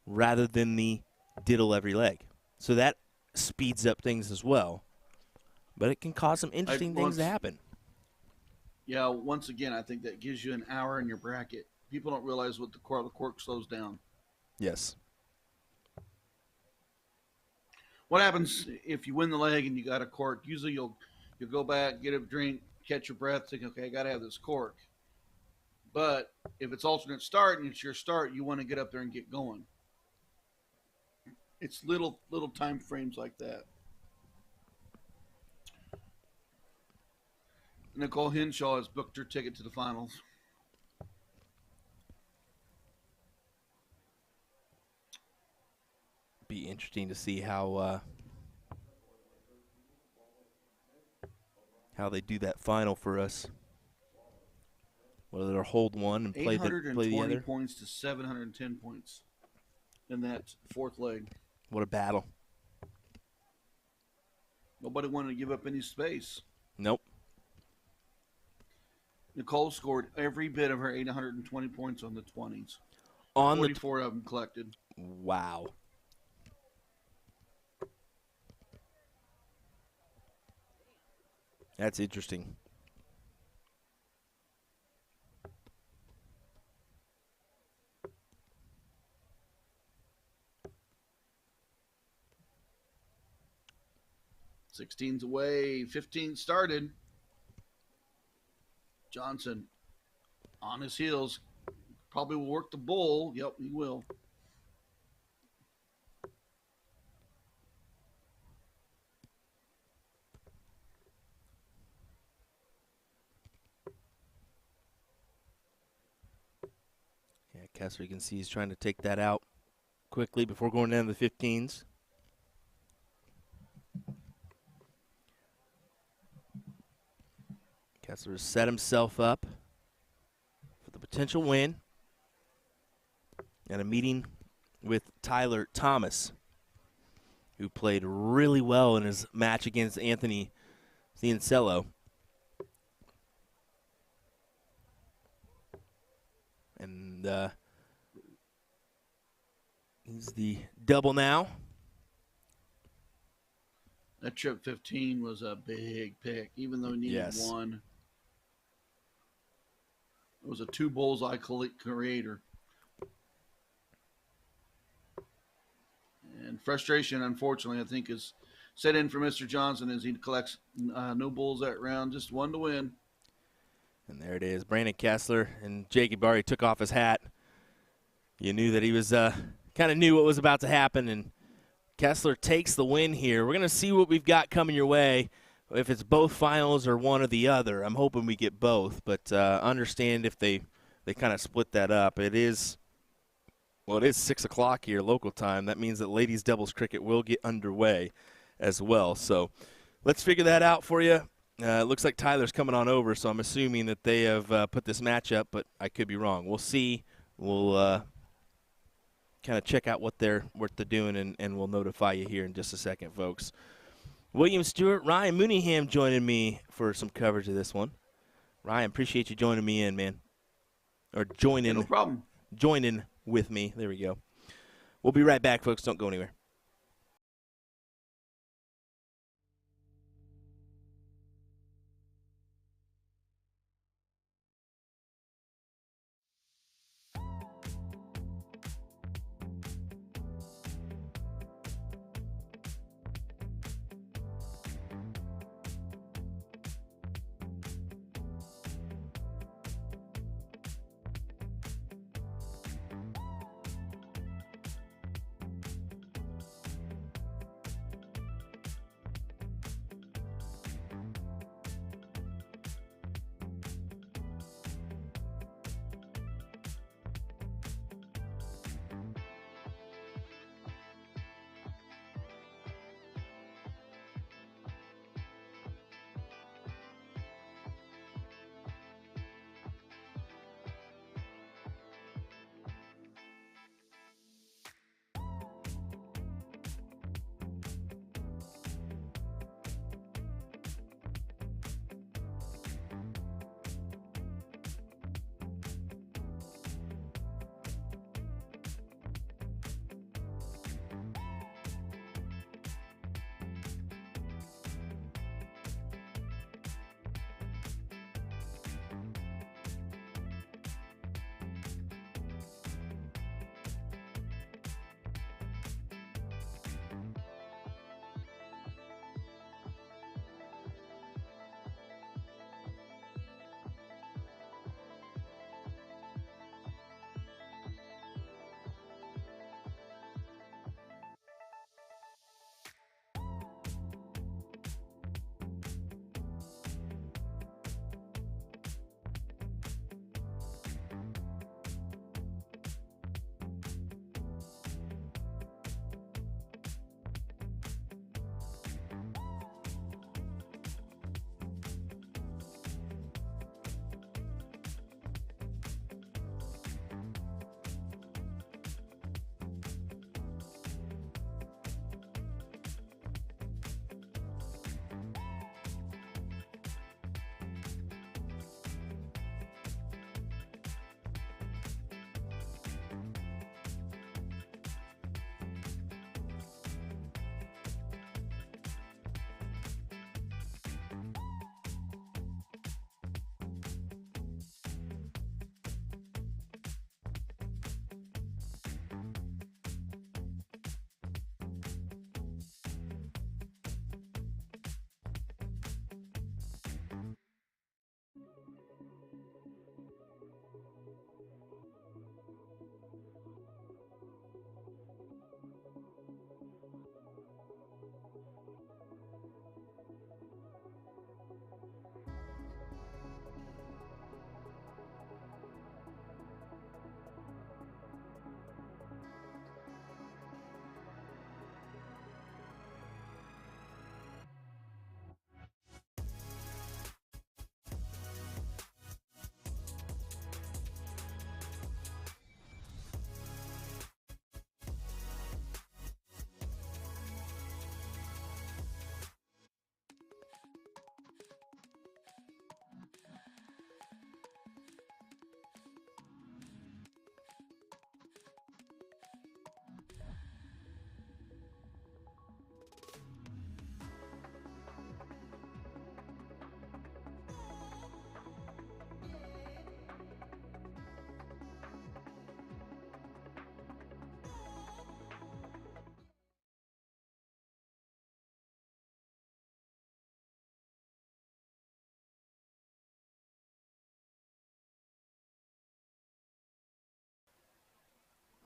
rather than the diddle every leg. So that speeds up things as well. But it can cause some interesting things to happen. Yeah, once again, I think that gives you an hour in your bracket. People don't realize what the cork slows down. Yes. What happens if you win the leg and you got a cork? Usually you'll go back, get a drink, catch your breath, think, okay, I got to have this cork. But if it's alternate start and it's your start, you want to get up there and get going. It's little time frames like that. Nicole Hinshaw has booked her ticket to the finals. Be interesting to see how they do that final for us. Whether hold one and play the 820 other. points to 710 points in that fourth leg. What a battle. Nobody wanted to give up any space. Nope. Nicole scored every bit of her 820 points on the 20s. On 44 of them collected. Wow. That's interesting. '16's away. 15 started. Johnson on his heels. Probably will work the bull. Yep, he will. Yeah, Kessler, you can see he's trying to take that out quickly before going down to the 15s. Kessler has set himself up for the potential win and a meeting with Tyler Thomas, who played really well in his match against Anthony Ciancello. And he's the double now. That trip 15 was a big pick, even though he needed one. It was a 2 bullseye creator. And frustration, unfortunately, I think is set in for Mr. Johnson as he collects no bulls that round, just 1 to win. And there it is. Brandon Kessler and Jakey Barry took off his hat. You knew that he was kind of knew what was about to happen, and Kessler takes the win here. We're going to see what we've got coming your way, if it's both finals or one or the other. I'm hoping we get both, but understand if they kind of split that up. It is 6 o'clock here local time. That means that ladies doubles cricket will get underway as well. So let's figure that out for you. It looks like Tyler's coming on over, so I'm assuming that they have put this match up, but I could be wrong. We'll see. We'll kind of check out what they're doing, and we'll notify you here in just a second, folks. William Stewart, Ryan Mooneyham joining me for some coverage of this one. Ryan, appreciate you joining me in, man. Or joining. Yeah, no problem. Joining with me. There we go. We'll be right back, folks. Don't go anywhere.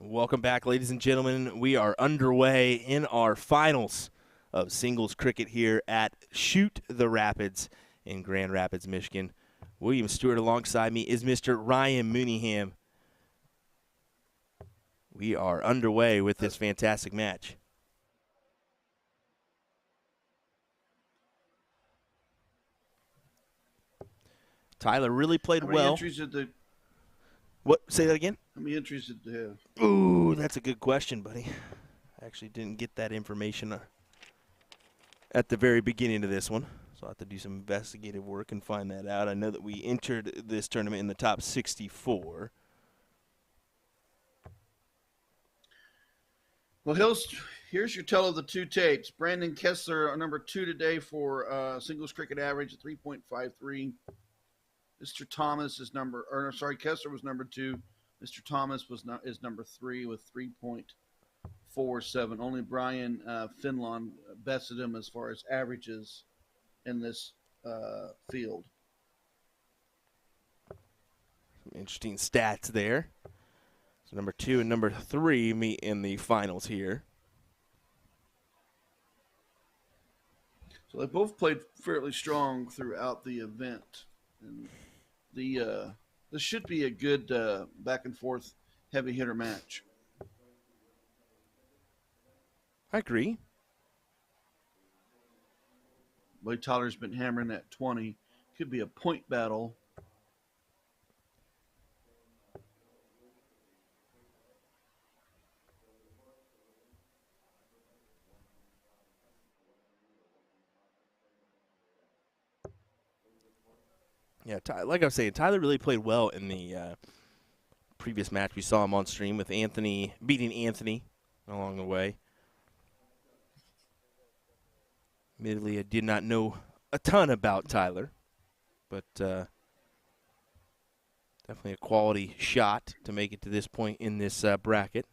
Welcome back, ladies and gentlemen. We are underway in our finals of singles cricket here at Shoot the Rapids in Grand Rapids, Michigan. William Stewart alongside me is Mr. Ryan Mooneyham. We are underway with this fantastic match. Tyler really played How many well. entries did they? What? Say that again? How many entries did they have? Ooh, that's a good question, buddy. I actually didn't get that information at the very beginning of this one, so I'll have to do some investigative work and find that out. I know that we entered this tournament in the top 64. Well, here's your tell of the two tapes. Brandon Kessler, number 2 today for singles cricket average at 3.53. Mr. Thomas is Kessler was number 2. Mr. Thomas is number 3 with 3.47. Only Brian Finlon bested him as far as averages in this field. Some interesting stats there. So number 2 and number 3 meet in the finals here. So they both played fairly strong throughout the event. And this should be a good back and forth heavy hitter match. I agree. Boy, Tyler's been hammering that 20. Could be a point battle. Yeah, like I was saying, Tyler really played well in the previous match. We saw him on stream with Anthony, beating Anthony along the way. Admittedly, I did not know a ton about Tyler, but definitely a quality shot to make it to this point in this bracket.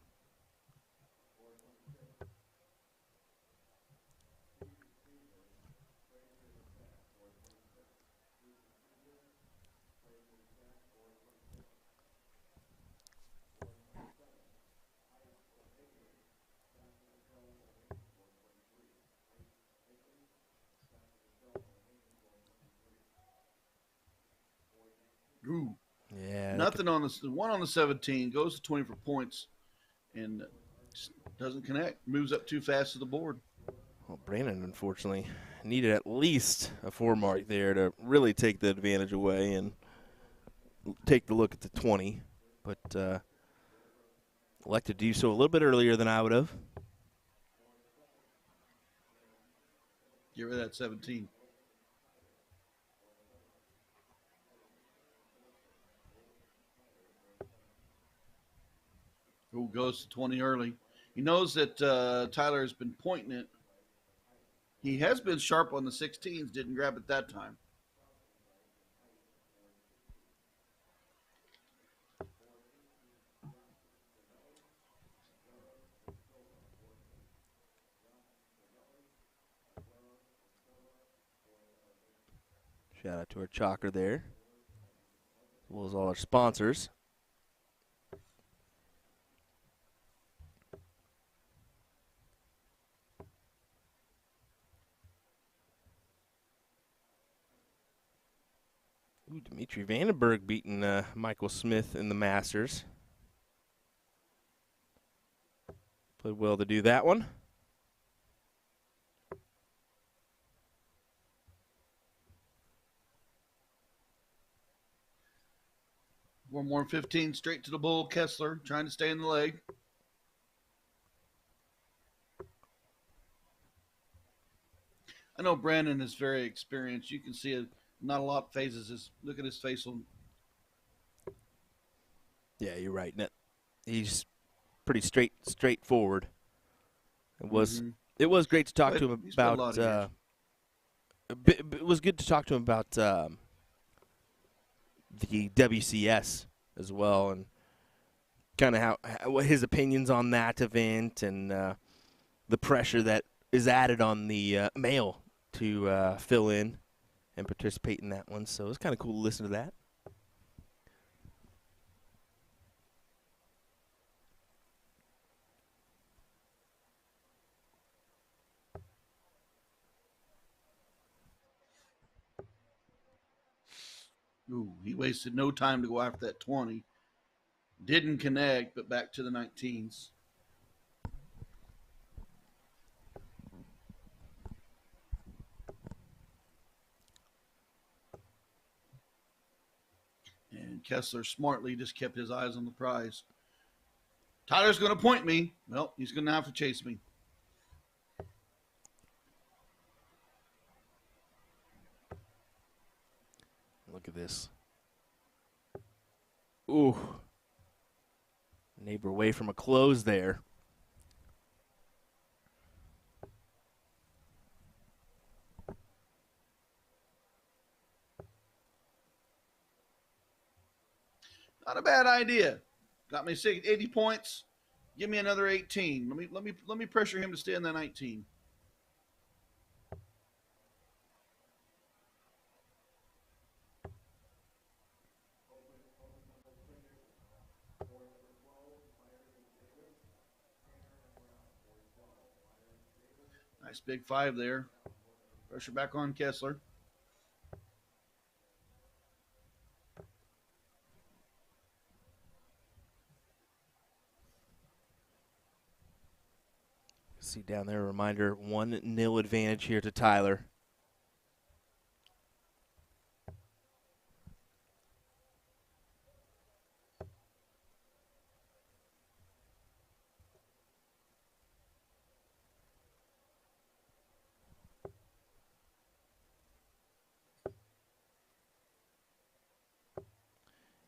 Ooh. Yeah. Nothing on the one on the 17 goes to 20 for points and just doesn't connect. Moves up too fast to the board. Well, Brandon, unfortunately, needed at least a 4 mark there to really take the advantage away and take the look at the 20. But elected to do so a little bit earlier than I would have. Get rid of that 17. Who goes to 20 early. He knows that Tyler has been pointing it. He has been sharp on the 16s, didn't grab it that time. Shout out to our chalker there, as well as all our sponsors. Ooh, Dimitri Vandenberg beating Michael Smith in the Masters. Played well to do that one. One more 15 straight to the bull. Kessler trying to stay in the leg. I know Brandon is very experienced. You can see it. Not a lot phases his. Look at his facial. Yeah, you're right. He's pretty straightforward. It was great to talk to him about. It was good to talk to him about the WCS as well, and kind of what his opinions on that event and the pressure that is added on the male to fill in and participate in that one. So it was kind of cool to listen to that. Ooh, he wasted no time to go after that 20. Didn't connect, but back to the 19s. And Kessler smartly just kept his eyes on the prize. Tyler's going to point me. Well, he's going to have to chase me. Look at this. Ooh. Neighbor away from a close there. Not a bad idea. Got me 80 points. Give me another 18. Let me pressure him to stay in the 19. Nice big 5 there. Pressure back on Kessler. See down there, a reminder, 1-0 advantage here to Tyler.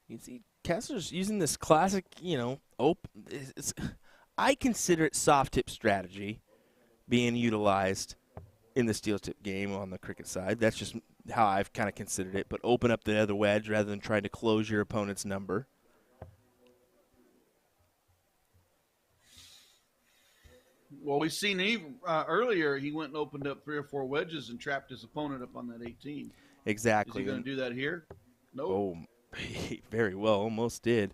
You can see Kessler's using this classic, I consider it soft tip strategy being utilized in the steel tip game on the cricket side. That's just how I've kind of considered it, but open up the other wedge rather than trying to close your opponent's number. Well, we've seen earlier he went and opened up 3 or 4 wedges and trapped his opponent up on that 18. Exactly. Is he going to do that here? No. Oh, he very well almost did.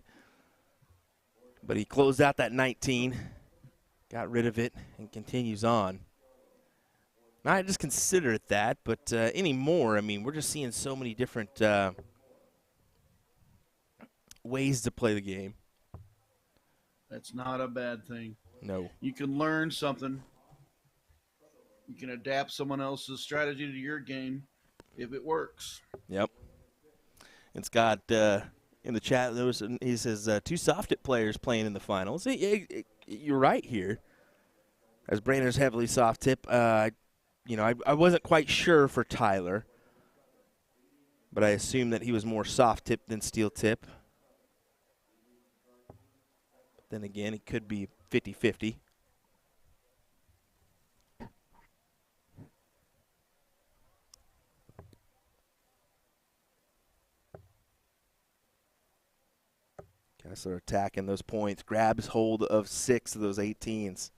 But he closed out that 19, got rid of it, and continues on. Now, I just consider it that, but anymore, I mean, we're just seeing so many different ways to play the game. That's not a bad thing. No. You can learn something. You can adapt someone else's strategy to your game if it works. Yep. It's got in the chat. He says 2 soft tip players playing in the finals. You're right here. As Brainer's heavily soft tip, I wasn't quite sure for Tyler, but I assumed that he was more soft tip than steel tip. But then again, it could be 50-50. Kessler attacking those points, grabs hold of 6 of those 18s.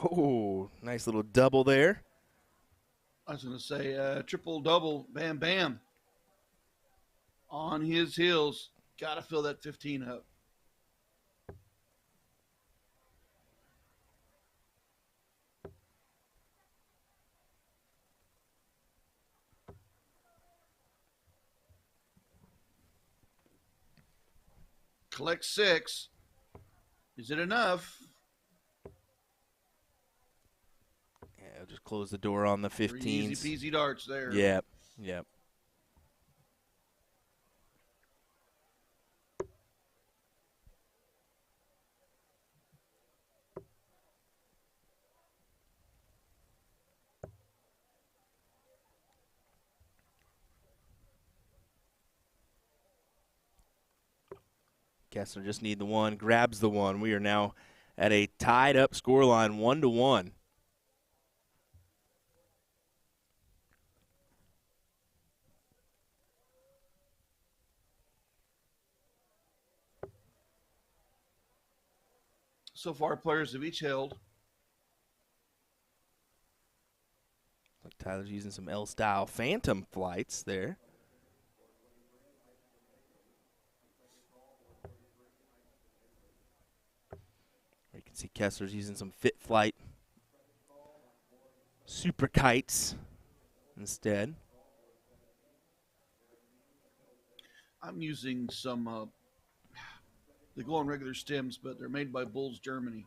Oh, nice little double there. I was going to say triple-double, bam, bam. On his heels. Got to fill that 15 up. Collect 6. Is it enough? Yeah, just close the door on the 15s. Easy peasy darts there. Yep. Kessler just need the 1, grabs the 1. We are now at a tied up scoreline, 1-1. So far, players have each held. Like Tyler's using some L-style phantom flights there. You can see Kessler's using some fit flight super kites instead. I'm using some, they go on regular stems, but they're made by Bulls Germany.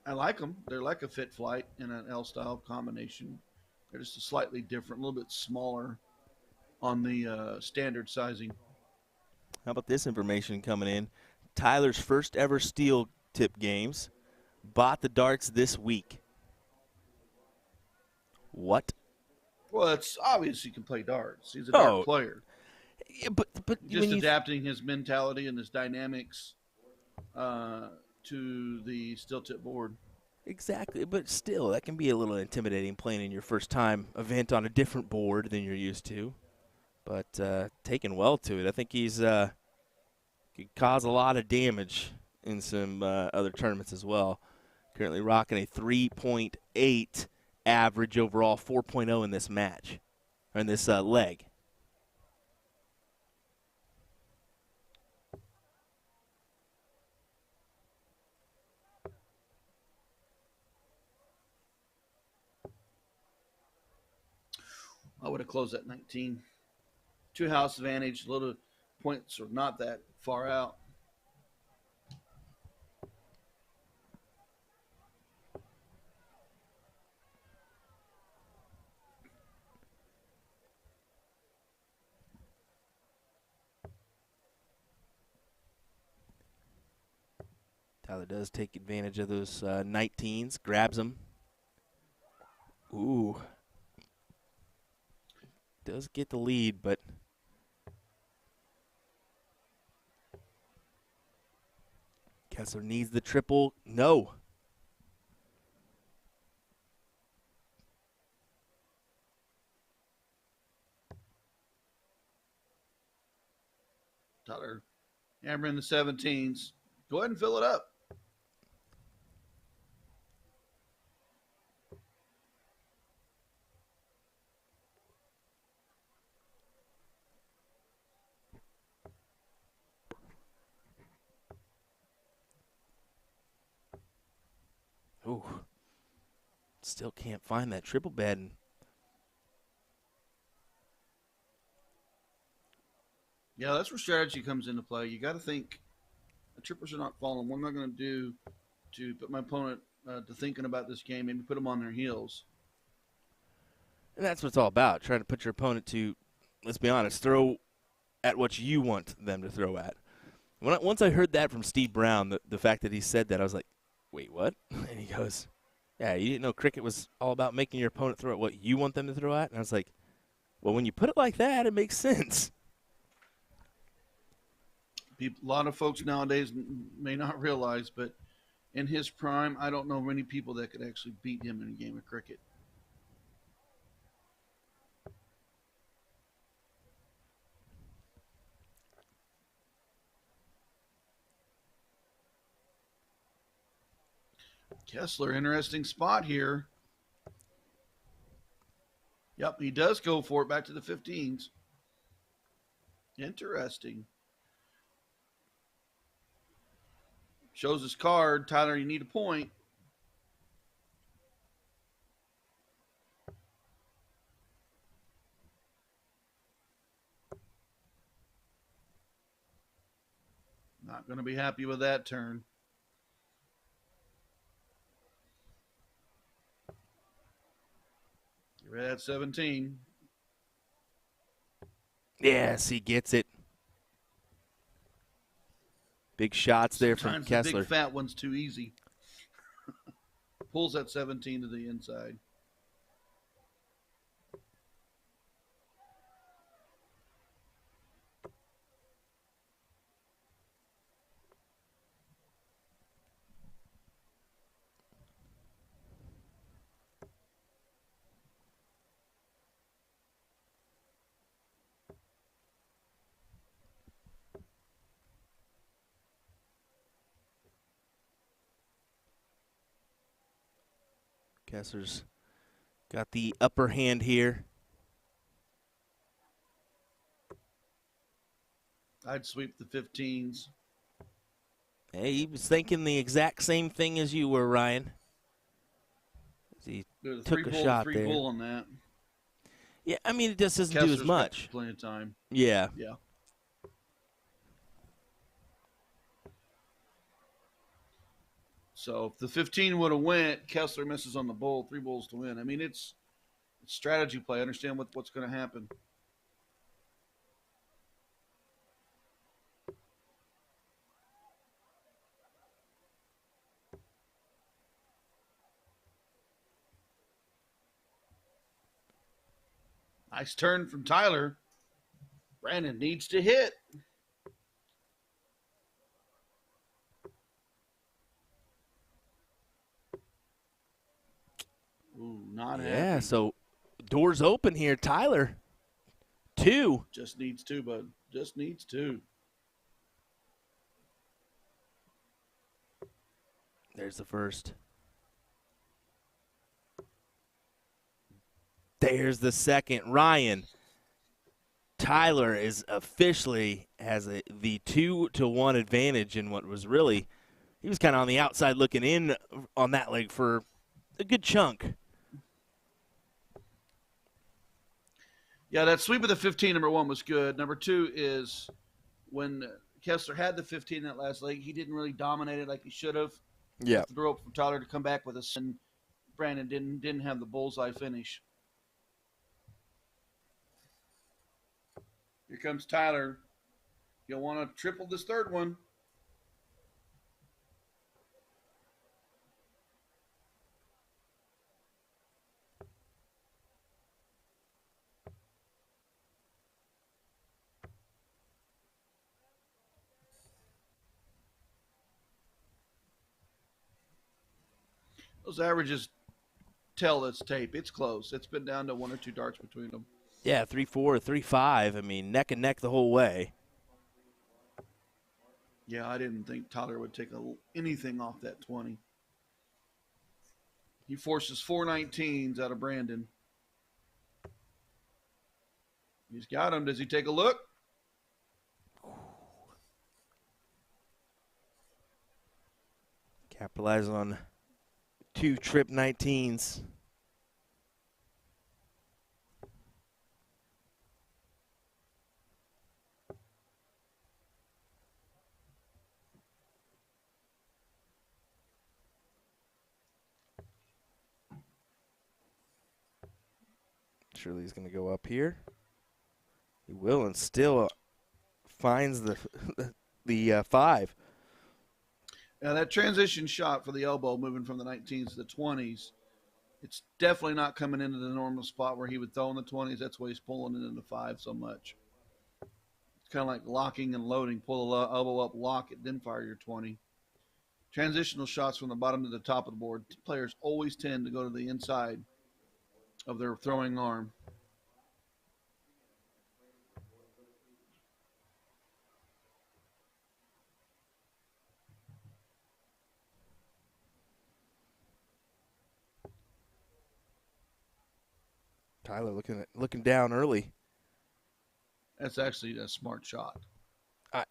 I like them. They're like a fit flight in an L-style combination. They're just a slightly different, a little bit smaller on the standard sizing. How about this information coming in? Tyler's first ever steel tip games. Bought the darts this week. What? Well, it's obvious he can play darts. He's a dart player. Yeah, but just adapting his mentality and his dynamics to the steel tip board. Exactly, but still, that can be a little intimidating playing in your first time event on a different board than you're used to. But taking well to it. I think he's could cause a lot of damage in some other tournaments as well. Currently rocking a 3.8 average overall, 4.0 in this match, or in this leg. I would have closed at 19. 2 house advantage, a little points are not that far out. Tyler does take advantage of those 19s, grabs them. Ooh. Does get the lead, but Kessler needs the triple. No. Tyler hammering the 17s. Go ahead and fill it up. Ooh. Still can't find that triple bed. Yeah, that's where strategy comes into play. You got to think the trippers are not falling. What am I going to do to put my opponent to thinking about this game, maybe put them on their heels? And that's what it's all about, trying to put your opponent to, let's be honest, throw at what you want them to throw at. Once I heard that from Steve Brown, the fact that he said that, I was like, wait, what? And he goes, yeah, you didn't know cricket was all about making your opponent throw at what you want them to throw at? And I was like, well, when you put it like that, it makes sense. A lot of folks nowadays may not realize, but in his prime, I don't know many people that could actually beat him in a game of cricket. Kessler, interesting spot here. Yep, he does go for it back to the 15s. Interesting. Shows his card. Tyler, you need a point. Not going to be happy with that turn. You're at 17. Yes, he gets it. Big shots there Sometimes from Kessler. The big fat one's too easy. Pulls that 17 to the inside. Kessler's got the upper hand here. I'd sweep the 15s. Hey, he was thinking the exact same thing as you were, Ryan. He There's a took a shot three there. bull on that. Yeah, I mean, it just doesn't Kessler's do as much. got plenty of time. Yeah. Yeah. So if the 15 would have went, Kessler misses on the bull, 3 bulls to win. I mean, it's strategy play. I understand what's going to happen. Nice turn from Tyler. Brandon needs to hit. Ooh, not happy. Yeah, so doors open here. Tyler, 2. Just needs 2, bud. Just needs 2. There's the first. There's the second. Ryan, Tyler is officially has the 2-1 advantage in what was really, he was kind of on the outside looking in on that leg for a good chunk. Yeah, that sweep of the 15, number 1, was good. Number 2 is when Kessler had the 15 that last leg, he didn't really dominate it like he should have. Yeah. The rope for Tyler to come back with us, and Brandon didn't have the bullseye finish. Here comes Tyler. You'll want to triple this third one. Those averages tell this tape. It's close. It's been down to 1 or 2 darts between them. Yeah, 3-4, 3-5. I mean, neck and neck the whole way. Yeah, I didn't think Tyler would take anything off that 20. He forces 4 19s out of Brandon. He's got him. Does he take a look? Capitalize on 2 trip 19s. Surely he's going to go up here. He will, and still finds the 5. Now, that transition shot for the elbow moving from the 19s to the 20s, it's definitely not coming into the normal spot where he would throw in the 20s. That's why he's pulling it into the 5 so much. It's kind of like locking and loading. Pull the elbow up, lock it, then fire your 20. Transitional shots from the bottom to the top of the board. Players always tend to go to the inside of their throwing arm. Tyler looking down early. That's actually a smart shot. I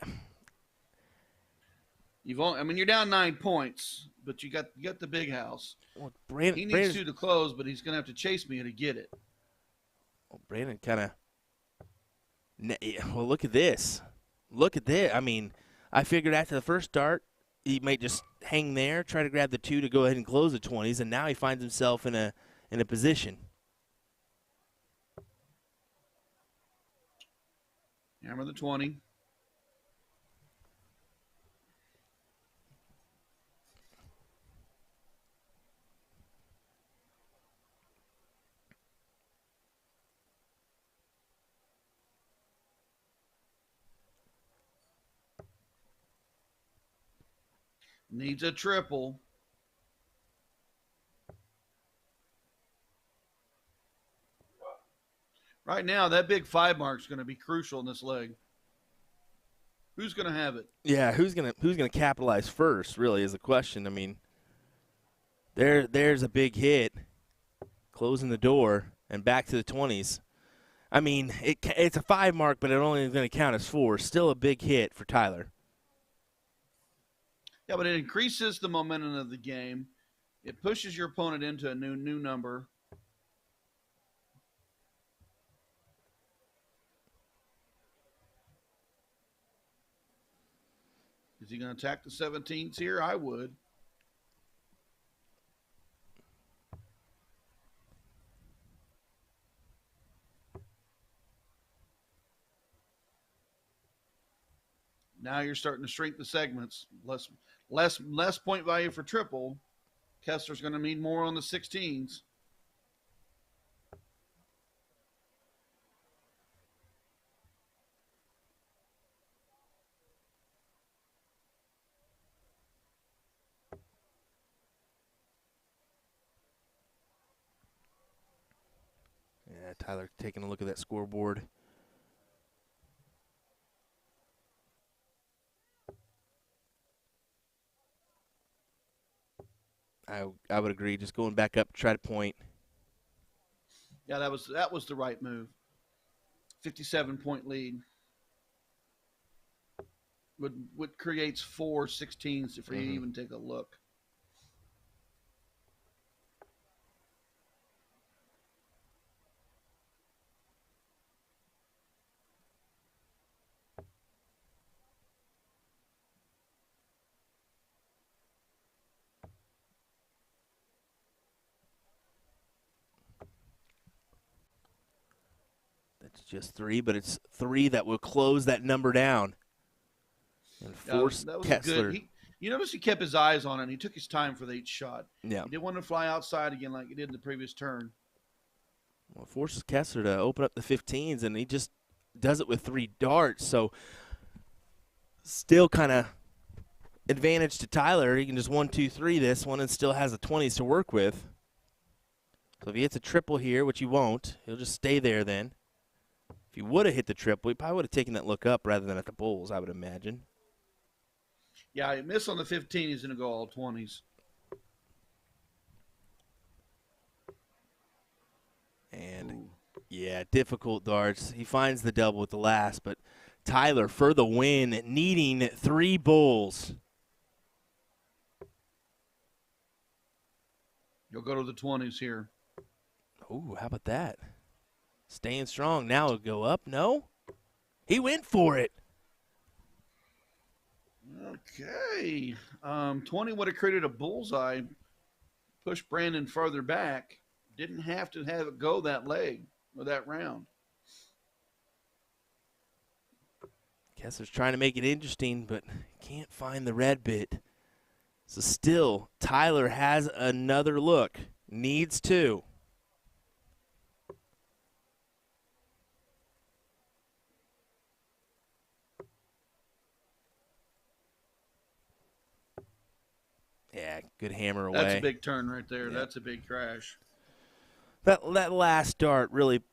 mean, you're down 9 points, but you got the big house. Well, He needs 2 to close, but he's going to have to chase me to get it. Well, Brandon kind of. Well, look at this. Look at this. I mean, I figured after the first dart, he might just hang there, try to grab the 2 to go ahead and close the 20s, and now he finds himself in a position. Hammer the 20. Needs a triple. Right now, that big 5 mark is going to be crucial in this leg. Who's going to have it? Yeah, who's gonna capitalize first? Really, is the question. I mean, there's a big hit. closing the door and back to the 20s. I mean, it's a 5 mark, but it only going to count as 4. Still a big hit for Tyler. Yeah, but it increases the momentum of the game. It pushes your opponent into a new number. Is he going to attack the 17s here? I would. Now you're starting to shrink the segments. Less point value for triple. Kessler's going to need more on the 16s. Yeah, Tyler taking a look at that scoreboard. I would agree. Just going back up, try to point. Yeah, that was the right move. 57-point lead. What creates 4 16s if you even take a look. That's just 3, but it's 3 that will close that number down and force that was Kessler. Good. You notice he kept his eyes on it, and he took his time for each shot. Yeah. He didn't want to fly outside again like he did in the previous turn. Well, it forces Kessler to open up the 15s, and he just does it with 3 darts. So still kind of advantage to Tyler. He can just 1, 2, 3 this one and still has the 20s to work with. So if he hits a triple here, which he won't, he'll just stay there then. If he would have hit the triple, he probably would have taken that look up rather than at the bulls, I would imagine. Yeah, he missed on the 15. He's going to go all 20s. And, yeah, difficult darts. He finds the double with the last, but Tyler for the win, needing 3 bulls. You'll go to the 20s here. Ooh, how about that? Staying strong. Now it'll go up. No? He went for it. Okay. 20 would have created a bullseye. Pushed Brandon further back. Didn't have to have it go that leg or that round. Kessler's trying to make it interesting, but can't find the red bit. So still, Tyler has another look. Needs 2. Yeah, good hammer away. That's a big turn right there. Yeah. That's a big crash. That last dart really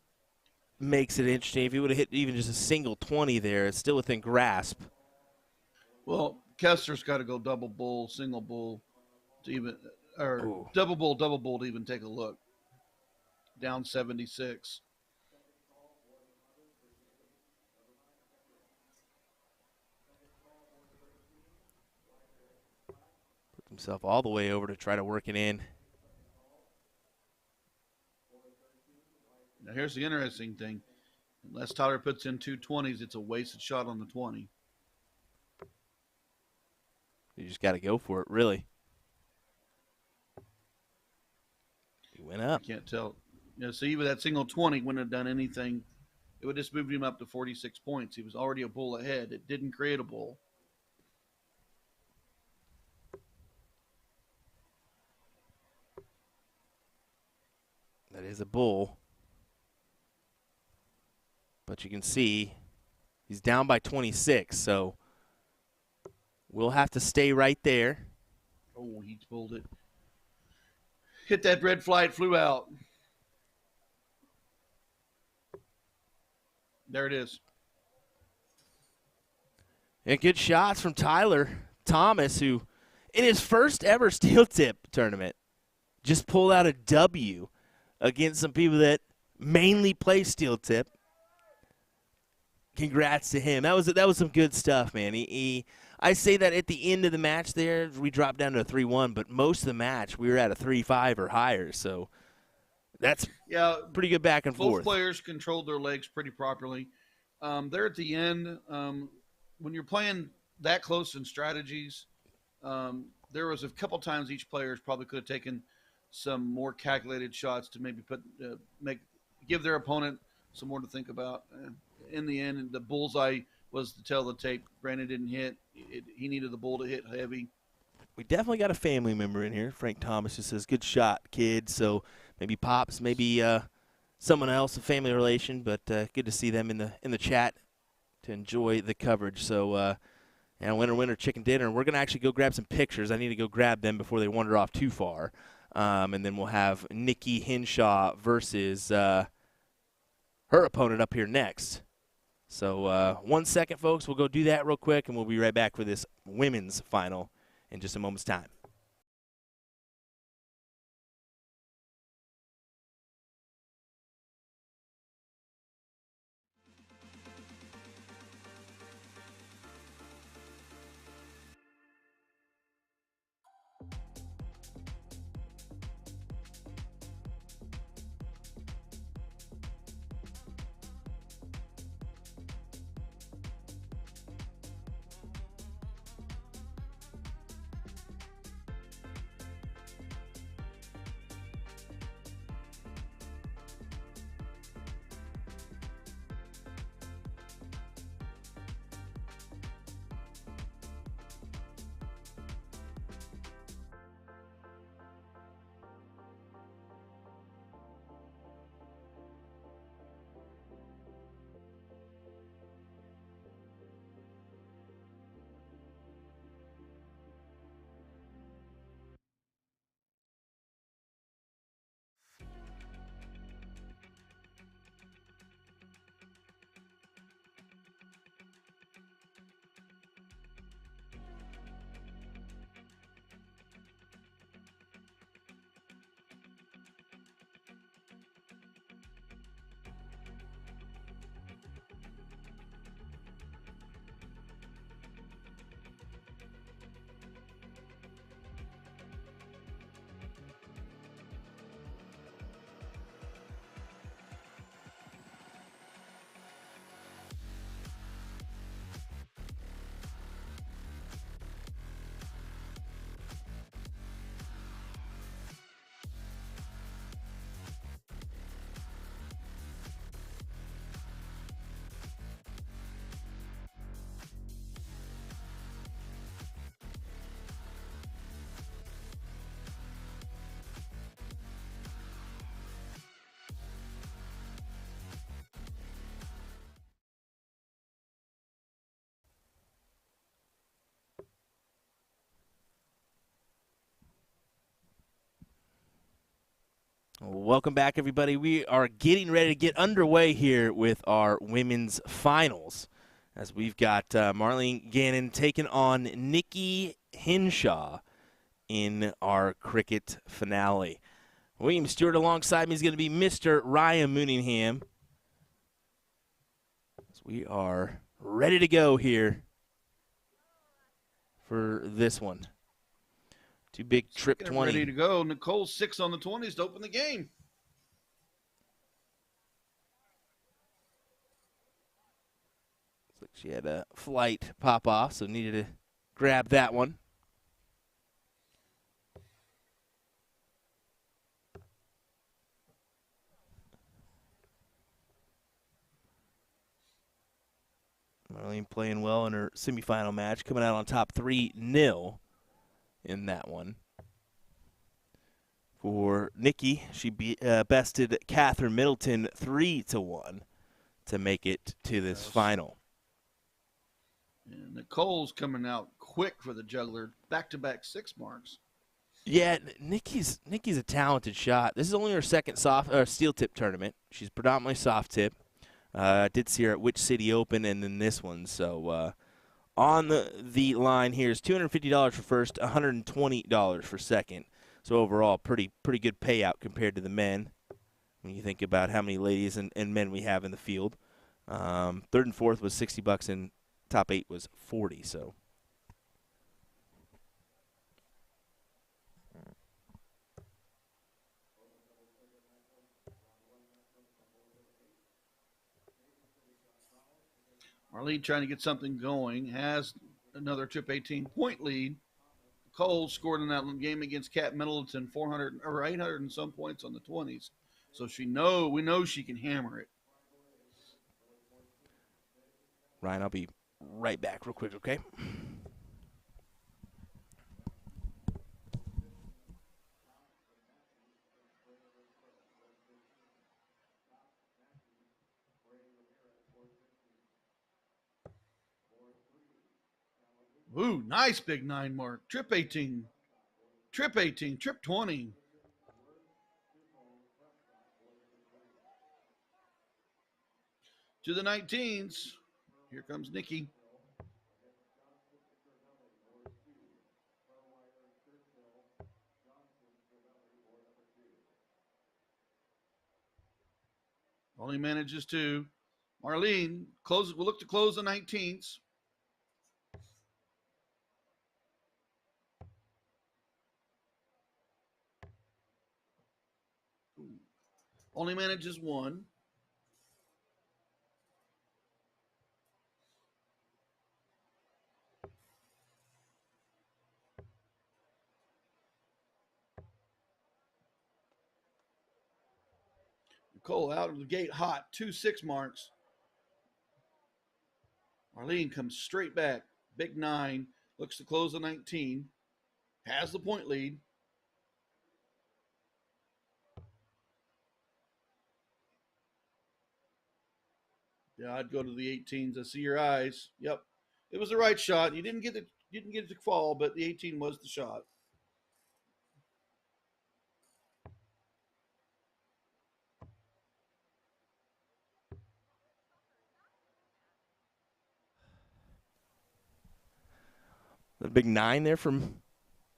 makes it interesting. If he would have hit even just a single 20 there, it's still within grasp. Well, Kessler's got to go double bull, single bull to even, or double bull to even take a look. Down 76. Put himself all the way over to try to work it in. Now here's the interesting thing. Unless Tyler puts in 2 20s, it's a wasted shot on the 20. You just got to go for it, really. He went up. I can't tell. See, with that single 20, wouldn't have done anything. It would just moved him up to 46 points. He was already a bull ahead. It didn't create a bull. That is a bull. But you can see he's down by 26, so we'll have to stay right there. Oh, he pulled it. Hit that red flight, flew out. There it is. And good shots from Tyler Thomas, who in his first ever steel tip tournament just pulled out a W against some people that mainly play steel tip. Congrats to him. That was some good stuff, man. I say that at the end of the match there, we dropped down to a 3-1, but most of the match we were at a 3-5 or higher. So that's pretty good back and forth. Both players controlled their legs pretty properly. There at the end, when you're playing that close in strategies, there was a couple times each player probably could have taken some more calculated shots to maybe give their opponent some more to think about. In the end, the bullseye was to tell the tape. Brandon didn't hit. He needed the bull to hit heavy. We definitely got a family member in here. Frank Thomas just says, good shot, kid. So maybe Pops, maybe someone else, a family relation, but good to see them in the chat to enjoy the coverage. So, winner, chicken dinner. And we're going to actually go grab some pictures. I need to go grab them before they wander off too far. And then we'll have Nikki Henshaw versus her opponent up here next. So 1 second, folks. We'll go do that real quick, and we'll be right back for this women's final in just a moment's time. Welcome back, everybody. We are getting ready to get underway here with our women's finals, as we've got Marlene Gannon taking on Nikki Henshaw in our cricket finale. William Stewart alongside me is going to be Mr. Ryan Mooningham. So we are ready to go here for this one. Two big trip 20. Ready to go. Nicole 6 on the 20s to open the game. Looks like she had a flight pop off, so needed to grab that one. Marlene playing well in her semifinal match, coming out on top 3-0 in that one. For Nikki, she bested Catherine Middleton 3-1 to make it to this final. And Nicole's coming out quick for the juggler, back-to-back 6 marks. Yeah, Nikki's a talented shot. This is only her second steel tip tournament. She's predominantly soft tip. I did see her at Which City Open and then this one. So on the line here is $250 for first, $120 for second. So overall, pretty good payout compared to the men. when you think about how many ladies and men we have in the field. Third and fourth was $60, and top 8 was 40. So. Marlene trying to get something going, has another trip 18-point lead. Cole scored in that game against Cat Middleton 400 or 800 and some points on the 20s. So we know she can hammer it. Ryan, I'll be right back real quick, okay? Ooh, nice big 9 mark. Trip 18, trip 18, trip 20. To the 19s. Here comes Nikki. Only manages to. Marlene closes. We'll look to close the 19s. Only manages 1. Nicole out of the gate hot. 2 6 marks. Marlene comes straight back. Big 9. Looks to close the 19. Has the point lead. Yeah, I'd go to the 18s. I see your eyes. Yep. It was the right shot. You didn't get it to fall, but the 18 was the shot. The big 9 there from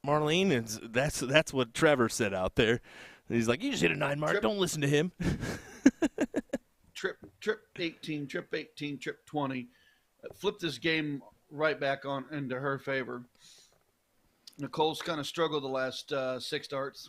Marlene, and that's what Trevor said out there. And he's like, you just hit a 9 mark. Don't listen to him. Trip 18, trip 18, trip 20. Flipped this game right back on into her favor. Nicole's kind of struggled the last 6 starts.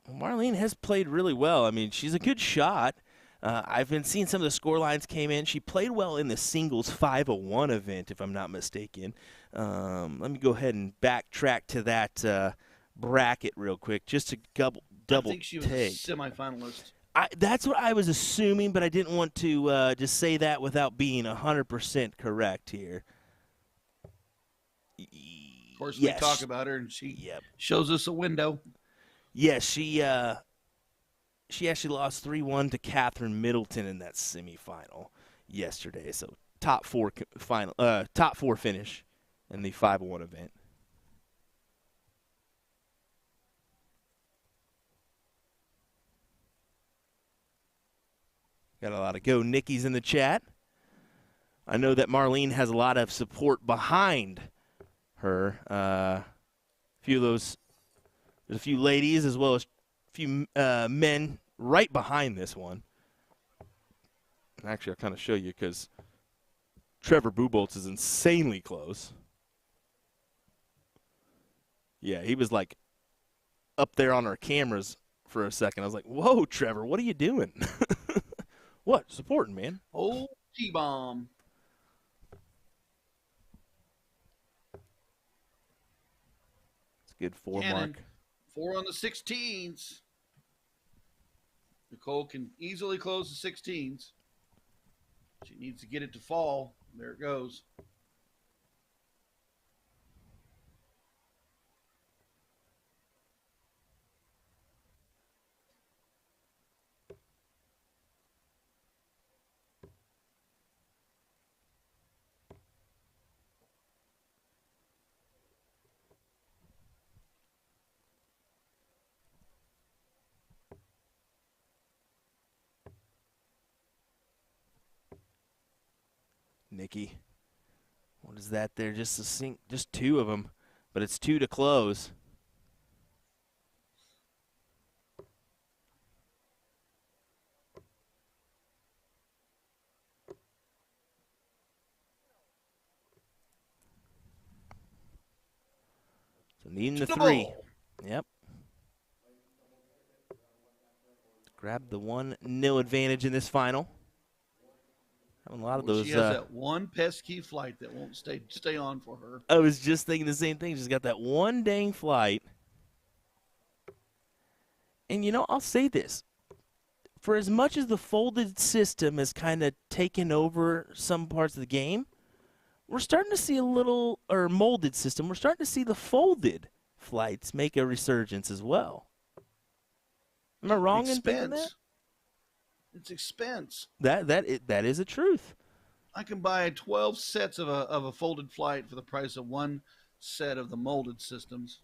Marlene has played really well. I mean, she's a good shot. I've been seeing some of the score lines came in. She played well in the singles 501 event, if I'm not mistaken. Let me go ahead and backtrack to that bracket real quick, just to double I think she was a semifinalist. That's what I was assuming, but I didn't want to just say that without being 100% correct here. Of course, we talk about her, and she shows us a window. Yes, she actually lost 3-1 to Catherine Middleton in that semifinal yesterday. So top 4 finish in the 501 event. Got a lot of Go Nickies in the chat. I know that Marlene has a lot of support behind her. There's a few ladies as well as a few men right behind this one. Actually, I'll kind of show you because Trevor Buboltz is insanely close. Yeah, he was like up there on our cameras for a second. I was like, whoa, Trevor, what are you doing? What? Supporting, man. Oh, T-bomb. It's a good 4 Cannon. mark. 4 on the 16s. Nicole can easily close the 16s. She needs to get it to fall. There it goes. Nikki. What is that there? Just just 2 of them, but it's 2 to close. So needing the To the 3. ball. Yep. Grab the 1-0 advantage in this final. Having a lot of those. She has that one pesky flight that won't stay on for her. I was just thinking the same thing. She's got that one dang flight. And, I'll say this. For as much as the folded system has kind of taken over some parts of the game, we're starting to see or molded system, we're starting to see the folded flights make a resurgence as well. Am I wrong in thinking that? It's expense. That is a truth. I can buy 12 sets of a folded flight for the price of one set of the molded systems.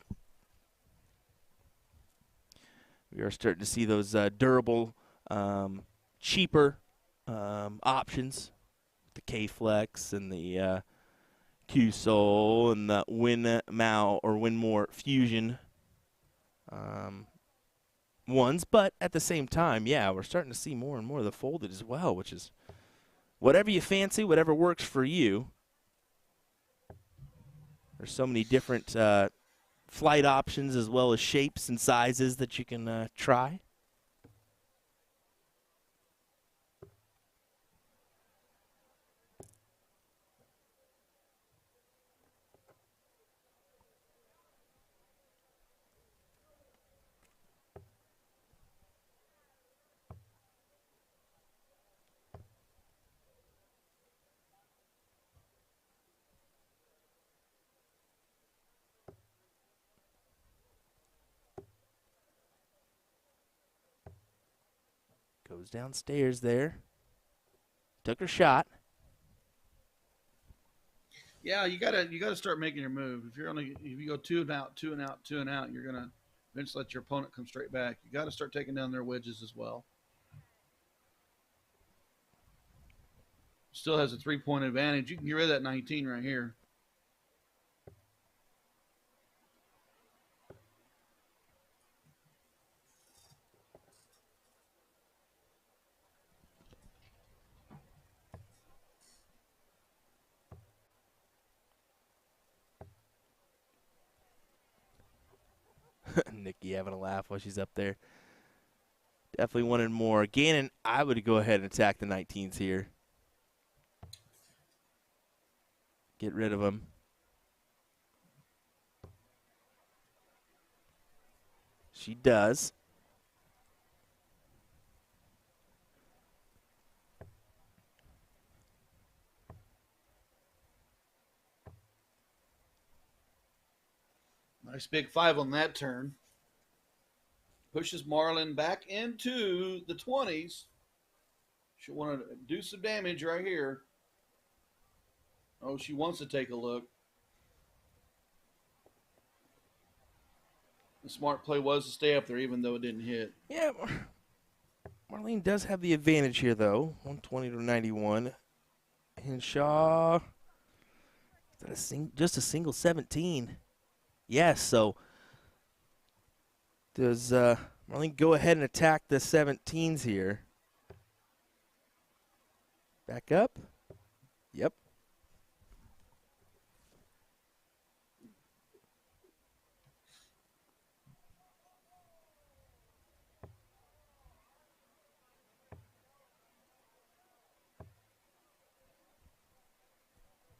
We are starting to see those durable, cheaper options. The K-Flex and the Q-Sol and the Winmore Fusion ones. But at the same time, yeah, we're starting to see more and more of the folded as well, which is whatever you fancy, whatever works for you. There's so many different flight options as well as shapes and sizes that you can try. Goes downstairs there. Took her shot. Yeah, you gotta start making your move. If you go 2 and out, 2 and out, 2 and out, you're gonna eventually let your opponent come straight back. You got to start taking down their wedges as well. Still has a 3-point advantage. You can get rid of that 19 right here. Nikki having a laugh while she's up there. Definitely wanted more. Gannon, I would go ahead and attack the 19s here. Get rid of them. She does. Nice big 5 on that turn. Pushes Marlin back into the 20s. She'll want to do some damage right here. Oh, she wants to take a look. The smart play was to stay up there even though it didn't hit. Yeah, Marlene does have the advantage here, though. 120 to 91. Henshaw, just a single 17. Yes, so does Marlene go ahead and attack the 17s here? Back up. Yep.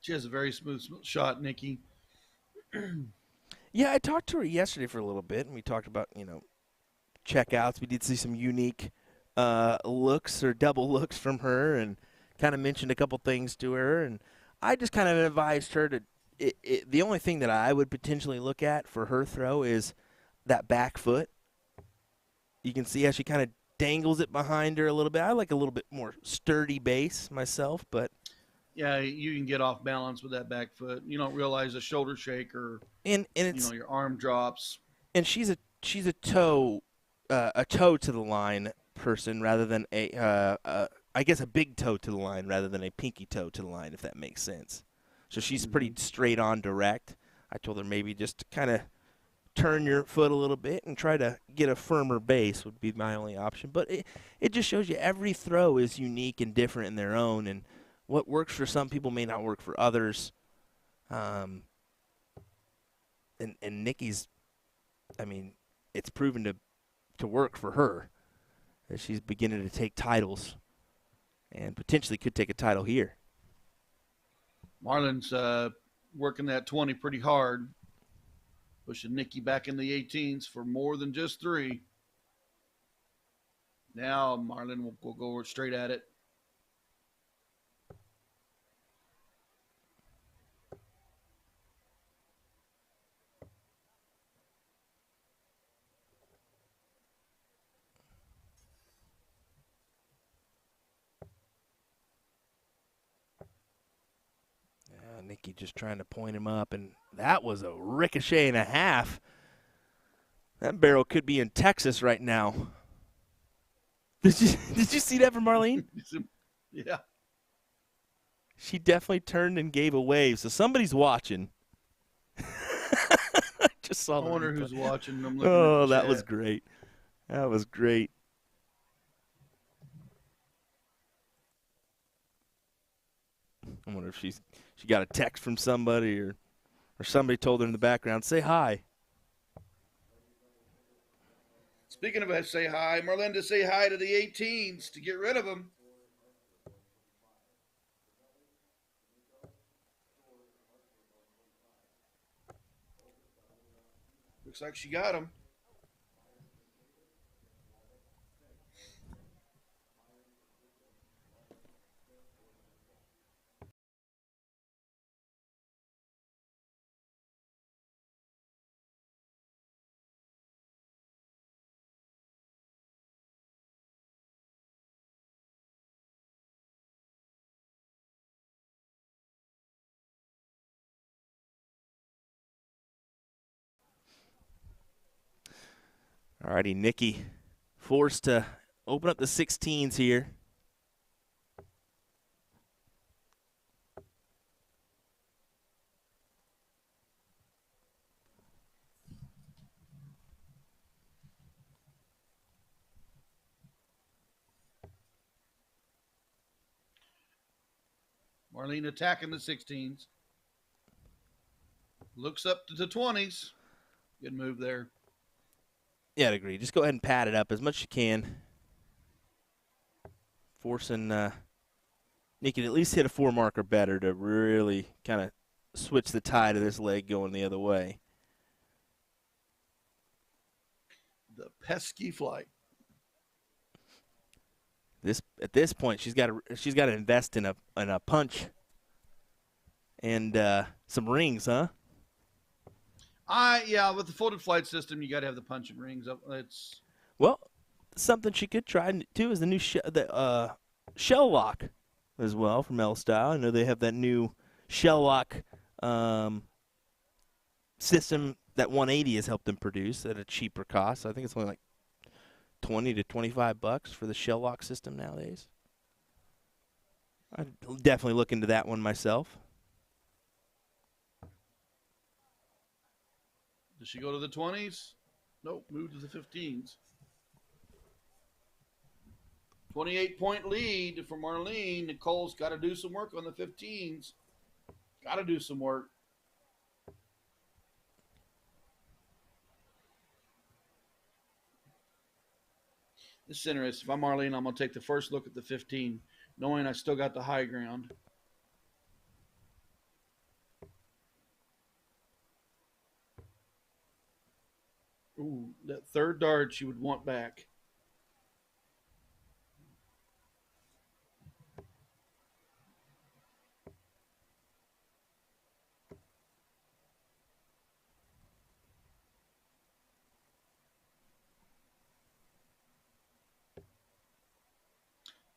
She has a very smooth shot, Nikki. Yeah, I talked to her yesterday for a little bit, and we talked about, checkouts. We did see some unique looks or double looks from her and kind of mentioned a couple things to her. And I just kind of advised her to the only thing that I would potentially look at for her throw is that back foot. You can see how she kind of dangles it behind her a little bit. I like a little bit more sturdy base myself, but yeah, you can get off balance with that back foot. You don't realize a shoulder shake or and it's your arm drops. And she's a toe to the line person rather than I guess a big toe to the line rather than a pinky toe to the line, if that makes sense. So she's pretty straight on direct. I told her maybe just to kind of turn your foot a little bit and try to get a firmer base would be my only option. But it just shows you every throw is unique and different in their own, and what works for some people may not work for others. and Nikki's, I mean, it's proven to work for her. That she's beginning to take titles and potentially could take a title here. Marlin's working that 20 pretty hard, pushing Nikki back in the 18s for more than just 3. Now Marlin will go straight at it. Nikki just trying to point him up, and that was a ricochet and a half. That barrel could be in Texas right now. Did you see that from Marlene? Yeah. She definitely turned and gave a wave, so somebody's watching. I just saw I wonder replay. who's watching. I'm looking Oh, at the that chat. was great. That was great. I wonder if she got a text from somebody or somebody told her in the background, say hi. Speaking of say hi, Marlinda, say hi to the 18s to get rid of them. Looks like she got him. All righty, Nikki forced to open up the 16s here. Marlene attacking the 16s. Looks up to the 20s. Good move there. Yeah, I'd agree. Just go ahead and pad it up as much as you can. Forcing Nikki to at least hit a 4 marker better to really kind of switch the tide of this leg going the other way. The pesky flight. At this point, she's got to invest in a punch and some rings, huh? Yeah, with the folded flight system, you got to have the punch and rings up. It's well, something she could try too is the new shell lock as well from L Style. I know they have that new shell lock system that 180 has helped them produce at a cheaper cost. I think it's only like $20 to $25 for the shell lock system nowadays. I'd definitely look into that one myself. Does she go to the 20s? Nope, move to the 15s. 28-point lead for Marlene. Nicole's got to do some work on the 15s. Got to do some work. This is interesting. If I'm Marlene, I'm going to take the first look at the 15, knowing I still got the high ground. Ooh, that third dart she would want back.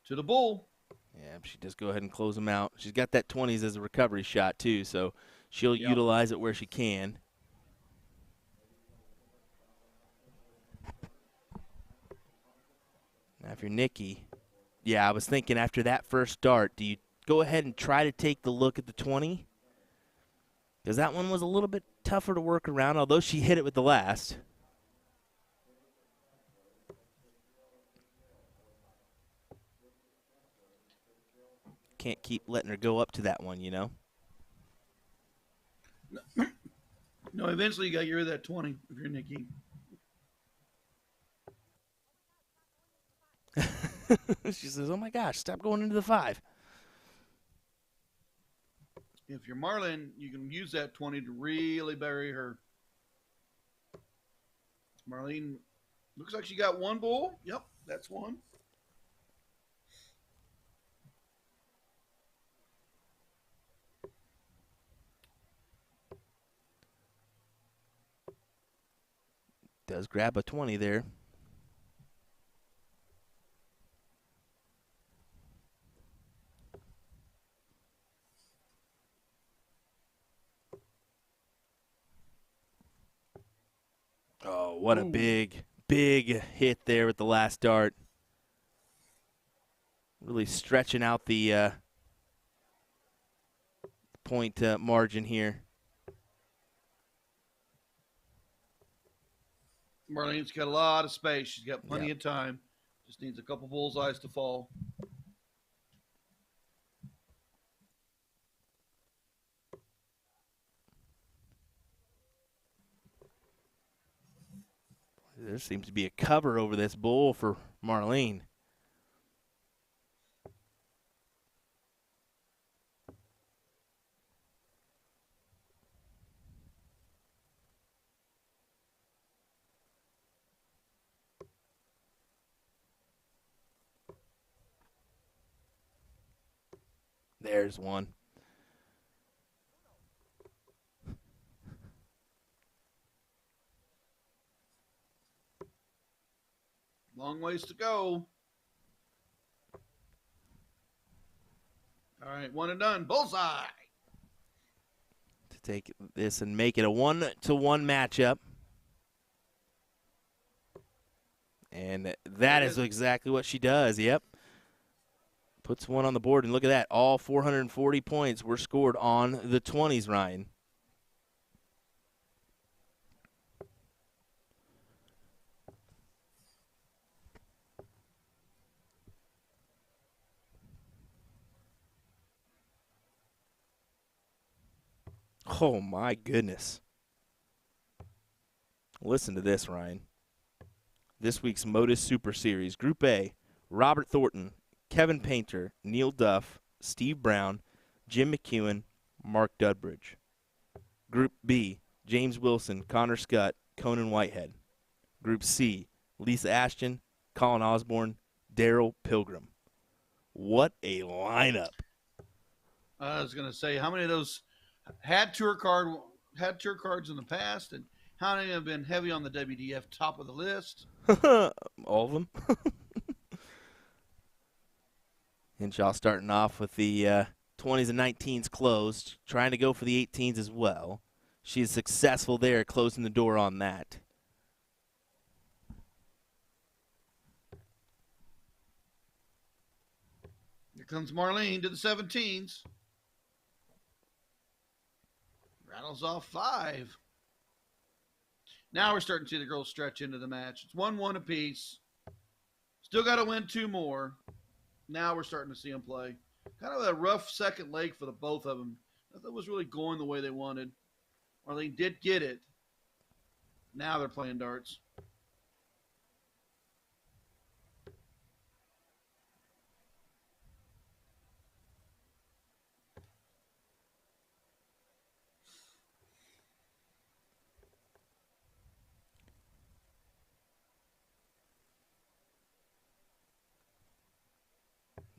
To the bull. Yeah, she just go ahead and close them out. She's got that 20s as a recovery shot too, so she'll utilize it where she can. Now, if you're Nikki, yeah, I was thinking after that first dart, do you go ahead and try to take the look at the 20? Because that one was a little bit tougher to work around, although she hit it with the last. Can't keep letting her go up to that one, you know? No, eventually you got to get rid of that 20 if you're Nikki. She says, oh my gosh, stop going into the 5. If you're Marlin, you can use that 20 to really bury her. Marlene looks like she got one bull. Yep, that's one. Does grab a 20 there. Oh, what a big, big hit there with the last dart. Really stretching out the point margin here. Marlene's got a lot of space. She's got plenty of time. Just needs a couple bullseyes to fall. There seems to be a cover over this bull for Marlene. There's one. Long ways to go. All right, one and done. Bullseye. To take this and make it a 1-1 matchup. And that is exactly what she does. Yep. Puts one on the board, and look at that. All 440 points were scored on the 20s, Ryan. Oh, my goodness. Listen to this, Ryan. This week's Modus Super Series. Group A, Robert Thornton, Kevin Painter, Neil Duff, Steve Brown, Jim McEwen, Mark Dudbridge. Group B, James Wilson, Connor Scott, Conan Whitehead. Group C, Lisa Ashton, Colin Osborne, Daryl Pilgrim. What a lineup. I was going to say, how many of those had tour cards in the past, and how many have been heavy on the WDF top of the list? All of them. Henshaw starting off with the 20s and 19s closed, trying to go for the 18s as well. She's successful there, closing the door on that. Here comes Marlene to the 17s. Rattles off 5. Now we're starting to see the girls stretch into the match. It's 1-1 apiece. Still got to win 2 more. Now we're starting to see them play. Kind of a rough second leg for the both of them. Nothing was really going the way they wanted. Marlene did get it. Now they're playing darts.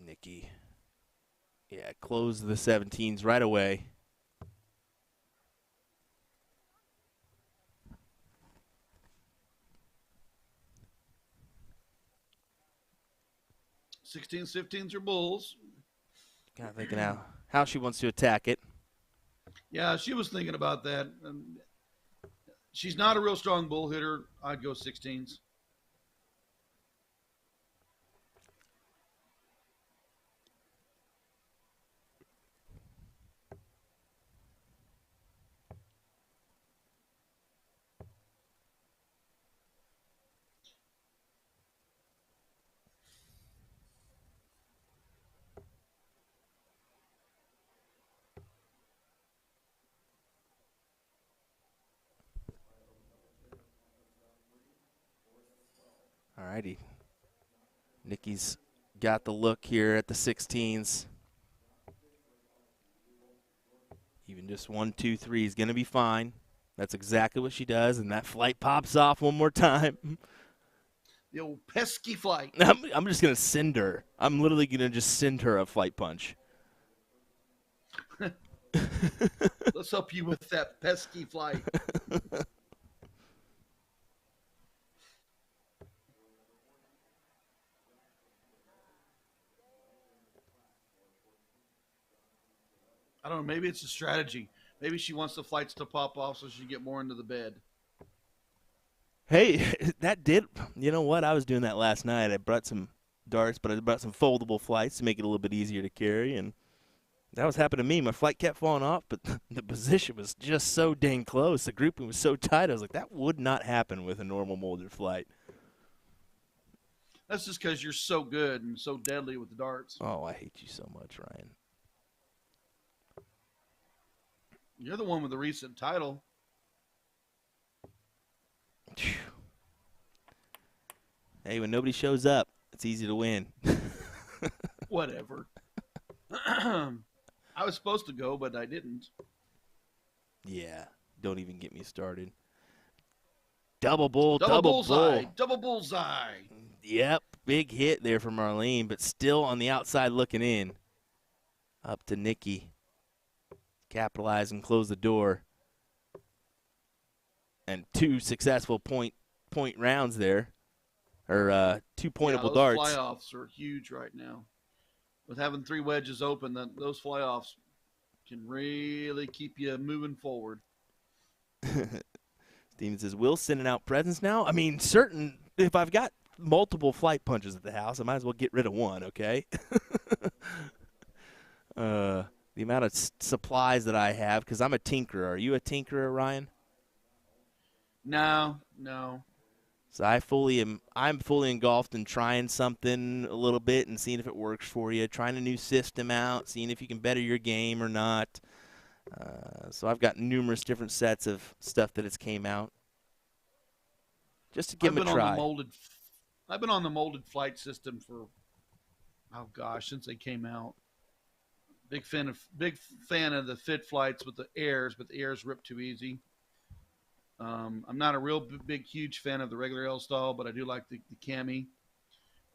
Nikki. Yeah, close the 17s right away. Sixteens, 15s are bulls. Kind of thinking how she wants to attack it. Yeah, she was thinking about that. She's not a real strong bull hitter. I'd go 16s. righty. Nikki's got the look here at the 16s. Even just 1, 2, 3 is going to be fine. That's exactly what she does, and that flight pops off one more time. The old pesky flight. I'm just going to send her. I'm literally going to just send her a flight punch. Let's help you with that pesky flight. I don't know. Maybe it's a strategy. Maybe she wants the flights to pop off so she can get more into the bed. Hey, that did. You know what? I was doing that last night. I brought some darts, but I brought some foldable flights to make it a little bit easier to carry, and that was happening to me. My flight kept falling off, but the position was just so dang close. The grouping was so tight. I was like, that would not happen with a normal molded flight. That's just because you're so good and so deadly with the darts. Oh, I hate you so much, Ryan. You're the one with the recent title. Hey, when nobody shows up, it's easy to win. Whatever. I was supposed to go, but I didn't. Yeah, don't even get me started. Double bull, Double double bullseye. bull. Double bullseye. Yep, big hit there from Marlene, but still on the outside looking in. Up to Nikki. Capitalize and close the door. And 2 successful point rounds there. Or 2 pointable those darts. Fly-offs are huge right now. With having 3 wedges open, those fly-offs can really keep you moving forward. Steven says, Will sending out presents now? I mean, if I've got multiple flight punches at the house, I might as well get rid of one, okay? The amount of supplies that I have, because I'm a tinkerer. Are you a tinkerer, Ryan? No. So I'm fully engulfed in trying something a little bit and seeing if it works for you, trying a new system out, seeing if you can better your game or not. So I've got numerous different sets of stuff that has came out. Just to give them a try. I've been on the molded flight system for, since they came out. Big fan of the fit flights with the airs, but the airs rip too easy. I'm not a real big, huge fan of the regular L style, but I do like the cami.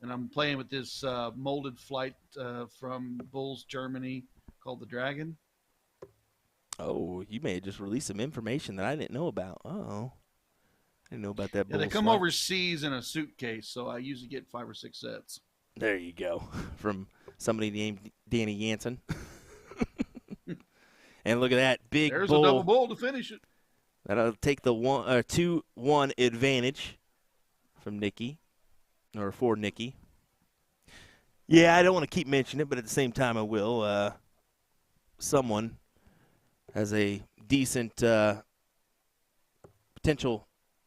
And I'm playing with this molded flight from Bulls, Germany, called the Dragon. Oh, you may have just released some information that I didn't know about. Oh, I didn't know about that. Yeah, they Bulls come flight. overseas in a suitcase, so I usually get 5 or 6 sets. There you go. From somebody named Danny Jansen. And look at that big There's bull. a double bull to finish it. That'll take the 2-1 advantage from Nikki, or for Nikki. Yeah, I don't want to keep mentioning it, but at the same time I will. Someone has a decent potential,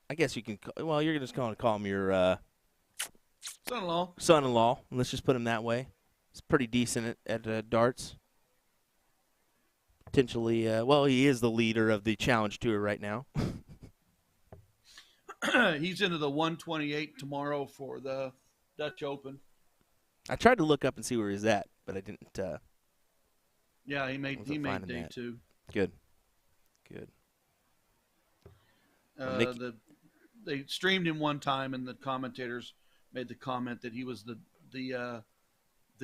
I guess you can, well, you're just going to call him your son-in-law. Let's just put him that way. He's pretty decent at darts. Potentially, he is the leader of the Challenge Tour right now. He's into the 128 tomorrow for the Dutch Open. I tried to look up and see where he's at, but I didn't. Yeah, he made day 2. Good. They streamed him one time, and the commentators made the comment that he was the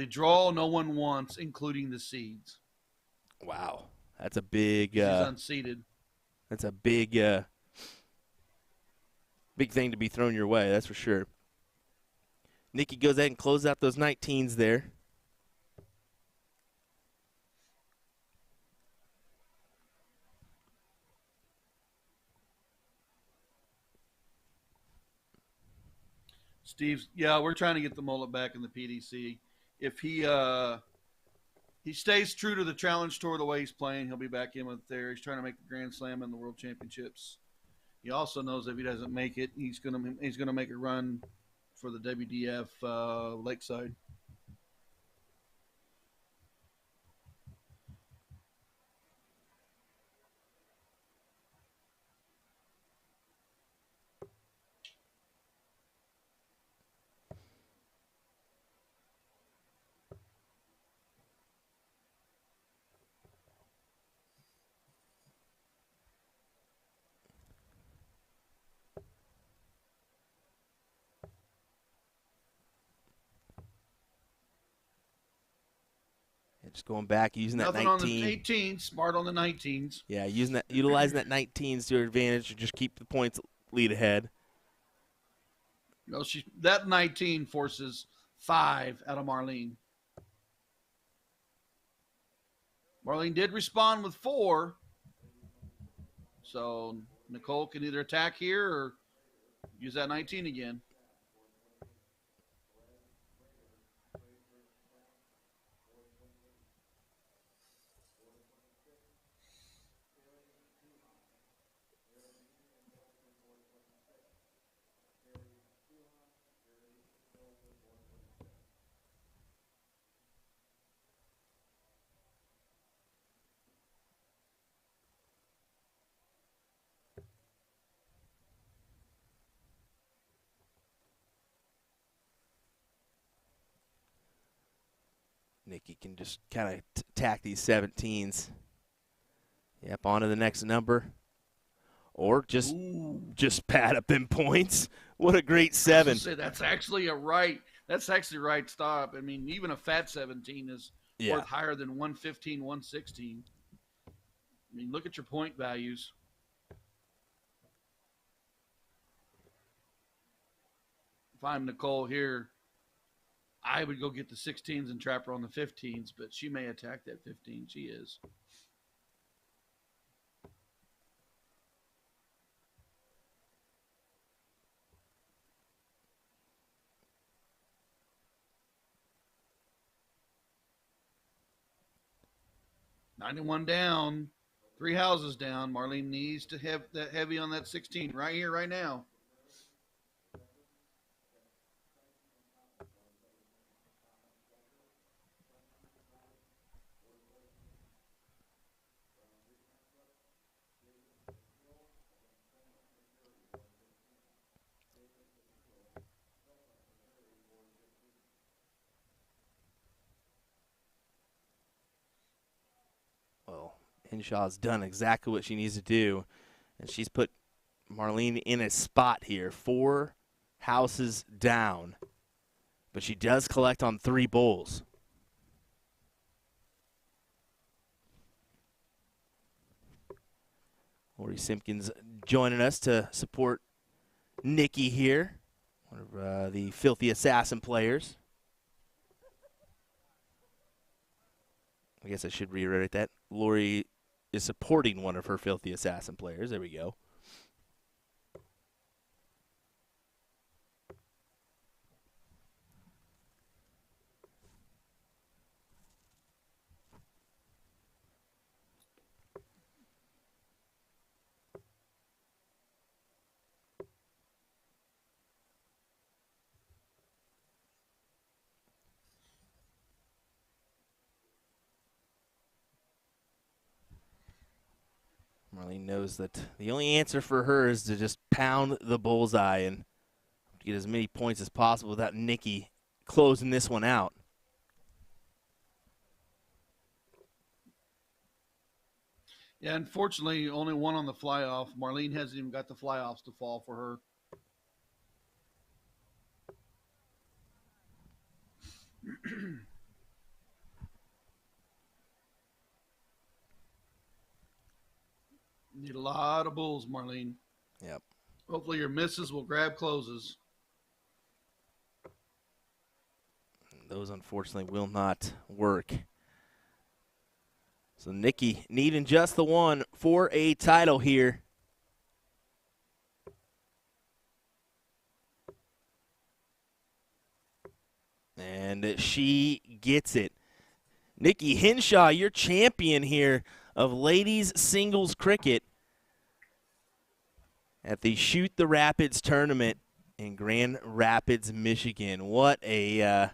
draw no one wants, including the seeds. Wow, that's a big. He's unseeded. That's a big thing to be thrown your way. That's for sure. Nikki goes ahead and closes out those 19s there. Steve's, we're trying to get the mullet back in the PDC. If he stays true to the Challenge Tour the way he's playing, he'll be back in with there. He's trying to make the Grand Slam and the World Championships. He also knows if he doesn't make it, he's gonna make a run for the WDF Lakeside. Just going back, using that Nothing 19. on the 18s, smart on the 19s. Yeah, utilizing that 19s to her advantage to just keep the points lead ahead. No, that 19 forces 5 out of Marlene. Marlene did respond with 4. So Nicole can either attack here or use that 19 again. Nikki can just kind of attack these 17s. Yep, on to the next number. Or just pad up them points. What a great 7. That's actually right stop. I mean, even a fat 17 is worth higher than 115, 116. I mean, look at your point values. If I'm Nicole here, I would go get the 16s and trap her on the 15s, but she may attack that 15. She is. $91 down, 3 houses down. Marlene needs to have that heavy on that 16 right here, right now. Well, Henshaw's done exactly what she needs to do, and she's put Marlene in a spot here. 4 houses down, but she does collect on 3 bowls. Lori Simpkins joining us to support Nikki here, one of the Filthy Assassin players. I guess I should reiterate that. Lori is supporting one of her Filthy Assassin players. There we go. Marlene knows that the only answer for her is to just pound the bullseye and get as many points as possible without Nikki closing this one out. Yeah, unfortunately, only 1 on the fly off. Marlene hasn't even got the fly offs to fall for her. Need a lot of bulls, Marlene. Yep. Hopefully your misses will grab closes. Those, unfortunately, will not work. So Nikki needing just the one for a title here. And she gets it. Nikki Henshaw, your champion here of ladies singles cricket at the Shoot the Rapids tournament in Grand Rapids, Michigan. What a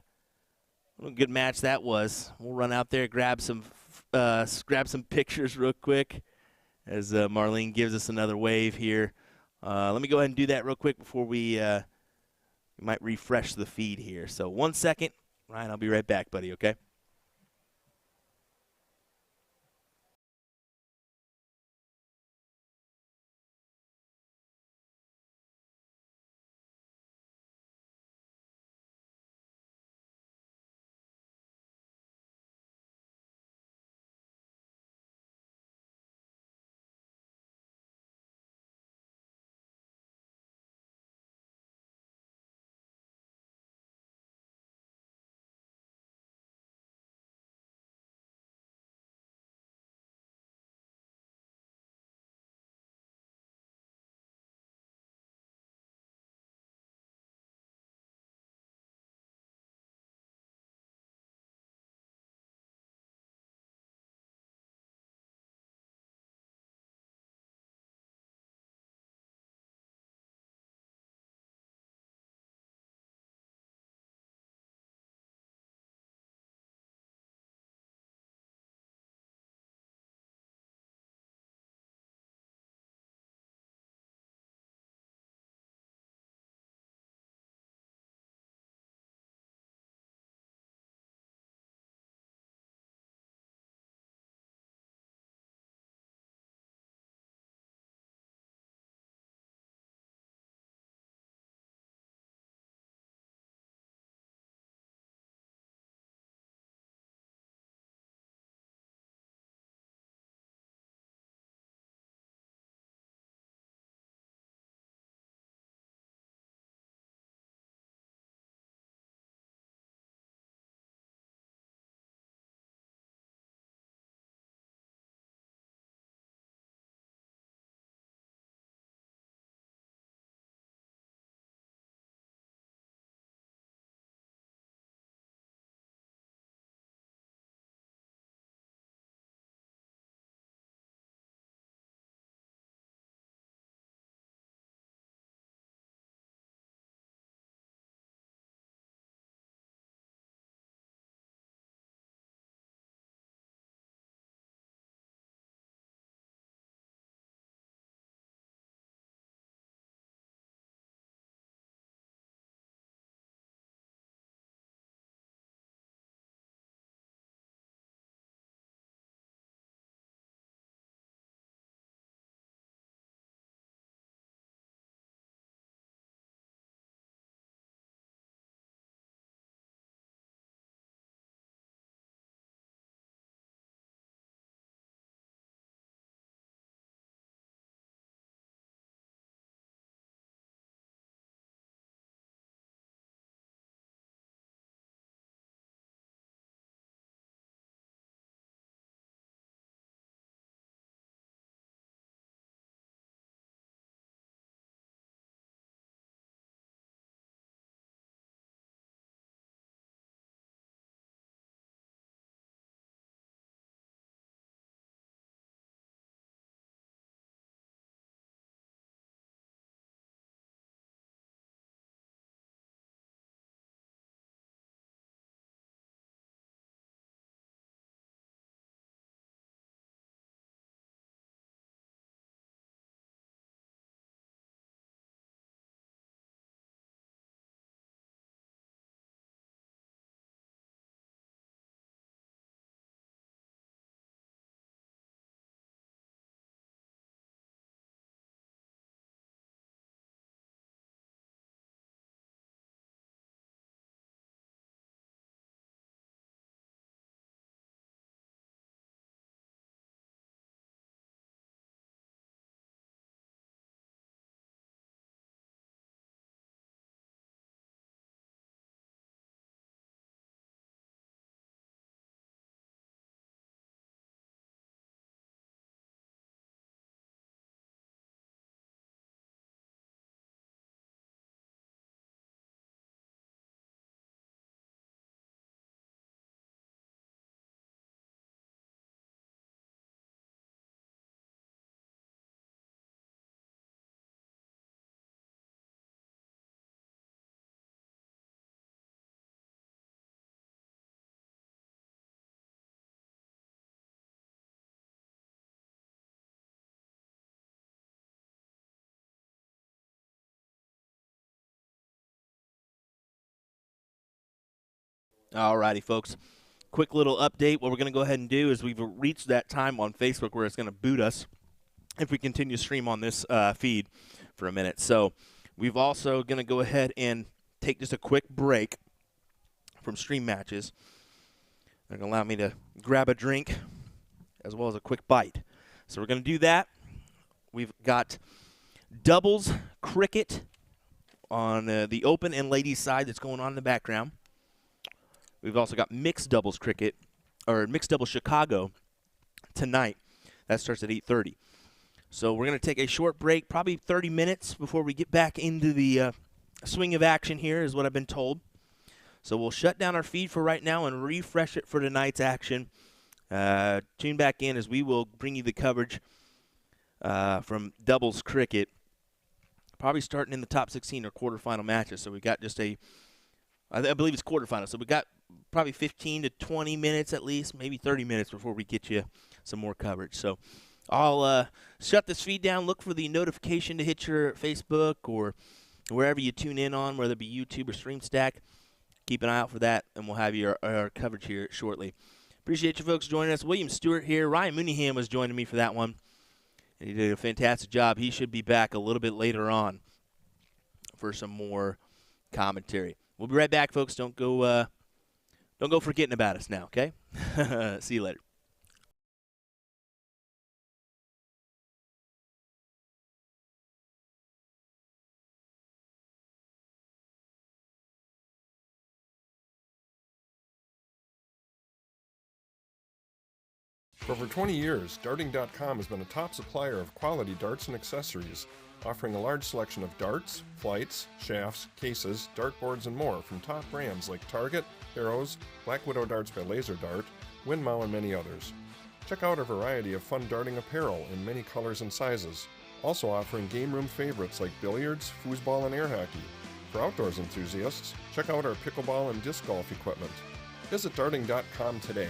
good match that was. We'll run out there, grab some pictures real quick as Marlene gives us another wave here. Let me go ahead and do that real quick before we might refresh the feed here. So 1 second. Ryan, I'll be right back, buddy, okay? Alrighty, folks. Quick little update. What we're going to go ahead and do is we've reached that time on Facebook where it's going to boot us if we continue to stream on this feed for a minute. So we've also going to go ahead and take just a quick break from stream matches. They're going to allow me to grab a drink as well as a quick bite. So we're going to do that. We've got doubles cricket on the open and ladies side that's going on in the background. We've also got mixed doubles cricket, or mixed doubles Chicago tonight. That starts at 8:30. So we're going to take a short break, probably 30 minutes before we get back into the swing of action here, is what I've been told. So we'll shut down our feed for right now and refresh it for tonight's action. Tune back in as we will bring you the coverage from doubles cricket, probably starting in the top 16 or quarterfinal matches. So we got just I believe it's quarterfinal. So we got probably 15 to 20 minutes at least, maybe 30 minutes before we get you some more coverage. So I'll shut this feed down. Look for the notification to hit your Facebook or wherever you tune in on, whether it be YouTube or StreamStack. Keep an eye out for that, and we'll have our coverage here shortly. Appreciate you folks joining us. Will Stuart here. Ryan Mooneyham was joining me for that one. And he did a fantastic job. He should be back a little bit later on for some more commentary. We'll be right back, folks. Don't go forgetting about us now, okay? See you later. For over 20 years, darting.com has been a top supplier of quality darts and accessories, offering a large selection of darts, flights, shafts, cases, dartboards, and more from top brands like Target, Arrows, Black Widow Darts by Laser Dart, Winmau, and many others. Check out our variety of fun darting apparel in many colors and sizes, also offering game room favorites like billiards, foosball, and air hockey. For outdoors enthusiasts, check out our pickleball and disc golf equipment. Visit darting.com today.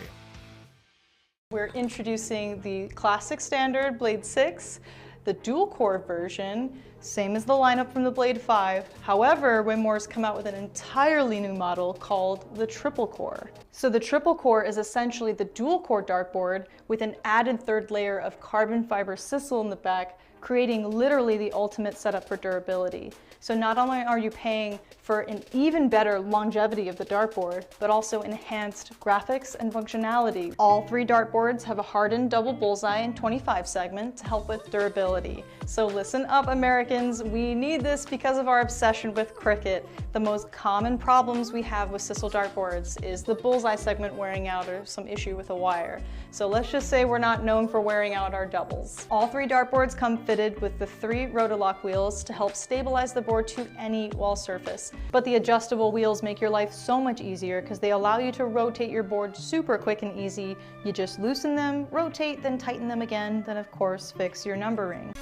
We're introducing the classic standard Blade 6, the dual core version, same as the lineup from the Blade 5. However, Winmore's come out with an entirely new model called the triple core. So the triple core is essentially the dual core dartboard with an added third layer of carbon fiber sisal in the back, creating literally the ultimate setup for durability. So not only are you paying for an even better longevity of the dartboard, but also enhanced graphics and functionality. All three dartboards have a hardened double bullseye and 25 segment to help with durability. So listen up, Americans, we need this because of our obsession with cricket. The most common problems we have with sisal dartboards is the bullseye segment wearing out or some issue with a wire. So let's just say we're not known for wearing out our doubles. All three dartboards come fitted with the 3 Rotolock wheels to help stabilize the board to any wall surface. But the adjustable wheels make your life so much easier because they allow you to rotate your board super quick and easy. You just loosen them, rotate, then tighten them again, then of course fix your numbering.